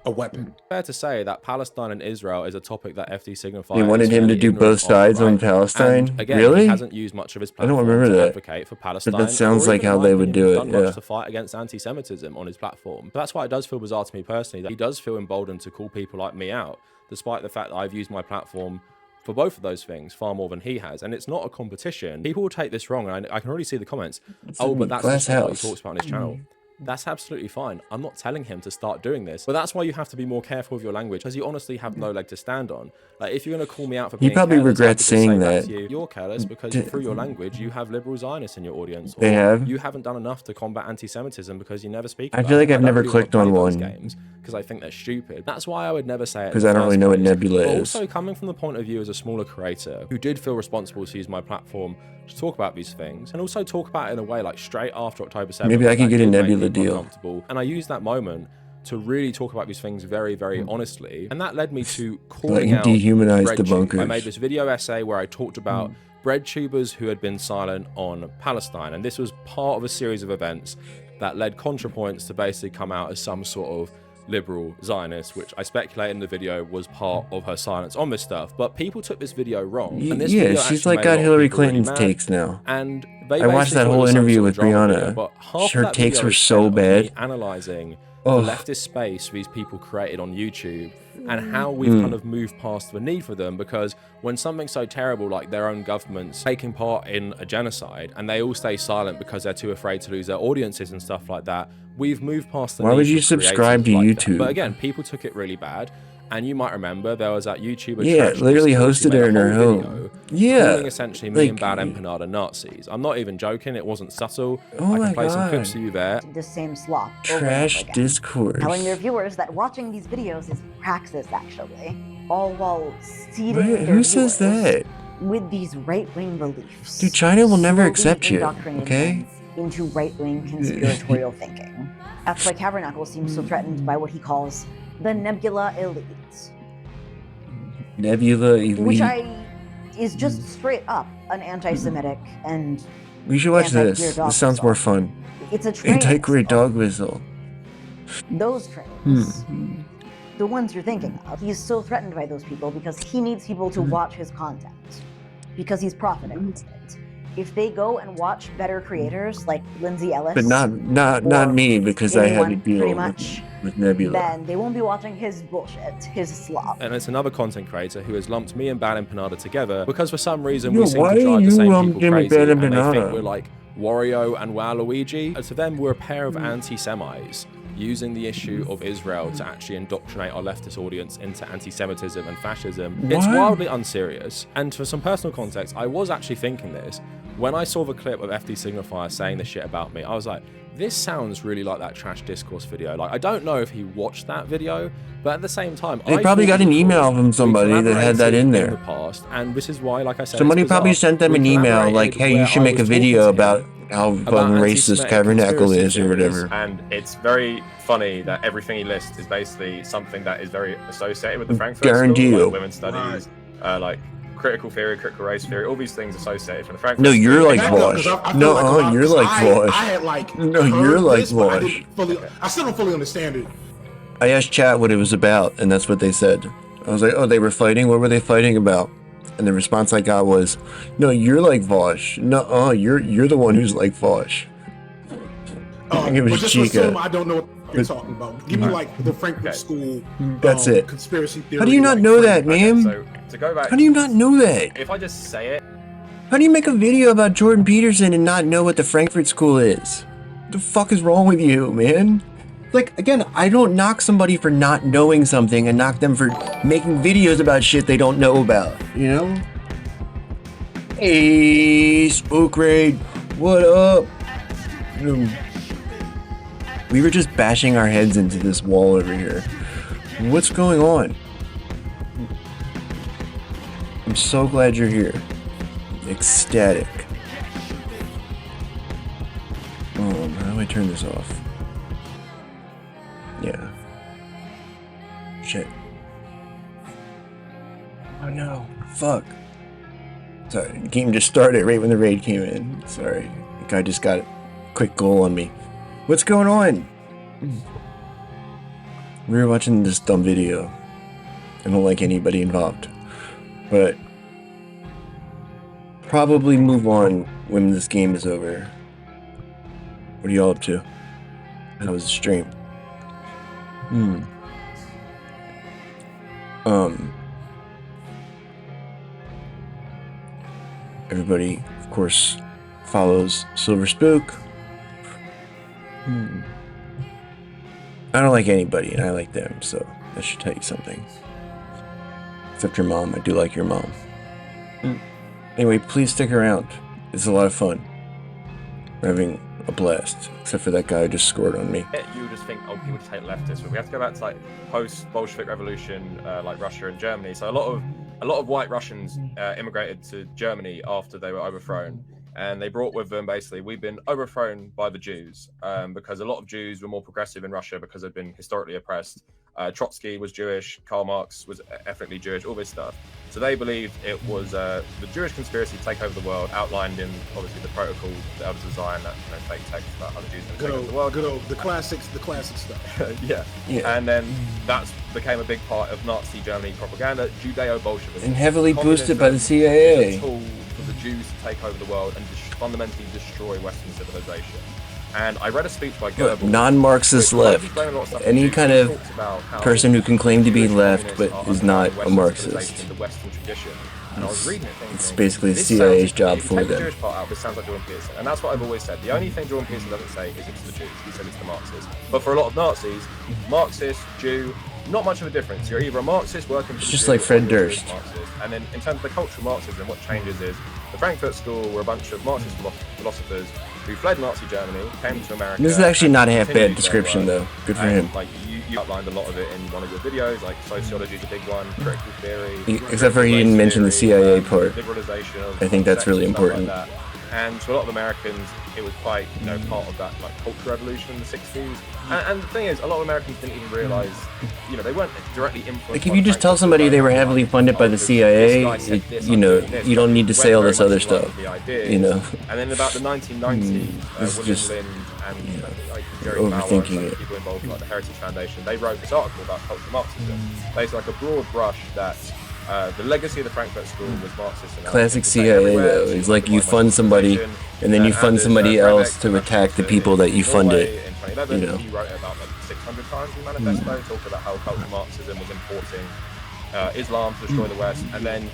a weapon.
Fair to say that Palestine and Israel is a topic that FD signifies.
They wanted him to do both sides on Palestine?
And again,
really?
He hasn't used much of his platform
I don't remember
to
that.
advocate for Palestine.
But that sounds like how they would do it.
Done much to fight against anti-Semitism on his platform. But that's why it does feel bizarre to me personally that he does feel emboldened to call people like me out, despite the fact that I've used my platform for both of those things far more than he has. And it's not a competition. People will take this wrong, and I can already see the comments. Oh, but that's just what he talks about on his channel. That's absolutely fine. I'm not telling him to start doing this, but that's why you have to be more careful with your language, because you honestly have no leg to stand on. Like, if you're going to call me out for being
probably
careless,
regrets saying that.
You're careless because through your language, you have liberal Zionists in your audience.
They have.
You haven't done enough to combat anti-Semitism because you never speak
I
about
feel like
it.
I've never clicked on one.
Games because I think they're stupid. That's why I would never say it.
Because I don't really know what Nebula
But
is.
also coming from the point of view as a smaller creator who did feel responsible to use my platform to talk about these things and also talk about it in a way like straight after October 7th.
Maybe I can get a Nebula deal.
And I used that moment to really talk about these things very, very honestly. And that led me to calling out
dehumanize
bread
debunkers.
tube. I made this video essay where I talked about bread tubers who had been silent on Palestine. And this was part of a series of events that led ContraPoints to basically come out as some sort of liberal Zionist, which I speculate in the video was part of her silence on this stuff. But people took this video wrong. And this video
she's
actually
like
made a
got
lot of
Hillary
people really
Clinton's
mad.
takes now.
And they
I watched that
basically
whole
thought it was some
interview
sort
with
of drama video,
Brianna.
but half
Her
that
takes
video
were
is
so
spent on me
bad.
analyzing
Oh.
the leftist space these people created on YouTube and how we've kind of moved past the need for them, because when something so terrible like their own government's taking part in a genocide and they all stay silent because they're too afraid to lose their audiences and stuff like that, we've moved past the
Why
need
would you
for
subscribe
creators
to
like that.
YouTube?
But again, people took it really bad. And you might remember there was that YouTuber
Yeah, literally hosted her in her
video
home. Yeah,
calling essentially me and
like-
Bad Empanada Nazis. I'm not even joking, it wasn't subtle.
Oh
I
my
can play some
God.
clips for you there.
The same slop over and
Trash
over again,
discourse.
telling their viewers that watching these videos is praxis, actually. all while seeding their
Who says
viewers
that?
with these right-wing beliefs.
Dude, China will never
slowly
accept you,
indoctrinating
okay?
them into right-wing conspiratorial thinking. That's why Tabernacle seems so threatened by what he calls the Nebula Elite.
Nebula Elite.
Which is just straight up an anti-Semitic and
We should watch
anti-queer
this.
dog
This sounds
whistle.
more fun.
It's a train.
Anti-queer dog whistle.
Those trains, the ones you're thinking of, he's so threatened by those people because he needs people to watch his content because he's profiting with it. If they go and watch better creators like Lindsay Ellis,
But not me, because I had to
anyone,
deal
pretty
with,
much,
with Nebula.
then they won't be watching his bullshit, his slop.
And it's another content creator who has lumped me and Bad Empanada together because for some reason
Yo,
we seem
why
to drive
you
the same
lumped
people
him with
crazy
Bad
and they
Empanada?
think we're like Wario and Waluigi. And to them, we're a pair of anti-Semites using the issue of Israel to actually indoctrinate our leftist audience into anti-Semitism and fascism. It's
What?
wildly unserious. And for some personal context, I was actually thinking this. When I saw the clip of FD Signifier saying this shit about me, I was like, this sounds really like that Trash Discourse video. Like, I don't know if he watched that video, but at the same time,
They
I
probably
thought
got an
we
email from
we
somebody that had that in
collaborated
there.
the past, and this is why, like I said,
Somebody
it's
probably
bizarre.
sent them
We
an email
collaborated
like, hey, you
where
should
I
make a
was
video
talking to
about
him
how
about
fucking racist
anti-Semitic
Tabernacle
conspiracy
is or
theories.
whatever.
And it's very funny that everything he lists is basically something that is very associated with the Frankfurt
Guarantee
School,
you.
like women's studies, like critical theory, critical race theory, all these things associated from the Frankfurt
No,
School.
you're like
Back up,
Vosh.
'cause I feel
No,
like a lot-
you're
'cause
like Vosh.
I had like
No,
heard
you're like
this, but I
Vosh.
didn't fully. I still don't fully understand it.
I asked chat what it was about, and that's what they said. I was like, oh, they were fighting? What were they fighting about? And the response I got was, no, you're like Vosh. No, you're the one who's like Vosh. I think it was
But just
Chica.
assume I don't know what you're talking about. Give me like the Frankfurt School.
That's it.
Conspiracy theory.
How do you not
like,
know that,
framework.
man?
So to go back,
How do you not know that?
if I just say it,
How do you make a video about Jordan Peterson and not know what the Frankfurt School is? What the fuck is wrong with you, man? Like, again, I don't knock somebody for not knowing something and knock them for making videos about shit they don't know about, you know? Hey, Spook Raid, what up? We were just bashing our heads into this wall over here. What's going on? I'm so glad you're here. Ecstatic. How do I turn this off? Yeah. Shit. Oh no. Fuck. Sorry, the game just started right when the raid came in. Sorry. The guy just got a quick goal on me. What's going on? We were watching this dumb video. I don't like anybody involved. But probably move on when this game is over. What are y'all up to? How was the stream? Everybody, of course, follows Silver Spook. I don't like anybody, and I like them, so that should tell you something. Except your mom. I do like your mom. Anyway, please stick around. It's a lot of fun. We're having a blast. Except for that guy who just scored on me.
you just think, oh, people just hate leftists, but we have to go back to like post-Bolshevik revolution, like Russia and Germany. So a lot of white Russians immigrated to Germany after they were overthrown, and they brought with them basically, we've been overthrown by the Jews, because a lot of Jews were more progressive in Russia because they'd been historically oppressed. Trotsky was Jewish, Karl Marx was ethnically Jewish, all this stuff. So they believed it was the Jewish conspiracy to take over the world, outlined in obviously the protocol, the Elders of Zion, that fake text about other Jews going to take over the world.
Good old, the classic stuff.
yeah. And then that became a big part of Nazi Germany propaganda, Judeo-Bolshevism.
And heavily boosted by the
Communism
CIA.
is a tool for the Jews to take over the world and fundamentally destroy Western civilization. And I read a speech by Goebbels.
Non-Marxist left. Any kind of person who can claim to be left but is not a Marxist.
The Western tradition. And I was reading it thinking,
It's basically the
this
CIA's
sounds-
job
you
for
take the
them.
Jewish part out, this sounds like Jordan Peterson. And that's what I've always said. The only thing Jordan Peterson doesn't say is it's the Jews. He said it's the Marxists. But for a lot of Nazis, Marxist, Jew, not much of a difference. You're either a Marxist working for
It's
the
just
Jew,
like Fred
or you're a
Durst.
Marxist. And then in terms of the cultural Marxism, what changes is the Frankfurt School were a bunch of Marxist philosophers
who fled Nazi Germany, came to America.
This is actually not a
and
half bad
continued their
description,
work.
though. Good for
And,
him.
Like you outlined a lot of it in one of your videos, like sociology is a big one, critical theory.
Except for he didn't mention the CIA part.
Liberalization of
I think that's really
sex and stuff
important.
like that. And to a lot of Americans, it was quite, part of that like cultural revolution in the 60s. And the thing is, a lot of Americans didn't even realize, they weren't directly influenced.
Like, if you just tell somebody they were heavily funded by the CIA, you don't need to say all this other stuff.
And then about the 1990s,
It's
William
just,
Lynn and like Jerry
overthinking
Bauer,
it.
people involved like the Heritage Foundation, they wrote this article about cultural Marxism. They said like a broad brush that the legacy of the Frankfurt School was Marxist. And
Classic CIA, though. It's like you fund somebody, and then you fund somebody else to attack the people that you funded.
In 2011, he wrote about like 600 times in the manifesto, talking about how cultural Marxism was importing Islam to destroy the West, and then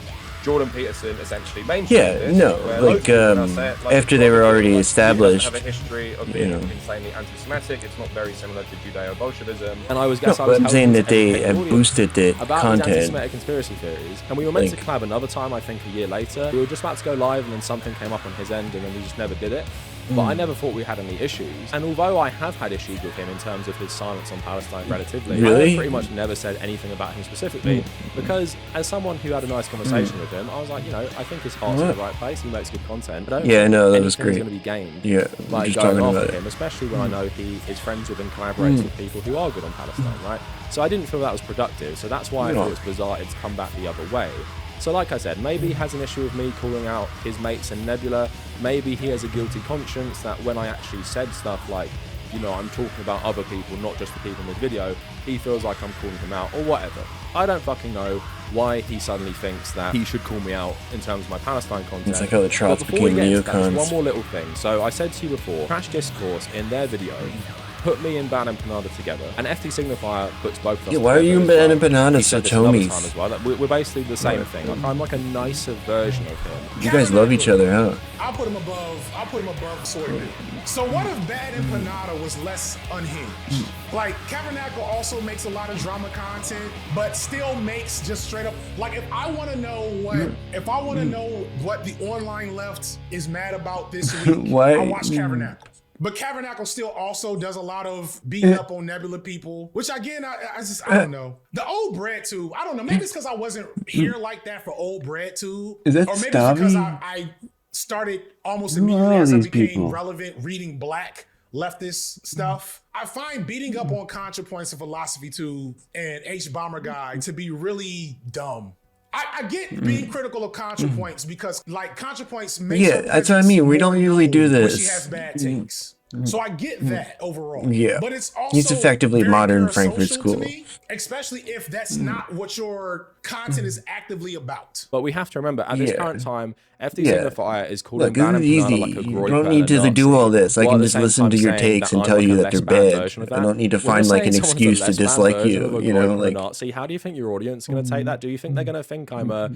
Jordan Peterson essentially mainstreamed this.
After they were already established,
have a history of being insanely anti-Semitic. It's not very similar to Judeo-Bolshevism.
And I was
No, but I'm saying that they have boosted the
about
content.
these anti-Semitic conspiracy theories, and we were meant to collab another time. I think a year later, we were just about to go live, and then something came up on his end, and then we just never did it. But I never thought we had any issues. And although I have had issues with him in terms of his silence on Palestine relatively, I have pretty much never said anything about him specifically, because as someone who had a nice conversation with him, I was like, I think his heart's in the right place, he makes good content. I don't
Yeah,
think
no, that was
anything's
great.
going to be gained
Yeah,
by
just
going
talking
after
about it.
him, especially when I know he is friends with and collaborates with people who are good on Palestine, right? So I didn't feel that was productive, so that's why I thought it's bizarre it's come back the other way. So like I said, maybe he has an issue with me calling out his mates in Nebula. Maybe he has a guilty conscience that when I actually said stuff like, I'm talking about other people, not just the people in this video, he feels like I'm calling him out or whatever. I don't fucking know why he suddenly thinks that he should call me out in terms of my Palestine content.
It's like how the Trouts
But before we
became
get into that,
neocons.
there's one more little thing. So I said to you before, Crash Discourse in their video put me and Ban and Panada together, and FT Signifier puts both of us
Yeah, why are you and Ban and Panada
He said
such
this another
homies?
time as well, that we're basically the same thing. Like, I'm like a nicer version of him.
You guys love each other, huh?
I'll put him above Swordman. So what if Bad and Panada was less unhinged? Like, Tabernacle also makes a lot of drama content, but still makes just straight up, like, if I want to know what the online left is mad about this week,
Why?
I watch Tabernacle. But Tabernacle still also does a lot of beating up on Nebula people, which again, I don't know. The old bread tube, I don't know. Maybe it's because I wasn't here like that for old bread tube.
Is that
or maybe it's because
Stabby?
I started almost
Who are
immediately
all
as I
these
became
people?
relevant reading black leftist stuff. I find beating up on ContraPoints of Philosophy Tube and H Bomber Guy to be really dumb. I get being critical of ContraPoints because, like, ContraPoints makes
Yeah, that's what I mean. We don't usually do
when
this.
she has bad takes. So I get that overall.
Yeah.
But it's also
He's effectively
very
modern Frankfurt
parasocial
School.
to me, especially if that's not what your content is actively about.
But we have to remember, at this
Yeah.
current time, FD
Yeah.
Signifier is calling
Look,
Ban
this
and
is
Panada
easy.
like a
You
Groy
don't
Pan
need
and
to
Nazi,
do all this. I
while
can
at the
just
same
listen
time
to your
saying
takes
that
and
I'm
tell
like
you
a
that
less
they're
bad
bad.
version of
I
that.
don't need to
When you're
find like
saying
an
someone's a
excuse to
less bad
dislike
version
you.
of a
You
Groy
know,
Pan and
like
Nazi, how do you think your audience is going to take that? Do you think they're going to think I'm a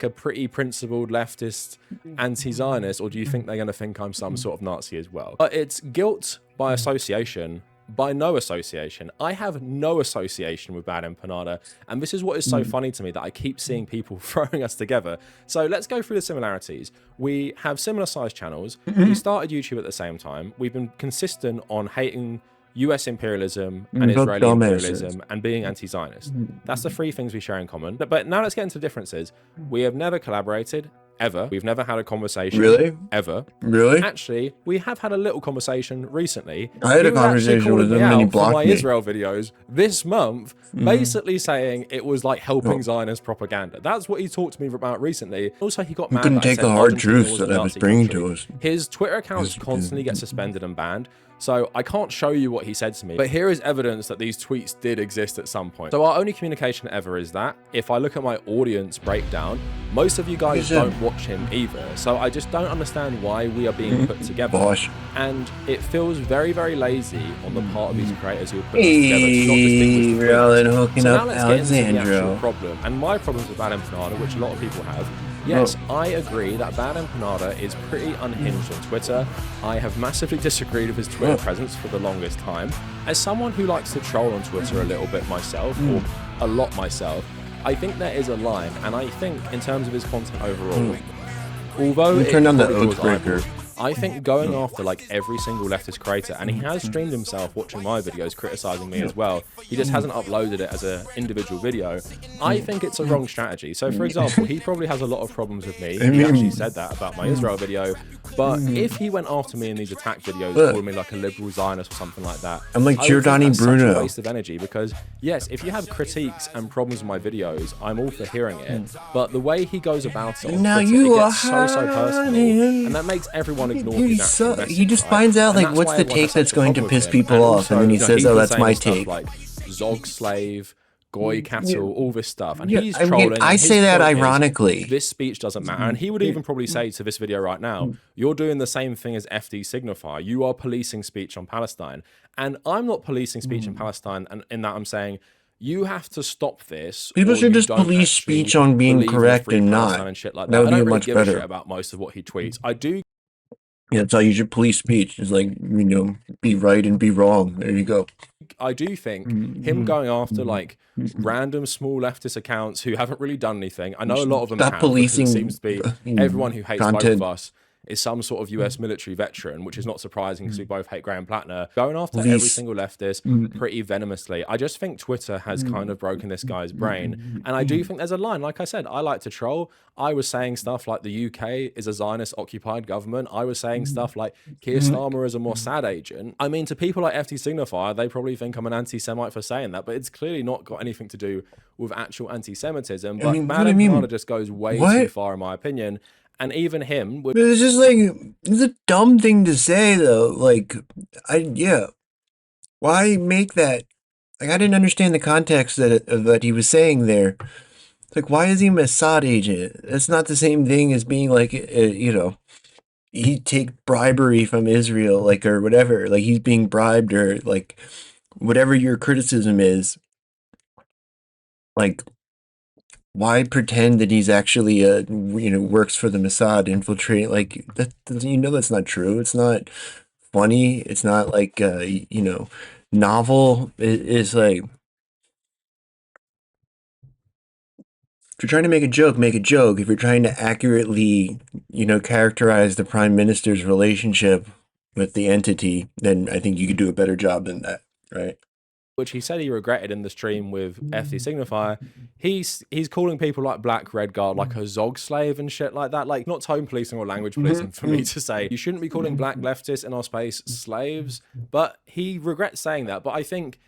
pretty principled leftist anti-Zionist, or do you think they're going to think I'm some sort of Nazi as well? But it's guilt by association, by no association. I have no association with Bad and Panada, and this is what is so funny to me, that I keep seeing people throwing us together. So let's go through the similarities. We have similar sized channels. We started YouTube at the same time. We've been consistent on hating US imperialism and
both
Israeli
dumbasses.
imperialism and being anti-Zionist. That's the three things we share in common. But now let's get into the differences. We have never collaborated, ever. We've never had a conversation.
Really?
Ever.
Really?
Actually, we have had a little conversation recently.
I had a
He was actually
conversation with
calling
him
me
and he
out for
blocked
my
me.
Israel videos this month, basically saying it was like helping Zionist propaganda. That's what he talked to me about recently. Also, he got
He
mad
couldn't
that I
take
said
the hard
Argentina
truths
was a
that I was
Nazi
bringing
country.
to us.
His Twitter accounts constantly get suspended and banned. So I can't show you what he said to me, but here is evidence that these tweets did exist at some point. So our only communication ever is that. If I look at my audience breakdown, most of you guys don't watch him either. So I just don't understand why we are being put together.
Bosh.
And it feels very, very lazy on the part of these creators who are putting us together to not distinguish the
We're all in
tweets.
hooking
So
up
now let's get into the actual
Alexandro.
problem. And my problems with Bad and Panada, which a lot of people have. Yes, I agree that Bad and Panada is pretty unhinged on Twitter. I have massively disagreed with his Twitter presence for the longest time. As someone who likes to troll on Twitter a little bit myself, or a lot myself, I think there is a line, and I think in terms of his content overall, although
You
it
turned on the
probably draws
Oathbreaker.
eyeballs,
I think going after like every single leftist creator, and he has streamed himself watching my videos criticizing me as well, he just hasn't uploaded it as an individual video. I think it's a wrong strategy. So for example, he probably has a lot of problems with me. He actually said that about my Israel video, but if he went after me in these attack videos, calling me like a liberal Zionist or something like that,
I'm like
I would think
Giordani
that's such a
Bruno.
waste of energy, because yes, if you have critiques and problems with my videos, I'm all for hearing it, but the way he goes about it on
Now
Twitter,
you
it
are
gets so personal, and that makes everyone ignore his actual message,
he just
right?
finds out
And
like
that's
what's
why
the
everyone
take
has such
that's
a
going to
problem
piss
with him.
people
And
off, and then he
also,
says,
he's
"Oh,
been
that's
saying
my
stuff
take."
like Zog slave, Goy cattle, all this stuff, and
Yeah,
he's
I mean,
trolling.
I
and
say
his
that
point is,
ironically.
this speech doesn't matter, and he would even probably say to this video right now, "You're doing the same thing as FD Signify. You are policing speech on Palestine," and I'm not policing speech in Palestine, and in that I'm saying, you have to stop this.
People
or
should
you
just
don't
police
actually
speech on being
believe in a
correct
free
and
Palestine
not.
and shit like
That
that.
would
I
be
don't really
much
give a shit
better.
about most of what he tweets. I do.
Yeah, that's how you should police speech. Is like, be right and be wrong. There you go.
I do think him going after like random small leftist accounts who haven't really done anything. I know a lot of them
Stop
have, because
policing
it seems to be everyone who hates both of us is some sort of US military veteran, which is not surprising because we both hate Graham Platner. Going after every single leftist pretty venomously. I just think Twitter has kind of broken this guy's brain. And I do think there's a line. Like I said, I like to troll. I was saying stuff like the UK is a Zionist occupied government. I was saying stuff like Keir Starmer is a Mossad agent. I mean, to people like FT Signifier, they probably think I'm an anti-Semite for saying that, but it's clearly not got anything to do with actual anti-Semitism. But Madam Khanna just goes way too far, in my opinion. And even him would.
But it's just like, it's a dumb thing to say though. Like, why make that? Like, I didn't understand the context of what he was saying there. It's like, why is he a Mossad agent? That's not the same thing as being like, he'd take bribery from Israel, like, or whatever. Like, he's being bribed, or like, whatever your criticism is. Like, why pretend that he's actually works for the Mossad, infiltrate? Like, that, that's not true. It's not funny. It's not like novel. It's like, if you're trying to make a joke, make a joke. If you're trying to accurately characterize the prime minister's relationship with the entity, then I think you could do a better job than that, right?
Which he said he regretted in the stream with FD Signifier. He's calling people like Black Red Guard like a Zog slave and shit like that. Like, not tone policing or language policing for me to say you shouldn't be calling black leftists in our space slaves, but he regrets saying that. But I think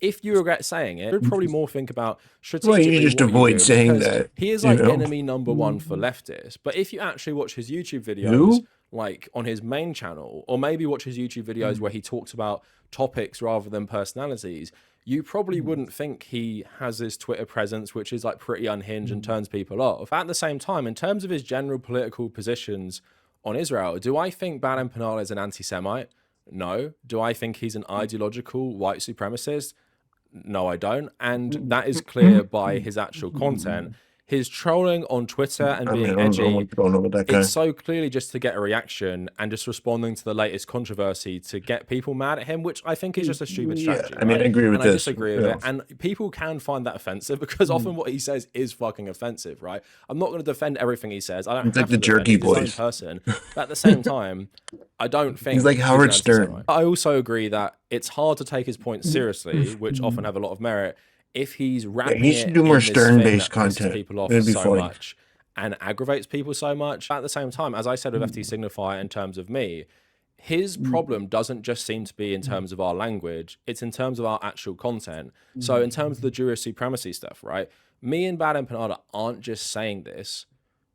if you regret saying it, you'd probably more think about strategically.
You just
what
avoid
you do,
saying
because
that.
he is like enemy number one for leftists. But if you actually watch his YouTube videos,
Who?
like on his main channel, or maybe watch his YouTube videos where he talks about topics rather than personalities, you probably wouldn't think he has this Twitter presence, which is like pretty unhinged and turns people off. At the same time, in terms of his general political positions on Israel, do I think Balan Panal is an anti-Semite? No. Do I think he's an ideological white supremacist? No, I don't. And that is clear by his actual content. His trolling on Twitter and being edgy, it's so clearly just to get a reaction and just responding to the latest controversy to get people mad at him, which I think is just a stupid strategy.
I mean, I agree with
and
this.
I disagree with it. And people can find that offensive because often what he says is fucking offensive, right? I'm not going to defend everything he says. I don't
It's
have
like
to
the
defend
Jerky
him. He's
Boys.
his own person. But at the same time, I don't think
He's like Howard
an
Stern.
anti-Semite. I also agree that it's hard to take his points seriously, which often have a lot of merit, if he's wrapping
he should
it
do more
in this thing
Stern-based
that pisses
content.
people off
It'd be
so
funny.
much and aggravates people so much. At the same time, as I said with FT Signify in terms of me, his problem doesn't just seem to be in terms of our language, it's in terms of our actual content. So in terms of the Jewish supremacy stuff, right? Me and Bad Empanada aren't just saying this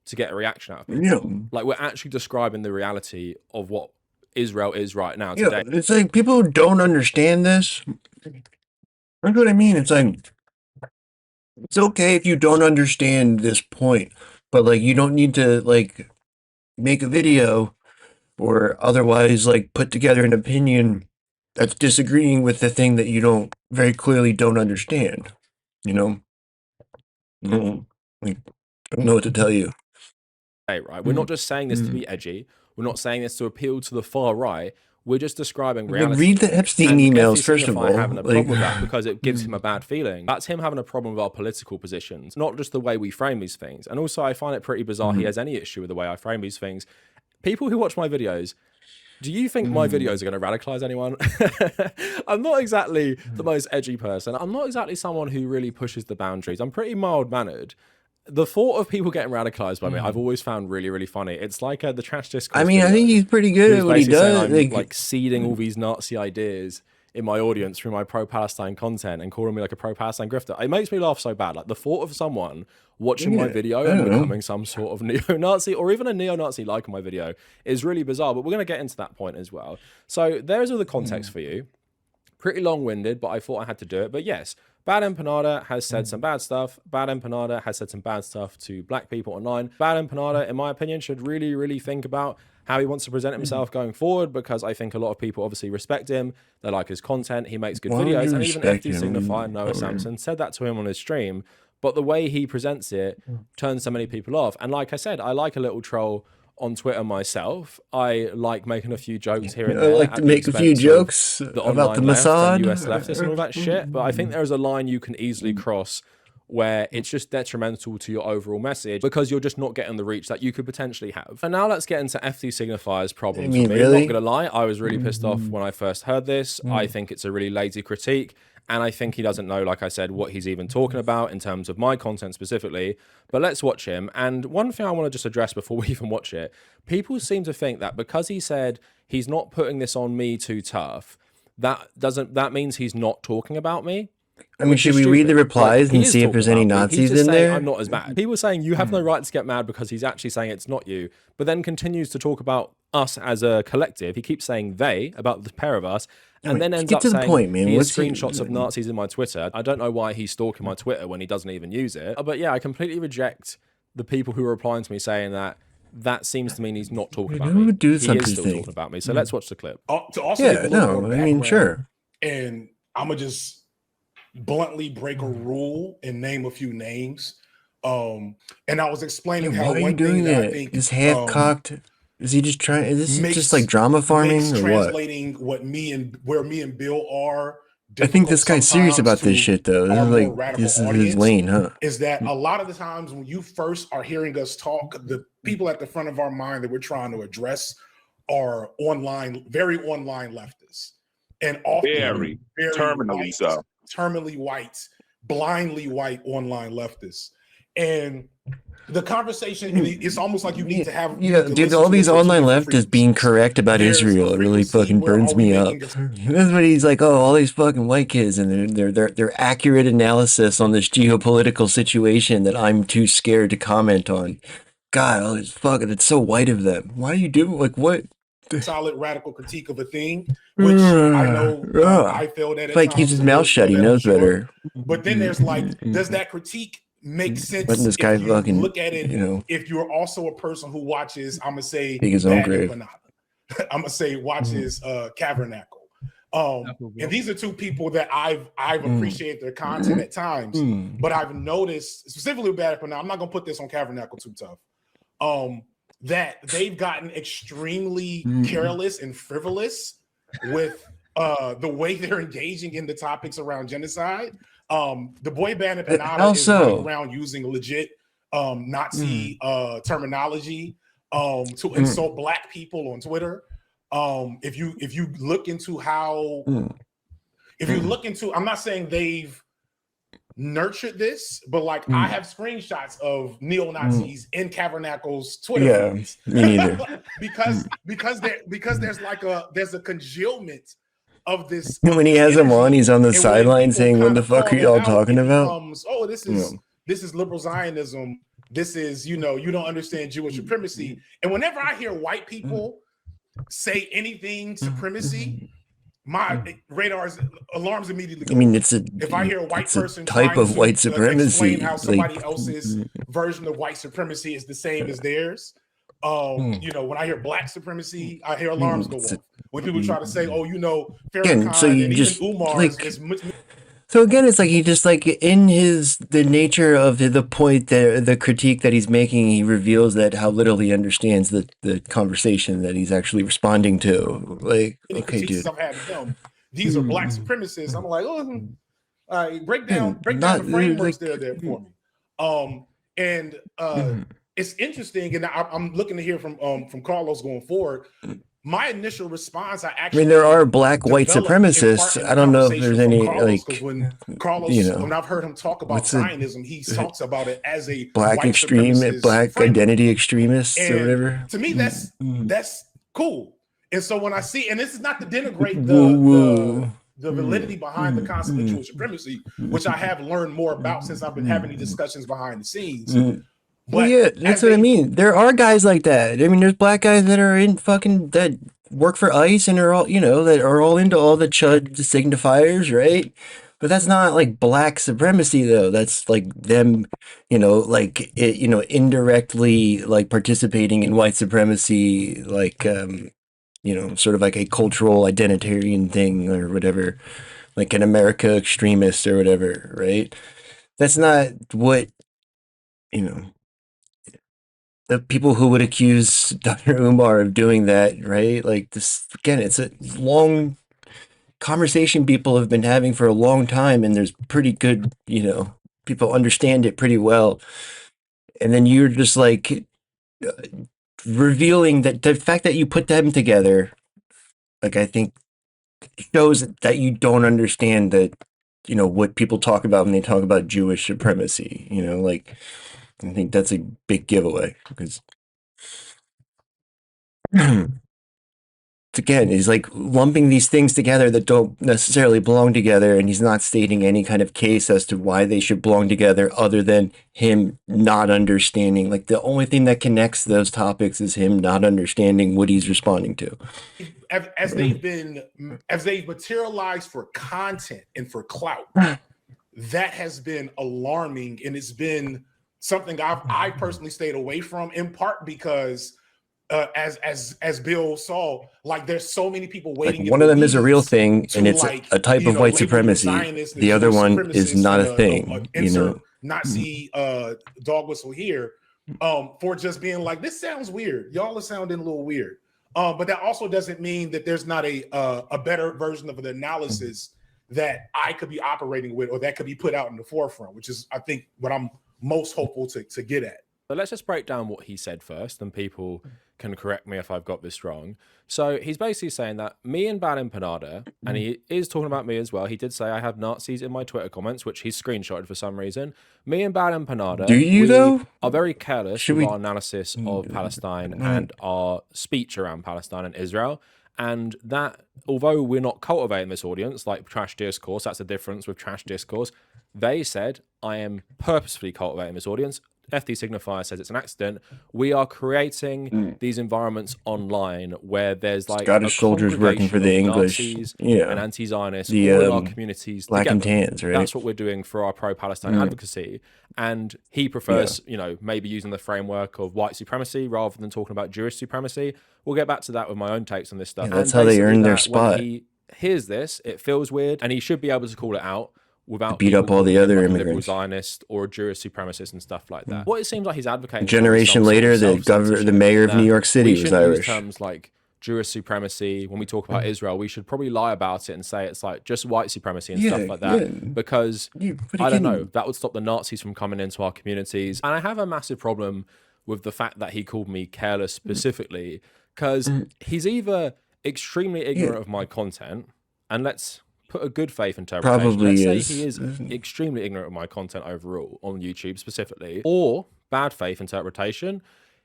to get a reaction out of people.
Yeah.
Like, we're actually describing the reality of what Israel is right now today.
Yeah, it's like people who don't understand this. That's what I mean. It's like, it's okay if you don't understand this point, but like, you don't need to like make a video or otherwise like put together an opinion that's disagreeing with the thing that you don't very clearly don't understand. Like, I don't know what to tell you.
Right? We're not just saying this to be edgy. We're not saying this to appeal to the far right. We're just describing reality.
Read the Epstein
and
emails
FD
first of
Signify
all.
having a problem with that because it gives him a bad feeling. That's him having a problem with our political positions, not just the way we frame these things. And also, I find it pretty bizarre he has any issue with the way I frame these things. people who watch my videos, do you think my videos are going to radicalize anyone? I'm not exactly the most edgy person. I'm not exactly someone who really pushes the boundaries. I'm pretty mild-mannered. The thought of people getting radicalized by me, I've always found really, really funny. It's like the trash discourse.
I mean, I think he's pretty good at what he does.
I'm like seeding all these Nazi ideas in my audience through my pro-Palestine content and calling me like a pro-Palestine grifter. It makes me laugh so bad. Like the thought of someone watching my video and becoming some sort of neo-Nazi or even a neo-Nazi liking my video is really bizarre, but we're going to get into that point as well. So there's all the context for you. Pretty long-winded, but I thought I had to do it. But yes, Bad Empanada has said some bad stuff. Bad Empanada has said some bad stuff to black people online. Bad Empanada, in my opinion, should really, really think about how he wants to present himself going forward, because I think a lot of people obviously respect him. They like his content. He makes good videos. And even FD Signifier, Noah Samson, said that to him on his stream. But the way he presents it turns so many people off. And like I said, I like a little troll on Twitter myself. I like making a few jokes here and there.
I like to make a few jokes about the Mossad,
US leftists and all that shit. But I think there is a line you can easily cross where it's just detrimental to your overall message because you're just not getting the reach that you could potentially have. And now let's get into FD Signifier's problems. For me,
really?
I'm not gonna lie, I was really pissed off when I first heard this. I think it's a really lazy critique. And I think he doesn't know, like I said, what he's even talking about in terms of my content specifically. But let's watch him. And one thing I want to just address before we even watch it, people seem to think that because he said he's not putting this on me too tough, that means he's not talking about me.
I mean, should we read the replies and see if there's any Nazis in there?
I'm not as bad. People saying you have no right to get mad because he's actually saying it's not you, but then continues to talk about us as a collective. He keeps saying they about the pair of us, and then ends up saying he has screenshots of Nazis in my Twitter. I don't know why he's stalking my Twitter when he doesn't even use it. But yeah, I completely reject the people who are replying to me saying that. That seems to mean he's not talking about me. He is still talking about me. So let's watch the clip.
Sure.
And I'm gonna just bluntly break a rule and name a few names. And I was explaining how
why are you doing that? Is half cocked? Is he just trying? Is this just like drama farming or what?
Translating where me and Bill are.
I think this guy's serious about this shit though. This is his lane, huh?
Is that a lot of the times when you first are hearing us talk, the people at the front of our mind that we're trying to address are very online leftists, and often very terminally so. Terminally white, blindly white online leftists. And the conversation, it's almost like you need to have...
dude, all these online leftists being correct about Israel, it really fucking burns me up. That's what he's like, oh, all these fucking white kids and their accurate analysis on this geopolitical situation that I'm too scared to comment on. God, all this fucking, it's so white of them. Why are you doing, like, what?
Solid radical critique of a thing, which I know I feel that
like keeps his mouth shut. He knows better.
But then there's like, does that critique make sense?
Letting this guy fucking
look at it, if you're also a person who watches, I'm gonna say
his own grave.
I'm gonna say watches Cavernacle. And these are two people that I've appreciated their content at times, but I've noticed specifically with Bad Empanada, I'm not gonna put this on Cavernacle too tough. That they've gotten extremely careless and frivolous with the way they're engaging in the topics around genocide. The boy band Empanada is running around using legit Nazi terminology to insult black people on Twitter. If you look into how, I'm not saying they've nurtured this, but like I have screenshots of neo-Nazis in Cavernacle's Twitter feeds.
Me neither.
because there's a congealment of this.
When he has him on, he's on the sideline saying, "What the fuck are y'all talking about?"
This is liberal Zionism. This is, you don't understand Jewish supremacy. And whenever I hear white people say anything supremacy, my alarms immediately go.
I mean,
if I hear a white person
type of white supremacy,
explain how somebody else's version of white supremacy is the same as theirs. When I hear black supremacy, I hear alarms go off. When people try to say, Farrakhan
so you
and
just
even Umar is
so again, it's like he just like in the nature of the point that the critique that he's making, he reveals that how little he understands the conversation that he's actually responding to. Like, okay, dude,
I've had them. These are black supremacists. I'm like, all right, break down the frameworks there for me. it's interesting, and I'm looking to hear from Carlos going forward. My initial response, I actually
there are black white
developed in part
supremacists.
in the
I don't know if
conversation
there's
from
any
Carlos,
like,
because when Carlos,
you know,
when I've heard him talk about
what's a
Zionism, he talks about it as a
black
white
extreme,
supremacist
black
framework.
identity extremists or
And
whatever.
to me, that's cool. And so when I see, and this is not to denigrate
Woo-woo.
the validity behind the concept of Jewish supremacy, which I have learned more about since I've been having these discussions behind the scenes.
Well, yeah, that's what I mean. There are guys like that. I mean, there's black guys that are in fucking that work for ICE and are all, you know, that are all into all the chud signifiers, right? But that's not like black supremacy, though. That's like them, you know, like it, you know, indirectly like participating in white supremacy, like you know, sort of like a cultural identitarian thing or whatever, like an America extremist or whatever, right? That's not what, you know, the people who would accuse Dr. Umar of doing that, right? Like this, again, it's a long conversation people have been having for a long time, and there's pretty good, you know, people understand it pretty well. And then you're just like revealing that the fact that you put them together, like, I think shows that you don't understand that, you know, what people talk about when they talk about Jewish supremacy, you know, like, I think that's a big giveaway because again, he's like lumping these things together that don't necessarily belong together, and he's not stating any kind of case as to why they should belong together other than him not understanding. Like, the only thing that connects those topics is him not understanding what he's responding to.
As they've materialized for content and for clout, that has been alarming, and it's been something I personally stayed away from, in part because as Bill saw, like, there's so many people waiting.
Like, one of them is a real thing, and it's
like,
a type of white supremacy. The other one is not a thing, you know.
Nazi dog whistle here, for just being like, this sounds weird. Y'all are sounding a little weird. But that also doesn't mean that there's not a better version of the analysis that I could be operating with, or that could be put out in the forefront, which is, I think, what I'm most hopeful to get at.
But let's just break down what he said first, and people can correct me if I've got this wrong. So he's basically saying that me and Bad Empanada, and he is talking about me as well. He did say I have Nazis in my Twitter comments, which he's screenshotted for some reason. Me and Bad Empanada,
Do you, though?
Are very careless
Should
with
we-
our analysis of Palestine and our speech around Palestine and Israel. And that, although we're not cultivating this audience like trash discourse, that's the difference with trash discourse. They said I am purposefully cultivating this audience. FD Signifier says it's an accident. We are creating these environments online where there's like
Scottish soldiers working for the English,
and anti-Zionists,
the
all in our communities
black and
together.
tans, right?
That's what we're doing for our pro-Palestine advocacy. And he prefers, you know, maybe using the framework of white supremacy rather than talking about Jewish supremacy. We'll get back to that with my own takes on this stuff.
Yeah, that's
And
how they
basically
earn their
that
spot.
When he hears this, it feels weird, and he should be able to call it out without
Beat up
people
all the
calling him
other
like a liberal
immigrants.
Zionist or a Jewish supremacist and stuff like that. What it seems like he's advocating
A generation
for is some
later,
sort
the
of
governor, the mayor of
that
New York City
we
was
shouldn't use
Irish.
terms like Jewish supremacy. When we talk about Israel, we should probably lie about it and say it's like just white supremacy and stuff like that. Because I don't know, that would stop the Nazis from coming into our communities. And I have a massive problem with the fact that he called me careless specifically, because he's either extremely ignorant of my content, and let's put a good faith interpretation.
Probably
let's
is.
say he is extremely ignorant of my content overall on YouTube specifically, or bad faith interpretation.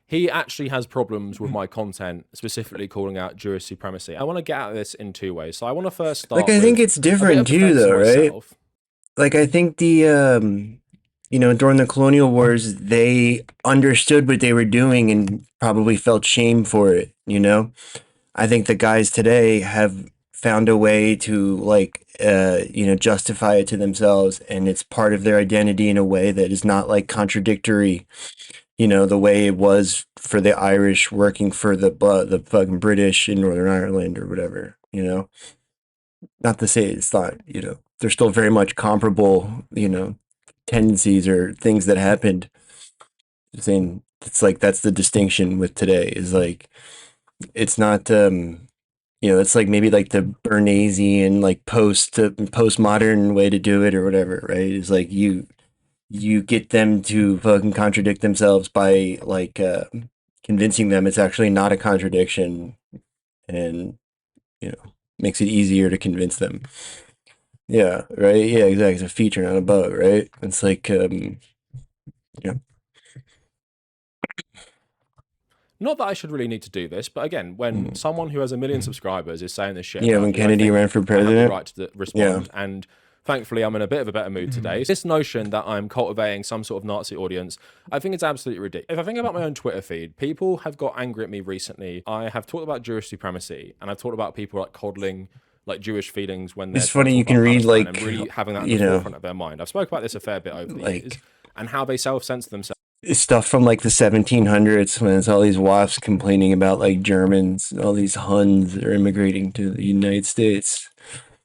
He actually has problems with my content, specifically calling out Jewish supremacy. I want to get at this in two ways. So I want to first start.
Like, I think it's different too, though, right? Like, I think the you know, during the colonial wars, they understood what they were doing and probably felt shame for it. You know, I think the guys today have found a way to, like, you know, justify it to themselves, and it's part of their identity in a way that is not like contradictory, you know, the way it was for the Irish working for the fucking British in Northern Ireland or whatever, you know. Not to say it's not, you know, there's still very much comparable, you know, tendencies or things that happened. Just saying, it's like that's the distinction with today is like, it's not you know, it's like maybe like the Bernaysian, like postmodern way to do it or whatever, right? It's like you you get them to fucking contradict themselves by like convincing them it's actually not a contradiction, and makes it easier to convince them. Yeah, right. Yeah, exactly. It's a feature, not a bug, right? It's like yeah.
Not that I should really need to do this, but again, when someone who has 1 million subscribers is saying this shit,
Yeah,
about
when
me, I
Kennedy
think
ran for
I have
president.
the right to respond. And thankfully, I'm in a bit of a better mood today. This notion that I'm cultivating some sort of Nazi audience, I think it's absolutely ridiculous. If I think about my own Twitter feed, people have got angry at me recently. I have talked about Jewish supremacy, and I've talked about people like coddling like Jewish feelings when they're
It's funny, you
trying to
can
talk about
read,
Palestine,
like,
and really having that in
you
the
know,
forefront of their mind. I've spoken about this a fair bit over the years, and how they self-censor themselves.
Stuff from like the 1700s when it's all these WASPs complaining about like Germans, all these Huns are immigrating to the United States.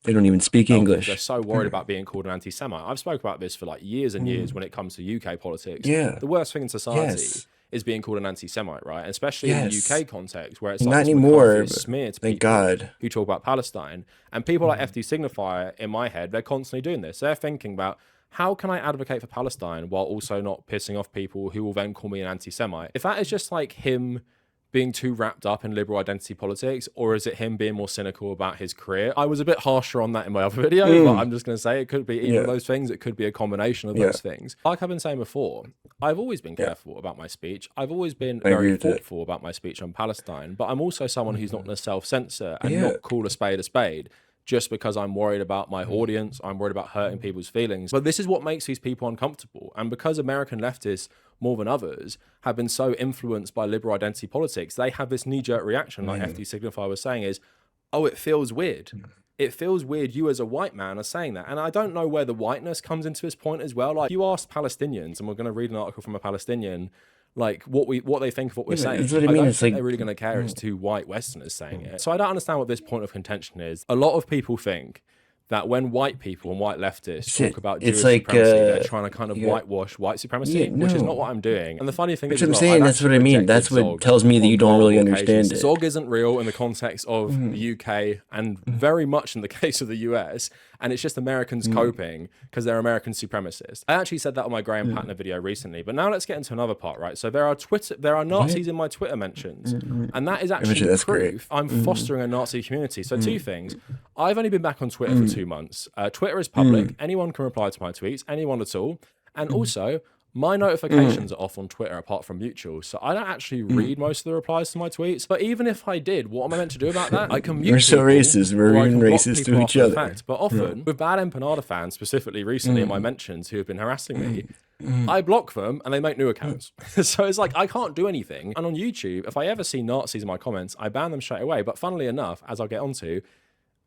They don't even speak English.
They're so worried about being called an anti-Semite. I've spoken about this for like years and years when it comes to UK politics.
Yeah.
The worst thing in society
Yes.
is being called an anti-Semite, right? Especially
Yes.
in the UK context, where it's
Not
like this
anymore,
McCarthyist
but
smear to
thank
people
God.
who talk about Palestine. And people like FD Signifier, in my head, they're constantly doing this. They're thinking about, how can I advocate for Palestine while also not pissing off people who will then call me an anti-Semite? If that is just like him being too wrapped up in liberal identity politics, or is it him being more cynical about his career? I was a bit harsher on that in my other video, but I'm just going to say it could be either of those things. It could be a combination of those things. Like I've been saying before, I've always been careful about my speech. I've always been very thoughtful about my speech on Palestine, but I'm also someone who's not going to self-censor and not call a spade just because I'm worried about my audience, I'm worried about hurting people's feelings. But this is what makes these people uncomfortable. And because American leftists, more than others, have been so influenced by liberal identity politics, they have this knee-jerk reaction, like FD Signify was saying, is, oh, it feels weird. It feels weird you as a white man are saying that. And I don't know where the whiteness comes into this point as well. Like, you ask Palestinians, and we're going to read an article from a Palestinian, like what they think of what we're saying.
That's what I mean.
don't
It's
think
like-
they're really going to care. It's two white Westerners saying it. So I don't understand what this point of contention is. A lot of people think that when white people and white leftists talk about Jewish
it's like,
supremacy, they're trying to kind of
yeah.
whitewash white supremacy,
Yeah,
which is
no.
not what I'm doing. And the funny thing
Which
is,
I'm
as well,
saying,
I've
that's what I
actually
mean. That's
rejected
what
Zog
tells me that
on
you don't really
multiple occasions.
understand it.
Zog isn't real in the context of the UK and very much in the case of the US, and it's just Americans coping because they're American supremacists. I actually said that on my Graham Platner video recently, but now let's get into another part, right? So there are Nazis in my Twitter mentions, and that is actually
That's
proof
great.
I'm fostering a Nazi community. So two things. I've only been back on Twitter for 2 months. Twitter is public. Anyone can reply to my tweets, anyone at all. And also, my notifications are off on Twitter apart from mutual. So I don't actually read most of the replies to my tweets. But even if I did, what am I meant to do about that? I can mute
We're so
people,
racist. We're
or I
even
can block
racist
people
to
after
each
the
other.
fact. But often, with bad empanada fans, specifically recently in my mentions, who have been harassing me, I block them and they make new accounts. So it's like, I can't do anything. And on YouTube, if I ever see Nazis in my comments, I ban them straight away. But funnily enough, as I'll get onto,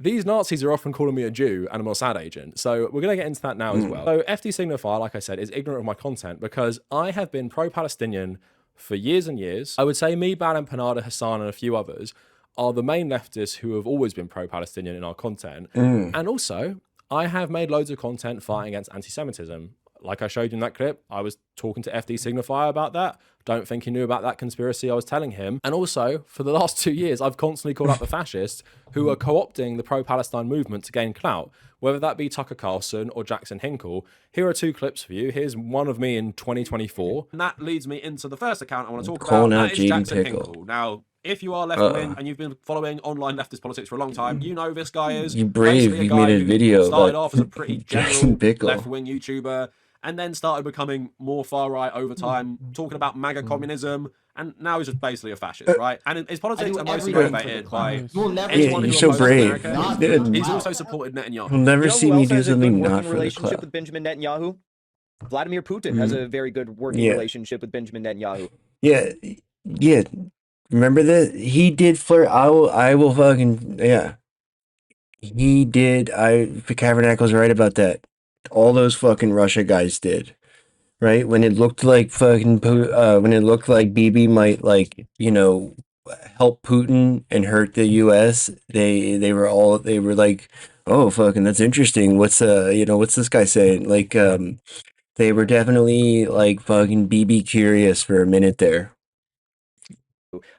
these Nazis are often calling me a Jew and a Mossad agent. So we're going to get into that now as well. So FD Signify, like I said, is ignorant of my content because I have been pro-Palestinian for years and years. I would say me, Bad Empanada, Hassan, and a few others are the main leftists who have always been pro-Palestinian in our content. And also, I have made loads of content fighting against anti-Semitism. Like I showed you in that clip, I was talking to FD Signifier about that. Don't think he knew about that conspiracy I was telling him. And also, for the last 2 years, I've constantly called out the fascists who are co-opting the pro-Palestine movement to gain clout, whether that be Tucker Carlson or Jackson Hinkle. Here are 2 clips for you. Here's one of me in 2024. And that leads me into the first account I want to talk
Calling
about.
out
That is
Jaden
Jackson
Pickle.
Hinkle. Now, if you are left-wing and you've been following online leftist politics for a long time, you know this guy is
You brave.
basically
You
guy
made a
who
video
started
about
off as a pretty
Jackson
general
Pickle.
left-wing YouTuber, and then started becoming more far-right over time, talking about MAGA communism, and now he's just basically a fascist, right? And his politics are mostly motivated by anyone
you're
who
so
opposes
brave.
America.
Dude.
He's also supported Netanyahu.
You'll never see
who
me
else
do
has a
something
good
not
working
for the
relationship
club.
with Benjamin Netanyahu? Vladimir Putin has a very good working relationship with Benjamin Netanyahu.
Yeah. Remember that? He did flirt. I will fucking, yeah. He did. Cavernacle's right about that. All those fucking Russia guys did. Right? When it looked like when it looked like Bibi might, like, help Putin and hurt the US, they were like, oh, fucking, that's interesting. What's this guy saying? Like, they were definitely like fucking BB curious for a minute there.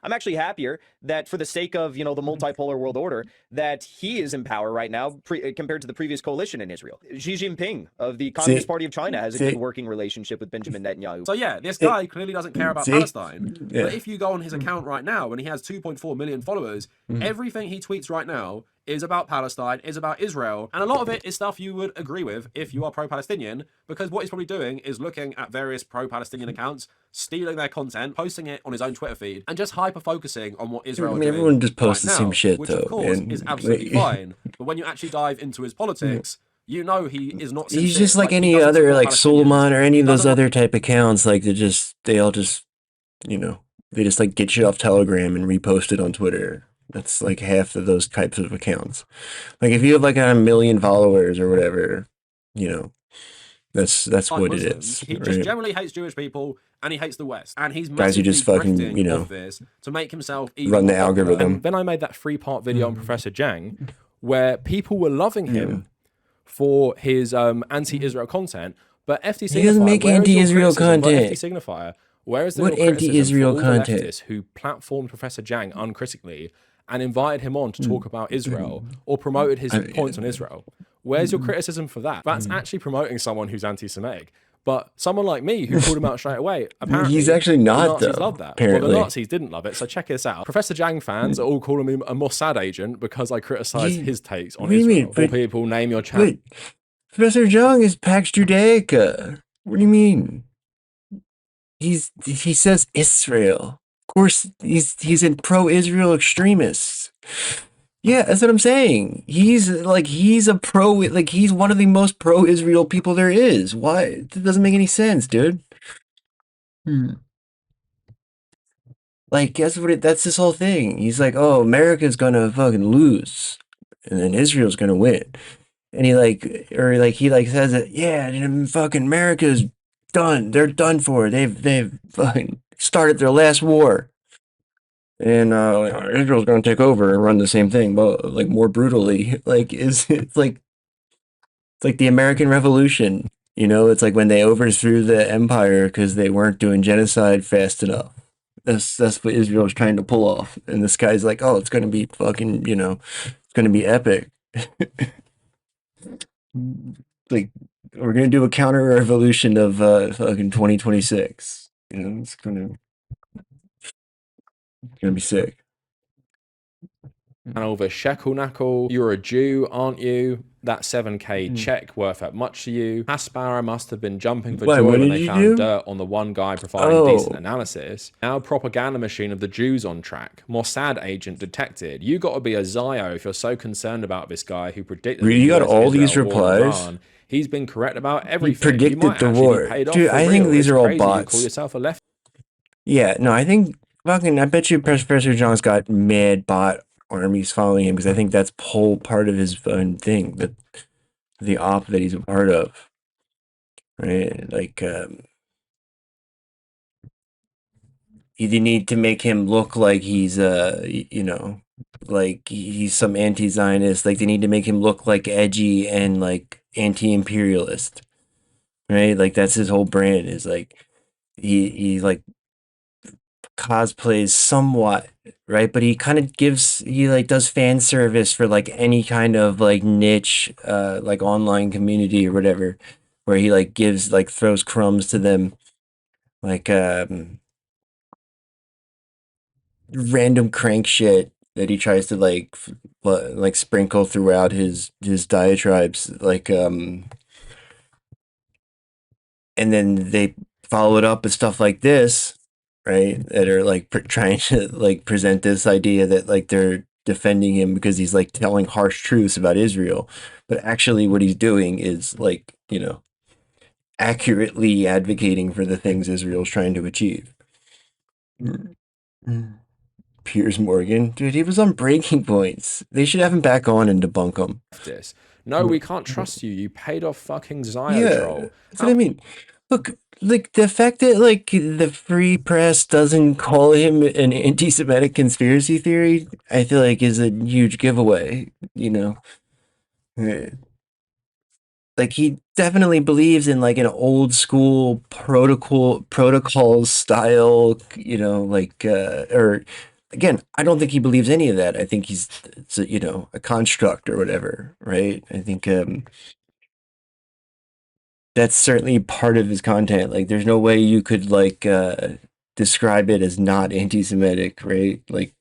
I'm actually happier that for the sake of, the multipolar world order, that he is in power right now compared to the previous coalition in Israel. Xi Jinping of the Communist Party of China has a good working relationship with Benjamin Netanyahu.
So yeah, this guy clearly doesn't care about Palestine. But if you go on his account right now, and he has 2.4 million followers, everything he tweets right now is about Palestine, is about Israel, and a lot of it is stuff you would agree with if you are pro-Palestinian, because what he's probably doing is looking at various pro-Palestinian accounts, stealing their content, posting it on his own Twitter feed, and just hyper-focusing on what Israel are doing
everyone just posts
right
the same
now,
shit,
which
though.
of course is absolutely fine. But when you actually dive into his politics, you know he is not sincere.
He's just like
he
any
doesn't
other,
support
like
Palestinians.
Suleiman or any of
He
those
doesn't
other type accounts. Like they all just, they just like get shit off Telegram and repost it on Twitter. That's like half of those types of accounts. Like if you have like 1 million followers or whatever, that's
like
what
Muslims.
it is.
He
right?
just generally hates Jewish people, and he hates the West. And he's
Guys who
massively
just fucking,
grifting off this to make himself even
run the
more popular.
algorithm.
And then I made that 3-part video on Professor Jang, where people were loving him for his anti-Israel content, but FT Signifier,
He doesn't make anti-Israel content.
FT Signifier, where is the
What
real criticism
anti-Israel
for all the
content?
leftists who platformed Professor Jang uncritically and invited him on to talk about Israel or promoted his points on Israel? Where's your criticism for that? That's actually promoting someone who's anti-Semitic. But someone like me who called him out straight away, apparently
He's actually not,
the Nazis
though,
loved that.
apparently.
Well, the Nazis didn't love it, so check this out. Professor Jang fans are all calling me a Mossad agent because I criticised his takes on
what do you
Israel.
mean? But-
people name your channel.
Wait, Professor Jung is Pax Judaica. What do you mean? He says Israel. Of course, he's a pro-Israel extremist. Yeah, that's what I'm saying. He's a pro, like he's one of the most pro-Israel people there is. Why? It doesn't make any sense, dude. Like, that's this whole thing. He's like, oh, America's gonna fucking lose, and then Israel's gonna win. And he says that, yeah, and fucking America's done. They're done for. They've fucking started their last war. And Israel's going to take over and run the same thing, but like more brutally. Like it's like the American Revolution. It's like when they overthrew the empire because they weren't doing genocide fast enough. That's what Israel's trying to pull off. And this guy's like, oh, it's going to be fucking, it's going to be epic. Like we're going to do a counter revolution of fucking 2026. It's going to be sick.
And over shekel knuckle, you're a Jew, aren't you? That 7k check worth that much to you. Hasbara must have been jumping for joy when they found dirt on the one guy providing decent analysis. Now propaganda machine of the Jews on track. Mossad agent detected. You got to be a Zio if you're so concerned about this guy who predicted.
You got all these replies.
He's been correct about everything.
He predicted the war. Dude, I think these are all bots.
You call yourself a left.
Yeah, no, I think I bet you Professor John's got mad bot armies following him because I think that's whole part of his thing, the op that he's a part of, right? Like, you need to make him look like he's like he's some anti-Zionist. Like they need to make him look like edgy and like anti-imperialist, right? Like that's his whole brand is like he like cosplays somewhat, right? But he kind of does fan service for like any kind of like niche like online community or whatever, where he like throws crumbs to them, like random crank shit that he tries to like sprinkle throughout his diatribes, like and then they follow it up with stuff like this, right? That are like trying to like present this idea that like they're defending him because he's like telling harsh truths about Israel, but actually what he's doing is like accurately advocating for the things Israel's trying to achieve. Piers Morgan, dude, he was on Breaking Points. They should have him back on and debunk him.
No, we can't trust you. You paid off fucking Zio troll.
That's what I mean. Look, like the fact that like the free press doesn't call him an anti-Semitic conspiracy theory, I feel like is a huge giveaway. like he definitely believes in like an old school protocol style, like or again, I don't think he believes any of that. I think it's a construct or whatever, right? I think that's certainly part of his content. Like there's no way you could like describe it as not anti-Semitic, right? Like,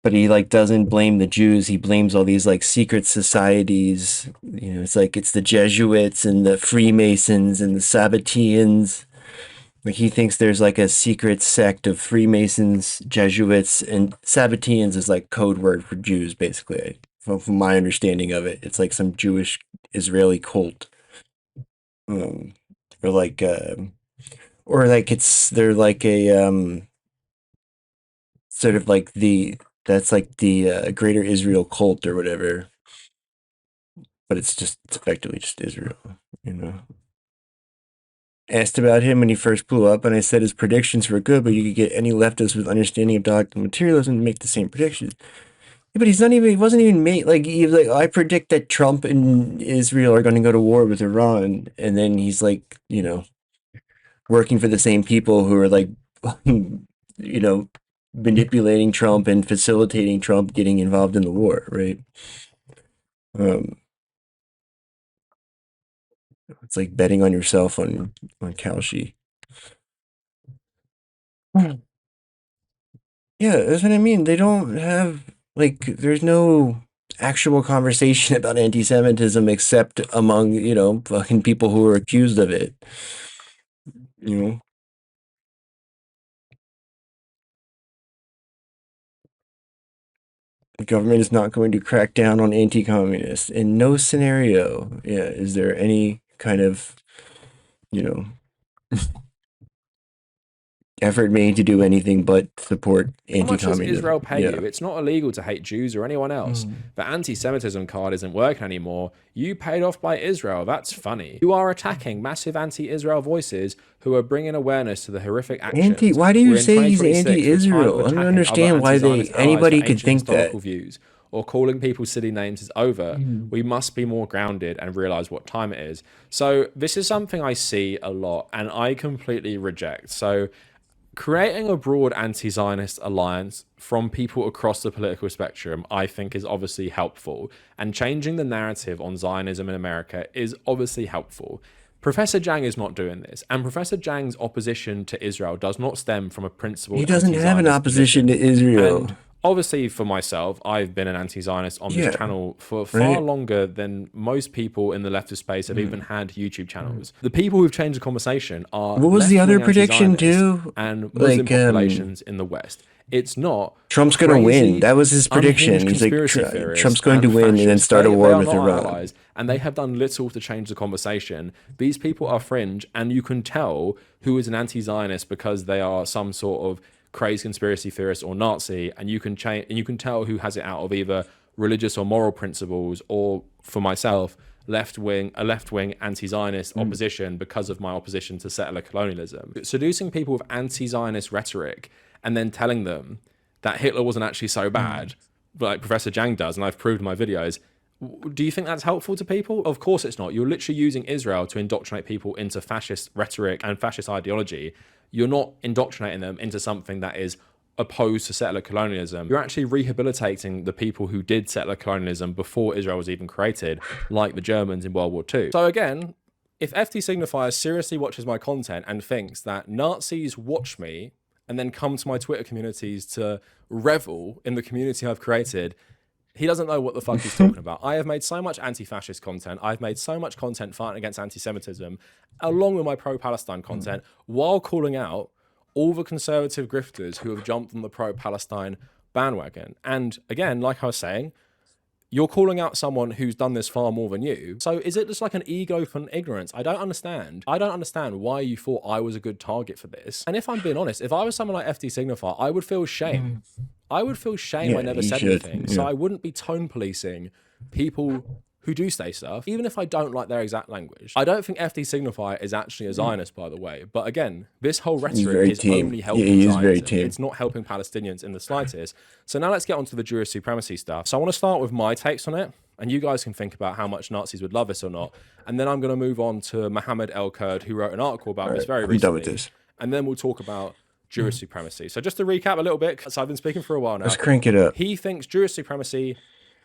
but he like doesn't blame the Jews. He blames all these like secret societies. It's like it's the Jesuits and the Freemasons and the Sabbateans. Like he thinks there's like a secret sect of Freemasons, Jesuits, and Sabbateans is like code word for Jews, basically. From my understanding of it, it's like some Jewish Israeli cult, or like they're like a sort of like that's like the Greater Israel cult or whatever, but it's effectively just Israel, Asked about him when he first blew up, and I said his predictions were good, but you could get any leftist with understanding of doctrinal materialism to make the same predictions. Yeah, but he wasn't even made, like, I predict that Trump and Israel are going to go to war with Iran, and then he's like, working for the same people who are like, manipulating Trump and facilitating Trump getting involved in the war, right? It's like betting on yourself on Kalshi. Yeah, that's what I mean. They don't have there's no actual conversation about anti-Semitism except among fucking people who are accused of it. The government is not going to crack down on anti-communists in no scenario. Yeah, is there any kind of effort made to do anything but support
How much does
anti-communism?
Israel pay you? It's not illegal to hate Jews or anyone else. The anti-Semitism card isn't working anymore. You paid off by Israel. That's funny. You are attacking massive anti-Israel voices who are bringing awareness to the horrific actions.
Why do you
We're in
say he's
2026 with time
anti-Israel?
of
I don't
attacking
understand
other
why
anti-Zionist allies
anybody
for
could
ancient
think that.
historical views or calling people silly names is over. We must be more grounded and realize what time it is. So this is something I see a lot and I completely reject. So creating a broad anti-Zionist alliance from people across the political spectrum, I think, is obviously helpful. And changing the narrative on Zionism in America is obviously helpful. Professor Jang is not doing this. And Professor Jang's opposition to Israel does not stem from a principled
He doesn't have an
anti-Zionist
opposition to
position.
Israel.
And obviously, for myself, I've been an anti-Zionist on this channel for far longer than most people in the leftist space have even had YouTube channels. The people who've changed the conversation are
What was the other
left-wing
prediction
anti-Zionists
too?
and Muslim populations in the West. It's not
Trump's going to
crazy,
win. That was his prediction.
unhinged
He's like,
conspiracy theorists
Trump's going to
and
win and then
fascists.
start a
They
war
are
with
not our
Iran.
allies, and they have done little to change the conversation. These people are fringe, and you can tell who is an anti-Zionist because they are some sort of crazed conspiracy theorist or Nazi, and you can tell who has it out of either religious or moral principles, or for myself, a left-wing anti-Zionist opposition because of my opposition to settler colonialism. Seducing people with anti-Zionist rhetoric and then telling them that Hitler wasn't actually so bad, like Professor Jang does, and I've proved in my videos. Do you think that's helpful to people? Of course it's not. You're literally using Israel to indoctrinate people into fascist rhetoric and fascist ideology. You're not indoctrinating them into something that is opposed to settler colonialism. You're actually rehabilitating the people who did settler colonialism before Israel was even created, like the Germans in World War II. So again, if FT Signifier seriously watches my content and thinks that Nazis watch me and then come to my Twitter communities to revel in the community I've created, he doesn't know what the fuck he's talking about. I have made so much anti-fascist content. I've made so much content fighting against anti-Semitism, along with my pro-Palestine content, while calling out all the conservative grifters who have jumped on the pro-Palestine bandwagon. And again, like I was saying, you're calling out someone who's done this far more than you. So is it just like an ego from ignorance? I don't understand. I don't understand why you thought I was a good target for this. And if I'm being honest, if I was someone like FT Signifier, I would feel shame. I would feel shame I never said anything. So I wouldn't be tone policing people
who do say stuff, even if I don't like their exact language. I don't think FD Signifier is actually a Zionist, by the way. But again, this whole rhetoric is only helping Zionism. It's not helping Palestinians in the slightest. So now let's get on to the Jewish supremacy stuff. So I want to start with my takes on it, and you guys can think about how much Nazis would love this or not. And then I'm going to move on to Mohammed El-Kurd, who wrote an article about this very recently. I'm done with this. And then we'll talk about Jewish supremacy. So just to recap a little bit, because I've been speaking for a while now.
Let's crank it up.
He thinks Jewish supremacy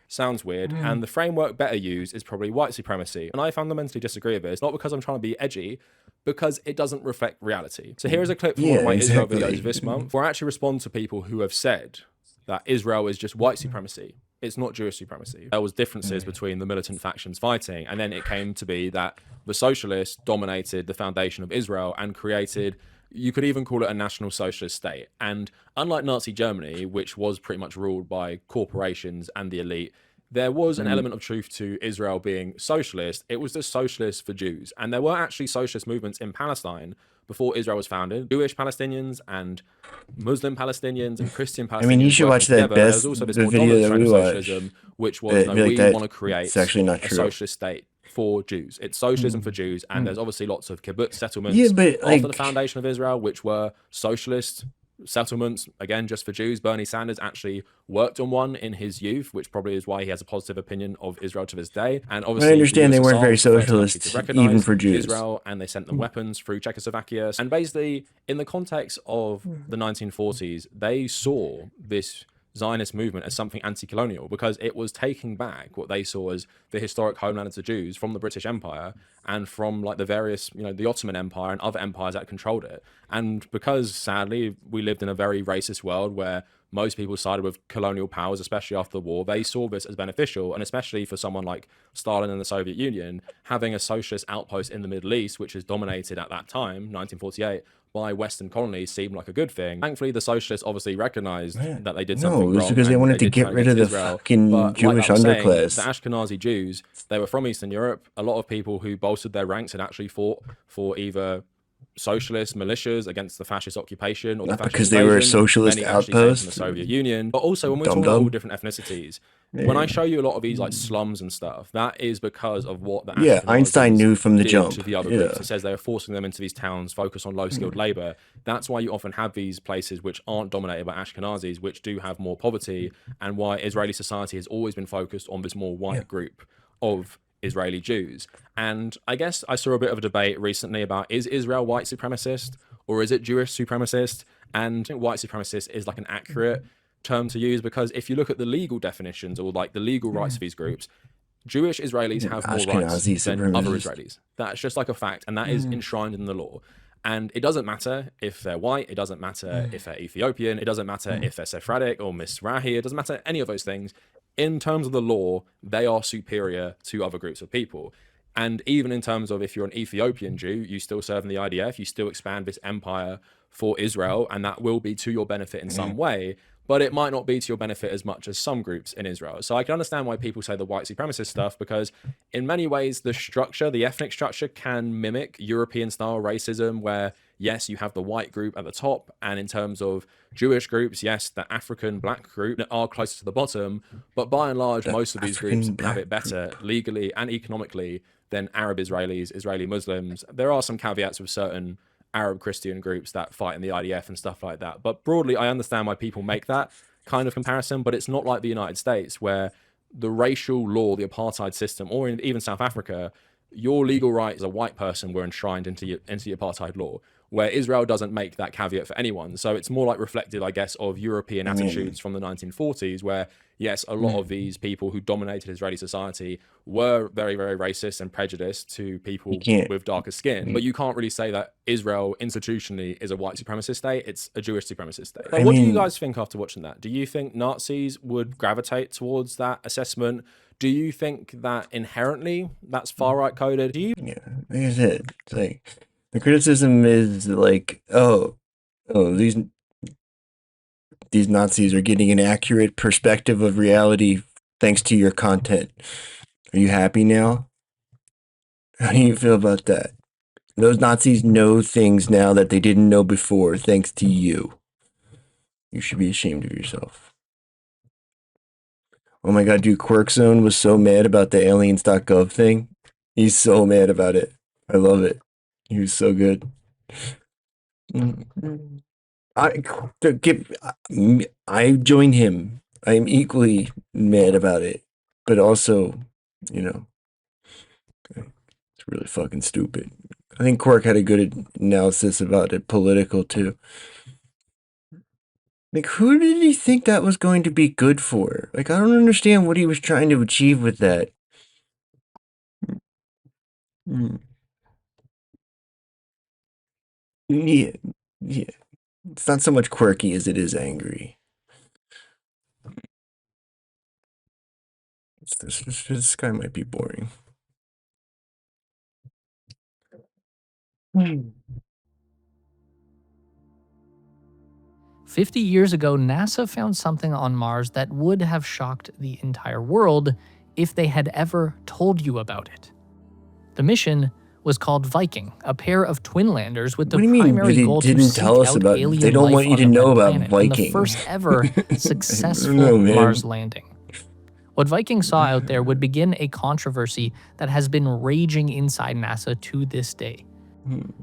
sounds weird, and the framework better used is probably white supremacy. And I fundamentally disagree with this, not because I'm trying to be edgy, because it doesn't reflect reality. So here is a clip from one of my Israel videos this month, where I actually respond to people who have said that Israel is just white supremacy. It's not Jewish supremacy. There was differences between the militant factions fighting, and then it came to be that the socialists dominated the foundation of Israel and created, you could even call it a national socialist state. And unlike Nazi Germany, which was pretty much ruled by corporations and the elite, there was an element of truth to Israel being socialist. It was just socialist for Jews. And there were actually socialist movements in Palestine before Israel was founded. Jewish Palestinians and Muslim Palestinians and Christian Palestinians.
I mean, you should watch that
There was also this more dominant trend of socialism, which was, we want to create
it's actually not
a
true.
Socialist state for Jews. It's socialism for Jews, and there's obviously lots of kibbutz settlements after the foundation of Israel, which were socialist settlements, again, just for Jews. Bernie Sanders actually worked on one in his youth, which probably is why he has a positive opinion of Israel to this day. And obviously,
I understand they weren't very socialist, even for Jews.
Israel, and they sent them weapons through Czechoslovakia. And basically, in the context of the 1940s, they saw this Zionist movement as something anti-colonial, because it was taking back what they saw as the historic homeland of the Jews from the British Empire and from like the various, the Ottoman Empire and other empires that controlled it. And because sadly we lived in a very racist world where most people sided with colonial powers, especially after the war, they saw this as beneficial. And especially for someone like Stalin and the Soviet Union, having a socialist outpost in the Middle East, which is dominated at that time, 1948, by Western colonies, seemed like a good thing. Thankfully, the socialists obviously recognized that they did something wrong.
No, it was because they wanted to get rid of the fucking Jewish underclass.
The Ashkenazi Jews, they were from Eastern Europe. A lot of people who bolstered their ranks had actually fought for either socialist militias against the fascist occupation, or the fascist
because they were a socialist outpost
in the Soviet Union. But also, when we're talking about all different ethnicities, when I show you a lot of these like slums and stuff, that is because of what the
Einstein knew from the jump
to the other groups. It says they were forcing them into these towns, focus on low-skilled labor. That's why you often have these places which aren't dominated by Ashkenazis, which do have more poverty, and why Israeli society has always been focused on this more white group of Israeli Jews. And I guess I saw a bit of a debate recently about, is Israel white supremacist or is it Jewish supremacist? And I think white supremacist is like an accurate term to use, because if you look at the legal definitions or like the legal rights of these groups, Jewish Israelis have more rights than other Israelis. That's just like a fact, and that is enshrined in the law. And it doesn't matter if they're white, it doesn't matter if they're Ethiopian, it doesn't matter if they're Sephardic or Mizrahi, it doesn't matter any of those things. In terms of the law, they are superior to other groups of people. And even in terms of if you're an Ethiopian Jew, you still serve in the IDF, you still expand this empire for Israel, and that will be to your benefit in some way, but it might not be to your benefit as much as some groups in Israel. So I can understand why people say the white supremacist stuff, because in many ways, the structure, the ethnic structure, can mimic European-style racism, where yes, you have the white group at the top, and in terms of Jewish groups, yes, the African black group are closer to the bottom, but by and large, most of these groups have it better legally and economically than Arab Israelis, Israeli Muslims. There are some caveats with certain Arab Christian groups that fight in the IDF and stuff like that. But broadly, I understand why people make that kind of comparison, but it's not like the United States, where the racial law, the apartheid system, or even South Africa, your legal rights as a white person were enshrined into the apartheid law, where Israel doesn't make that caveat for anyone. So it's more like reflective, I guess, of European attitudes from the 1940s, where, yes, a lot of these people who dominated Israeli society were very, very racist and prejudiced to people with darker skin. But you can't really say that Israel institutionally is a white supremacist state. It's a Jewish supremacist state. What do you guys think after watching that? Do you think Nazis would gravitate towards that assessment? Do you think that inherently that's far-right coded? Do you?
Yeah, like I said, it's like, the criticism is like, these Nazis are getting an accurate perspective of reality thanks to your content. Are you happy now? How do you feel about that? Those Nazis know things now that they didn't know before thanks to you. You should be ashamed of yourself. Oh my god, dude, QuirkZone was so mad about the aliens.gov thing. He's so mad about it. I love it. He was so good. I I join him. I'm equally mad about it, but also, you know, it's really fucking stupid. I think Quark had a good analysis about it, political too. Like, who did he think that was going to be good for? Like, I don't understand what he was trying to achieve with that. Yeah, yeah. It's not so much quirky as it is angry. This guy might be boring.
50 years ago, NASA found something on Mars that would have shocked the entire world if they had ever told you about it. The mission was called Viking, a pair of twin landers with the primary goal to seek out alien
they don't
life
want you
on
to
the
know
red
about
planet,
Viking.
and the first ever successful
man.
Mars landing. What Viking saw out there would begin a controversy that has been raging inside NASA to this day,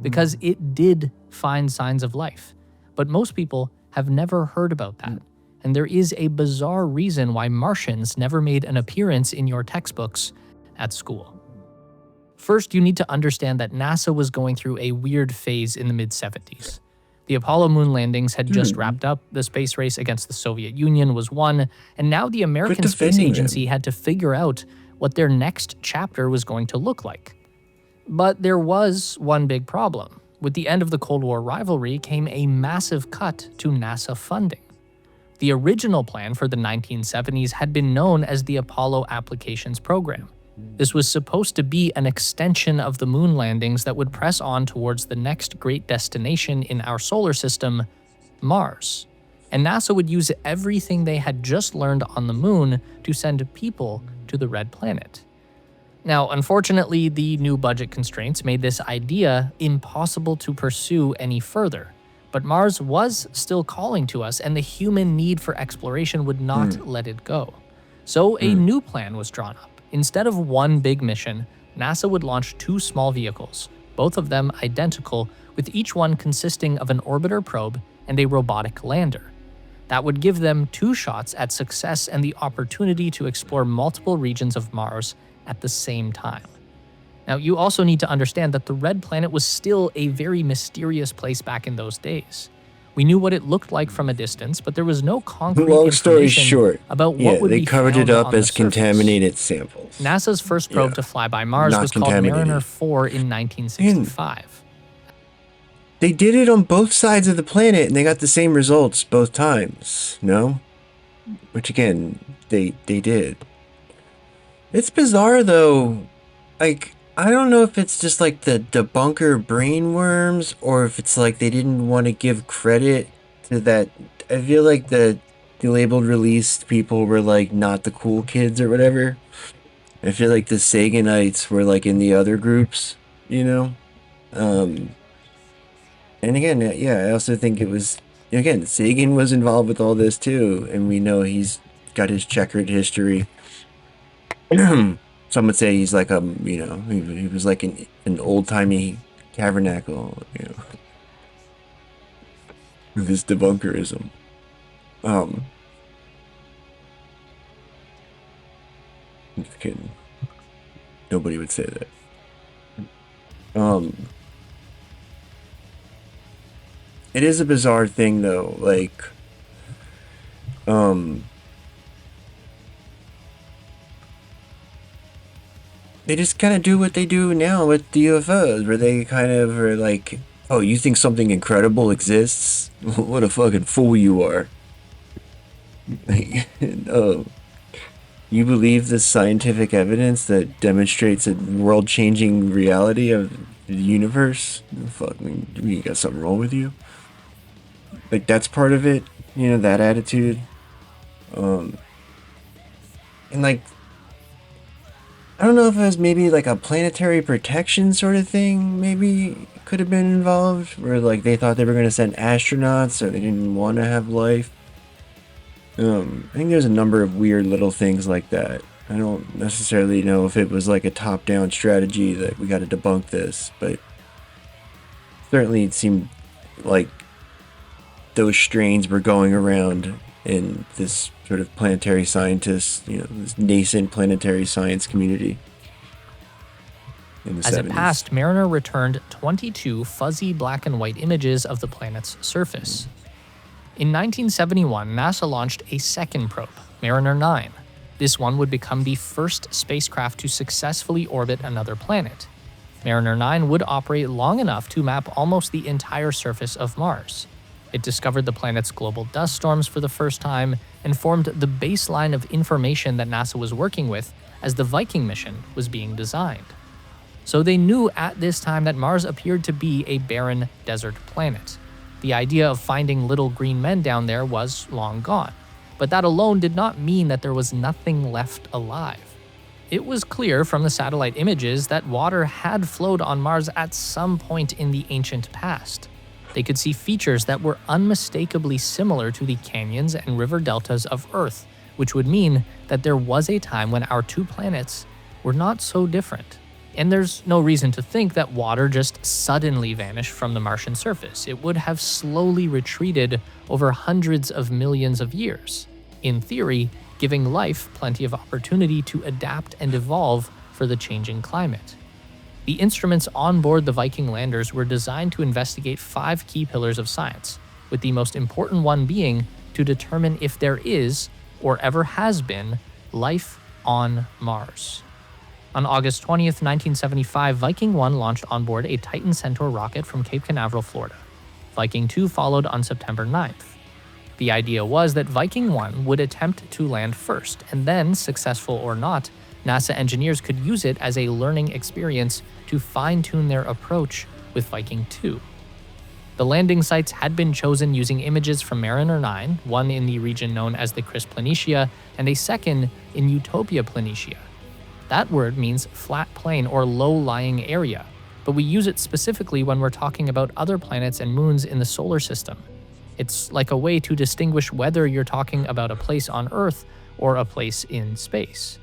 because it did find signs of life, but most people have never heard about that. And there is a bizarre reason why Martians never made an appearance in your textbooks at school. First, you need to understand that NASA was going through a weird phase in the mid-70s. The Apollo moon landings had just wrapped up, the space race against the Soviet Union was won, and now the American Space Agency had to figure out what their next chapter was going to look like. But there was one big problem. With the end of the Cold War rivalry came a massive cut to NASA funding. The original plan for the 1970s had been known as the Apollo Applications Program. This was supposed to be an extension of the moon landings that would press on towards the next great destination in our solar system, Mars. And NASA would use everything they had just learned on the moon to send people to the red planet. Now, unfortunately, the new budget constraints made this idea impossible to pursue any further. But Mars was still calling to us, and the human need for exploration would not let it go. So a new plan was drawn up. Instead of one big mission, NASA would launch 2 small vehicles, both of them identical, with each one consisting of an orbiter probe and a robotic lander. That would give them 2 shots at success and the opportunity to explore multiple regions of Mars at the same time. Now, you also need to understand that the red planet was still a very mysterious place back in those days. We knew what it looked like from a distance, but there was no concrete
Long story
information
short,
about what would
they
be
covered
found
it up
on the
as
surface.
contaminated samples.
NASA's first probe to fly by Mars
Not
was called
contaminated.
Mariner 4 in 1965.
They did it on both sides of the planet, and they got the same results both times. No? Which again, they did. It's bizarre though. Like, I don't know if it's just like the debunker brainworms, or if it's like they didn't want to give credit to that. I feel like the labeled released people were like not the cool kids or whatever. I feel like the Saganites were like in the other groups, you know? And again, yeah, I also think it was, again, Sagan was involved with all this too, and we know he's got his checkered history. Some would say he's like you know, he was like an old-timey tabernacle, you know, with his debunkerism. I'm just kidding. Nobody would say that. It is a bizarre thing though, like, they just kind of do what they do now with the UFOs, where they kind of are like, oh, you think something incredible exists? What a fucking fool you are. Like, oh, you believe this scientific evidence that demonstrates a world-changing reality of the universe? Fucking, you got something wrong with you? Like, that's part of it, you know, that attitude. And like, I don't know if it was maybe like a planetary protection sort of thing, maybe could have been involved, where like they thought they were going to send astronauts, or they didn't want to have life. I think there's a number of weird little things like that. I don't necessarily know if it was like a top-down strategy that we got to debunk this, but certainly it seemed like those strains were going around in this sort of planetary scientist, this nascent planetary science community in the 70s.
As it passed, Mariner returned 22 fuzzy black and white images of the planet's surface. In 1971, NASA launched a second probe, Mariner 9. This one would become the first spacecraft to successfully orbit another planet. Mariner 9 would operate long enough to map almost the entire surface of Mars. It discovered the planet's global dust storms for the first time and formed the baseline of information that NASA was working with as the Viking mission was being designed. So they knew at this time that Mars appeared to be a barren desert planet. The idea of finding little green men down there was long gone. But that alone did not mean that there was nothing left alive. It was clear from the satellite images that water had flowed on Mars at some point in the ancient past. They could see features that were unmistakably similar to the canyons and river deltas of Earth, which would mean that there was a time when our two planets were not so different. And there's no reason to think that water just suddenly vanished from the Martian surface. It would have slowly retreated over hundreds of millions of years, in theory, giving life plenty of opportunity to adapt and evolve for the changing climate. The instruments on board the Viking landers were designed to investigate 5 key pillars of science, with the most important one being to determine if there is, or ever has been, life on Mars. On August 20th, 1975, Viking 1 launched on board a Titan Centaur rocket from Cape Canaveral, Florida. Viking 2 followed on September 9th. The idea was that Viking 1 would attempt to land first, and then, successful or not, NASA engineers could use it as a learning experience to fine-tune their approach with Viking 2. The landing sites had been chosen using images from Mariner 9, one in the region known as the Cris Planitia, and a second in Utopia Planitia. That word means flat plain or low-lying area, but we use it specifically when we're talking about other planets and moons in the solar system. It's like a way to distinguish whether you're talking about a place on Earth or a place in space.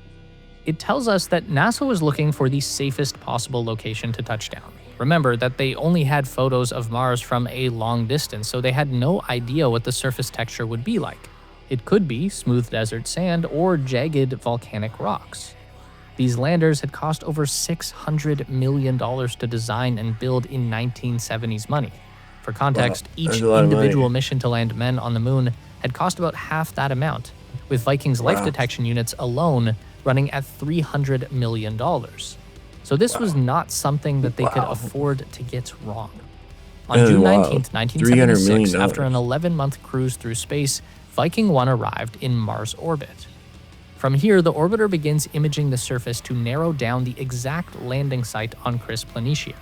It tells us that NASA was looking for the safest possible location to touch down. Remember that they only had photos of Mars from a long distance, so they had no idea what the surface texture would be like. It could be smooth desert sand or jagged volcanic rocks. These landers had cost over $600 million to design and build in 1970s money. For context, each individual mission to land men on the moon had cost about half that amount, with Viking's life detection units alone running at $300 million. So this was not something that they could afford to get wrong. On June 19th, 1976, after an 11-month cruise through space, Viking 1 arrived in Mars orbit. From here, the orbiter begins imaging the surface to narrow down the exact landing site on Cris Planitia.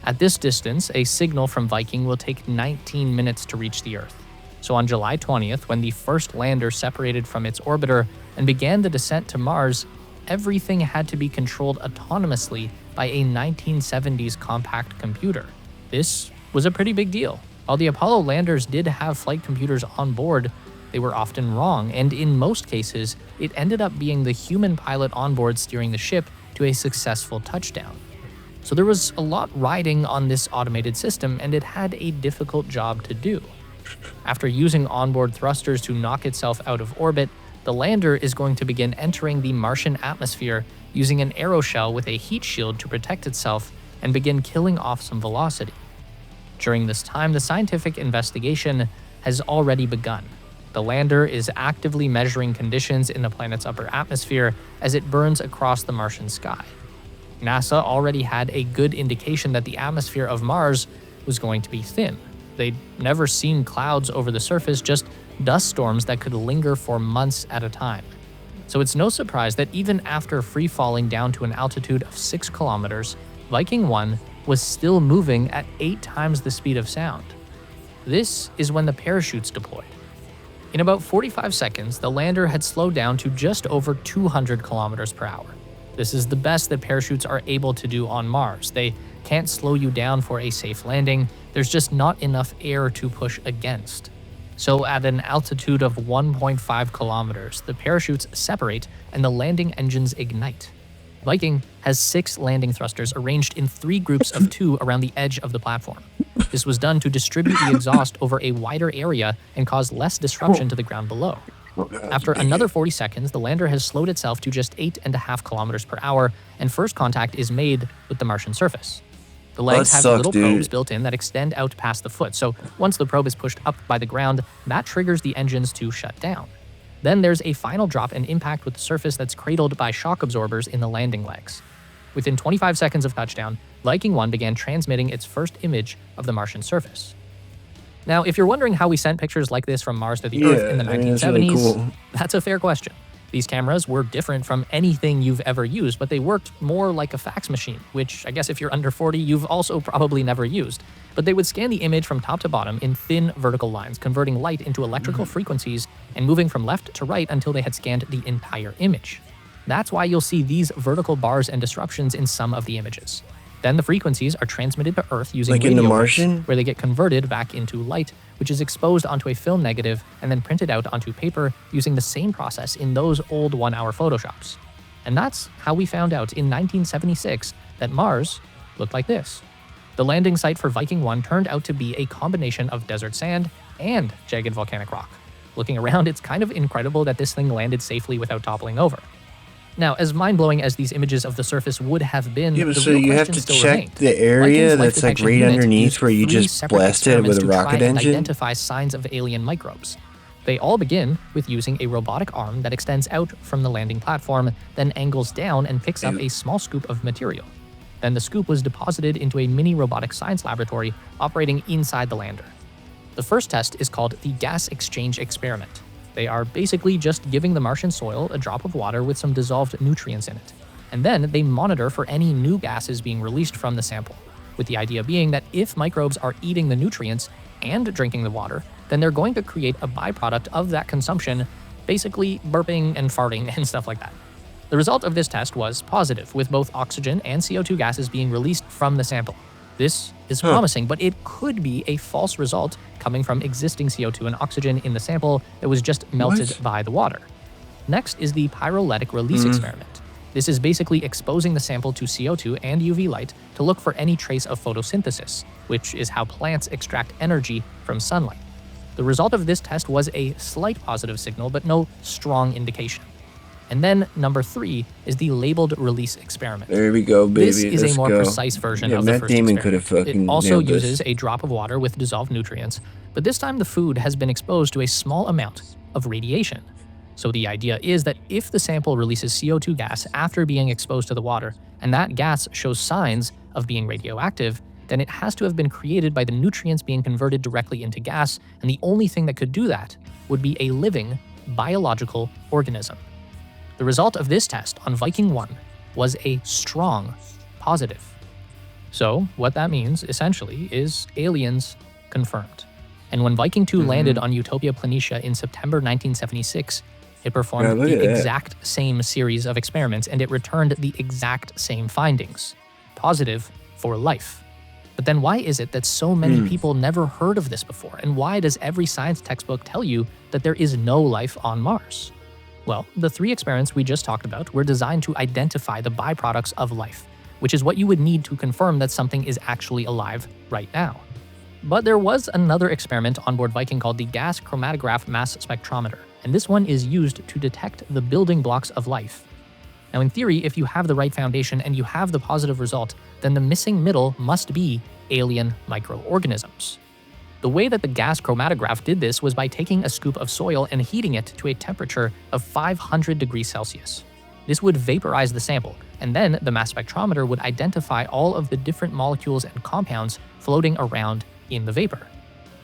At this distance, a signal from Viking will take 19 minutes to reach the Earth. So on July 20th, when the first lander separated from its orbiter and began the descent to Mars, everything had to be controlled autonomously by a 1970s compact computer. This was a pretty big deal. While the Apollo landers did have flight computers on board, they were often wrong, and in most cases, it ended up being the human pilot on board steering the ship to a successful touchdown. So there was a lot riding on this automated system, and it had a difficult job to do. After using onboard thrusters to knock itself out of orbit, the lander is going to begin entering the Martian atmosphere using an aeroshell with a heat shield to protect itself and begin killing off some velocity. During this time, the scientific investigation has already begun. The lander is actively measuring conditions in the planet's upper atmosphere as it burns across the Martian sky. NASA already had a good indication that the atmosphere of Mars was going to be thin. They'd never seen clouds over the surface, just dust storms that could linger for months at a time. So it's no surprise that even after free falling down to an altitude of 6 kilometers, Viking 1 was still moving at 8 times the speed of sound. This is when the parachutes deployed. In about 45 seconds, the lander had slowed down to just over 200 kilometers per hour. This is the best that parachutes are able to do on Mars. They can't slow you down for a safe landing. There's just not enough air to push against. So at an altitude of 1.5 kilometers, the parachutes separate and the landing engines ignite. Viking has 6 landing thrusters arranged in 3 groups of 2 around the edge of the platform. This was done to distribute the exhaust over a wider area and cause less disruption to the ground below. After another 40 seconds, the lander has slowed itself to just 8.5 kilometers per hour, and first contact is made with the Martian surface. The legs have little probes built in that extend out past the foot, so once the probe is pushed up by the ground, that triggers the engines to shut down. Then there's a final drop and impact with the surface that's cradled by shock absorbers in the landing legs. Within 25 seconds of touchdown, Viking 1 began transmitting its first image of the Martian surface. Now, if you're wondering how we sent pictures like this from Mars to the Earth in the 1970s, that's really cool. That's a fair question. These cameras were different from anything you've ever used, but they worked more like a fax machine, which I guess if you're under 40, you've also probably never used. But they would scan the image from top to bottom in thin vertical lines, converting light into electrical frequencies and moving from left to right until they had scanned the entire image. That's why you'll see these vertical bars and disruptions in some of the images. Then the frequencies are transmitted to Earth using radio waves, where they get converted back into light, which is exposed onto a film negative and then printed out onto paper using the same process in those old 1-hour Photoshops. And that's how we found out in 1976 that Mars looked like this. The landing site for Viking 1 turned out to be a combination of desert sand and jagged volcanic rock. Looking around, it's kind of incredible that this thing landed safely without toppling over. Now, as mind-blowing as these images of the surface would have been, the
so
real
you have
question
to
still
check
remained.
the area
Viking's life
that's like
detection
right
unit
underneath
used
where you
3
just
separate
blasted it with
experiments
a
to
rocket
try and
engine.
identify signs of alien microbes. They all begin with using a robotic arm that extends out from the landing platform, then angles down and picks up a small scoop of material. Then the scoop was deposited into a mini robotic science laboratory operating inside the lander. The first test is called the gas exchange experiment. They are basically just giving the Martian soil a drop of water with some dissolved nutrients in it. And then they monitor for any new gases being released from the sample, with the idea being that if microbes are eating the nutrients and drinking the water, then they're going to create a byproduct of that consumption, basically burping and farting and stuff like that. The result of this test was positive, with both oxygen and CO2 gases being released from the sample. This is promising, but it could be a false result coming from existing CO2 and oxygen in the sample that was just melted by the water. Next is the pyrolytic release experiment. This is basically exposing the sample to CO2 and UV light to look for any trace of photosynthesis, which is how plants extract energy from sunlight. The result of this test was a slight positive signal, but no strong indication. And then number 3 is the labeled release experiment.
There we go, baby.
This is
Let's
a more
go.
precise version of the
Matt
first
Damon
experiment.
could have fucking
It also
nailed this.
uses a drop of water with dissolved nutrients, but this time the food has been exposed to a small amount of radiation. So the idea is that if the sample releases CO2 gas after being exposed to the water, and that gas shows signs of being radioactive, then it has to have been created by the nutrients being converted directly into gas, and the only thing that could do that would be a living, biological organism. The result of this test on Viking 1 was a strong positive. So what that means, essentially, is aliens confirmed. And when Viking 2 landed on Utopia Planitia in September 1976, it performed the exact same series of experiments, and it returned the exact same findings. Positive for life. But then why is it that so many people never heard of this before? And why does every science textbook tell you that there is no life on Mars? Well, the 3 experiments we just talked about were designed to identify the byproducts of life, which is what you would need to confirm that something is actually alive right now. But there was another experiment on board Viking called the gas chromatograph mass spectrometer, and this one is used to detect the building blocks of life. Now, in theory, if you have the right foundation and you have the positive result, then the missing middle must be alien microorganisms. The way that the gas chromatograph did this was by taking a scoop of soil and heating it to a temperature of 500 degrees Celsius. This would vaporize the sample, and then the mass spectrometer would identify all of the different molecules and compounds floating around in the vapor.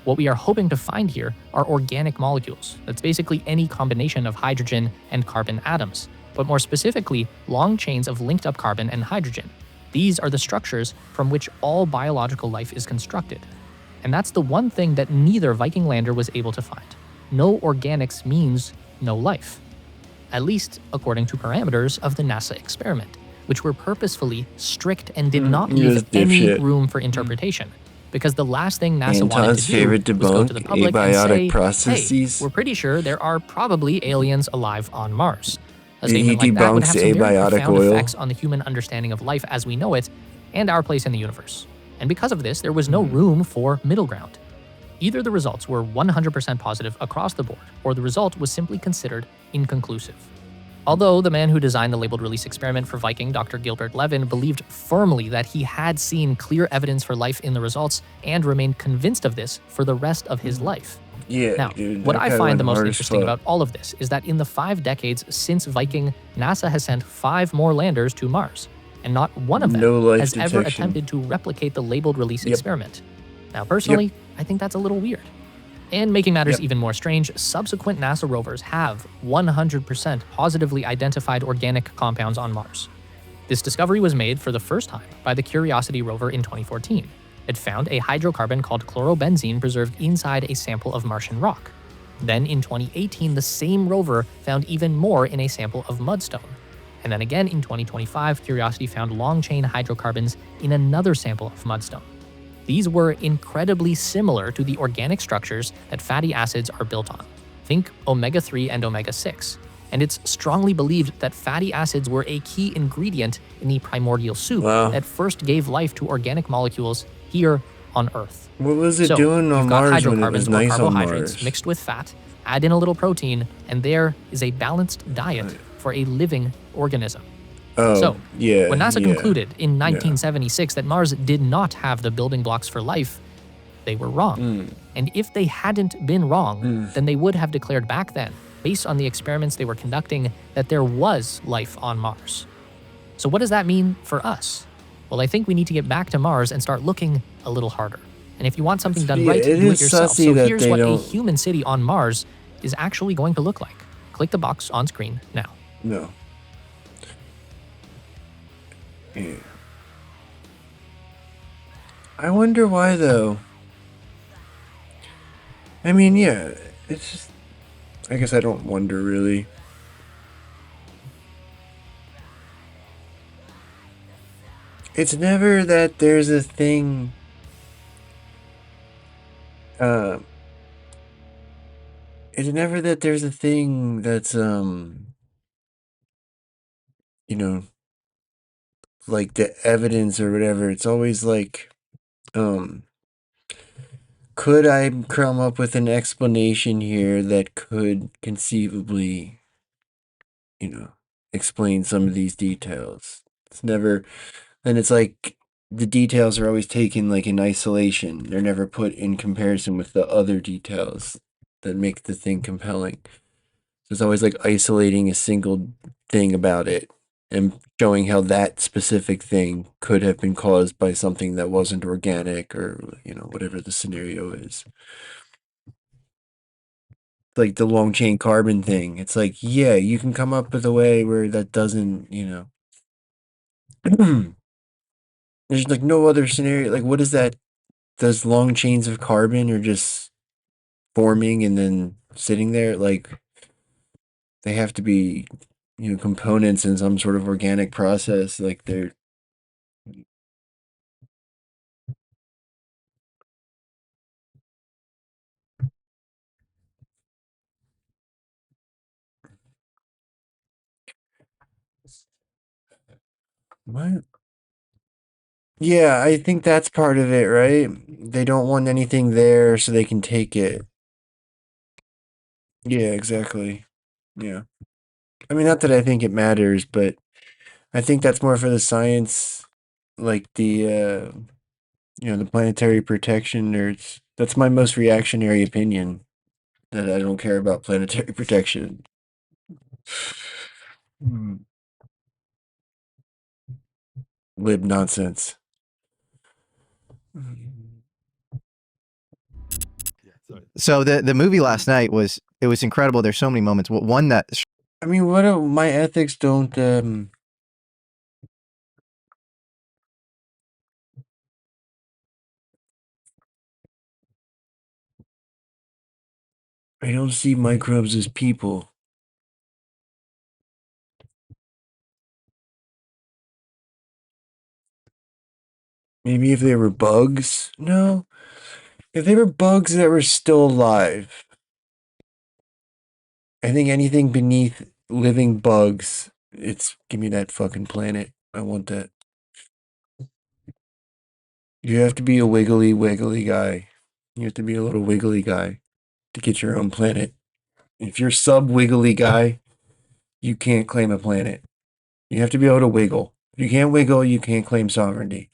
What we are hoping to find here are organic molecules. That's basically any combination of hydrogen and carbon atoms, but more specifically, long chains of linked up carbon and hydrogen. These are the structures from which all biological life is constructed. And that's the one thing that neither Viking lander was able to find. No organics means no life. At least according to parameters of the NASA experiment, which were purposefully strict and did not leave any room for interpretation. because the last thing NASA wanted
Anton's
to do
favorite
was go to the
debunk,
public and
abiotic
say, hey,
processes.
we're pretty sure there are probably aliens alive on Mars. A
He
statement like that would have
debunks
some very
abiotic
profound
oil.
effects on the human understanding of life as we know it and our place in the universe. And because of this, there was no room for middle ground. Either the results were 100% positive across the board, or the result was simply considered inconclusive. Although the man who designed the labeled release experiment for Viking, Dr. Gilbert Levin, believed firmly that he had seen clear evidence for life in the results and remained convinced of this for the rest of his life.
Yeah,
Now,
dude,
what
that
I
guy
find
went
the most
hard as
interesting
fuck.
about all of this is that in the 5 decades since Viking, NASA has sent 5 more landers to Mars, and not one of them
No life
has ever
detection.
attempted to replicate the labeled release
Yep.
experiment. Now, personally, I think that's a little weird. And making matters even more strange, subsequent NASA rovers have 100% positively identified organic compounds on Mars. This discovery was made for the first time by the Curiosity rover in 2014. It found a hydrocarbon called chlorobenzene preserved inside a sample of Martian rock. Then in 2018, the same rover found even more in a sample of mudstone. And then again in 2025, Curiosity found long-chain hydrocarbons in another sample of mudstone. These were incredibly similar to the organic structures that fatty acids are built on. Think omega-3 and omega-6. And it's strongly believed that fatty acids were a key ingredient in the primordial soup that first gave life to organic molecules here on Earth.
What was it
So,
doing on
you've got
Mars when it
hydrocarbons
was
or
nice on
carbohydrates
Mars?
mixed with fat, add in a little protein, and there is a balanced diet for a living organism.
Oh,
So,
yeah,
when NASA
yeah,
concluded in 1976 that Mars did not have the building blocks for life, they were wrong. And if they hadn't been wrong, then they would have declared back then, based on the experiments they were conducting, that there was life on Mars. So what does that mean for us? Well, I think we need to get back to Mars and start looking a little harder. And if you want something done right,
it
do it
is
yourself.
sussy
So
that
here's
they
what a
don't-
human city on Mars is actually going to look like. Click the box on screen now.
No. Yeah. I wonder why though. I mean, yeah, it's just. I guess I don't wonder really. It's never that there's a thing. It's never that there's a thing that's you know, like the evidence or whatever. It's always like, could I come up with an explanation here that could conceivably, explain some of these details? It's never, and it's like the details are always taken like in isolation. They're never put in comparison with the other details that make the thing compelling. So it's always like isolating a single thing about it and showing how that specific thing could have been caused by something that wasn't organic or, whatever the scenario is. Like the long chain carbon thing. It's like, yeah, you can come up with a way where that doesn't, there's like no other scenario. Like, what is that? Those long chains of carbon are just forming and then sitting there. Like, they have to be, components in some sort of organic process. Like, they're. What? Yeah, I think that's part of it, right? They don't want anything there so they can take it. Yeah, exactly. Yeah. I mean, not that I think it matters, but I think that's more for the science, like the planetary protection nerds. That's my most reactionary opinion, that I don't care about planetary protection. Lib nonsense.
So the movie last night was incredible. There's so many moments. One that
I mean, my ethics don't I don't see microbes as people. Maybe if they were bugs? No. If they were bugs that were still alive, I think anything beneath living bugs, it's give me that fucking planet. I want that. You have to be a wiggly guy. You have to be a little wiggly guy to get your own planet. If you're sub wiggly guy, you can't claim a planet. You have to be able to wiggle. If you can't wiggle, you can't claim sovereignty.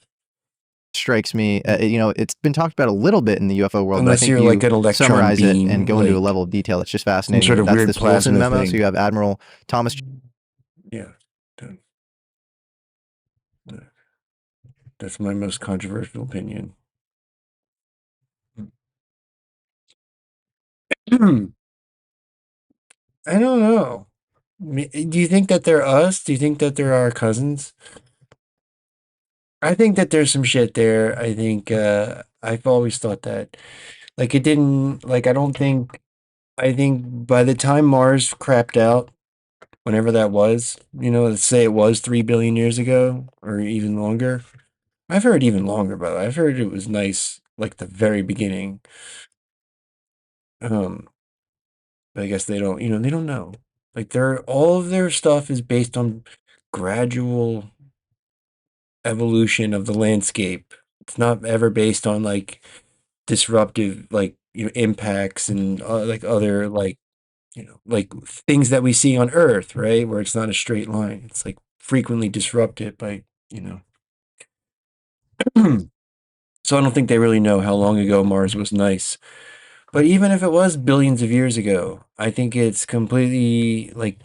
Strikes me, it's been talked about a little bit in the UFO world,
Unless
but I think
you're
you
like an electron
summarize
beam,
it and go into a
like
level of detail that's just
some
fascinating.
sort of
That's
weird
this Wilson
plasma
memo.
thing.
So you have Admiral Thomas.
Yeah. That's my most controversial opinion. I don't know. Do you think that they're us? Do you think that they're our cousins? I think that there's some shit there. I think I've always thought that. Like it didn't like I think by the time Mars crapped out, whenever that was, let's say it was 3 billion years ago or even longer. I've heard even longer, but I've heard it was nice like the very beginning. But I guess they don't, they don't know. Like all of their stuff is based on gradual evolution of the landscape. It's not ever based on like disruptive like impacts and like other like like things that we see on Earth, right? Where it's not a straight line. It's like frequently disrupted by So I don't think they really know how long ago Mars was nice. But even if it was billions of years ago, I think it's completely like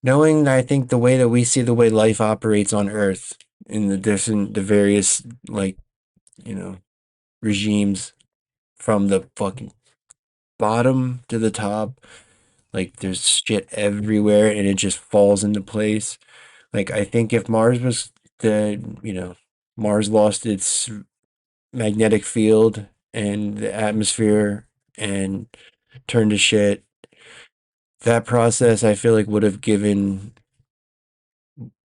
knowing that I think the way that we see the way life operates on Earth in the various like, regimes from the fucking bottom to the top, like there's shit everywhere and it just falls into place. Like I think if Mars was Mars lost its magnetic field and the atmosphere and turned to shit, that process I feel like would have given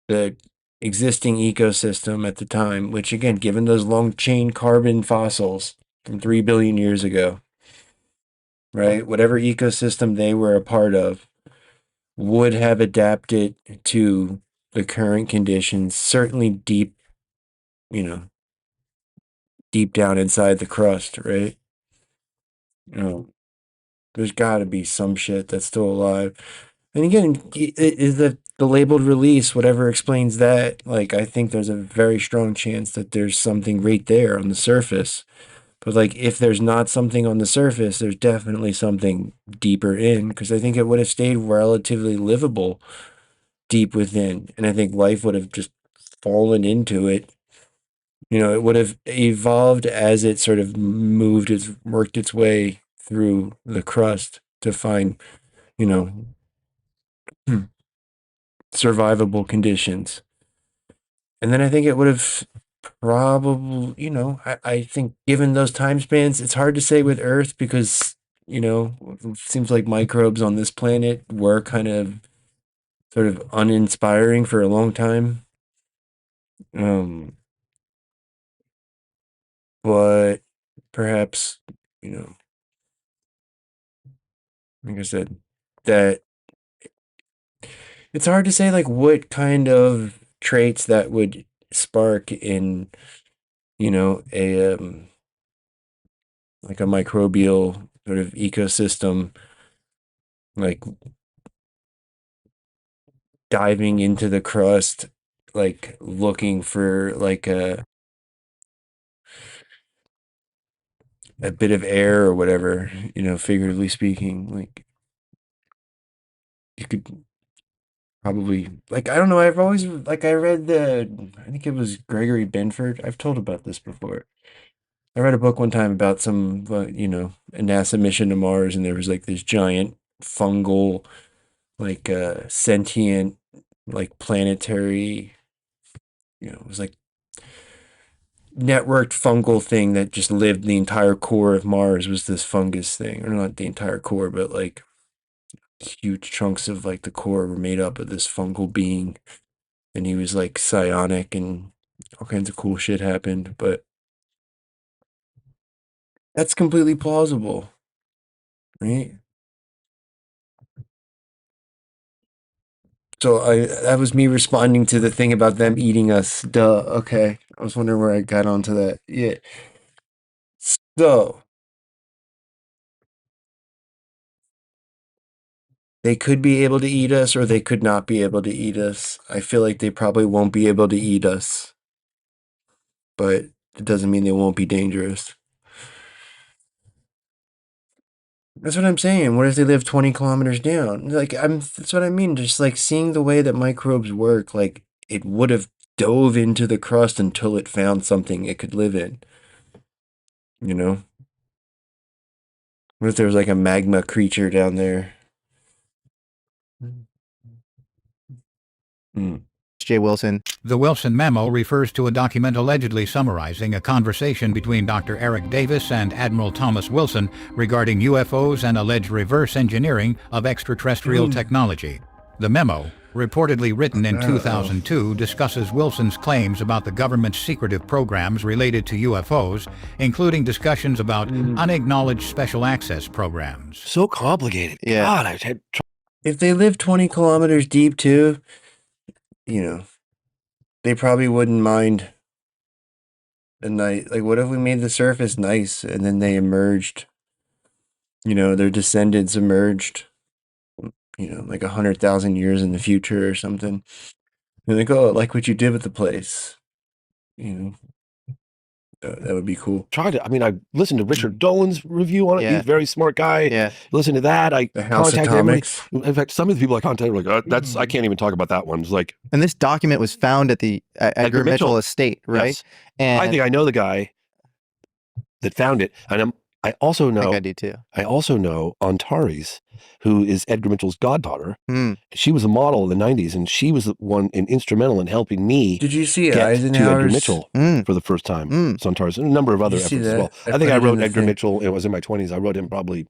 the existing ecosystem at the time, which again, given those long chain carbon fossils from 3 billion years ago, right? Whatever ecosystem they were a part of would have adapted to the current conditions, certainly deep down inside the crust, right? There's got to be some shit that's still alive. And again, is the labeled release, whatever explains that, like, I think there's a very strong chance that there's something right there on the surface. But, like, if there's not something on the surface, there's definitely something deeper in, because I think it would have stayed relatively livable deep within. And I think life would have just fallen into it. It would have evolved as it sort of worked its way through the crust to find, you know, survivable conditions. And then I think it would have probably, I think given those time spans, it's hard to say with Earth because, it seems like microbes on this planet were kind of sort of uninspiring for a long time. But perhaps, like I said, that it's hard to say like what kind of traits that would spark in, a like a microbial sort of ecosystem, like diving into the crust, like looking for like a bit of air or whatever, figuratively speaking, like you could probably like I don't know. I've always like I read I think it was Gregory Benford. I've told about this before. I read a book one time about some a NASA mission to Mars, and there was like this giant fungal, like sentient, like planetary, it was like networked fungal thing that just lived the entire core of Mars was this fungus thing, or not the entire core, but like huge chunks of like the core were made up of this fungal being, and he was like psionic and all kinds of cool shit happened, but that's completely plausible, right? So that was me responding to the thing about them eating us. Duh. Okay. I was wondering where I got onto that. Yeah. So they could be able to eat us or they could not be able to eat us. I feel like they probably won't be able to eat us. But it doesn't mean they won't be dangerous. That's what I'm saying. What if they live 20 kilometers down? Like that's what I mean. Just like seeing the way that microbes work, like it would have dove into the crust until it found something it could live in. You know? What if there was like a magma creature down there?
J. Wilson.
The Wilson memo refers to a document allegedly summarizing a conversation between Dr. Eric Davis and Admiral Thomas Wilson regarding UFOs and alleged reverse engineering of extraterrestrial technology. The memo, reportedly written in 2002, discusses Wilson's claims about the government's secretive programs related to UFOs, including discussions about unacknowledged special access programs.
So complicated.
Yeah.
God, I've had
If they live 20 kilometers deep too, you know, they probably wouldn't mind a night. Like, what if we made the surface nice and then they emerged? You know, their descendants emerged, you know, like 100,000 years in the future or something. And they go, I like what you did with the place. You know, that would be cool.
tried to. I mean, I listened to Richard Dolan's review on it. He's a very smart guy.
Yeah.
Listen to that. I
The House
contacted everybody.
Atomics.
In fact, some of the people I contacted were like, "That's I can't even talk about that one." It's like
And this document was found at the Edgar Mitchell estate, right?
Yes.
And
I think I know the guy that found it, and I also know.
I do too.
I also know Antares, who is Edgar Mitchell's goddaughter.
Hmm.
She was a model in the '90s, and she was the one instrumental in helping me.
Did you see
get to
Eisenhower's?
Edgar Mitchell for the first time? So Antares, and a number of other
Did you see
efforts as
that?
well.
I
I think
put
I
it in
wrote
the
Edgar
thing.
Mitchell. It was in my 20s. I wrote him probably.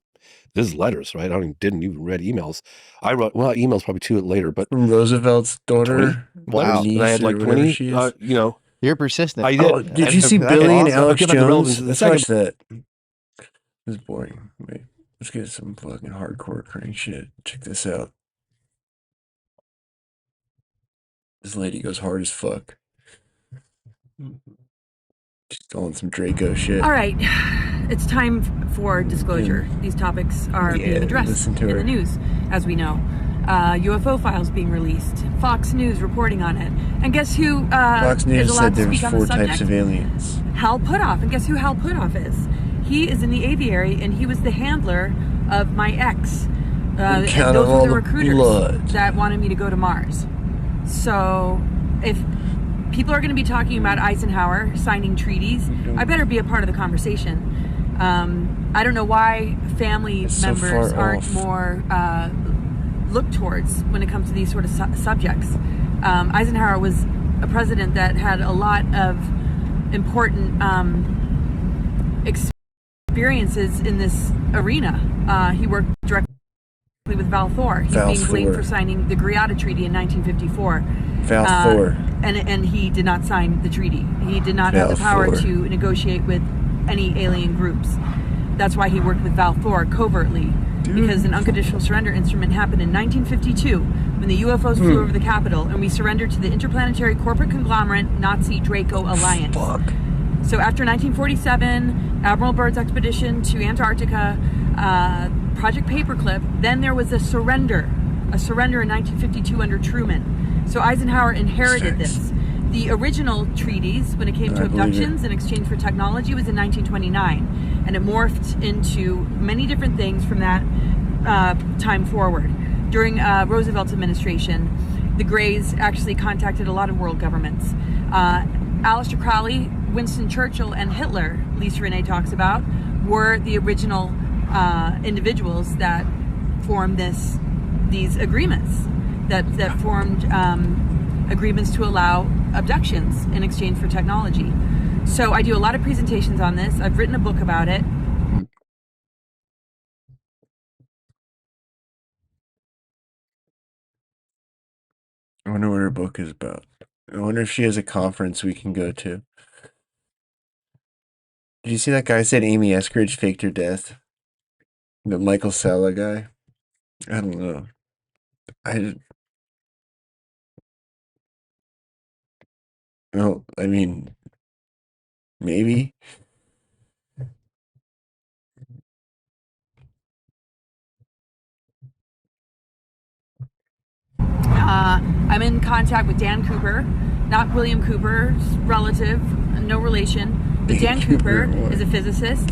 This is letters, right? Didn't even read emails. I wrote emails probably too later, but
From Roosevelt's daughter.
Wow.
And I had like 20. You know,
You're persistent.
I did.
Oh, did you see
That's
Billy and
awesome.
Alex
I'll give that the relevance
Jones?
in a
Let's
second.
watch that. This is boring. Wait, let's get some fucking hardcore crank shit. Check this out. This lady goes hard as fuck. She's going some Draco shit.
All right, it's time for disclosure. These topics are being addressed
listen to
in
her.
the news, as we know. UFO files being released, Fox News reporting on it, and guess who
Fox
is
News
allowed
said
to
there was
speak on the
4
subject?
types of aliens.
Hal Puthoff, and guess who Hal Puthoff is? He is in the aviary, and he was the handler of my ex. And
Count
those
all
were the
the
recruiters
blood.
that wanted me to go to Mars. So, if people are going to be talking about Eisenhower signing treaties, I better be a part of the conversation. I don't know why family
It's so
members
far
aren't
off.
more looked towards when it comes to these sort of subjects. Eisenhower was a president that had a lot of important experiences in this arena. He worked directly with Val Thor. He's
Val
being blamed
Thor.
for signing the Greada Treaty in 1954.
Val Thor.
And he did not sign the treaty. He did not have
Val
the power
Thor.
to negotiate with any alien groups. That's why he worked with Val Thor covertly, because an unconditional surrender instrument happened in 1952 when the UFOs flew over the Capitol, and we surrendered to the interplanetary corporate conglomerate Nazi Draco Alliance. So after 1947, Admiral Byrd's expedition to Antarctica, Project Paperclip, then there was a surrender in 1952 under Truman. So Eisenhower inherited this. The original treaties, when it came to
I believe it.
abductions in exchange for technology, was in 1929, and it morphed into many different things from that time forward. During Roosevelt's administration, the Greys actually contacted a lot of world governments. Aleister Crowley, Winston Churchill, and Hitler, Lisa Renee talks about, were the original individuals that formed these agreements, that formed agreements to allow abductions in exchange for technology. So I do a lot of presentations on this. I've written a book about it.
I wonder what her book is about. I wonder if she has a conference we can go to. Did you see that guy said Amy Eskridge faked her death? The Michael Sala guy? I don't know. No, I mean, maybe.
I'm in contact with Dan Cooper, not William Cooper's relative, no relation. But Dan Cooper is a physicist.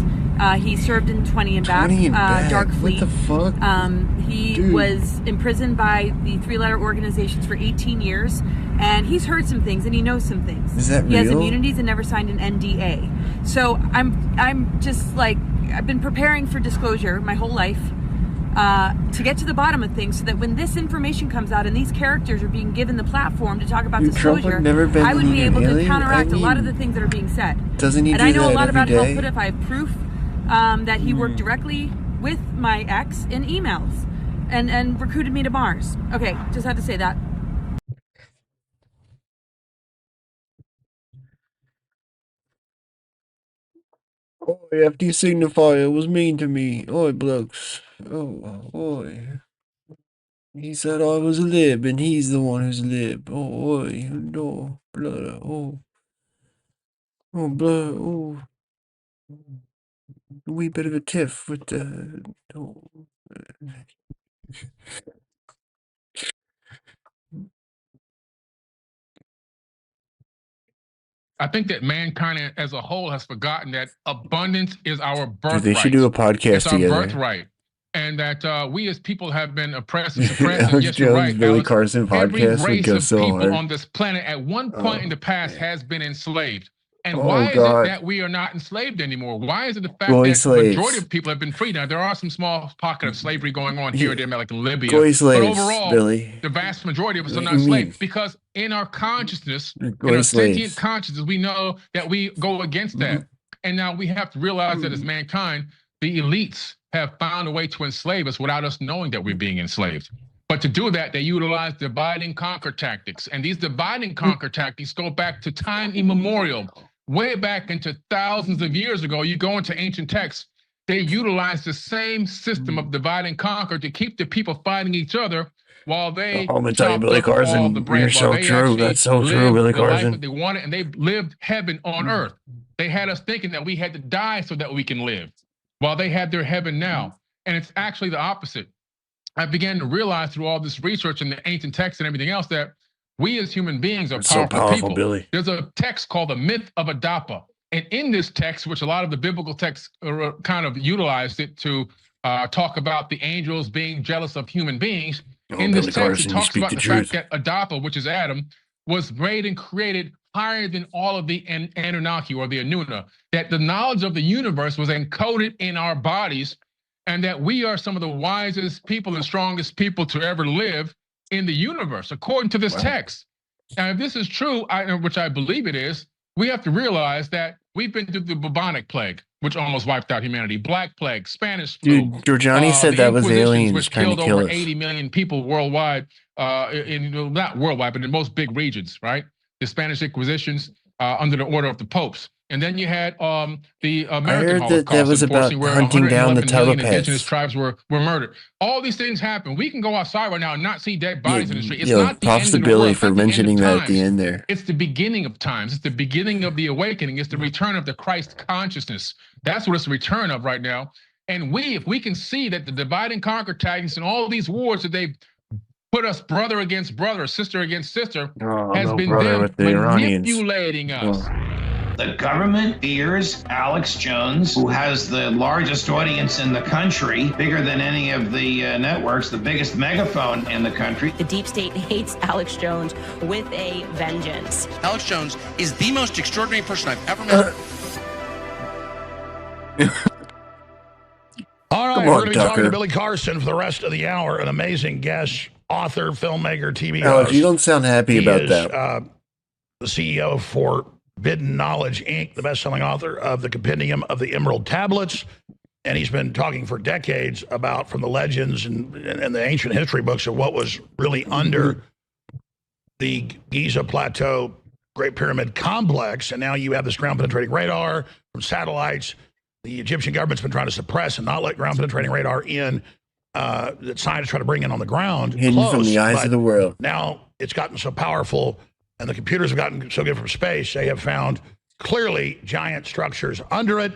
He served in 20 and Back, Dark Fleet.
What the fuck?
He was imprisoned by the three-letter organizations for 18 years, and he's heard some things and he knows some things.
Is that
He has
real?
immunities and never signed an NDA. So I'm just like, I've been preparing for disclosure my whole life. To get to the bottom of things, so that when this information comes out and these characters are being given the platform to talk about disclosure, I would be able to counteract a lot of the things that are being said.
Doesn't he
and
do
I know
that
a lot
every
about how
day?
put if I have proof that he worked directly with my ex in emails and recruited me to Mars. Okay, just had to say that.
Oh, FD signifier was mean to me. Oi, blokes. Oh, oi. He said I was a lib, and he's the one who's a lib. Oh, oi, no, blood, oh. Oh, blood, oh. A wee bit of a tiff with the... Oh.
I think that mankind as a whole has forgotten that abundance is our birthright.
Dude, they should do a podcast
it's
together.
our birthright. And that we as people have been oppressed and suppressed. And
Alex
yes, you're
Jones,
right,
Billy
Alex.
Carson
Every
podcast would
race
go
of
so
people
hard.
on this planet at one point in the past has been enslaved. And
Oh,
why is
God.
it that we are not enslaved anymore? Why is it the fact
Goy
that the
slaves.
majority of people have been freed? Now, there are some small pocket of slavery going on here and there, like in Libya.
Goy
But
slaves,
overall,
Billy.
the vast majority of us are
What
not
do you
slaves
mean?
because in our consciousness,
Goy
in our
slaves.
sentient consciousness, we know that we go against that. And now we have to realize that as mankind, the elites have found a way to enslave us without us knowing that we're being enslaved. But to do that, they utilize divide and conquer tactics. And these divide and conquer tactics go back to time immemorial, way back into thousands of years ago. You go into ancient texts, they utilize the same system of divide and conquer to keep the people fighting each other while they
I'm gonna tell you,
chopped
Billy
up all
Carson,
the bread,
you're
while
so
they
true.
actually
That's so true,
lived
Billy
the life
Carson.
that they wanted, and they lived heaven on earth. They had us thinking that we had to die so that we can live, while they had their heaven now. And it's actually the opposite. I began to realize through all this research in the ancient texts and everything else that we as human beings are
That's so
powerful
powerful,
people.
Billy.
There's a text called the Myth of Adapa. And in this text, which a lot of the biblical texts kind of utilized it to talk about the angels being jealous of human beings, in this
Billy
text,
Carson,
it
you
talks
speak
about
the
the
truth.
fact that Adapa, which is Adam, was made and created higher than all of the Anunnaki or the Anuna, that the knowledge of the universe was encoded in our bodies, and that we are some of the wisest people and strongest people to ever live in the universe, according to this text. Now, if this is true, which I believe it is, we have to realize that we've been through the bubonic plague, which almost wiped out humanity, Black Plague, Spanish flu.
Dude, Giorgiani said
the
that was
Inquisitions,
aliens
which
trying to
killed
kill
over
us.
80 million people worldwide, not worldwide, but in most big regions, right? The Spanish Inquisitions under the order of the popes. And then you had the American
heard
Holocaust,
that was about
unfortunately, where
hunting down the
111 million
telepaths.
indigenous tribes were murdered. All these things happen. We can go outside right now and not see dead bodies in the street. It's not the
props
end
to
of the
Billy
world. It's
for
not the end of
mentioning that at the
times.
end there.
It's the beginning of times. It's the beginning of the awakening. It's the return of the Christ consciousness. That's what it's the return of right now. And if we can see that the divide and conquer tactics and all these wars that they've put us brother against brother, sister against sister, has
no
been
brother
them
with the Iranians.
manipulating us.
The government fears Alex Jones, who has the largest audience in the country, bigger than any of the networks, the biggest megaphone in the country.
The deep state hates Alex Jones with a vengeance.
Alex Jones is the most extraordinary person I've ever met.
All right,
Come
we're
on,
going to be talking
Tucker.
to Billy Carson for the rest of the hour, an amazing guest, author, filmmaker, TV
Alex,
host.
you don't sound happy
He
about
is,
that.
The CEO for Forbidden Knowledge, Inc., the best-selling author of the Compendium of the Emerald Tablets. And he's been talking for decades about, from the legends and the ancient history books, of what was really under the Giza Plateau Great Pyramid complex, and now you have this ground-penetrating radar from satellites. The Egyptian government's been trying to suppress and not let ground-penetrating radar in that scientists try to bring in on the ground.
Hidden from the eyes
but
of the world.
Now it's gotten so powerful, and the computers have gotten so good from space, they have found clearly giant structures under it.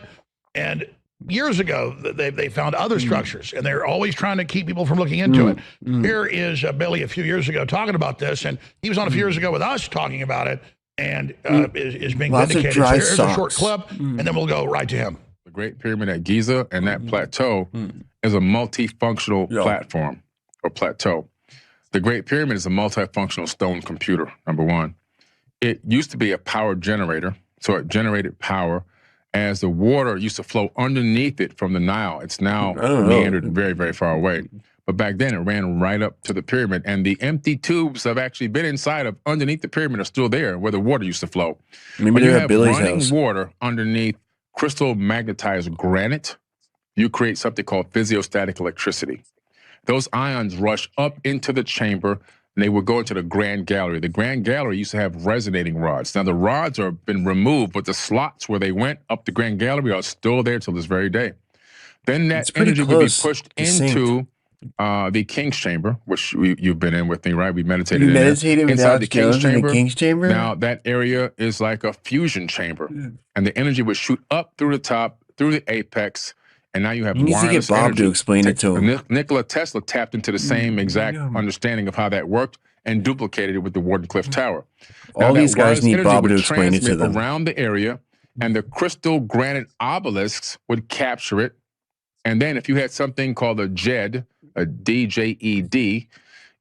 And years ago, they found other structures, and they're always trying to keep people from looking into it. Here is Billy a few years ago talking about this, and he was on a few years ago with us talking about it, and is being
Lots of
vindicated.
dry
So here's a
socks.
short clip, and then we'll go right to him.
The Great Pyramid at Giza and that plateau is a multifunctional platform or plateau. The Great Pyramid is a multifunctional stone computer, number one. It used to be a power generator, so it generated power as the water used to flow underneath it from the Nile. It's now meandered very, very far away. But back then, it ran right up to the pyramid, and the empty tubes have actually been inside of underneath the pyramid are still there where the water used to flow.
Maybe
When you
they're at
have
Billy's
running
house.
water underneath crystal magnetized granite, you create something called physiostatic electricity. Those ions rush up into the chamber, and they would go into the Grand Gallery. The Grand Gallery used to have resonating rods. Now, the rods have been removed, but the slots where they went up the Grand Gallery are still there till this very day. Then that energy would be pushed into the King's Chamber, which you've been in with me, right? We meditated
You
in there.
meditated with
Inside
Alex
the King's
Jones in the
Chamber.
King's Chamber?
Now, that area is like a fusion chamber, and the energy would shoot up through the top, through the apex, and now you have
He needs to get
wireless
Bob
energy.
to explain it to him.
Nikola Tesla tapped into the same exact understanding of how that worked and duplicated it with the Wardenclyffe Tower.
All
that
these guys
wireless
need
energy
Bob
would
to explain it to
transmit
them.
around the area, and the crystal granite obelisks would capture it. And then if you had something called a JED, a DJED,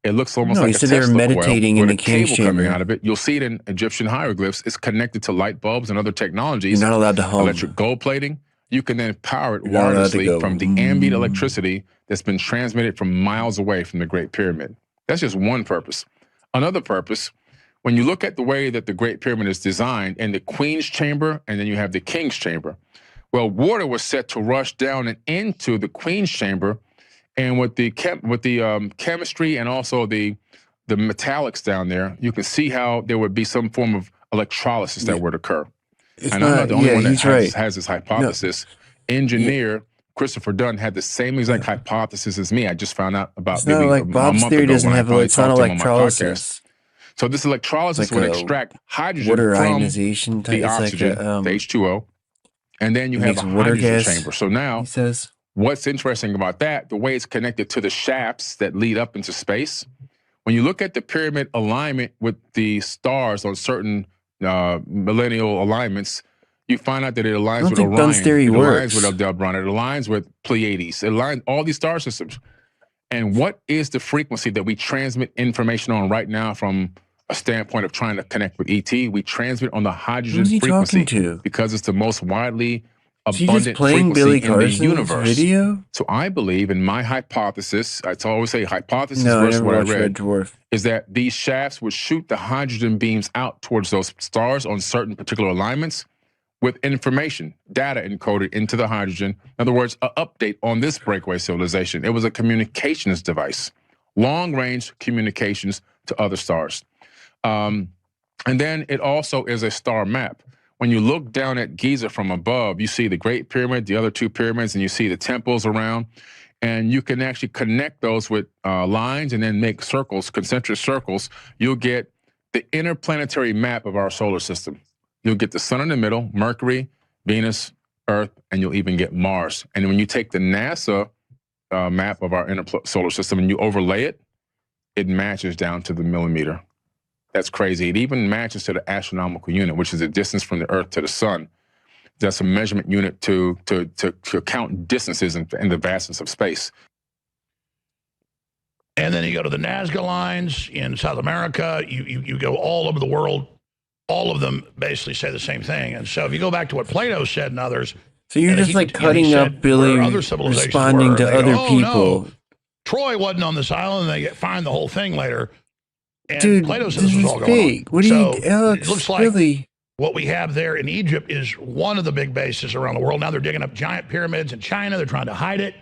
it looks almost
No,
like
he
a
said they were
Tesla coil
meditating in
with
the
a
King's
cable coming
Chamber.
out of it. You'll see it in Egyptian hieroglyphs. It's connected to light bulbs and other technologies.
You're not allowed to hum.
Electric gold plating. You can then power it
You're not allowed to
wirelessly
go,
from the ambient electricity that's been transmitted from miles away from the Great Pyramid. That's just one purpose. Another purpose, when you look at the way that the Great Pyramid is designed and the Queen's Chamber and then you have the King's Chamber, well, water was set to rush down and into the Queen's Chamber, and with the chemistry and also the metallics down there, you can see how there would be some form of electrolysis that would occur.
It's
and I'm not the only one that
he's right.
has this hypothesis. Engineer Christopher Dunn had the same exact hypothesis as me. I just found out about
It's not
maybe
like
a
Bob's
month
theory
ago
doesn't
when I
have
finally
it's not
talked to him on my
electrolysis.
podcast. So this electrolysis
It's like
would
a
extract hydrogen
water
from
ionization type.
the
It's like
oxygen,
a,
the H2O, and then you
it
have
makes
a
water
hydrogen
gas,
chamber. So now,
he says.
What's interesting about that, the way it's connected to the shafts that lead up into space, when you look at the pyramid alignment with the stars on certain millennial alignments, you find out that it aligns with
think
Orion,
Dunn's theory
it
works.
aligns with Aldebaran, it aligns with Pleiades, it aligns all these star systems. And what is the frequency that we transmit information on right now from a standpoint of trying to connect with ET? We transmit on the hydrogen
Who's he
frequency
talking to?
because it's the most widely
Is he
abundant
just playing
frequency
Billy
in the
Carson's
universe.
video?
So I believe in my hypothesis, I always say hypothesis
No, I
versus
never
what I
watched
read,
Red Dwarf.
is that these shafts would shoot the hydrogen beams out towards those stars on certain particular alignments with information, data encoded into the hydrogen. In other words, an update on this breakaway civilization. It was a communications device, long-range communications to other stars. And then it also is a star map. When you look down at Giza from above, you see the Great Pyramid, the other two pyramids, and you see the temples around. And you can actually connect those with lines and then make circles, concentric circles. You'll get the interplanetary map of our solar system. You'll get the sun in the middle, Mercury, Venus, Earth, and you'll even get Mars. And when you take the NASA map of our solar system and you overlay it, it matches down to the millimeter. That's crazy. It even matches to the astronomical unit, which is the distance from the Earth to the sun. That's a measurement unit to count distances in the vastness of space.
And then you go to the Nazca lines in South America. You go all over the world. All of them basically say the same thing. And so if you go back to what Plato said and others.
So you're just like cutting up Billy responding to other people.
No, Troy wasn't on this island, and they find the whole thing later. And
Dude,
Plato said
this
this was
is
all going
fake.
on.
What do
So
you, Alex,
it looks like
really?
what we have there in Egypt is one of the big bases around the world. Now they're digging up giant pyramids in China. They're trying to hide it.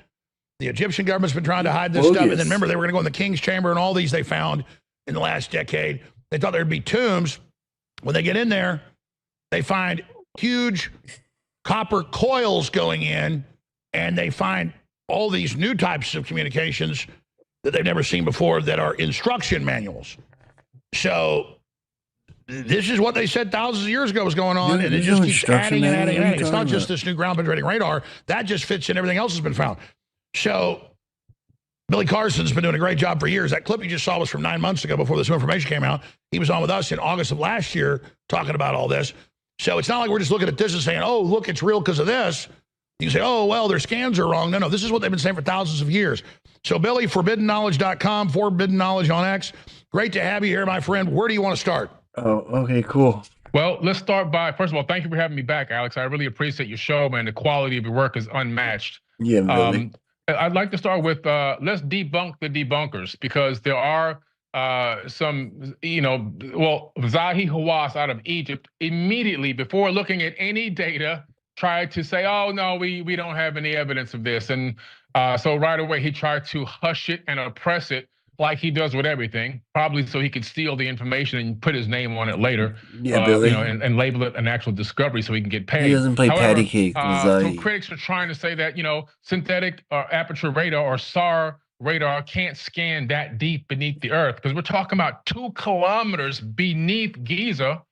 The Egyptian government's been trying to hide this stuff. And then remember, they were going to go in the King's Chamber and all these they found in the last decade. They thought there'd be tombs. When they get in there, they find huge copper coils going in, and they find all these new types of communications that they've never seen before that are instruction manuals. So this is what they said thousands of years ago was going on, and it just keeps adding and adding and adding. It's not just this new ground-penetrating radar. That just fits in everything else that's been found. So Billy Carson's been doing a great job for years. That clip you just saw was from 9 months ago before this new information came out. He was on with us in August of last year talking about all this. So it's not like we're just looking at this and saying, oh, look, it's real because of this. You can say, oh, well, their scans are wrong. No, this is what they've been saying for thousands of years. So, Billy, forbiddenknowledge.com, Forbidden Knowledge on X. Great to have you here, my friend. Where do you want to start?
Oh, okay, cool.
Well, let's start by, first of all, thank you for having me back, Alex. I really appreciate your show, man. The quality of your work is unmatched.
Yeah, really.
I'd like to start with, let's debunk the debunkers, because there are some, Zahi Hawass out of Egypt immediately, before looking at any data, tried to say, oh, no, we don't have any evidence of this. And so right away, he tried to hush it and oppress it like he does with everything, probably so he could steal the information and put his name on it later,
Billy.
and label it an actual discovery so he can get paid.
He doesn't play
However,
patty cake.
some critics are trying to say that, synthetic aperture radar or SAR radar can't scan that deep beneath the earth, because we're talking about 2 kilometers beneath Giza.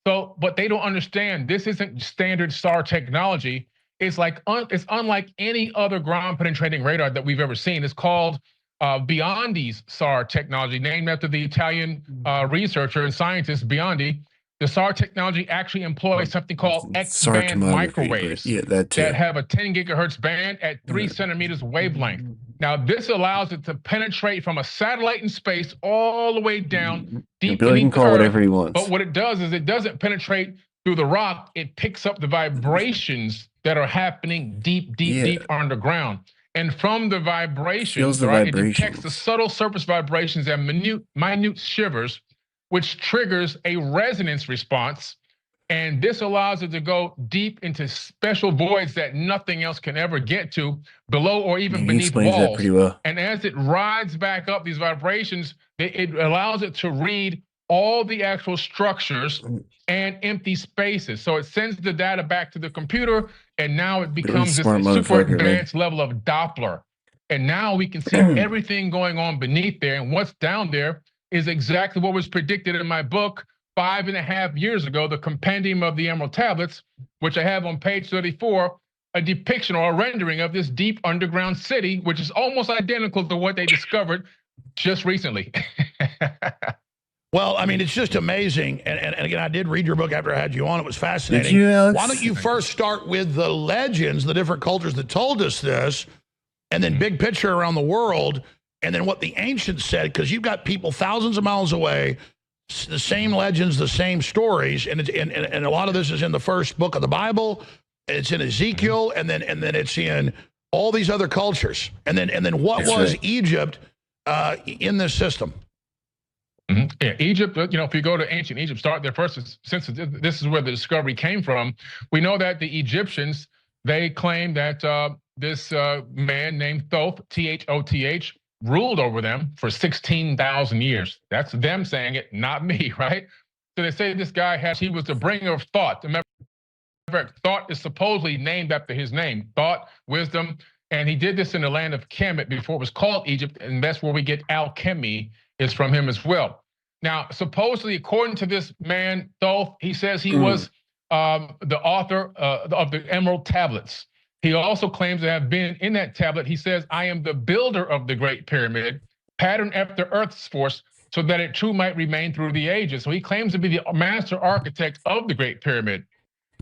So, but they don't understand, this isn't standard SAR technology. It's like it's unlike any other ground penetrating radar that we've ever seen. It's called Biondi's SAR technology, named after the Italian researcher and scientist Biondi. The SAR technology actually employs something called X-band microwaves that have a 10 gigahertz band at 3 centimeters wavelength. Now, this allows it to penetrate from a satellite in space all the way down deep
Billy can
beneath the
call
earth.
whatever he wants.
But what it does is it doesn't penetrate through the rock. It picks up the vibrations that are happening deep underground. And from the vibrations, it detects the subtle surface vibrations and minute shivers, which triggers a resonance response. And this allows it to go deep into special voids that nothing else can ever get to, below or even beneath walls.
That pretty well.
And as it rides back up these vibrations, it allows it to read all the actual structures and empty spaces. So it sends the data back to the computer, and now it becomes this super advanced level of Doppler. And now we can see everything going on beneath there, and what's down there is exactly what was predicted in my book 5.5 years ago, The Compendium of the Emerald Tablets, which I have on page 34, a depiction or a rendering of this deep underground city, which is almost identical to what they discovered just recently.
Well, I mean, it's just amazing. And again, I did read your book after I had you on. It was fascinating.
Did you, Alex?
Why don't you first start with the legends, the different cultures that told us this, and then big picture around the world, and then what the ancients said, because you've got people thousands of miles away, the same legends, the same stories, and a lot of this is in the first book of the Bible, it's in Ezekiel, and then it's in all these other cultures, and then what was Egypt in this system?
Yeah, Egypt, if you go to ancient Egypt, start there first, since this is where the discovery came from. We know that the Egyptians, they claim that this man named Thoth, T-H-O-T-H, ruled over them for 16,000 years. That's them saying it, not me, right? So they say this guy he was the bringer of thought. Remember, thought is supposedly named after his name, thought, wisdom, and he did this in the land of Kemet before it was called Egypt, and that's where we get alchemy, is from him as well. Now, supposedly, according to this man, Thoth, he says he was the author of the Emerald Tablets. He also claims to have been in that tablet. He says, I am the builder of the Great Pyramid, patterned after Earth's force, so that it too might remain through the ages. So he claims to be the master architect of the Great Pyramid.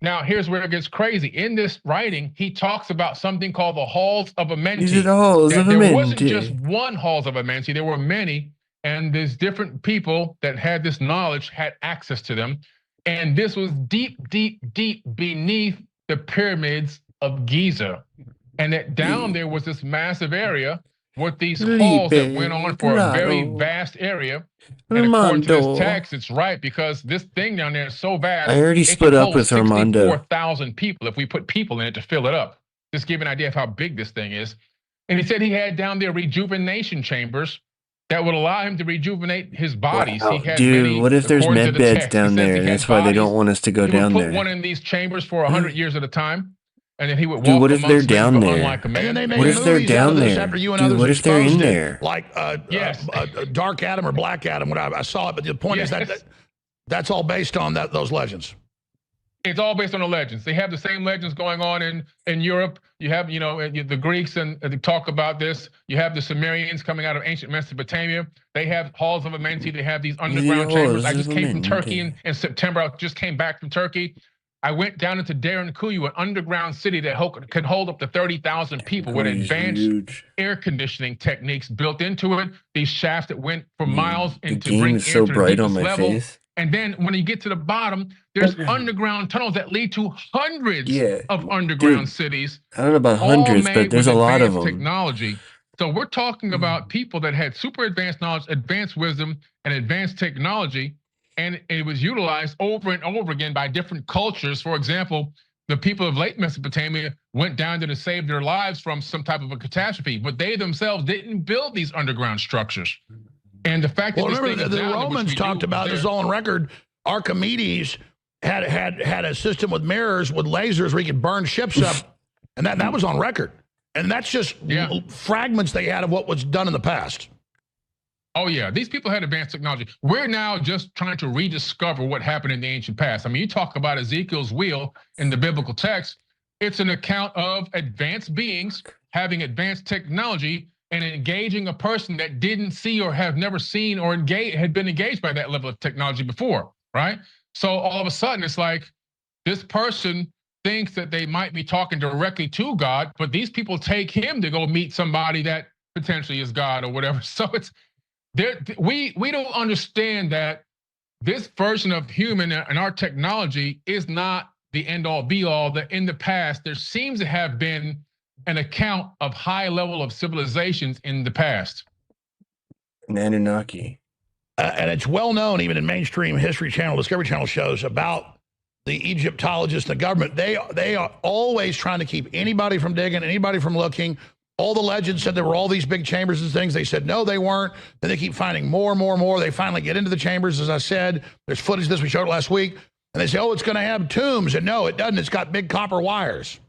Now, here's where it gets crazy. In this writing, he talks about something called the Halls of Amenti. There wasn't just one Halls of Amenti, there were many, and there's different people that had this knowledge, had access to them. And this was deep beneath the pyramids of Giza. And that down there was this massive area with these halls that went on for a very vast area. And according to this text, it's right, because this thing down there is so vast.
I already split up with Armando.
64,000 people if we put people in it to fill it up. Just give you an idea of how big this thing is. And he said he had down there rejuvenation chambers that would allow him to rejuvenate his bodies.
Wow,
He had
dude,
many,
what if there's
according to
med
the
beds
text,
down
it says he
there?
had
That's why they don't
bodies.
want us to go
He
down
would put
there.
one in these chambers for 100 years at a time, and then he would
Dude,
walk
what if they're
amongst men,
down
but
there?
unlike a man.
And then they
What
made
if they're
movies out
down
of this
there?
after you and
Dude,
others
what if they're in
exposed it,
there?
like
Yes.
Dark Adam or Black Adam. What I saw it, but the point is that that's all based on those legends.
It's all based on the legends. They have the same legends going on in Europe. You have, the Greeks, and they talk about this. You have the Sumerians coming out of ancient Mesopotamia. They have halls of Amenti. They have these underground chambers. I just came from Turkey in September. I just came back from Turkey. I went down into Derinkuyu, an underground city that could hold up to 30,000 people with advanced air conditioning techniques built into it. These shafts that went for miles
The
into
game
bring
is
air
so
to the
bright on
deepest
my
level.
face.
And then when you get to the bottom, there's underground tunnels that lead to hundreds of underground cities.
I don't know about
all
hundreds,
made
but there's
with
a lot of
advanced
them.
technology. So we're talking about people that had super advanced knowledge, advanced wisdom, and advanced technology, and it was utilized over and over again by different cultures. For example, the people of late Mesopotamia went down there to save their lives from some type of a catastrophe, but they themselves didn't build these underground structures. And the fact that
remember the Romans talked about this all on record. Archimedes had a system with mirrors with lasers where he could burn ships up, and that was on record. And that's just fragments they had of what was done in the past.
Oh yeah, these people had advanced technology. We're now just trying to rediscover what happened in the ancient past. I mean, you talk about Ezekiel's wheel in the biblical text. It's an account of advanced beings having advanced technology and engaging a person that didn't see or have never seen or had been engaged by that level of technology before, right? So all of a sudden, it's like this person thinks that they might be talking directly to God, but these people take him to go meet somebody that potentially is God or whatever. So it's we don't understand that this version of human and our technology is not the end all be all. That in the past there seems to have been an account of high level of civilizations in the past.
An Anunnaki.
And it's well known, even in mainstream History Channel, Discovery Channel shows about the Egyptologists and the government. They are always trying to keep anybody from digging, anybody from looking. All the legends said there were all these big chambers and things. They said, no, they weren't. Then they keep finding more and more and more. They finally get into the chambers, as I said. There's footage of this we showed last week. And they say, oh, it's going to have tombs. And no, it doesn't. It's got big copper wires.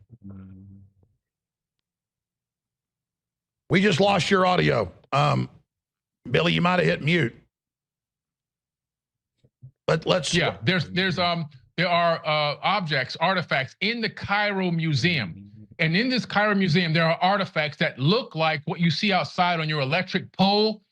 We just lost your audio. Billy, you might have hit mute. But let's...
Yeah, there are objects, artifacts in the Cairo Museum. And in this Cairo Museum, there are artifacts that look like what you see outside on your electric pole,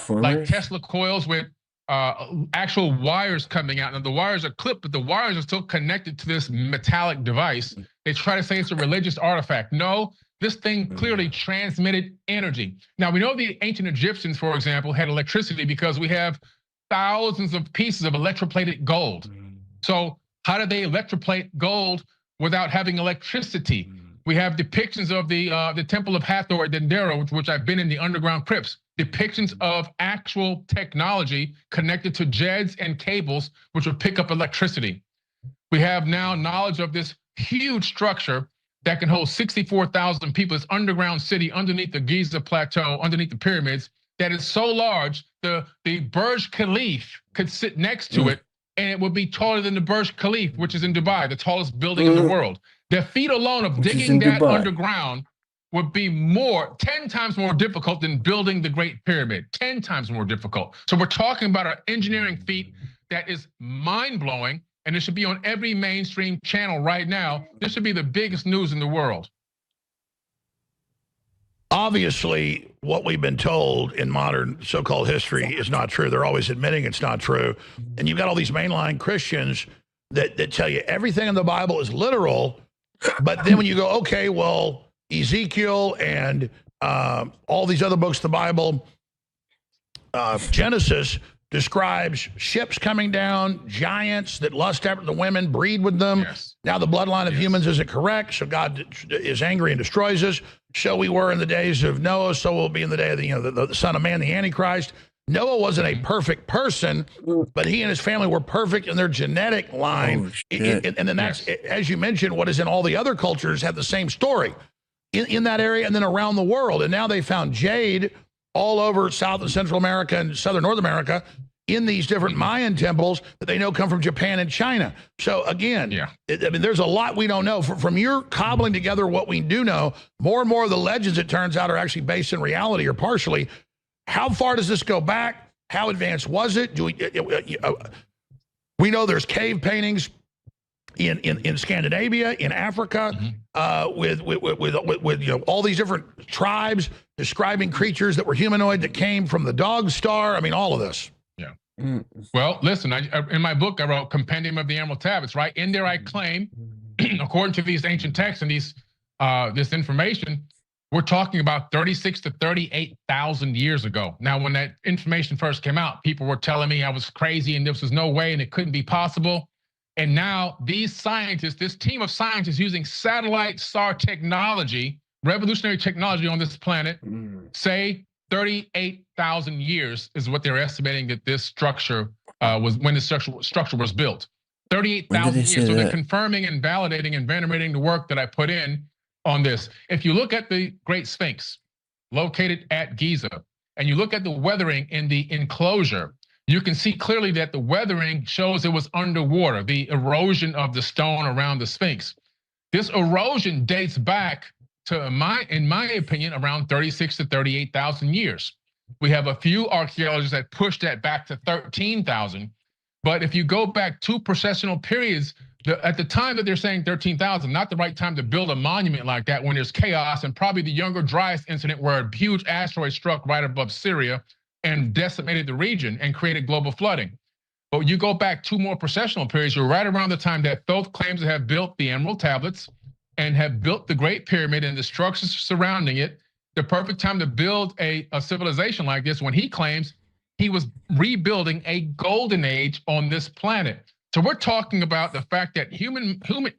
like Tesla coils with actual wires coming out. And the wires are clipped, but the wires are still connected to this metallic device. They try to say it's a religious artifact. No, this thing clearly transmitted energy. Now, we know the ancient Egyptians, for example, had electricity because we have thousands of pieces of electroplated gold. So how did they electroplate gold without having electricity? We have depictions of the Temple of Hathor at Dendera, which I've been in the underground crypts. Depictions of actual technology connected to jets and cables, which would pick up electricity. We have now knowledge of this huge structure that can hold 64,000 people. This underground city underneath the Giza Plateau, underneath the pyramids, that is so large, the Burj Khalifa could sit next to it, and it would be taller than the Burj Khalifa, which is in Dubai, the tallest building in the world. The feat alone of digging that underground would be 10 times more difficult than building the Great Pyramid, 10 times more difficult. So we're talking about an engineering feat that is mind-blowing, and it should be on every mainstream channel right now. This should be the biggest news in the world.
Obviously, what we've been told in modern so-called history is not true. They're always admitting it's not true. And you've got all these mainline Christians that tell you everything in the Bible is literal. But then when you go, okay, well, Ezekiel and all these other books of the Bible, Genesis describes ships coming down, giants that lust after the women, breed with them. Yes. Now the bloodline of humans isn't correct, so God is angry and destroys us. So we were in the days of Noah, so we'll be in the day of the Son of Man, the Antichrist. Noah wasn't a perfect person, but he and his family were perfect in their genetic line. And then that's, as you mentioned, what is in all the other cultures have the same story in that area and then around the world. And now they found jade all over South and Central America and Southern North America in these different Mayan temples that they know come from Japan and China. So again, I mean, there's a lot we don't know. From your cobbling together what we do know, more and more of the legends, it turns out, are actually based in reality or partially. How far does this go back? How advanced was it? Do we know there's cave paintings in Scandinavia, in Africa, with all these different tribes describing creatures that were humanoid that came from the dog star. I mean, all of this.
Well, listen, in my book, I wrote Compendium of the Emerald Tablets, right? In there, I claim, according to these ancient texts and this information, we're talking about 36 to 38,000 years ago. Now, when that information first came out, people were telling me I was crazy and this was no way and it couldn't be possible. And now these scientists, this team of scientists using satellite SAR technology, revolutionary technology on this planet, say 38,000 years is what they're estimating that this structure was when the structure was built. 38,000 years. So they're confirming and validating and venerating the work that I put in on this. If you look at the Great Sphinx located at Giza, and you look at the weathering in the enclosure, you can see clearly that the weathering shows it was underwater, the erosion of the stone around the Sphinx. This erosion dates back to, in my opinion, around 36 to 38,000 years. We have a few archaeologists that push that back to 13,000. But if you go back 2 processional periods, at the time that they're saying 13,000, not the right time to build a monument like that when there's chaos, and probably the Younger Dryas incident where a huge asteroid struck right above Syria and decimated the region and created global flooding. But you go back 2 more processional periods, you're right around the time that Thoth claims to have built the Emerald Tablets and have built the Great Pyramid and the structures surrounding it. The perfect time to build a civilization like this, when he claims he was rebuilding a golden age on this planet. So we're talking about the fact that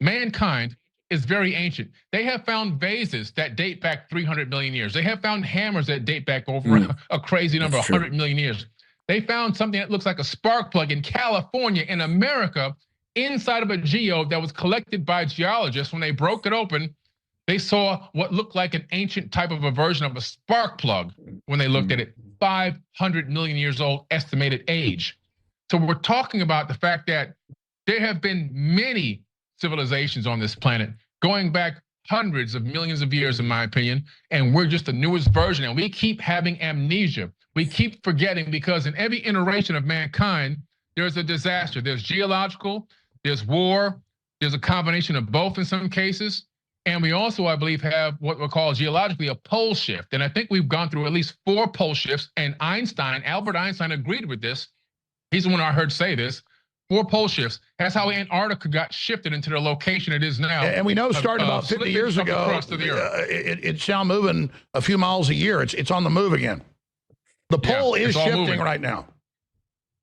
mankind is very ancient. They have found vases that date back 300 million years. They have found hammers that date back over a crazy number, 100 million years. They found something that looks like a spark plug in California, in America, inside of a geode that was collected by geologists. When they broke it open, they saw what looked like an ancient type of a version of a spark plug when they looked at it. 500 million years old estimated age. So we're talking about the fact that there have been many civilizations on this planet going back hundreds of millions of years, in my opinion, and we're just the newest version, and we keep having amnesia. We keep forgetting because in every iteration of mankind, there's a disaster. There's geological, there's war, there's a combination of both in some cases. And we also, I believe, have what we'll call geologically a pole shift. And I think we've gone through at least 4 pole shifts, and Albert Einstein agreed with this. He's the one I heard say this. 4 pole shifts. That's how Antarctica got shifted into the location it is now.
And we know starting about 50 years ago, it's now moving a few miles a year. It's on the move again. The pole is shifting right now.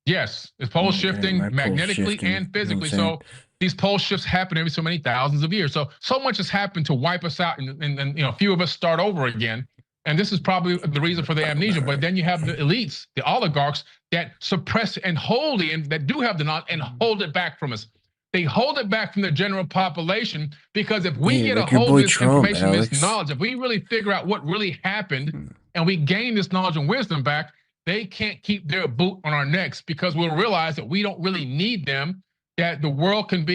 Yes, it's pole shifting magnetically and physically. So these pole shifts happen every so many thousands of years. So much has happened to wipe us out, and a few of us start over again. And this is probably the reason for the amnesia. But then you have the elites, the oligarchs that suppress and hold it, and that do have the knowledge and hold it back from us. They hold it back from the general population because if we get a hold of this information, this knowledge, if we really figure out what really happened and we gain this knowledge and wisdom back, they can't keep their boot on our necks because we'll realize that we don't really need them, that the world can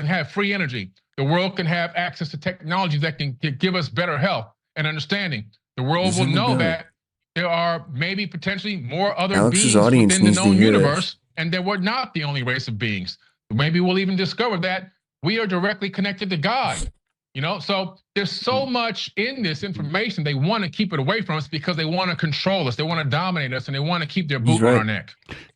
have free energy. The world can have access to technologies that can give us better health and understanding. The world will know that there are maybe potentially more other beings within the known universe, and that we're not the only race of beings. Maybe we'll even discover that we are directly connected to God. So there's so much in this information. They want to keep it away from us because they want to control us. They want to dominate us, and they want to keep their boot on our neck.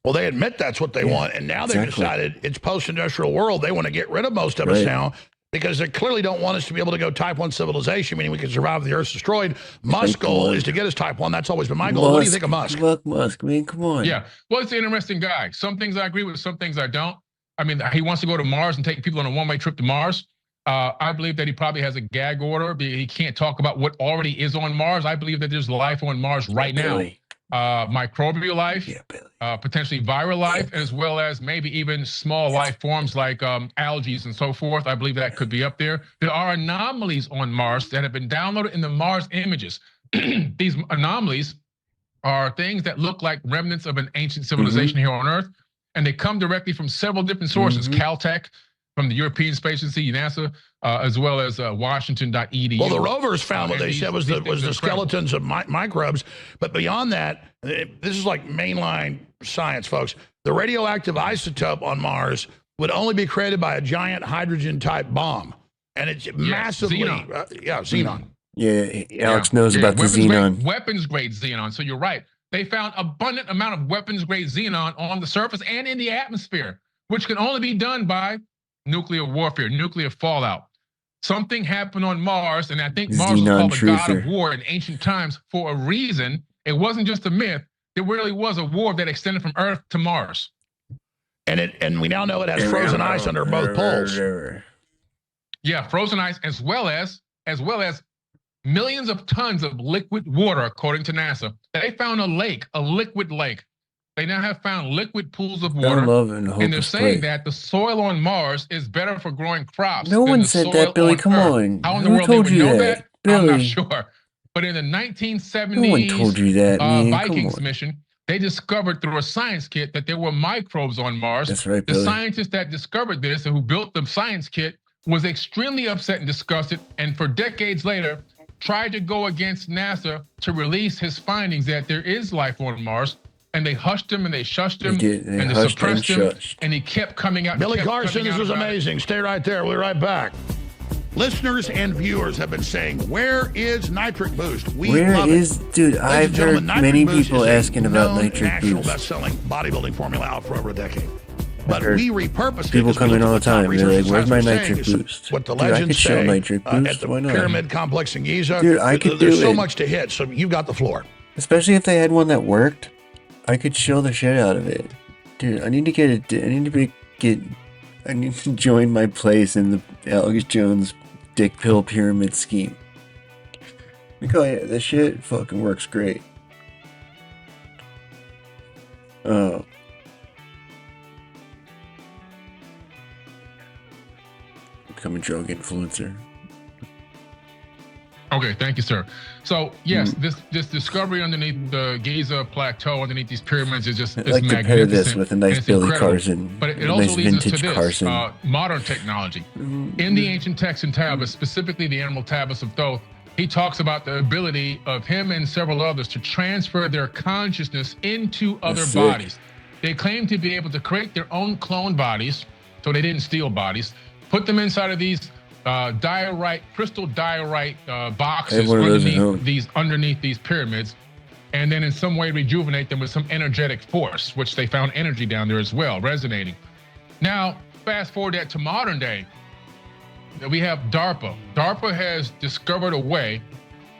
Well, they admit that's what they want, and now they've decided it's post-industrial world. They want to get rid of most of us now because they clearly don't want us to be able to go type 1 civilization, meaning we can survive if the Earth's destroyed. Musk's goal is to get us type 1. That's always been my goal. What do you think of Musk?
Musk, I mean, come on.
Yeah, well, it's an interesting guy. Some things I agree with, some things I don't. I mean, he wants to go to Mars and take people on a one-way trip to Mars. I believe that he probably has a gag order. He can't talk about what already is on Mars. I believe that there's life on Mars right now. Microbial life, potentially viral life, as well as maybe even small life forms like algae and so forth. I believe that could be up there. There are anomalies on Mars that have been downloaded in the Mars images. These anomalies are things that look like remnants of an ancient civilization here on Earth, and they come directly from several different sources, Caltech, from the European Space Agency, NASA, as well as Washington.edu.
Well, the rovers found what they said was the skeletons of microbes, but beyond that, this is like mainline science, folks. The radioactive isotope on Mars would only be created by a giant hydrogen-type bomb, and it's massively, xenon.
Yeah, Alex knows about the xenon.
Weapons-grade xenon, so you're right. They found abundant amount of weapons-grade xenon on the surface and in the atmosphere, which can only be done by nuclear warfare, nuclear fallout. Something happened on Mars, and I think Mars was called the god of war in ancient times for a reason. It wasn't just a myth. There really was a war that extended from Earth to Mars.
And we now know it has frozen ice under both poles.
Yeah, frozen ice, as well as millions of tons of liquid water, according to NASA. They found a lake, a liquid lake. They now have found liquid pools of water, and they're saying that the soil on Mars is better for growing crops.
No one said that, Billy. Come on.
How in the world they would know that? I'm not sure. But in the 1970s
no one told you that,
Vikings mission, they discovered through a science kit that there were microbes on Mars.
That's right,
the
Billy.
scientist that discovered this and who built the science kit was extremely upset and disgusted, and for decades later, tried to go against NASA to release his findings that there is life on Mars, and they hushed him and they shushed him and they suppressed him, and he kept coming out.
Billy Carson, this was amazing. Stay right there. We'll be right back. Listeners and viewers have been saying, where is Nitric Boost?
Where is, dude, I've heard many people asking about Nitric
national
Boost.
best-selling bodybuilding formula out for over a decade. But we repurposed
people come in all the time. They're like, "Where's my Nitric
Boost?"
Boost?
What the
Dude, I
legends
could show
say
Nitric Boost.
at the
Why not?
Pyramid Complex in Giza.
Dude, I could
There's
do
so
it.
much to hit, so you've got the floor.
Especially if they had one that worked, I could show the shit out of it. Dude, I need to I need to join my place in the Alex Jones dick pill pyramid scheme. Like, oh yeah, this shit fucking works great. Oh. Become a drug influencer.
Okay, thank you, sir. So yes, this discovery underneath the Giza plateau, underneath these pyramids, is just
I'd like to pair this with a nice Billy Carson,
But it
a
also
nice
leads us to
vintage
this
Carson.
modern technology. In the ancient texts and tablets, specifically the Animal Tablets of Thoth, he talks about the ability of him and several others to transfer their consciousness into other
sick.
bodies. They claim to be able to create their own clone bodies, so they didn't steal
I
bodies, put them inside of these crystal diorite boxes
one of those at home.
underneath these pyramids, and then in some way rejuvenate them with some energetic force, which they found energy down there as well, resonating. Now, fast forward that to modern day, we have DARPA. DARPA has discovered a way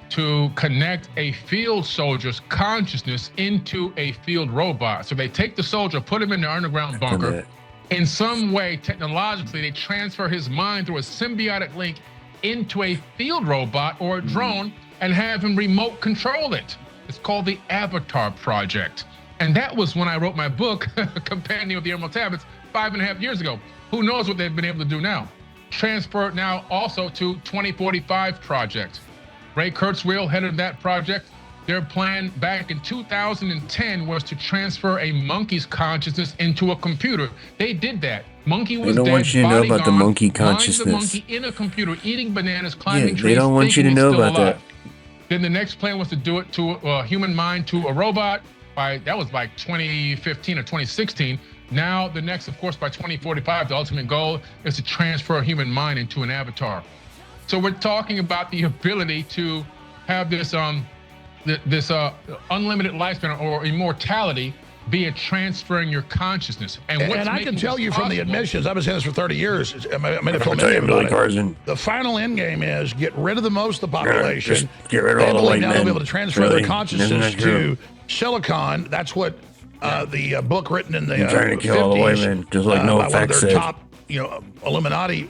to connect a field soldier's consciousness into a field robot. So they take the soldier, put him in the underground bunker. In some way, technologically, they transfer his mind through a symbiotic link into a field robot or a drone and have him remote control it. It's called the Avatar Project. And that was when I wrote my book, Companion of the Emerald Tablets, 5.5 years ago. Who knows what they've been able to do now? Transfer it now also to 2045 Project. Ray Kurzweil, head of that project, their plan back in 2010 was to transfer a monkey's consciousness into a computer. They did that. Monkey was dead,
They don't want you to know
body
about the
gone,
monkey
mind the
consciousness.
monkey in a computer, eating bananas, climbing trees.
They don't want you to
thinking
know
it's still
about
alive.
that.
Then the next plan was to do it to a human mind to a robot. That was by 2015 or 2016. Now the next, of course, by 2045, the ultimate goal is to transfer a human mind into an avatar. So we're talking about the ability to have this unlimited lifespan or immortality via transferring your consciousness. And
I can tell you from the admissions, I've been saying this for 30 years. I made a
I'll
film
tell you,
about
Billy
it.
Carson.
The final end game is get rid of the most of the population.
Just get rid of all the white
now
men.
they'll be able to transfer
Really?
their consciousness
Isn't that true?
to silicon. That's what the book written in the
You're trying to kill
50s,
all the white men, just like
by one of
NoFX
their
said.
top, Illuminati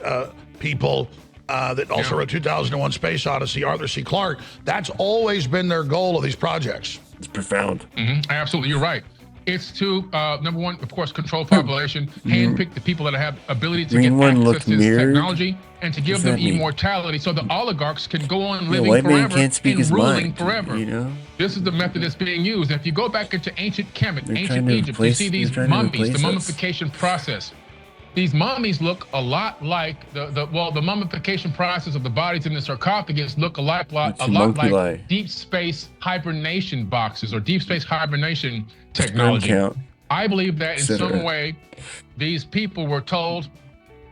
people that also wrote 2001: Space Odyssey, Arthur C. Clarke. That's always been their goal of these projects.
It's profound.
Absolutely, you're right. It's to number one, of course, control population, handpick the people that have ability to
Green
get
one
access
looked
to this
mirrored.
technology, and to
What
give
does
them
that mean?
immortality, so the oligarchs can go on
Yeah,
living
white man
forever
can't speak
and
his
ruling
mind,
forever.
you know?
This is the method that's being used. If you go back into ancient Kemet,
They're
ancient
trying to
Egypt, you
replace-
see
they're
these
trying to
mummies, the
replace us.
mummification process. These mummies look a lot like the mummification process of the bodies in the sarcophagus look a lot like
homunculi.
deep space hibernation boxes or deep space hibernation technology.
count,
I believe that in
etc.
some way, these people were told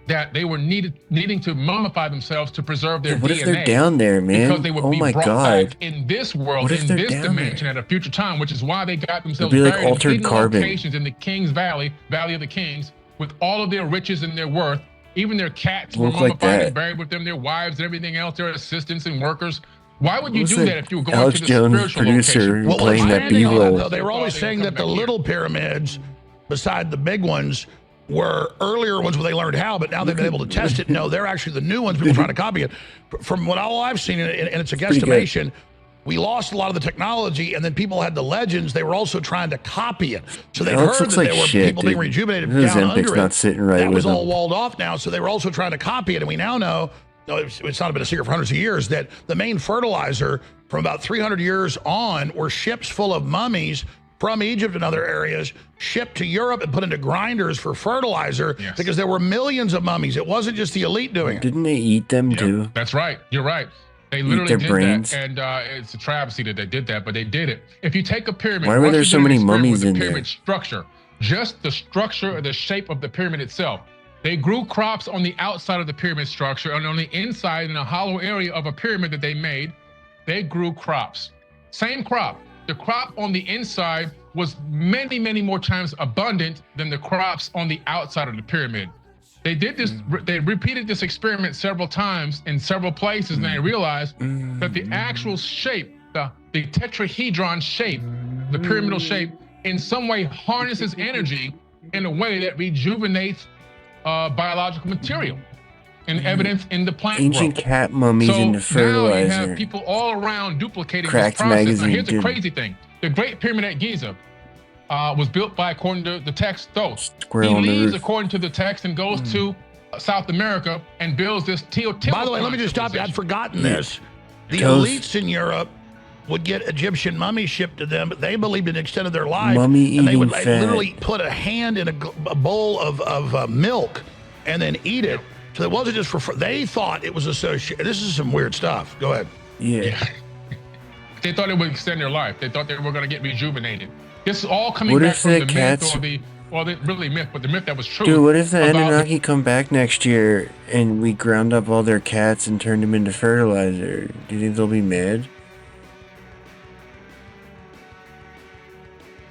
that they were needing to mummify themselves to preserve their
Yeah, what
DNA.
if they're down there, man?
Because they would
Oh
be
my
brought
God.
back in this world,
What if
in
they're
this
down
dimension at a future time, which is why they got themselves
be like
buried in
altered
hidden
carbon.
locations in the King's Valley, Valley of the Kings, with all of their riches and their worth. Even their cats were
Look like
mummified
that.
and buried with them, their wives and everything else, their assistants and workers. Why would you
What's
do
that
that if you were going
Alex
to the
Jones
spiritual
producer
location?
What was
playing that
standing on that,
B-roll?
though, they were always saying that the little pyramids, beside the big ones, were earlier ones where they learned how, but now they've been able to test it. No, they're actually the new ones. People trying to copy it. From what all I've seen, and it's a
pretty good.
guesstimation, we lost a lot of the technology, and then people had the legends. They were also trying to copy it. So they
Alex
heard
looks
that
like
there were
shit,
people being
dude.
rejuvenated
His
down
Ozempic's
under
not
it.
sitting right
That
with
was all
him.
walled off now, so they were also trying to copy it. And we now know, no, it's not been a secret for hundreds of years, that the main fertilizer from about 300 years on were ships full of mummies from Egypt and other areas, shipped to Europe and put into grinders for fertilizer because there were millions of mummies. It wasn't just the elite doing it.
Didn't they eat them too?
That's right. You're right. They
Eat
literally
their
did
brains.
that, and it's a travesty that they did that, but they did it. If you take a pyramid,
Why were
once
there
you
so
get an
many
experiment
mummies
with the
in there?
pyramid structure, just the structure or the shape of the pyramid itself. They grew crops on the outside of the pyramid structure, and on the inside, in a hollow area of a pyramid that they made, they grew crops. Same crop. The crop on the inside was many, many more times abundant than the crops on the outside of the pyramid. They did this, they repeated this experiment several times in several places, and they realized that the actual shape, the tetrahedron shape, the pyramidal shape, in some way harnesses energy in a way that rejuvenates biological material and evidence in the plant
Ancient
growth.
cat mummies
So
into
now you have
fertilizer.
people all around duplicating
Cracked
this process. Now
magazine
here's the
did.
crazy thing. The Great Pyramid at Giza was built by, according to the text, Thoth.
Squirrel
He
on the
leaves,
roof.
according to the text, and goes to South America and builds this Teotihuacan.
By the way, let me just stop you. I'd forgotten this. The
Toes.
elites in Europe would get Egyptian mummies shipped to them, but they believed it extended their life.
Mummy
and they
eating
would
fat.
literally put a hand in a bowl of milk and then eat it. So it wasn't just for, they thought it was associated. This is some weird stuff. Go ahead.
Yeah.
They thought it would extend their life. They thought they were going to get rejuvenated. This is all coming
What
back
if
from
the
the
cats-
myth really myth, but the myth that was true.
Dude, what if the
about
Anunnaki come back next year and we ground up all their cats and turned them into fertilizer? Do you think they'll be mad?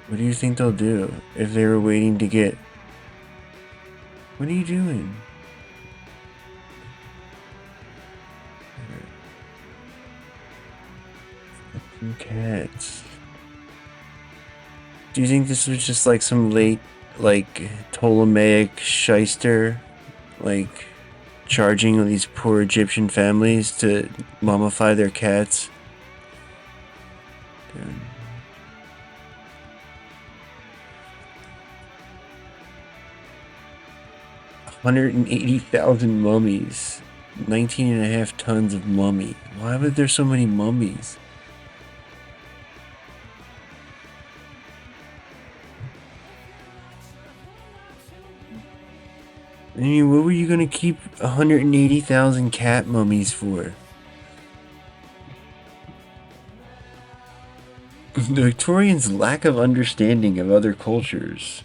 What do you think they'll do if they were waiting to get... What are you doing? Fucking cats. Do you think this was just like some late, like, Ptolemaic shyster, like, charging these poor Egyptian families to mummify their cats? Dude. $180,000 mummies. 19.5 tons of mummy. Why would there so many mummies? I mean, what were you gonna keep 180,000 cat mummies for? The Victorians' lack of understanding of other cultures.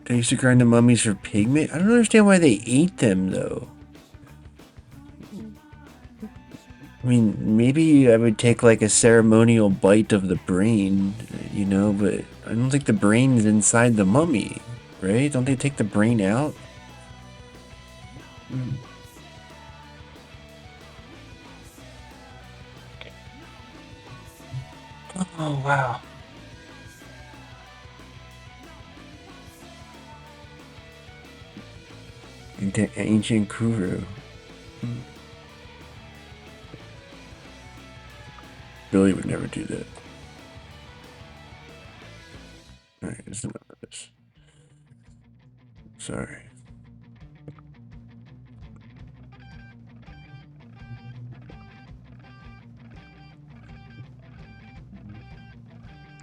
They used to grind the mummies for pigment? I don't understand why they ate them, though. I mean, maybe I would take like a ceremonial bite of the brain, you know, but I don't think the brain is inside the mummy, right? Don't they take the brain out? Oh, wow. Ancient Kuru. Billy would never do that. Alright, there's enough of this. Sorry.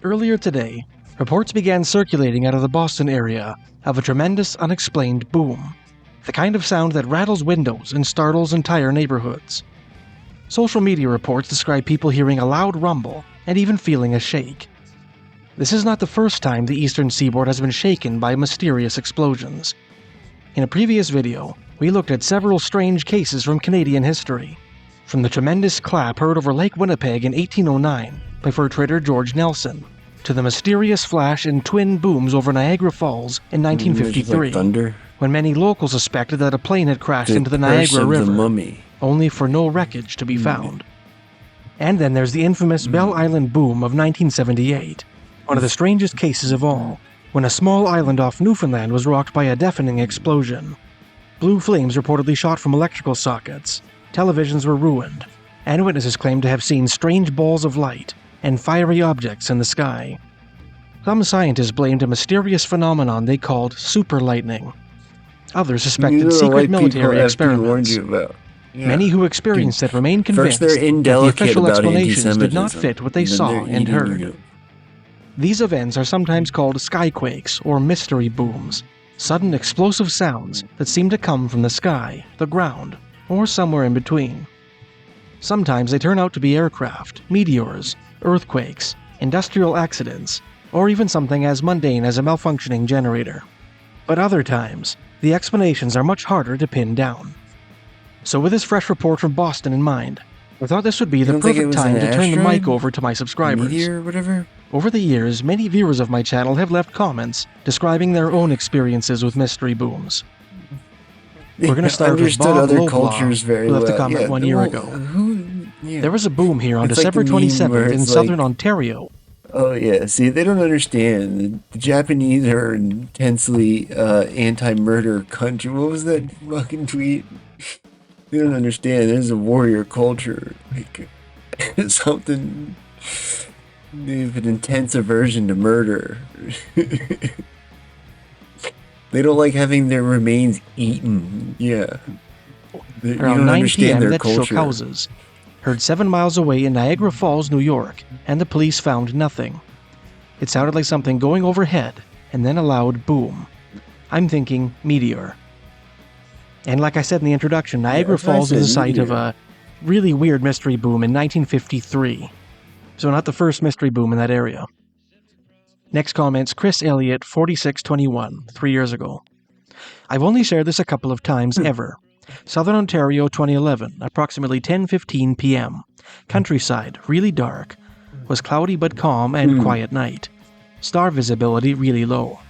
Earlier today, reports began circulating out of the Boston area of a tremendous unexplained boom, the kind of sound that rattles windows and startles entire neighborhoods. Social media reports describe people hearing a loud rumble and even feeling a shake. This is not the first time the eastern seaboard has been shaken by mysterious explosions. In a previous video, we looked at several strange cases from Canadian history, from the tremendous clap heard over Lake Winnipeg in 1809 by fur trader George Nelson, to the mysterious flash and twin booms over Niagara Falls in 1953,
thunder.
when many locals suspected that a plane had crashed into the Niagara River,
the mummy.
only for no wreckage to be found. And then there's the infamous Bell Island boom of 1978, one of the strangest cases of all, when a small island off Newfoundland was rocked by a deafening explosion. Blue flames reportedly shot from electrical sockets, televisions were ruined, and witnesses claimed to have seen strange balls of light and fiery objects in the sky. Some scientists blamed a mysterious phenomenon they called super lightning. Others suspected secret military experiments. Many who experienced it remain convinced that the official explanations did not fit what they saw and heard. These events are sometimes called skyquakes or mystery booms, sudden explosive sounds that seem to come from the sky, the ground, or somewhere in between. Sometimes they turn out to be aircraft, meteors, earthquakes, industrial accidents, or even something as mundane as a malfunctioning generator. But other times, the explanations are much harder to pin down. So with this fresh report from Boston in mind, I thought this would be the perfect time to turn the mic over to my subscribers.
Meteor, whatever?
Over the years, many viewers of my channel have left comments describing their own experiences with mystery booms. We're going to start with Bob Loblaw, who left a comment 1 year ago. There was a boom here on December 27th in southern Ontario.
Oh yeah, see, they don't understand. The Japanese are an intensely anti-murder country. What was that fucking tweet? They don't understand. There's a warrior culture. Like, something... They have an intense aversion to murder. They don't like having their remains eaten. Yeah.
Around 9 p.m. that shook houses. Heard 7 miles away in Niagara Falls, New York, and the police found nothing. It sounded like something going overhead, and then a loud boom. I'm thinking meteor. And like I said in the introduction, Niagara Falls is the site of a really weird mystery boom in 1953. So not the first mystery boom in that area. Next comment's Chris Elliott, 4621, 3 years ago. I've only shared this a couple of times ever. Southern Ontario, 2011, approximately 10:15 p.m. Countryside, really dark. Was cloudy but calm and quiet night. Star visibility really low.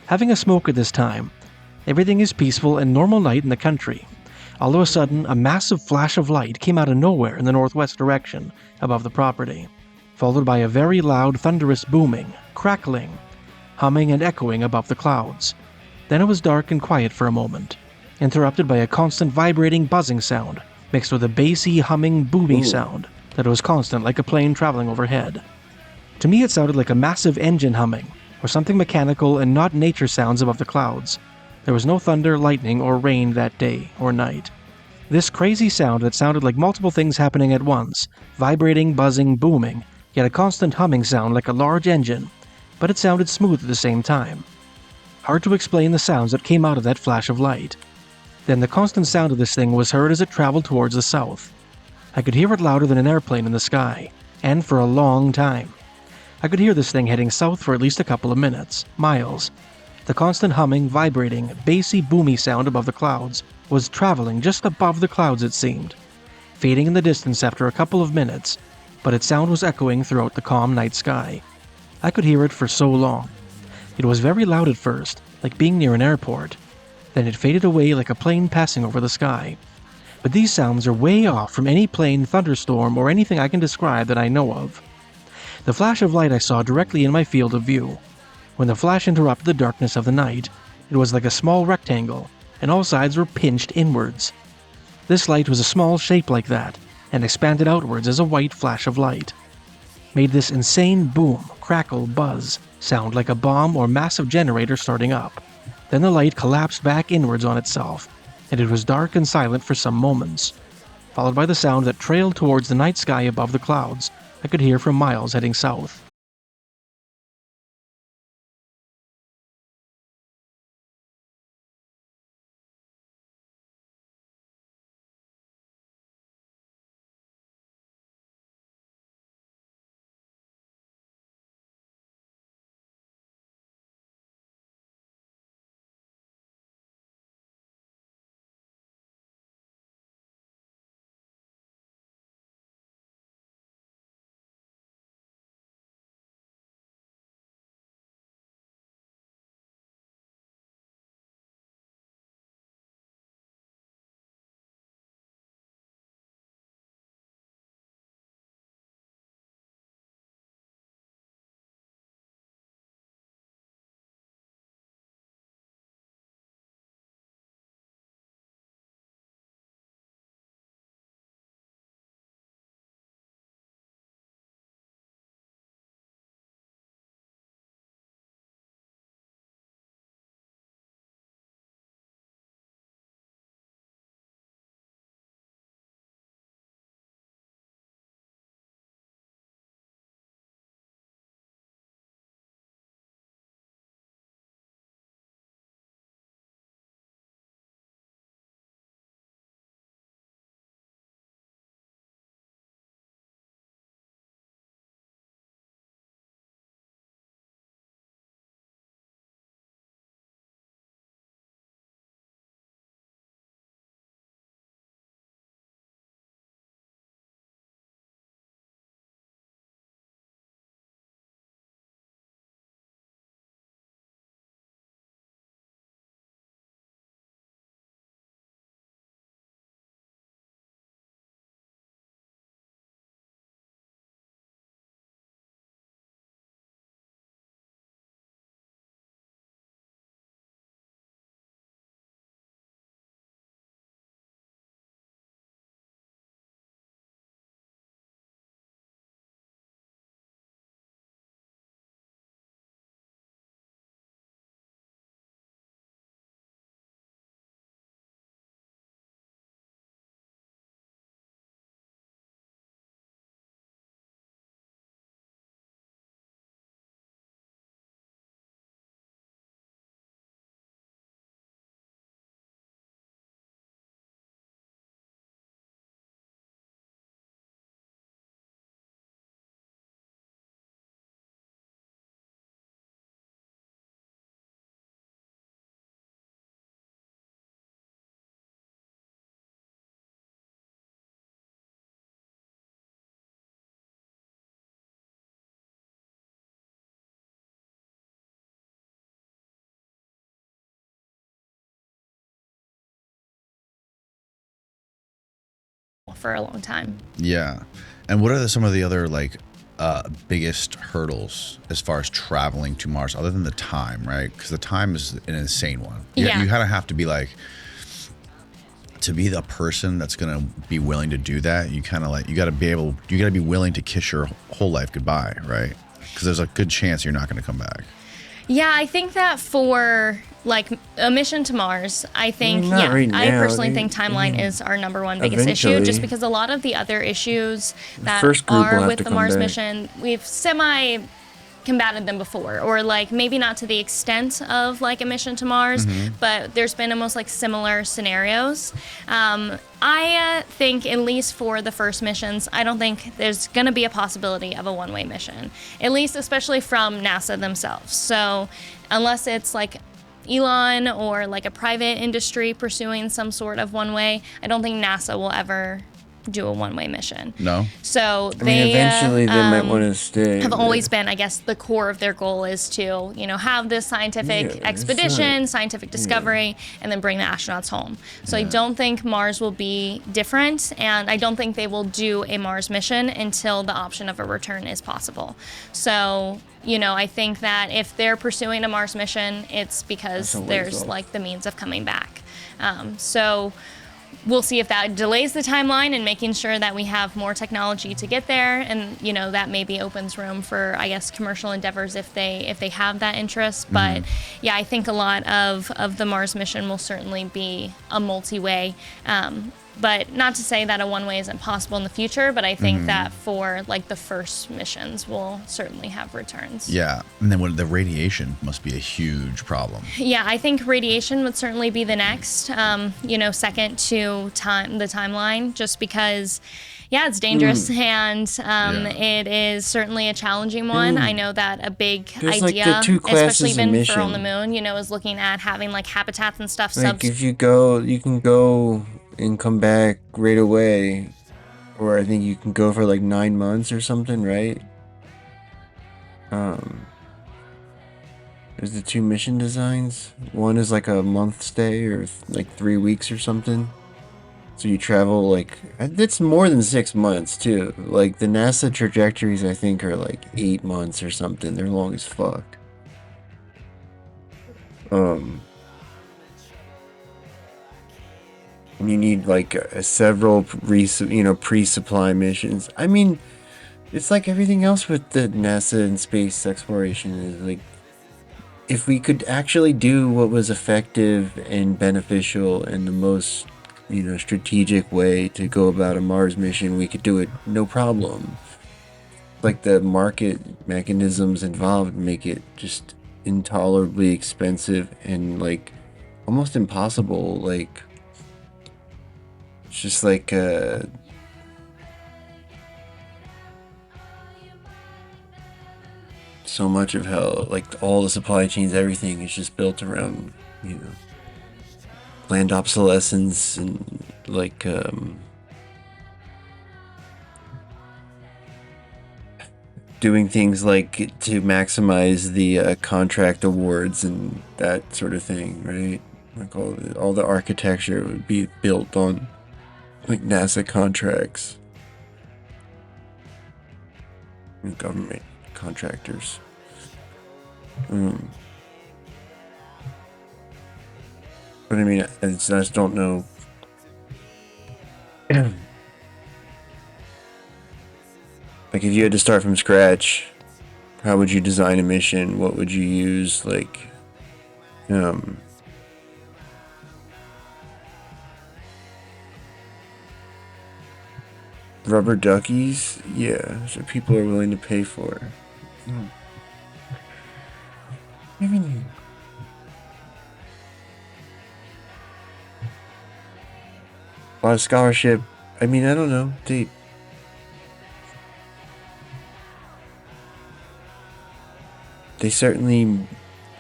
Having a smoke at this time. Everything is peaceful and normal night in the country. All of a sudden, a massive flash of light came out of nowhere in the northwest direction above the property, followed by a very loud thunderous booming, crackling, humming and echoing above the clouds. Then it was dark and quiet for a moment, interrupted by a constant vibrating buzzing sound, mixed with a bassy humming booming sound that was constant like a plane traveling overhead. To me it sounded like a massive engine humming, or something mechanical and not nature sounds above the clouds. There was no thunder, lightning, or rain that day or night. This crazy sound that sounded like multiple things happening at once, vibrating, buzzing, booming, yet a constant humming sound like a large engine, but it sounded smooth at the same time. Hard to explain the sounds that came out of that flash of light. Then the constant sound of this thing was heard as it traveled towards the south. I could hear it louder than an airplane in the sky, and for a long time. I could hear this thing heading south for at least a couple of minutes, miles. The constant humming, vibrating, bassy, boomy sound above the clouds was traveling just above the clouds it seemed, fading in the distance after a couple of minutes, but its sound was echoing throughout the calm night sky. I could hear it for so long. It was very loud at first, like being near an airport. Then it faded away like a plane passing over the sky. But these sounds are way off from any plane, thunderstorm, or anything I can describe that I know of. The flash of light I saw directly in my field of view. When the flash interrupted the darkness of the night, it was like a small rectangle, and all sides were pinched inwards. This light was a small shape like that, and expanded outwards as a white flash of light. Made this insane boom, crackle, buzz sound like a bomb or massive generator starting up. Then the light collapsed back inwards on itself, and it was dark and silent for some moments, followed by the sound that trailed towards the night sky above the clouds I could hear for miles heading south.
For a long time.
Yeah. And what are some of the other like biggest hurdles as far as traveling to Mars, other than the time, right? Because the time is an insane one. You kind of have to be like, to be the person that's going to be willing to do that, you kind of like, you got to be willing to kiss your whole life goodbye, right? Because there's a good chance you're not going to come back.
Yeah, I think that for like a mission to Mars, I think,
I
personally think timeline is our number one biggest issue, just because a lot of the other issues that are with the Mars mission, we've combated them before, or like maybe not to the extent of like a mission to Mars, but there's been almost like similar scenarios. I think, at least for the first missions, I don't think there's going to be a possibility of a one-way mission, at least especially from NASA themselves. So unless it's like Elon or like a private industry pursuing some sort of one-way, I don't think NASA will ever do a one-way mission.
No.
So
eventually they might want to stay.
Have always been, I guess, the core of their goal is to, have this scientific expedition, scientific discovery, and then bring the astronauts home. So I don't think Mars will be different, and I don't think they will do a Mars mission until the option of a return is possible. So, I think that if they're pursuing a Mars mission, it's because there's like the means of coming back. So we'll see if that delays the timeline and making sure that we have more technology to get there, and that maybe opens room for, I guess, commercial endeavors if they have that interest. But yeah, I think a lot of the Mars mission will certainly be a multi-way. But not to say that a one-way isn't possible in the future, but I think that for like the first missions, we'll certainly have returns.
Yeah, and then the radiation must be a huge problem.
Yeah, I think radiation would certainly be the next, second to the timeline, just because, yeah, it's dangerous and it is certainly a challenging one. I know that a big idea, especially even for on the moon, is looking at having like habitats and stuff.
Like if you go, you can go and come back right away, or I think you can go for like 9 months or something, right? There's the 2 mission designs. One is like a month stay or like 3 weeks or something. So you travel like, it's more than 6 months too. Like the NASA trajectories I think are like 8 months or something. They're long as fuck. You need like several pre-supply missions. I mean, it's like everything else with the NASA and space exploration is like, if we could actually do what was effective and beneficial and the most, strategic way to go about a Mars mission, we could do it no problem. Like the market mechanisms involved make it just intolerably expensive and like almost impossible. Like, it's just like so much of how like all the supply chains, everything is just built around planned obsolescence and like doing things like to maximize the contract awards and that sort of thing, right? Like all the architecture would be built on like NASA contracts and government contractors. But I mean, I just don't know. Like if you had to start from scratch, how would you design a mission? What would you use? Like, rubber duckies? Yeah, that's what people are willing to pay for. I mean, a lot of scholarship. I mean, I don't know. They certainly,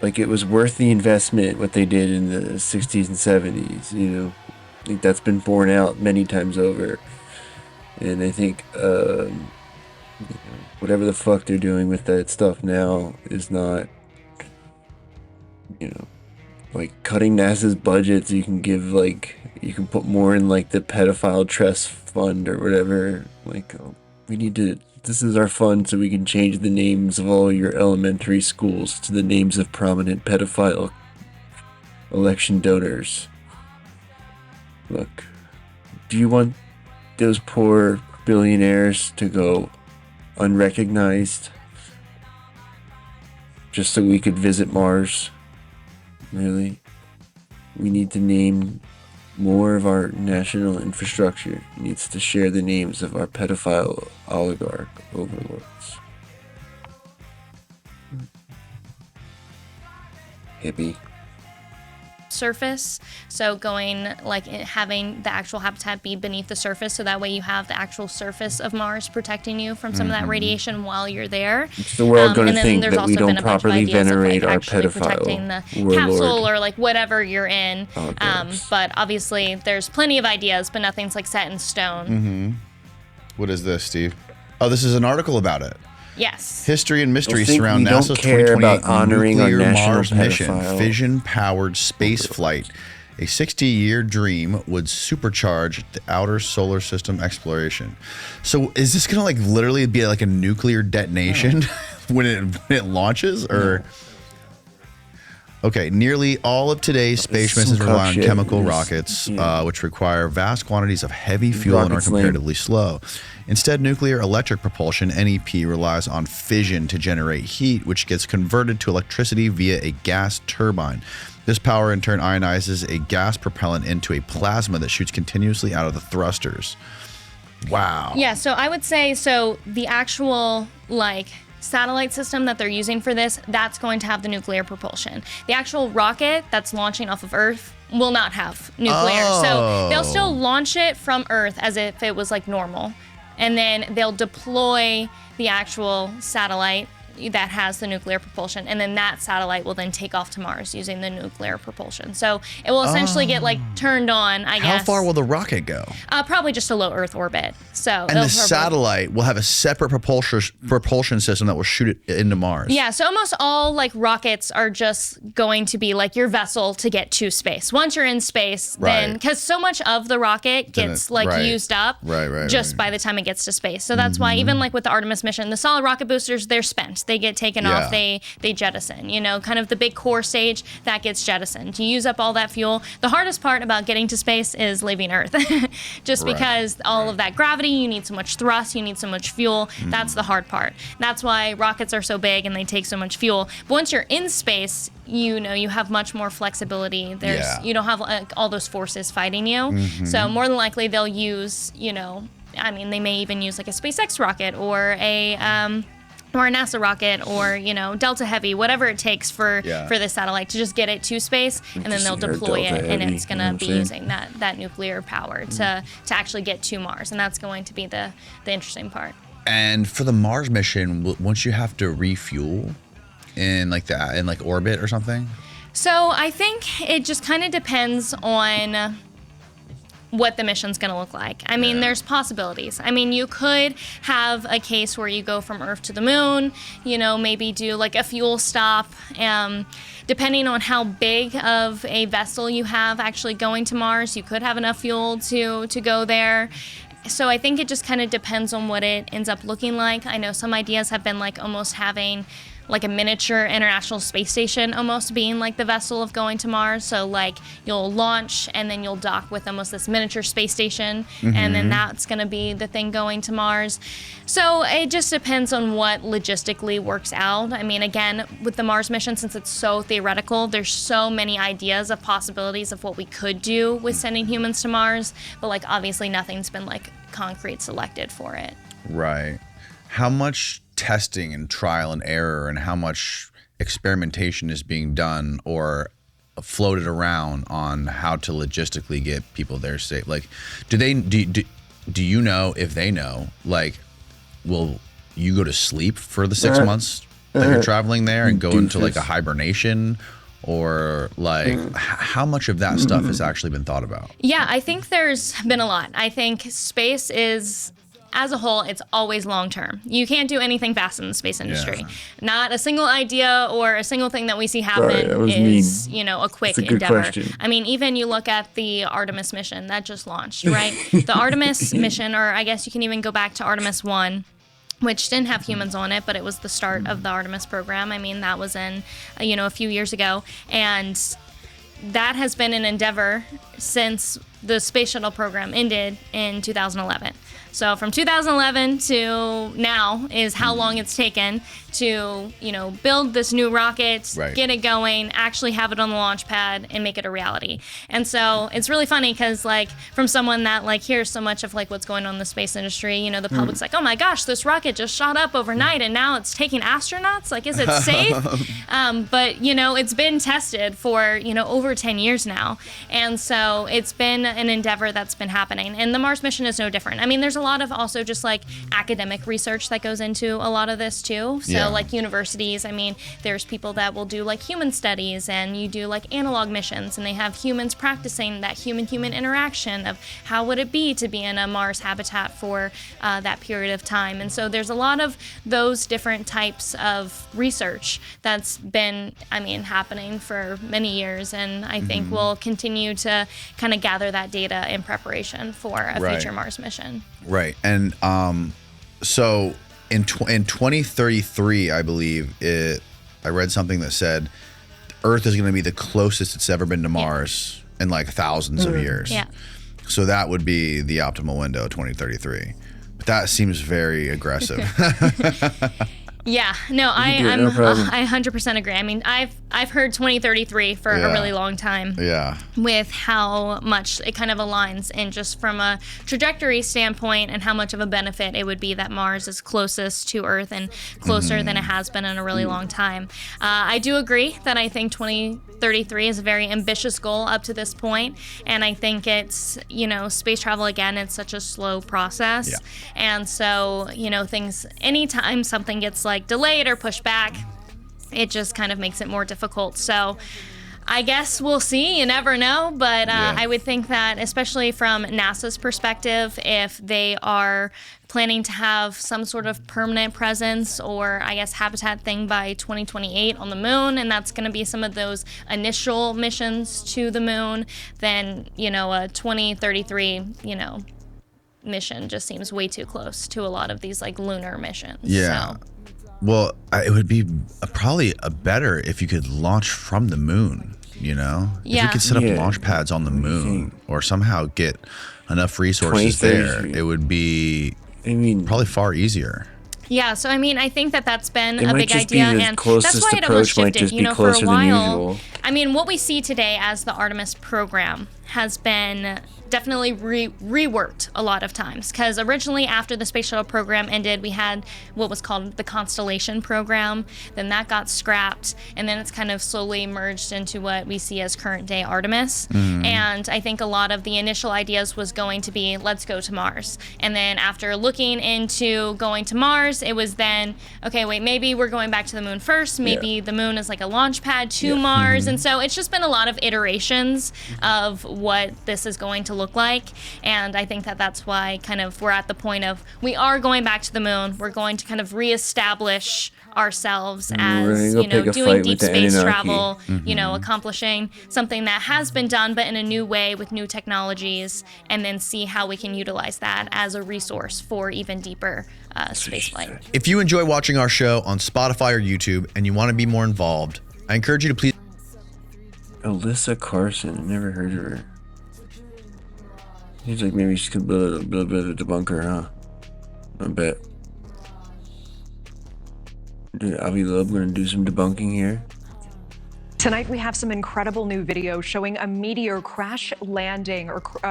like, it was worth the investment what they did in the 60s and 70s, I think that's been borne out many times over. And I think whatever the fuck they're doing with that stuff now is not, like cutting NASA's budget so you can give like, you can put more in like the pedophile trust fund or whatever. Like, this is our fund so we can change the names of all your elementary schools to the names of prominent pedophile election donors. Look, do you want those poor billionaires to go unrecognized just so we could visit Mars? Really? We need to name more of our national infrastructure. It needs to share the names of our pedophile oligarch overlords. Hippie.
Surface, so going like having the actual habitat be beneath the surface, so that way you have the actual surface of Mars protecting you from some of that radiation while you're there.
It's the world going to think that we don't properly venerate our
protecting the capsule or like whatever you're in. But obviously there's plenty of ideas, but nothing's like set in stone.
What is this, Steve? Oh, this is an article about it.
Yes.
History and mysteries surround NASA's 2028 nuclear Mars mission, fission-powered space flight. A 60-year dream would supercharge the outer solar system exploration. So is this going to like literally be like a nuclear detonation when it launches, or? Okay, nearly all of today's space missions rely on chemical rockets, which require vast quantities of heavy fuel and are comparatively slow. Instead, nuclear electric propulsion, NEP, relies on fission to generate heat, which gets converted to electricity via a gas turbine. This power in turn ionizes a gas propellant into a plasma that shoots continuously out of the thrusters. Wow.
Yeah, so I would say, the actual, satellite system that they're using for this, that's going to have the nuclear propulsion. The actual rocket that's launching off of Earth will not have nuclear. So they'll still launch it from Earth as if it was normal. And then they'll deploy the actual satellite that has the nuclear propulsion, and then that satellite will then take off to Mars using the nuclear propulsion. So it will essentially get turned on, I guess.
How far will the rocket go?
Probably just a low Earth orbit. So
and the satellite will have a separate propulsion system that will shoot it into Mars.
Yeah, so almost all rockets are just going to be your vessel to get to space. Once you're in space, then because so much of the rocket gets used up just by the time it gets to space. So that's why even with the Artemis mission, the solid rocket boosters, they're spent. They get taken off, they jettison, kind of the big core stage that gets jettisoned. You use up all that fuel. The hardest part about getting to space is leaving Earth, just because all of that gravity, you need so much thrust, you need so much fuel. That's the hard part. That's why rockets are so big and they take so much fuel. But once you're in space, you have much more flexibility. You don't have all those forces fighting you. So more than likely they'll use, they may even use a SpaceX rocket or a NASA rocket or, Delta Heavy, whatever it takes for the satellite to just get it to space, and then they'll deploy it, and it's going to be using that nuclear power to actually get to Mars, and that's going to be the interesting part.
And for the Mars mission, once you have to refuel in orbit or something?
So I think it just kind of depends on what the mission's going to look like. I mean, there's possibilities. I mean, you could have a case where you go from Earth to the moon, maybe do a fuel stop. Depending on how big of a vessel you have actually going to Mars, you could have enough fuel to go there. So I think it just kind of depends on what it ends up looking like. I know some ideas have been almost having a miniature International Space Station almost being the vessel of going to Mars. So you'll launch and then you'll dock with almost this miniature space station, and then that's going to be the thing going to Mars. So it just depends on what logistically works out. I mean, again, with the Mars mission, since it's so theoretical, there's so many ideas of possibilities of what we could do with sending humans to Mars, but obviously nothing's been concrete selected for it.
Right. How much testing and trial and error and how much experimentation is being done or floated around on how to logistically get people there safe? Do you know if they know, will you go to sleep for the 6 months that you're traveling there and go into a hibernation, or how much of that stuff has actually been thought about?
Yeah, I think there's been a lot. I think space is, as a whole, it's always long-term. You can't do anything fast in the space industry. Yeah. Not a single idea or a single thing that we see happen is, a quick endeavor. Question. I mean, even you look at the Artemis mission that just launched, right? The Artemis mission, or I guess you can even go back to Artemis 1, which didn't have humans on it, but it was the start of the Artemis program. I mean, that was in, a few years ago. And that has been an endeavor since the space shuttle program ended in 2011. So from 2011 to now is how long it's taken to, build this new rocket, get it going, actually have it on the launch pad and make it a reality. And so it's really funny because from someone that hears so much of what's going on in the space industry, the public's oh my gosh, this rocket just shot up overnight and now it's taking astronauts. Is it safe? But it's been tested for, over 10 years now. And so it's been an endeavor that's been happening. And the Mars mission is no different. I mean, there's a lot of also just academic research that goes into a lot of this too. So universities, I mean, there's people that will do human studies, and you do analog missions, and they have humans practicing that human-human interaction of how would it be to be in a Mars habitat for that period of time. And so there's a lot of those different types of research that's been, happening for many years, and I think we'll continue to kind of gather that data in preparation for a future Mars mission.
Right. And so in 2033, I believe, I read something that said Earth is going to be the closest it's ever been to Mars in like thousands of years.
Yeah.
So that would be the optimal window, 2033. But that seems very aggressive.
Yeah, no, I 100% agree. I mean, I've heard 2033 for a really long time.
Yeah.
With how much it kind of aligns, and just from a trajectory standpoint, and how much of a benefit it would be that Mars is closest to Earth and closer than it has been in a really long time. I do agree that I think 2033 is a very ambitious goal up to this point, and I think it's, you know, space travel, again, it's such a slow process.
Yeah.
And so, you know, things, anytime something gets like delayed or pushed back, it just kind of makes it more difficult. So I guess we'll see. You never know. But I would think that, especially from NASA's perspective, if they are planning to have some sort of permanent presence, or I guess habitat thing, by 2028 on the moon, and that's going to be some of those initial missions to the moon, then, you know, a 2033, you know, mission just seems way too close to a lot of these like lunar missions.
Yeah.
So.
Well, it would be probably better if you could launch from the moon, you know?
Yeah.
If we could set up launch pads on the moon, or somehow get enough resources there, it would be probably far easier.
Yeah, so I mean, I think that that's been a big idea, and that's why it almost shifted, you know, for a while. I mean, what we see today as the Artemis program has been definitely reworked a lot of times, because originally, after the space shuttle program ended, we had what was called the Constellation program. Then that got scrapped, and then it's kind of slowly merged into what we see as current day Artemis. And I think a lot of the initial ideas was going to be, let's go to Mars. And then after looking into going to Mars, it was then, okay, wait, maybe we're going back to the moon first. Maybe the moon is like a launch pad to Mars. And so it's just been a lot of iterations of what this is going to look like. And I think that that's why kind of we're at the point of, we are going back to the moon. We're going to kind of reestablish ourselves as, you know, doing deep space travel, you know, accomplishing something that has been done, but in a new way with new technologies, and then see how we can utilize that as a resource for even deeper spaceflight.
If you enjoy watching our show on Spotify or YouTube and you want to be more involved, I encourage you to please.
Alyssa Carson, I never heard of her. Seems like maybe she could be a little bit of a debunker, huh? I bet. Avi Loeb gonna do some debunking here.
Tonight we have some incredible new video showing a meteor crash landing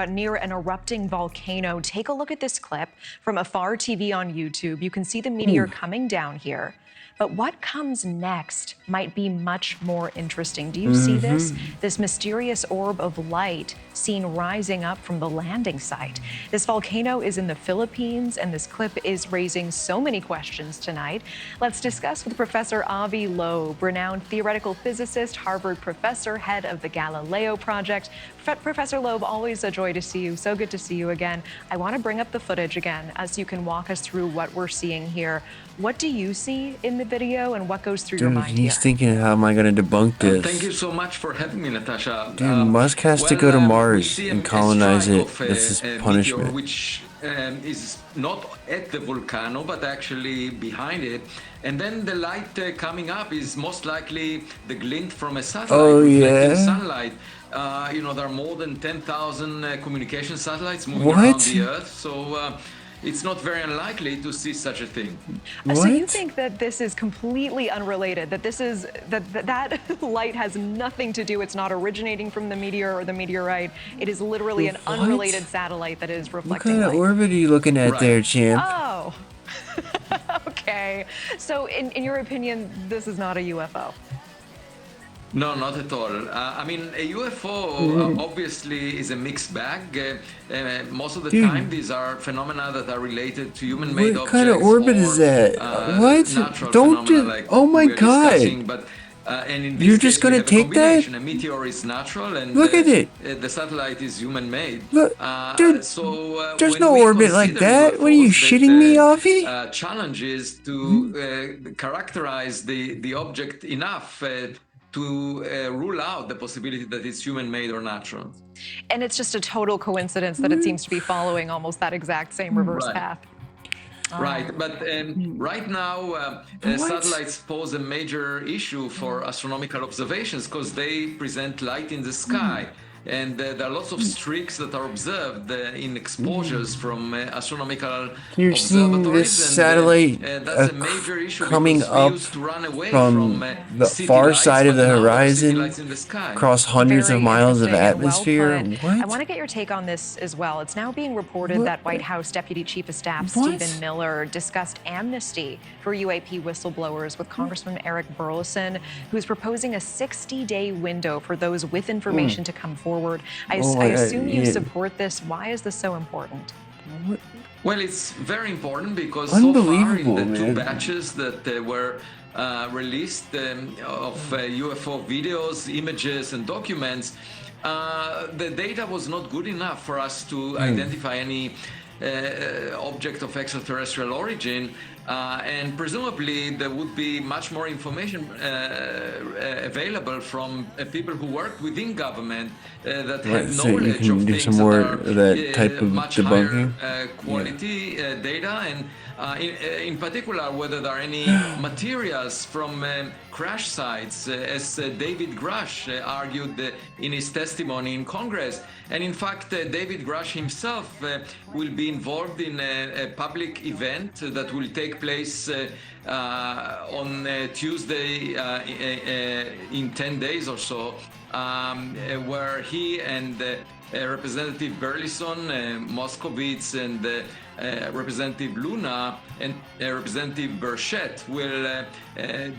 near an erupting volcano. Take a look at this clip from Afar TV on YouTube. You can see the meteor coming down here. But what comes next might be much more interesting. Do you see this? This mysterious orb of light seen rising up from the landing site. This volcano is in the Philippines, and this clip is raising so many questions tonight. Let's discuss with Professor Avi Loeb, renowned theoretical physicist, Harvard professor, head of the Galileo Project. Professor Loeb, always a joy to see you. So good to see you again. I want to bring up the footage again, as you can walk us through what we're seeing here. What do you see in the video, and what goes through your mind
he's thinking, how am I going to debunk this?
Thank you so much for having me, Natasha.
Dude, Musk has to go to Mars and colonize it. That's his punishment.
Which is not at the volcano, but actually behind it. And then the light coming up is most likely the glint from a satellite reflecting sunlight. You know, there are more than 10,000 communication satellites moving around the Earth. So it's not very unlikely to see such a thing.
So you think that this is completely unrelated, that this is that light has nothing to do, it's not originating from the meteor or the meteorite, it is literally an unrelated satellite that is reflecting light.
What kind of orbit are you looking at there, champ?
Oh, okay. So in your opinion, this is not a UFO?
No, not at all. I mean, a UFO obviously is a mixed bag. Most of the time, these are phenomena that are related to human-made objects.
What kind of orbit is that? What? Don't do...
Like
oh my God.
But, and in
You're just going to take that?
A meteor is natural, and
look at it.
The satellite is human-made.
Look, dude, there's no orbit like that. What are you shitting me, Avi?
Challenge is to characterize the object enough to rule out the possibility that it's human-made or natural.
And it's just a total coincidence that it seems to be following almost that exact same reverse path.
Right, but right now, satellites pose a major issue for astronomical observations because they present light in the sky. And there are lots of streaks that are observed in exposures from astronomical
You're seeing this satellite
that's a major issue
coming up from the far side of the horizon, across hundreds of miles of atmosphere.
I want to get your take on this as well. It's now being reported that White House Deputy Chief of Staff Stephen Miller discussed amnesty for UAP whistleblowers with Congressman Eric Burlison, who's proposing a 60-day window for those with information to come forward. I assume you support this. Why is this so important?
Well, it's very important because so far in the two batches that were released of UFO videos, images, and documents, the data was not good enough for us to identify any object of extraterrestrial origin. And presumably there would be much more information available from people who work within government that have knowledge of things that are much higher quality data, and in particular whether there are any materials from crash sites, as David Grusch argued in his testimony in Congress. And in fact, David Grusch himself will be involved in a public event that will take place on Tuesday in 10 days or so, where he and Representative Burleson, Moskowitz, and Representative Luna and Representative Burchett will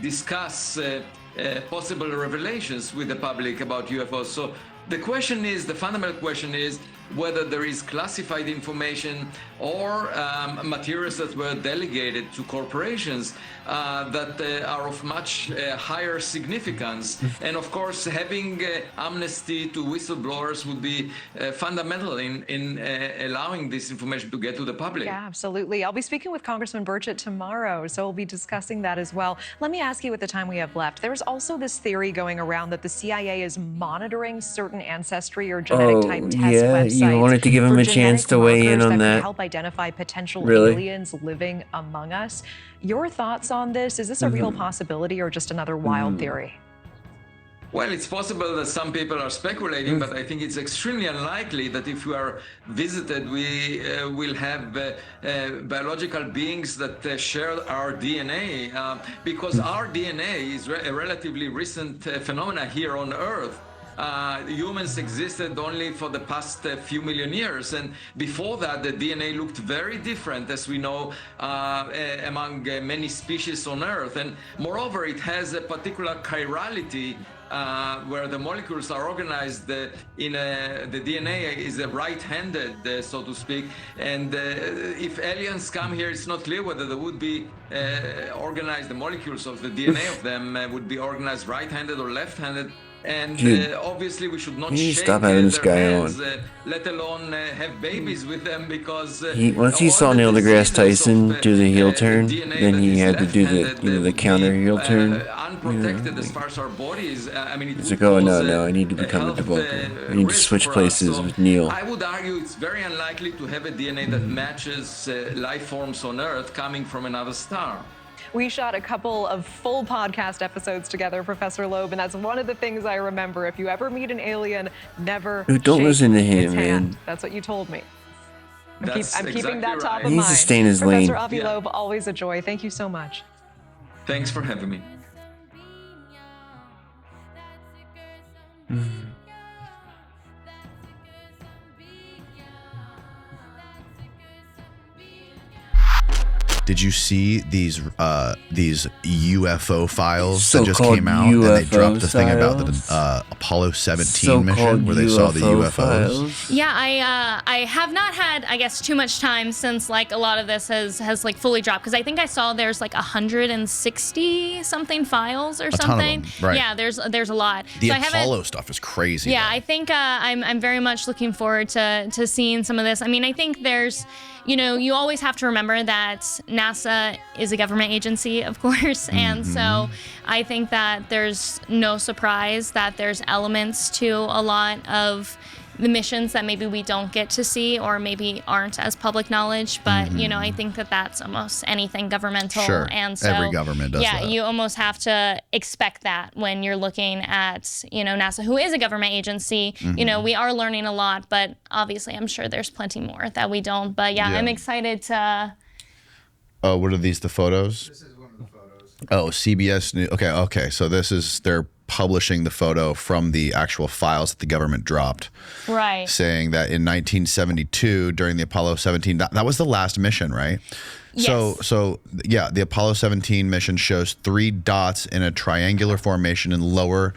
discuss possible revelations with the public about UFOs. So the question is, the fundamental question is, whether there is classified information or materials that were delegated to corporations that are of much higher significance. And of course, having amnesty to whistleblowers would be fundamental in allowing this information to get to the public.
Yeah, absolutely. I'll be speaking with Congressman Burchett tomorrow, so we'll be discussing that as well. Let me ask you, with the time we have left, there's also this theory going around that the CIA is monitoring certain ancestry or genetic type test websites.
You wanted to give him a chance to weigh in on that.
Help identify potential aliens living among us. Your thoughts on this? Is this a real possibility or just another wild theory?
Well, it's possible that some people are speculating, but I think it's extremely unlikely that if we are visited, we will have biological beings that share our DNA, because our DNA is a relatively recent phenomena here on Earth. Humans existed only for the past few million years, and before that the DNA looked very different, as we know, among many species on Earth. And moreover, it has a particular chirality where the molecules are organized in the DNA is a right-handed, so to speak. And if aliens come here, it's not clear whether they would be organized, the molecules of the DNA of them would be organized right-handed or left-handed. And obviously we should not shake
stop having this guy
hands, let alone have babies with them, because
once he saw Neil deGrasse Tyson do the heel turn, then he had to do the counter heel turn.
Unprotected as far as our bodies. I mean,
it's like, oh no, I need to become a debunker. I need to switch places with Neil.
I would argue it's very unlikely to have a DNA that matches life forms on Earth coming from another star.
We shot a couple of full podcast episodes together, Professor Loeb, and that's one of the things I remember. If you ever meet an alien, never
don't listen to him,
its hand.
man.
That's what you told me. I'm
exactly
keeping that top of
He needs
mind.
to stay in his lane.
Professor Avi Loeb, always a joy. Thank you so much.
Thanks for having me.
Did you see these UFO files that just came out? And they dropped the thing about the Apollo 17 mission where they saw the UFOs.
Yeah, I have not had, I guess, too much time since like a lot of this has like fully dropped, because I think I saw there's like 160 something files or something.
Ton of them, right.
Yeah, there's a lot.
The Apollo stuff is crazy.
Yeah, I think I'm very much looking forward to seeing some of this. I mean, I think there's, you know, you always have to remember that NASA is a government agency, of course, and so I think that there's no surprise that there's elements to a lot of the missions that maybe we don't get to see or maybe aren't as public knowledge. But, you know, I think that that's almost anything governmental.
Sure.
And so,
Every government does that.
you almost have to expect that when you're looking at, you know, NASA, who is a government agency. You know, we are learning a lot, but obviously I'm sure there's plenty more that we don't. But yeah. I'm excited to...
Oh, what are these, the photos? This is one of the photos. Oh, CBS News. Okay. So this is, they're publishing the photo from the actual files that the government dropped.
Right.
Saying that in 1972, during the Apollo 17, that was the last mission, right?
Yes.
So yeah, the Apollo 17 mission shows 3 dots in a triangular formation in lower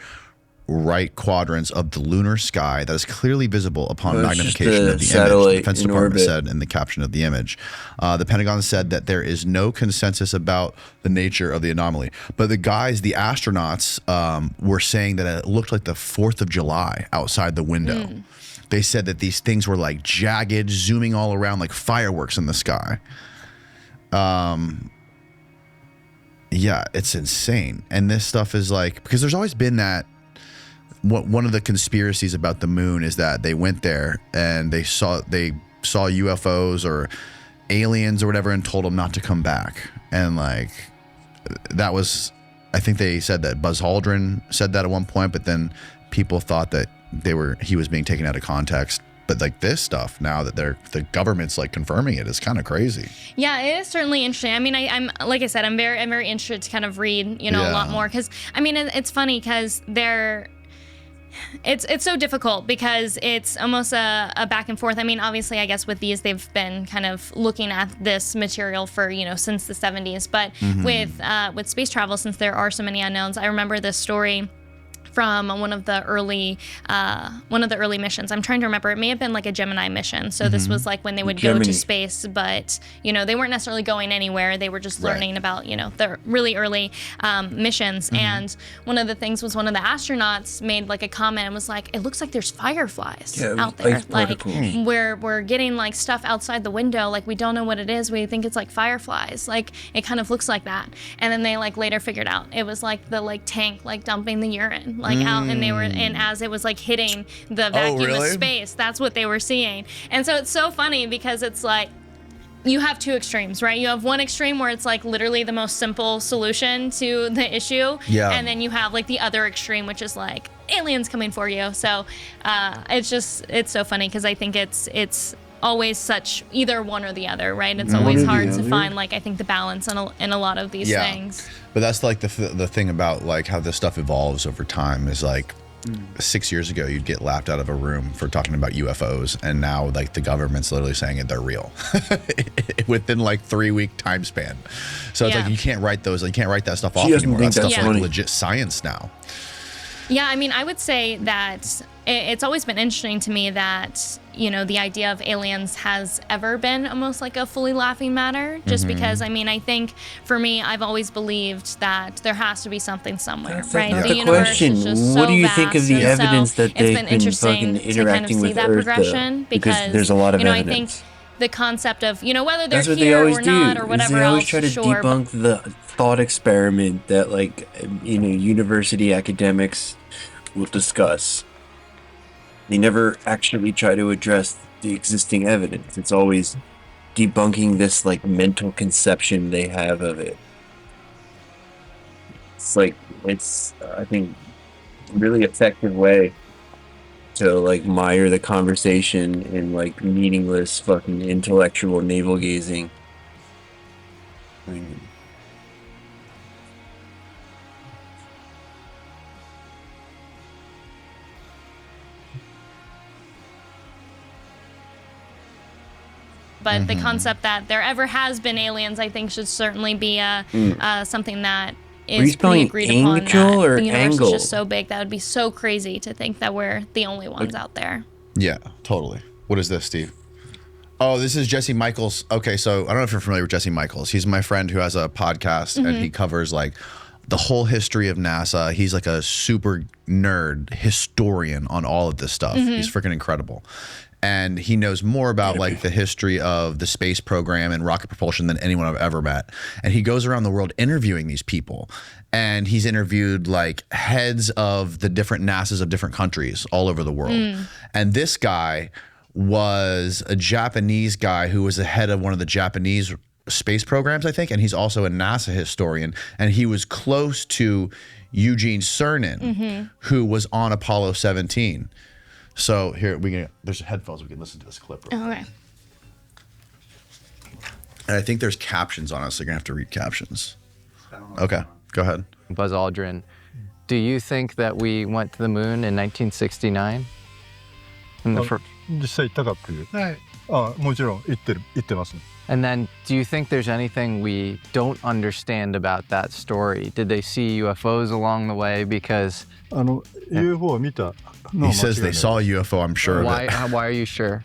right quadrants of the lunar sky that is clearly visible upon magnification of the image. The Defense Department said in the caption of the image. The Pentagon said that there is no consensus about the nature of the anomaly. But the guys, the astronauts, were saying that it looked like the 4th of July outside the window. They said that these things were like jagged, zooming all around like fireworks in the sky. Yeah, it's insane. And this stuff is like, because there's always been that, one of the conspiracies about the moon is that they went there and they saw UFOs or aliens or whatever and told them not to come back. And like, that was, I think they said that Buzz Aldrin said that at one point, but then people thought that he was being taken out of context. But like this stuff now that the government's like confirming it is kind of crazy.
Yeah, it is certainly interesting. I mean, I'm like I said, I'm very interested to kind of read, you know, a lot more, because I mean, it's funny because it's so difficult because it's almost a back and forth. I mean, obviously, I guess with these, they've been kind of looking at this material for, you know, since the 70s. But with space travel, since there are so many unknowns, I remember this story from one of the early missions. I'm trying to remember. It may have been like a Gemini mission. So this was like when they would go to space, but you know, they weren't necessarily going anywhere. They were just learning about, you know, the really early missions. And one of the things was one of the astronauts made like a comment and was like, "It looks like there's fireflies out there. Like we're getting like stuff outside the window. Like we don't know what it is. We think it's like fireflies. Like it kind of looks like that." And then they like later figured out it was like the like tank like dumping the urine like out, and they were, and as it was like hitting the vacuum of space, that's what they were seeing. And so it's so funny because it's like you have two extremes, right? You have one extreme where it's like literally the most simple solution to the issue, and then you have like the other extreme, which is like aliens coming for you. So it's so funny because I think it's always such either one or the other, right? It's always hard to find like I think the balance in a lot of these things.
But that's like the thing about like how this stuff evolves over time is like 6 years ago you'd get laughed out of a room for talking about UFOs, and now like the government's literally saying they're real within like 3-week time span. So it's like you can't write that stuff off anymore. That stuff's like legit science now.
Yeah, I mean, I would say that it's always been interesting to me that, you know, the idea of aliens has ever been almost like a fully laughing matter, just because, I mean, I think for me, I've always believed that there has to be something somewhere, right?
The universe is just so
what do you
think of the evidence that they've been fucking interacting with Earth, though? Because there's a lot of evidence.
I think the concept of, you know, whether they're here or not or whatever else,
they always try to debunk the thought experiment that, like, you know, university academics will discuss. They never actually try to address the existing evidence. It's always debunking this like mental conception they have of it. It's like, I think, a really effective way to like mire the conversation in like meaningless fucking intellectual navel gazing. I mean,
but the concept that there ever has been aliens, I think, should certainly be something that is pretty agreed upon.
Angel or
the universe
angle?
is just so big that would be so crazy to think that we're the only ones out there.
Yeah, totally. What is this, Steve? Oh, this is Jesse Michaels. Okay, so I don't know if you're familiar with Jesse Michaels. He's my friend who has a podcast and he covers like the whole history of NASA. He's like a super nerd historian on all of this stuff. He's freaking incredible. and he knows more about like the history of the space program and rocket propulsion than anyone I've ever met. And he goes around the world interviewing these people, and he's interviewed like heads of the different NASAs of different countries all over the world. And this guy was a Japanese guy who was the head of one of the Japanese space programs, I think, and he's also a NASA historian, and he was close to Eugene Cernan, who was on Apollo 17. So here there's headphones, we can listen to this clip.
Okay.
And I think there's captions on it, so you're gonna have to read captions. Okay, go ahead.
Buzz Aldrin, do you think that we went to the moon in 1969?
実際行ったかっていう。はい。あ、もちろん行ってます。
And then, do you think there's anything we don't understand about that story? Did they see UFOs along the way? Because
UFO を見た。
He says they saw a UFO, I'm sure.
Why are you sure?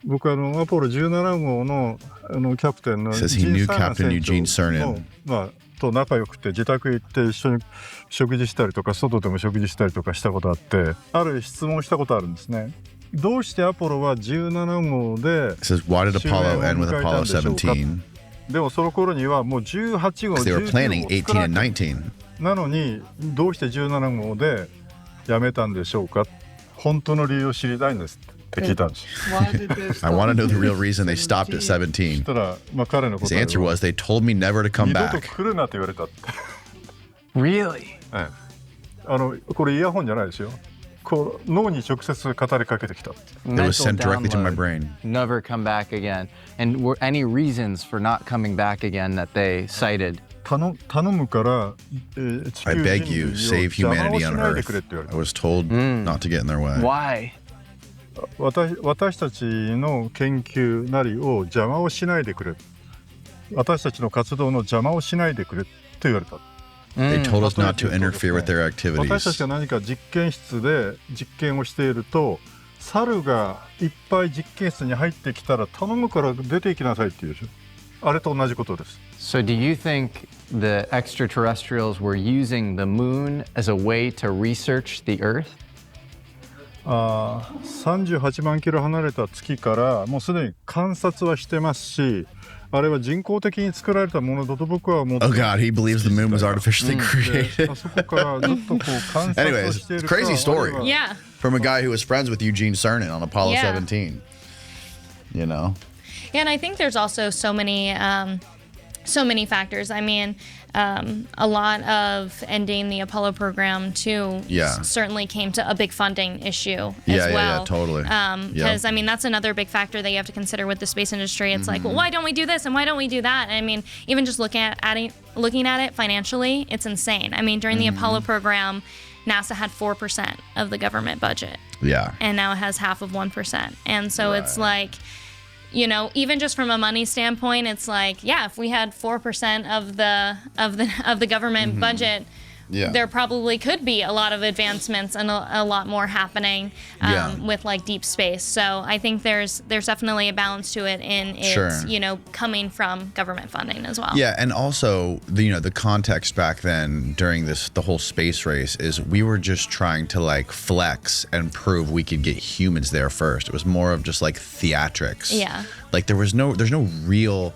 僕アポロ17号のキャプテンの
Says he knew Captain Eugene Cernan.
と仲良くて自宅行って一緒に食事したりとか外でも食事したりとかしたことあって、ある質問したことあるんですね。どうしてアポロは17号で
Says why did Apollo end with Apollo 17?
でもその頃にはもう18号、
They were planning 18 and 19.
なのにどうして17号でやめたんでしょうか。本当の理由を知りたいんですって聞いたんです。
I want to know the real reason they stopped at 17. His answer was they told me never to come
二度
back.
と来るなって言われたって。
Really?
これイヤホンじゃないですよ。こう脳に直接語りかけてきた。
It was sent directly to my brain.
Never come back again. And were any reasons for not coming back again that they cited?
頼むから、
I beg you, save humanity on Earth. I was told not to get in their way.
Why?
私たちの研究なりを邪魔をしないでくれ。私たちの活動の邪魔をしないでくれって言われた。
They told us not to interfere with their
私た
activities.
ちが何か実験室で実験をしていると、猿がいっぱい実験室に入ってきたら頼むから出て行きなさいって言うでしょ。あれと同じことです。
So do you think the extraterrestrials were using the moon as a way to research the Earth?
38万キロ離れた月からもうすでに観察はしてますし、あれは人工的に作られたものだと僕は思って
Oh God, he believes the moon was artificially created.
そこからずっとこう観察を
Anyways,
している
crazy story.
Yeah.
From a guy who was friends with Eugene Cernan on Apollo
Yeah.
17. You know?
Yeah, and I think there's also so many factors. I mean, a lot of ending the Apollo program too certainly came to a big funding issue as well.
Yeah, totally.
Because I mean, that's another big factor that you have to consider with the space industry. It's like, well, why don't we do this and why don't we do that? I mean, even just looking at it financially, it's insane. I mean, during the Apollo program, NASA had 4% of the government budget.
Yeah.
And now it has half of 1%. And so it's like, you know, even just from a money standpoint, it's like, yeah, if we had 4% of the government budget, there probably could be a lot of advancements and a lot more happening with like deep space. So I think there's definitely a balance to it in its you know, coming from government funding as well.
Yeah, and also the context back then during the whole space race is we were just trying to like flex and prove we could get humans there first. It was more of just like theatrics.
Yeah.
Like there's no real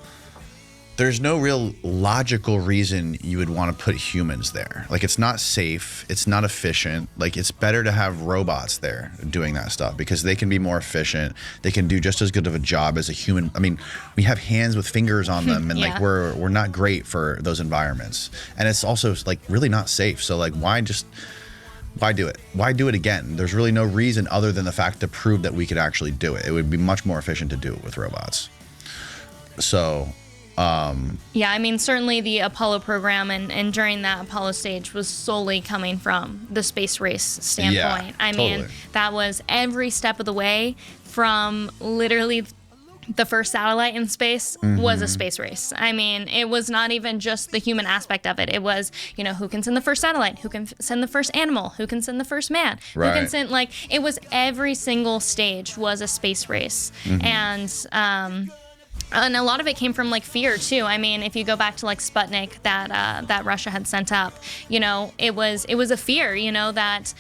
logical reason you would want to put humans there. Like it's not safe, it's not efficient. Like it's better to have robots there doing that stuff because they can be more efficient. They can do just as good of a job as a human. I mean, we have hands with fingers on them and like we're not great for those environments. And it's also like really not safe. So like why do it? Why do it again? There's really no reason other than the fact to prove that we could actually do it. It would be much more efficient to do it with robots. So
yeah, I mean, certainly the Apollo program and during that Apollo stage was solely coming from the space race standpoint. I mean, that was every step of the way from literally the first satellite in space was a space race. I mean, it was not even just the human aspect of it. It was, you know, who can send the first satellite, who can send the first animal, who can send the first man, who can send, like, it was every single stage was a space race. And, And a lot of it came from like fear too. I mean, if you go back to like Sputnik that Russia had sent up, you know, it was a fear, you know, that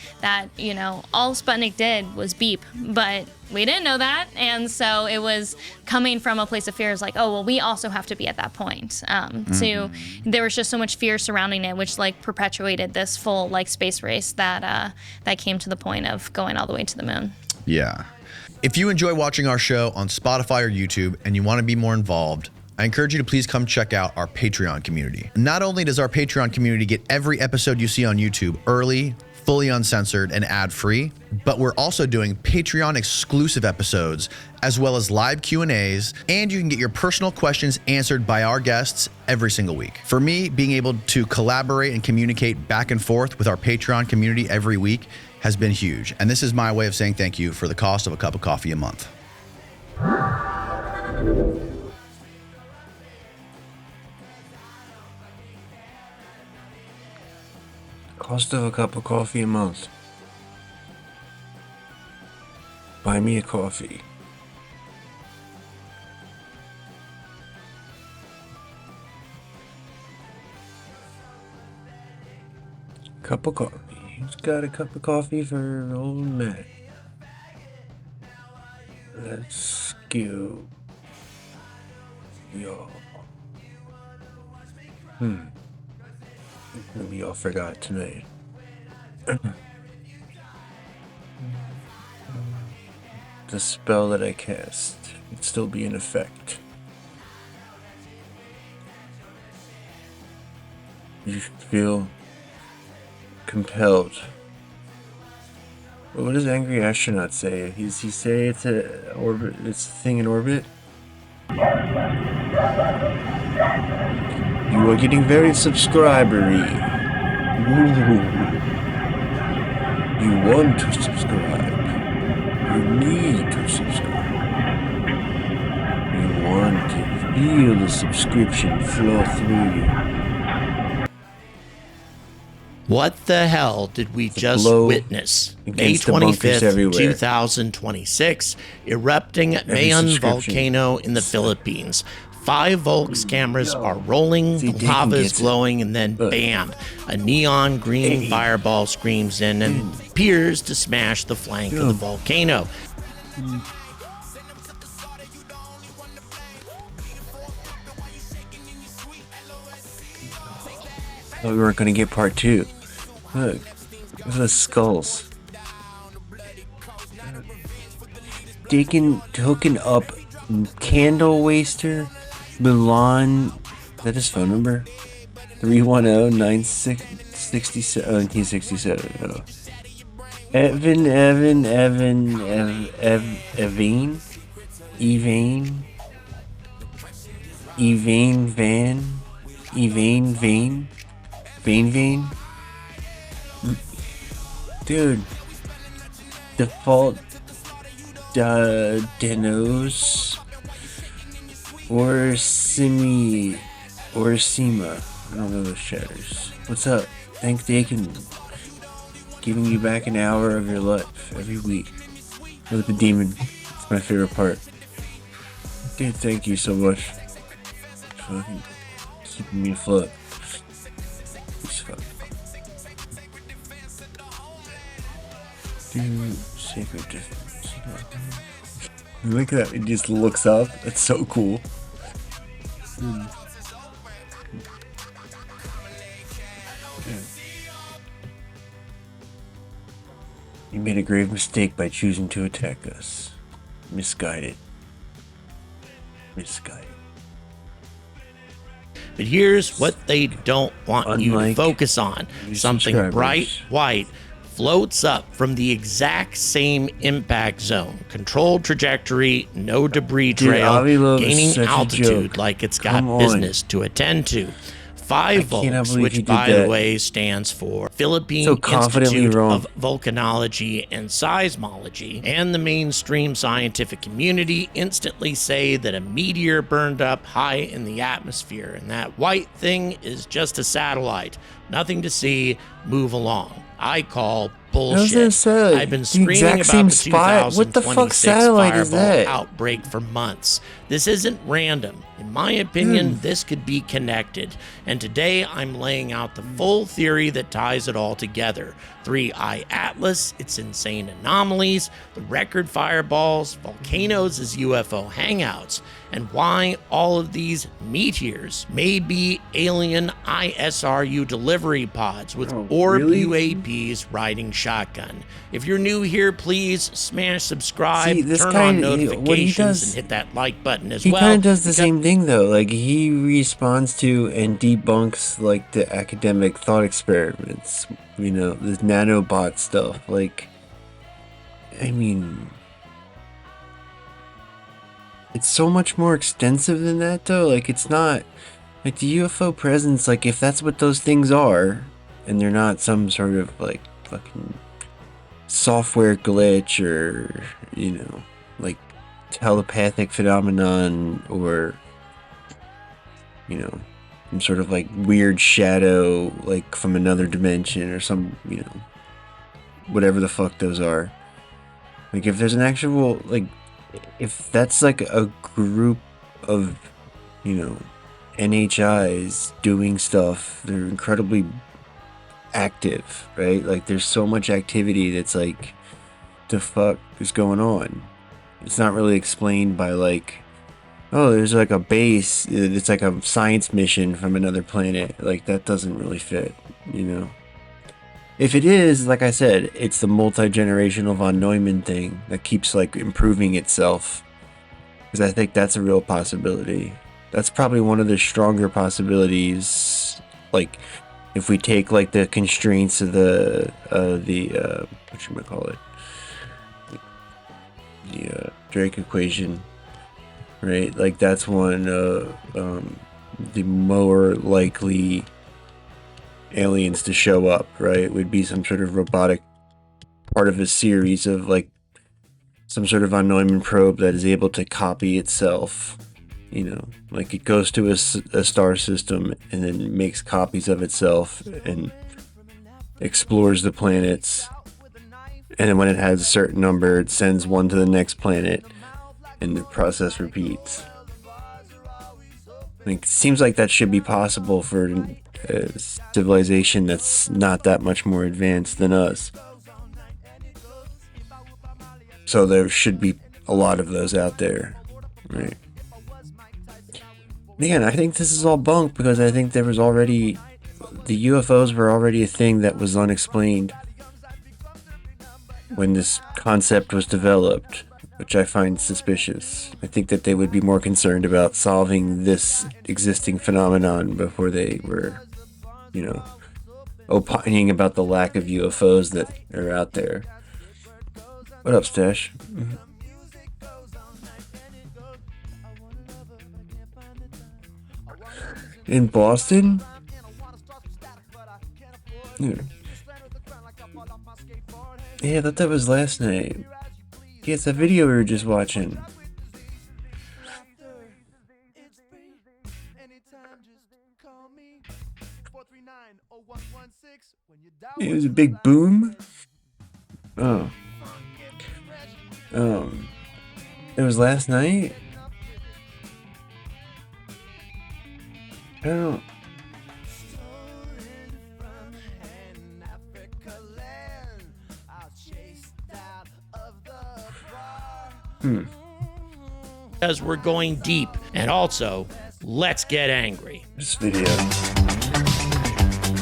you know, all Sputnik did was beep, but we didn't know that, and so it was coming from a place of fear. It's like, oh well, we also have to be at that point. There was just so much fear surrounding it, which like perpetuated this full like space race that came to the point of going all the way to the moon.
Yeah. If you enjoy watching our show on Spotify or YouTube and you want to be more involved, I encourage you to please come check out our Patreon community. Not only does our Patreon community get every episode you see on YouTube early, fully uncensored, and ad-free, but we're also doing Patreon exclusive episodes as well as live Q&As, and you can get your personal questions answered by our guests every single week. For me, being able to collaborate and communicate back and forth with our Patreon community every week has been huge, and this is my way of saying thank you for the cost of a cup of coffee a month.
Cost of a cup of coffee a month. Buy me a coffee. Cup of coffee. Who's got a cup of coffee for old Matt? Let's go. Y'all. Maybe y'all forgot tonight. The spell that I cast would still be in effect. You feel compelled. What does Angry Astronaut say? He say it's a orbit? It's a thing in orbit. You are getting very subscribery. Ooh. You want to subscribe. You need to subscribe. You want to feel the subscription flow through you.
What the hell did we just witness? May 25th, 2026, erupting Mayon volcano in the Philippines. 5 Volks cameras are rolling, the lava is glowing, and then bam, a neon green fireball screams in and appears to smash the flank of the volcano.
Thought we weren't going to get part 2. Look at the skulls. Hooking up Candle Waster, Milan. Is that his phone number? 310-967-1967. Oh. Evane. Dude. Default Denos or Sima. I don't know those shatters. What's up? Thank Dakin. Giving you back an hour of your life every week. With the demon. It's my favorite part. Dude, thank you so much. Fucking keeping me afloat. Dude, sacred difference. Look at that, it just looks up. That's so cool. You made a grave mistake by choosing to attack us. Misguided.
But here's what they don't want you to focus on. Something bright white floats up from the exact same impact zone. Controlled trajectory, no debris trail, gaining altitude like it's got business to attend to. 5 Volks, which by the way stands for Philippine Institute of Volcanology and Seismology, and the mainstream scientific community instantly say that a meteor burned up high in the atmosphere, and that white thing is just a satellite. Nothing to see, move along. I call bullshit. I've been screaming about the 2026 fireball outbreak for months. This isn't random. In my opinion, this could be connected. And today I'm laying out the full theory that ties it all together. 3-Eye Atlas, its insane anomalies, the record fireballs, volcanoes as UFO hangouts, and why all of these meteors may be alien ISRU delivery pods with orb UAPs riding shotgun. If you're new here, please smash subscribe, turn on notifications, and hit that like button as well.
He kind of does the same thing though. Like he responds to and debunks like the academic thought experiments. You know, this nanobot stuff. Like, I mean, it's so much more extensive than that though. Like it's not like the UFO presence, like if that's what those things are and they're not some sort of like fucking software glitch or, you know, like telepathic phenomenon or, you know, some sort of like weird shadow like from another dimension or some, you know, whatever the fuck those are. Like if there's an actual, like if that's like a group of, you know, NHIs doing stuff, they're incredibly active, right? Like there's so much activity that's like, the fuck is going on? It's not really explained by like, oh, there's like a base, it's like a science mission from another planet. Like that doesn't really fit, you know? If it is, like I said, it's the multi-generational von Neumann thing that keeps like improving itself. Because I think that's a real possibility. That's probably one of the stronger possibilities. Like, if we take like the constraints of the whatchamacallit, the Drake equation, right? Like that's one the more likely aliens to show up, right? Would be some sort of robotic part of a series of like some sort of von Neumann probe that is able to copy itself, you know, like it goes to a star system and then makes copies of itself and explores the planets, and then when it has a certain number it sends one to the next planet and the process repeats. Like, it seems like that should be possible for a civilization that's not that much more advanced than us. So there should be a lot of those out there, right? Man, I think this is all bunk because I think there was already, the UFOs were already a thing that was unexplained when this concept was developed, which I find suspicious. I think that they would be more concerned about solving this existing phenomenon before they were, you know, opining about the lack of UFOs that are out there. What up, Stash? In Boston? Yeah, I thought that was last night. Yeah, it's a video we were just watching. It was a big boom. Oh. It was last night? I don't...
Because we're going deep, and also, let's get angry.
This video.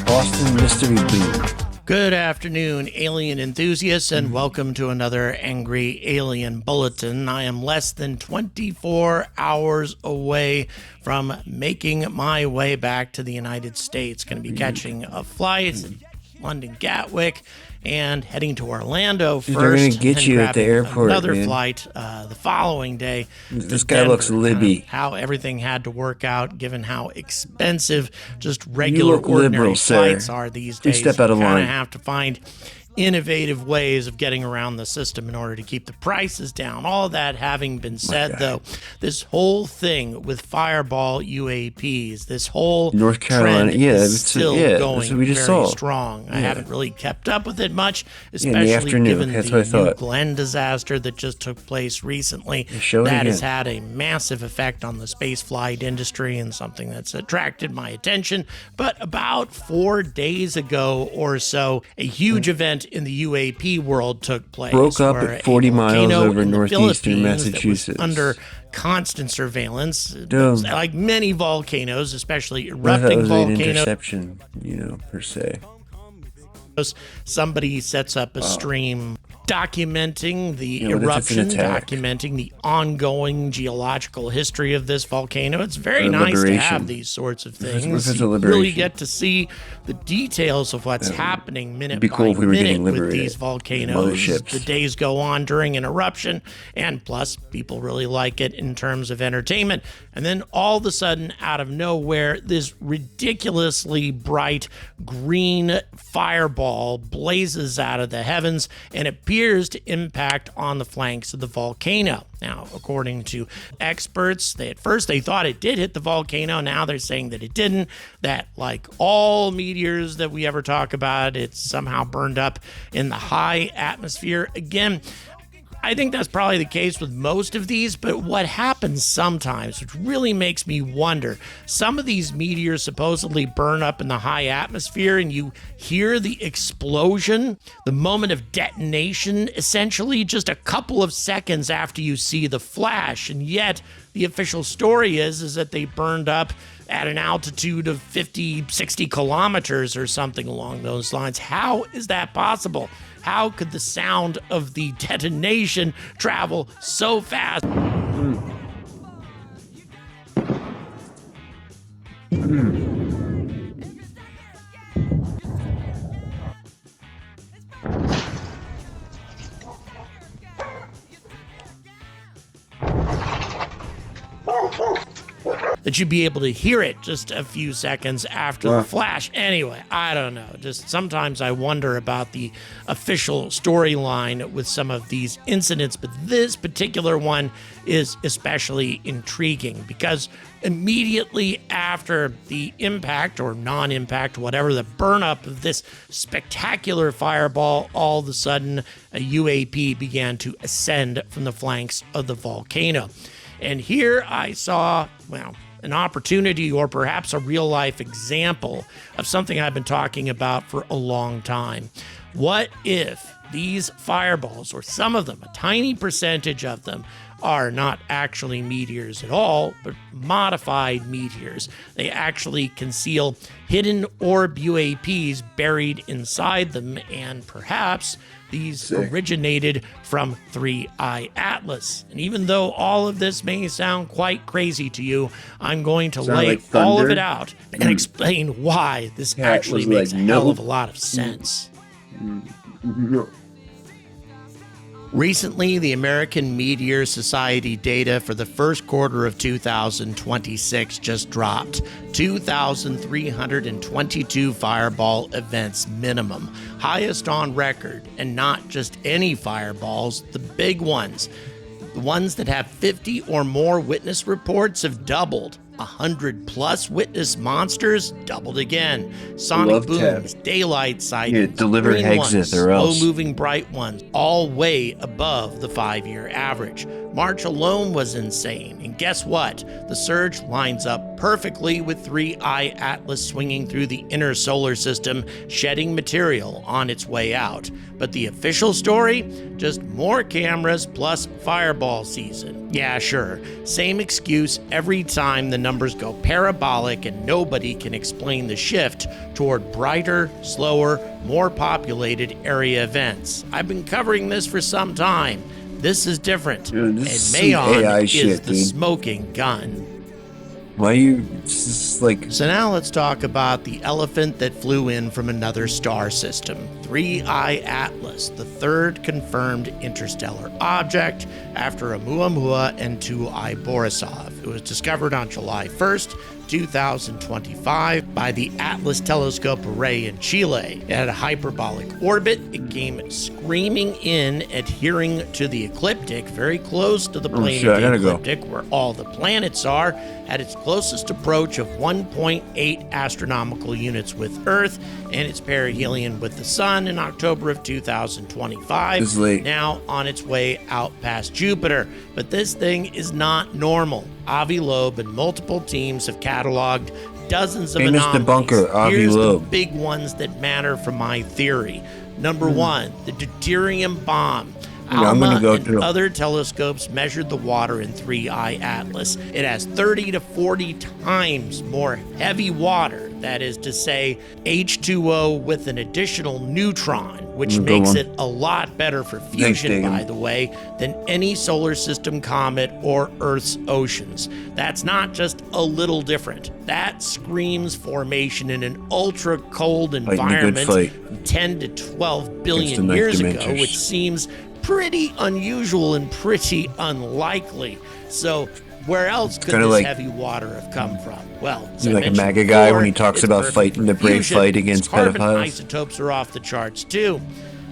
Boston Mystery Boom.
Good afternoon, alien enthusiasts, and welcome to another Angry Alien Bulletin. I am less than 24 hours away from making my way back to the United States. Going to be catching a flight in London Gatwick and heading to Orlando first.
They're going to get you at the airport,
another
man.
flight the following day.
This guy looks libby.
How everything had to work out, given how expensive just regular ordinary
liberal,
flights
sir.
are these
Please
days.
step out of
You kind
line.
of have to find innovative ways of getting around the system in order to keep the prices down. All of that having been said, though, this whole thing with fireball UAPs, this whole
North Carolina,
trend is still going very strong. I haven't really kept up with it much, especially given the New Glenn disaster that just took place recently. That has had a massive effect on the spaceflight industry and something that's attracted my attention. But about 4 days ago or so, a huge event in the UAP world took place.
Broke up at 40 miles over northeastern Massachusetts.
Under constant surveillance, like many volcanoes, especially erupting volcanoes.
An interception, per se.
Somebody sets up a stream documenting the eruption, documenting the ongoing geological history of this volcano. It's very nice to have these sorts of things. You really get to see the details of what's happening minute by minute with these volcanoes. The days go on during an eruption, and plus, people really like it in terms of entertainment. And then all of a sudden, out of nowhere, this ridiculously bright green fireball blazes out of the heavens and appears to impact on the flanks of the volcano. Now, according to experts, at first they thought it did hit the volcano. Now they're saying that it didn't, that like all meteors that we ever talk about, it's somehow burned up in the high atmosphere. Again, I think that's probably the case with most of these, but what happens sometimes, which really makes me wonder, some of these meteors supposedly burn up in the high atmosphere and you hear the explosion, the moment of detonation, essentially just a couple of seconds after you see the flash. And yet the official story is that they burned up at an altitude of 50, 60 kilometers or something along those lines. How is that possible? How could the sound of the detonation travel so fast? That you'd be able to hear it just a few seconds after the flash. Anyway, I don't know. Just sometimes I wonder about the official storyline with some of these incidents, but this particular one is especially intriguing because immediately after the impact or non-impact, whatever, the burn up of this spectacular fireball, all of a sudden a UAP began to ascend from the flanks of the volcano. And here I saw, an opportunity or perhaps a real life example of something I've been talking about for a long time. What if these fireballs, or some of them, a tiny percentage of them, are not actually meteors at all, but modified meteors? They actually conceal hidden orb UAPs buried inside them, and perhaps these originated from 3I Atlas. And even though all of this may sound quite crazy to you, I'm going to lay all of it out and explain why this actually makes a hell of a lot of sense. Recently, the American Meteor Society data for the first quarter of 2026 just dropped. 2,322 fireball events minimum, highest on record, and not just any fireballs, the big ones. The ones that have 50 or more witness reports have doubled. 100 plus witness monsters doubled again. Sonic booms, daylight sightings,
deliver exit or else.
Slow-moving bright ones, all way above the 5-year average. March alone was insane, and guess what? The surge lines up perfectly with 3I Atlas swinging through the inner solar system, shedding material on its way out. But the official story? Just more cameras plus fireball season. Yeah, sure. Same excuse every time the numbers go parabolic and nobody can explain the shift toward brighter, slower, more populated area events. I've been covering this for some time. This is different.
Dude,
and Mayon is the smoking gun.
Why are you just like...
So now let's talk about the elephant that flew in from another star system. 3I Atlas, the third confirmed interstellar object after Oumuamua and 2I Borisov. It was discovered on July 1st, 2025 by the Atlas Telescope Array in Chile. It had a hyperbolic orbit. It came screaming in, adhering to the ecliptic, very close to the plane of the ecliptic, where all the planets are, at its closest approach of 1.8 astronomical units with Earth, and its perihelion with the Sun in October of 2025.
It's late.
Now on its way out past Jupiter. But this thing is not normal. Avi Loeb and multiple teams have cataloged dozens of
Famous
anomalies.
debunker, Avi
Here's
Loeb.
the big ones that matter for my theory. Number one, the deuterium bomb.
I'm gonna go
and
through.
other telescopes measured the water in 3I Atlas. It has 30 to 40 times more heavy water, that is to say, H2O with an additional neutron, which makes it a lot better for fusion, by the way, than any solar system comet or Earth's oceans. That's not just a little different. That screams formation in an ultra-cold environment 10 to 12 billion years ago, which seems pretty unusual and pretty unlikely. So where else could this heavy water have come from? Well, as I
like a
mentioned
MAGA guy
before,
when he talks
it's
about
perfect
fighting the
for
brave
fusion.
fight against
Its carbon
pedophiles.
isotopes are off the charts too.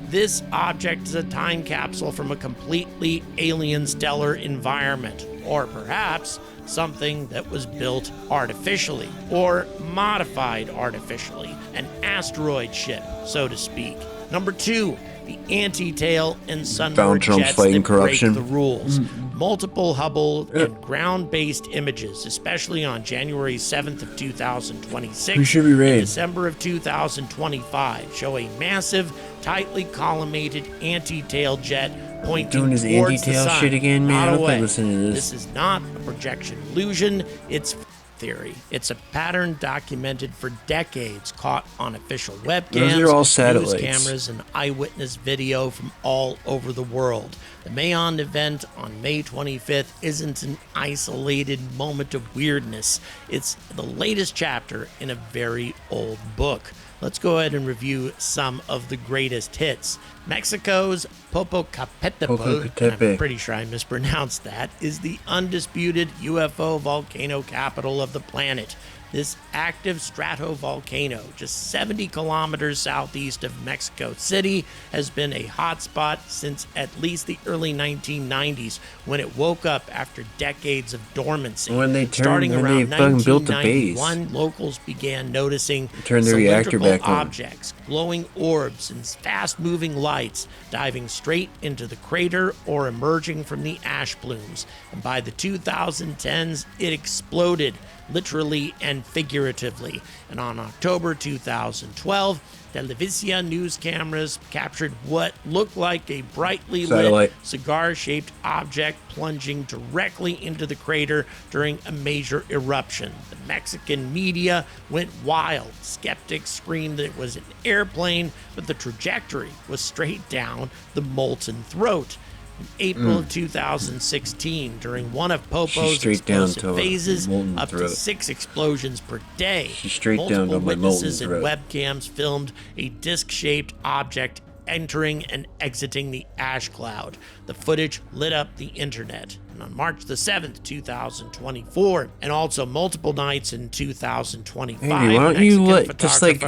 This object is a time capsule from a completely alien stellar environment, or perhaps something that was built artificially or modified artificially, an asteroid ship, so to speak. Number two, the anti-tail and sunward jets that break the rules. Multiple Hubble and ground-based images, especially on January 7th of 2026 and December of 2025, show a massive, tightly collimated anti-tail jet pointing
Doing his
towards the
anti-tail
sun,
shit again, man.
not
I don't
away.
like listening to this.
This is not a projection illusion. It's theory. It's a pattern documented for decades, caught on official webcams,
Those are all satellites.
news cameras, and eyewitness video from all over the world. The Mayon event on May 25th isn't an isolated moment of weirdness. It's the latest chapter in a very old book. Let's go ahead and review some of the greatest hits. Mexico's Popocatépetl, I'm pretty sure I mispronounced that, is the undisputed UFO volcano capital of the planet. This active stratovolcano, just 70 kilometers southeast of Mexico City, has been a hotspot since at least the early 1990s, when it woke up after decades of dormancy. Starting around 1991, locals began noticing cylindrical objects, glowing orbs, and fast-moving lights diving straight into the crater or emerging from the ash plumes. And by the 2010s, it exploded, literally and figuratively. And on October 2012, Televisia news cameras captured what looked like a brightly lit cigar-shaped object plunging directly into the crater during a major eruption. The Mexican media went wild. Skeptics screamed that it was an airplane, but the trajectory was straight down the molten throat. In April of 2016, during one of Popo's explosive phases, up to 6 explosions per day, multiple witnesses and webcams filmed a disc-shaped object entering and exiting the ash cloud. The footage lit up the internet. And on March the 7th, 2024, and also multiple nights in 2025,
Hey, why don't you just like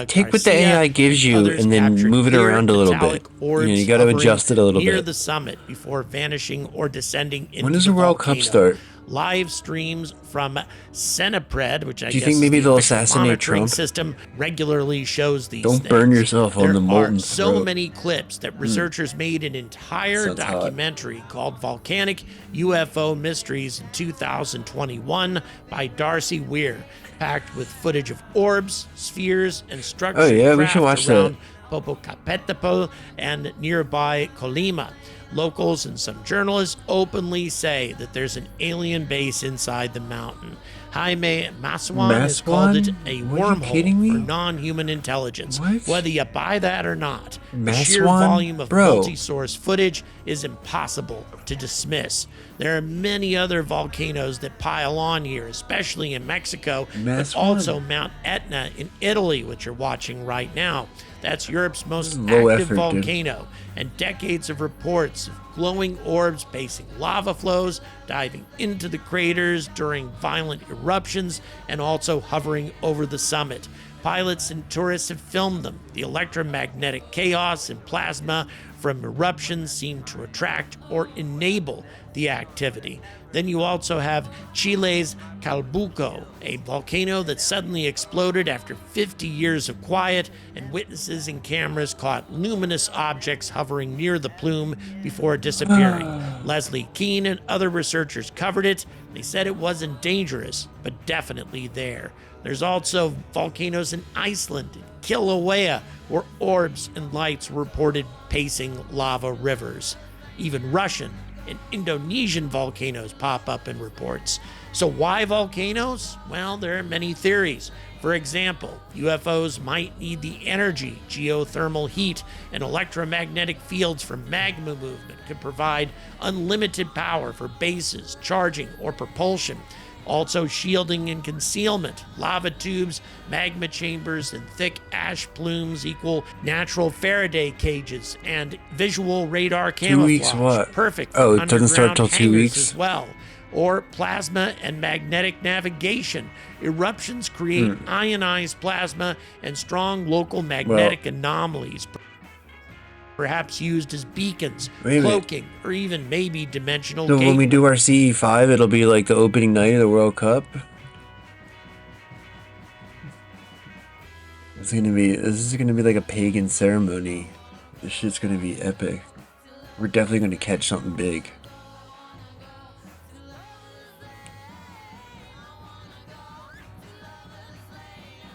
take what the AI gives you and then move it around a little bit. You got to adjust it a little
near
bit.
the summit before vanishing or descending into
When does the World Cup start?
Live streams from Cenepred, which I
Do you
guess
think maybe
is the
they'll
official
assassinate
monitoring
Trump?
system, regularly shows these
Don't
things.
burn yourself on the molten
There are so
throat.
many clips that researchers made an entire
Sounds hot.
documentary called Volcanic UFO Mysteries in 2021 by Darcy Weir, packed with footage of orbs, spheres, and structured
Oh, yeah, we
craft
should watch
around
that.
Popocatépetl and nearby Colima. Locals and some journalists openly say that there's an alien base inside the mountain. Jaime Maswan has called it a wormhole for non-human intelligence. Whether you buy that or not, the sheer volume of multi-source footage is impossible to dismiss. There are many other volcanoes that pile on here, especially in Mexico, but also Mount Etna in Italy, which you're watching right now. That's Europe's most active volcano, and decades of reports reports of glowing orbs pacing lava flows, diving into the craters during violent eruptions, and also hovering over the summit. Pilots and tourists have filmed them. The electromagnetic chaos and plasma from eruptions seem to attract or enable the activity. Then you also have Chile's Calbuco, a volcano that suddenly exploded after 50 years of quiet, and witnesses and cameras caught luminous objects hovering near the plume before disappearing. Leslie Keane and other researchers covered it. They said it wasn't dangerous, but definitely there. There's also volcanoes in Iceland and Kilauea, where orbs and lights were reported pacing lava rivers. Even Russian and Indonesian volcanoes pop up in reports. So why volcanoes? Well, there are many theories. For example, UFOs might need the energy, geothermal heat, and electromagnetic fields from magma movement could provide unlimited power for bases, charging, or propulsion. Also shielding and concealment. Lava tubes, magma chambers, and thick ash plumes equal natural Faraday cages and visual radar camouflage.
2 weeks what?
Perfect for
Oh, it doesn't start till
underground
2
hangars
weeks?
as well. Or plasma and magnetic navigation. Eruptions create ionized plasma and strong local magnetic anomalies, perhaps used as beacons,
Wait a minute.
cloaking, or even maybe dimensional
So when we
gateways.
do our CE5, it'll be like the opening night of the World Cup. This is gonna be like a pagan ceremony. This shit's gonna be epic. We're definitely gonna catch something big.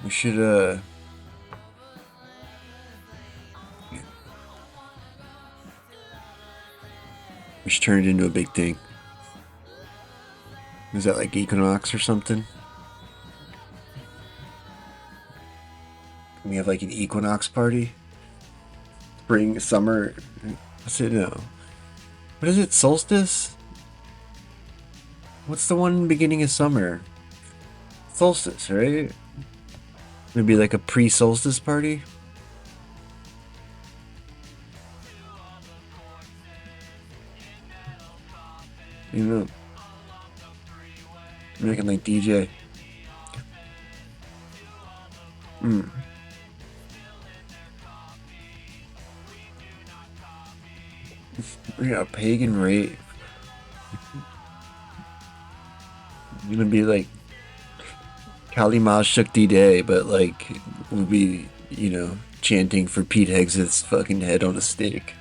We should we should turn it into a big thing. Is that like Equinox or something? Can we have like an Equinox party? Spring, summer, what's it? No. What is it? Solstice? What's the one beginning of summer? Solstice, right? Maybe like a pre-solstice party? You know, maybe I can like DJ. We got a pagan rave. It's gonna be like Kali Ma Shakti Day, but like we'll be, you know, chanting for Pete Hegseth's fucking head on a stake.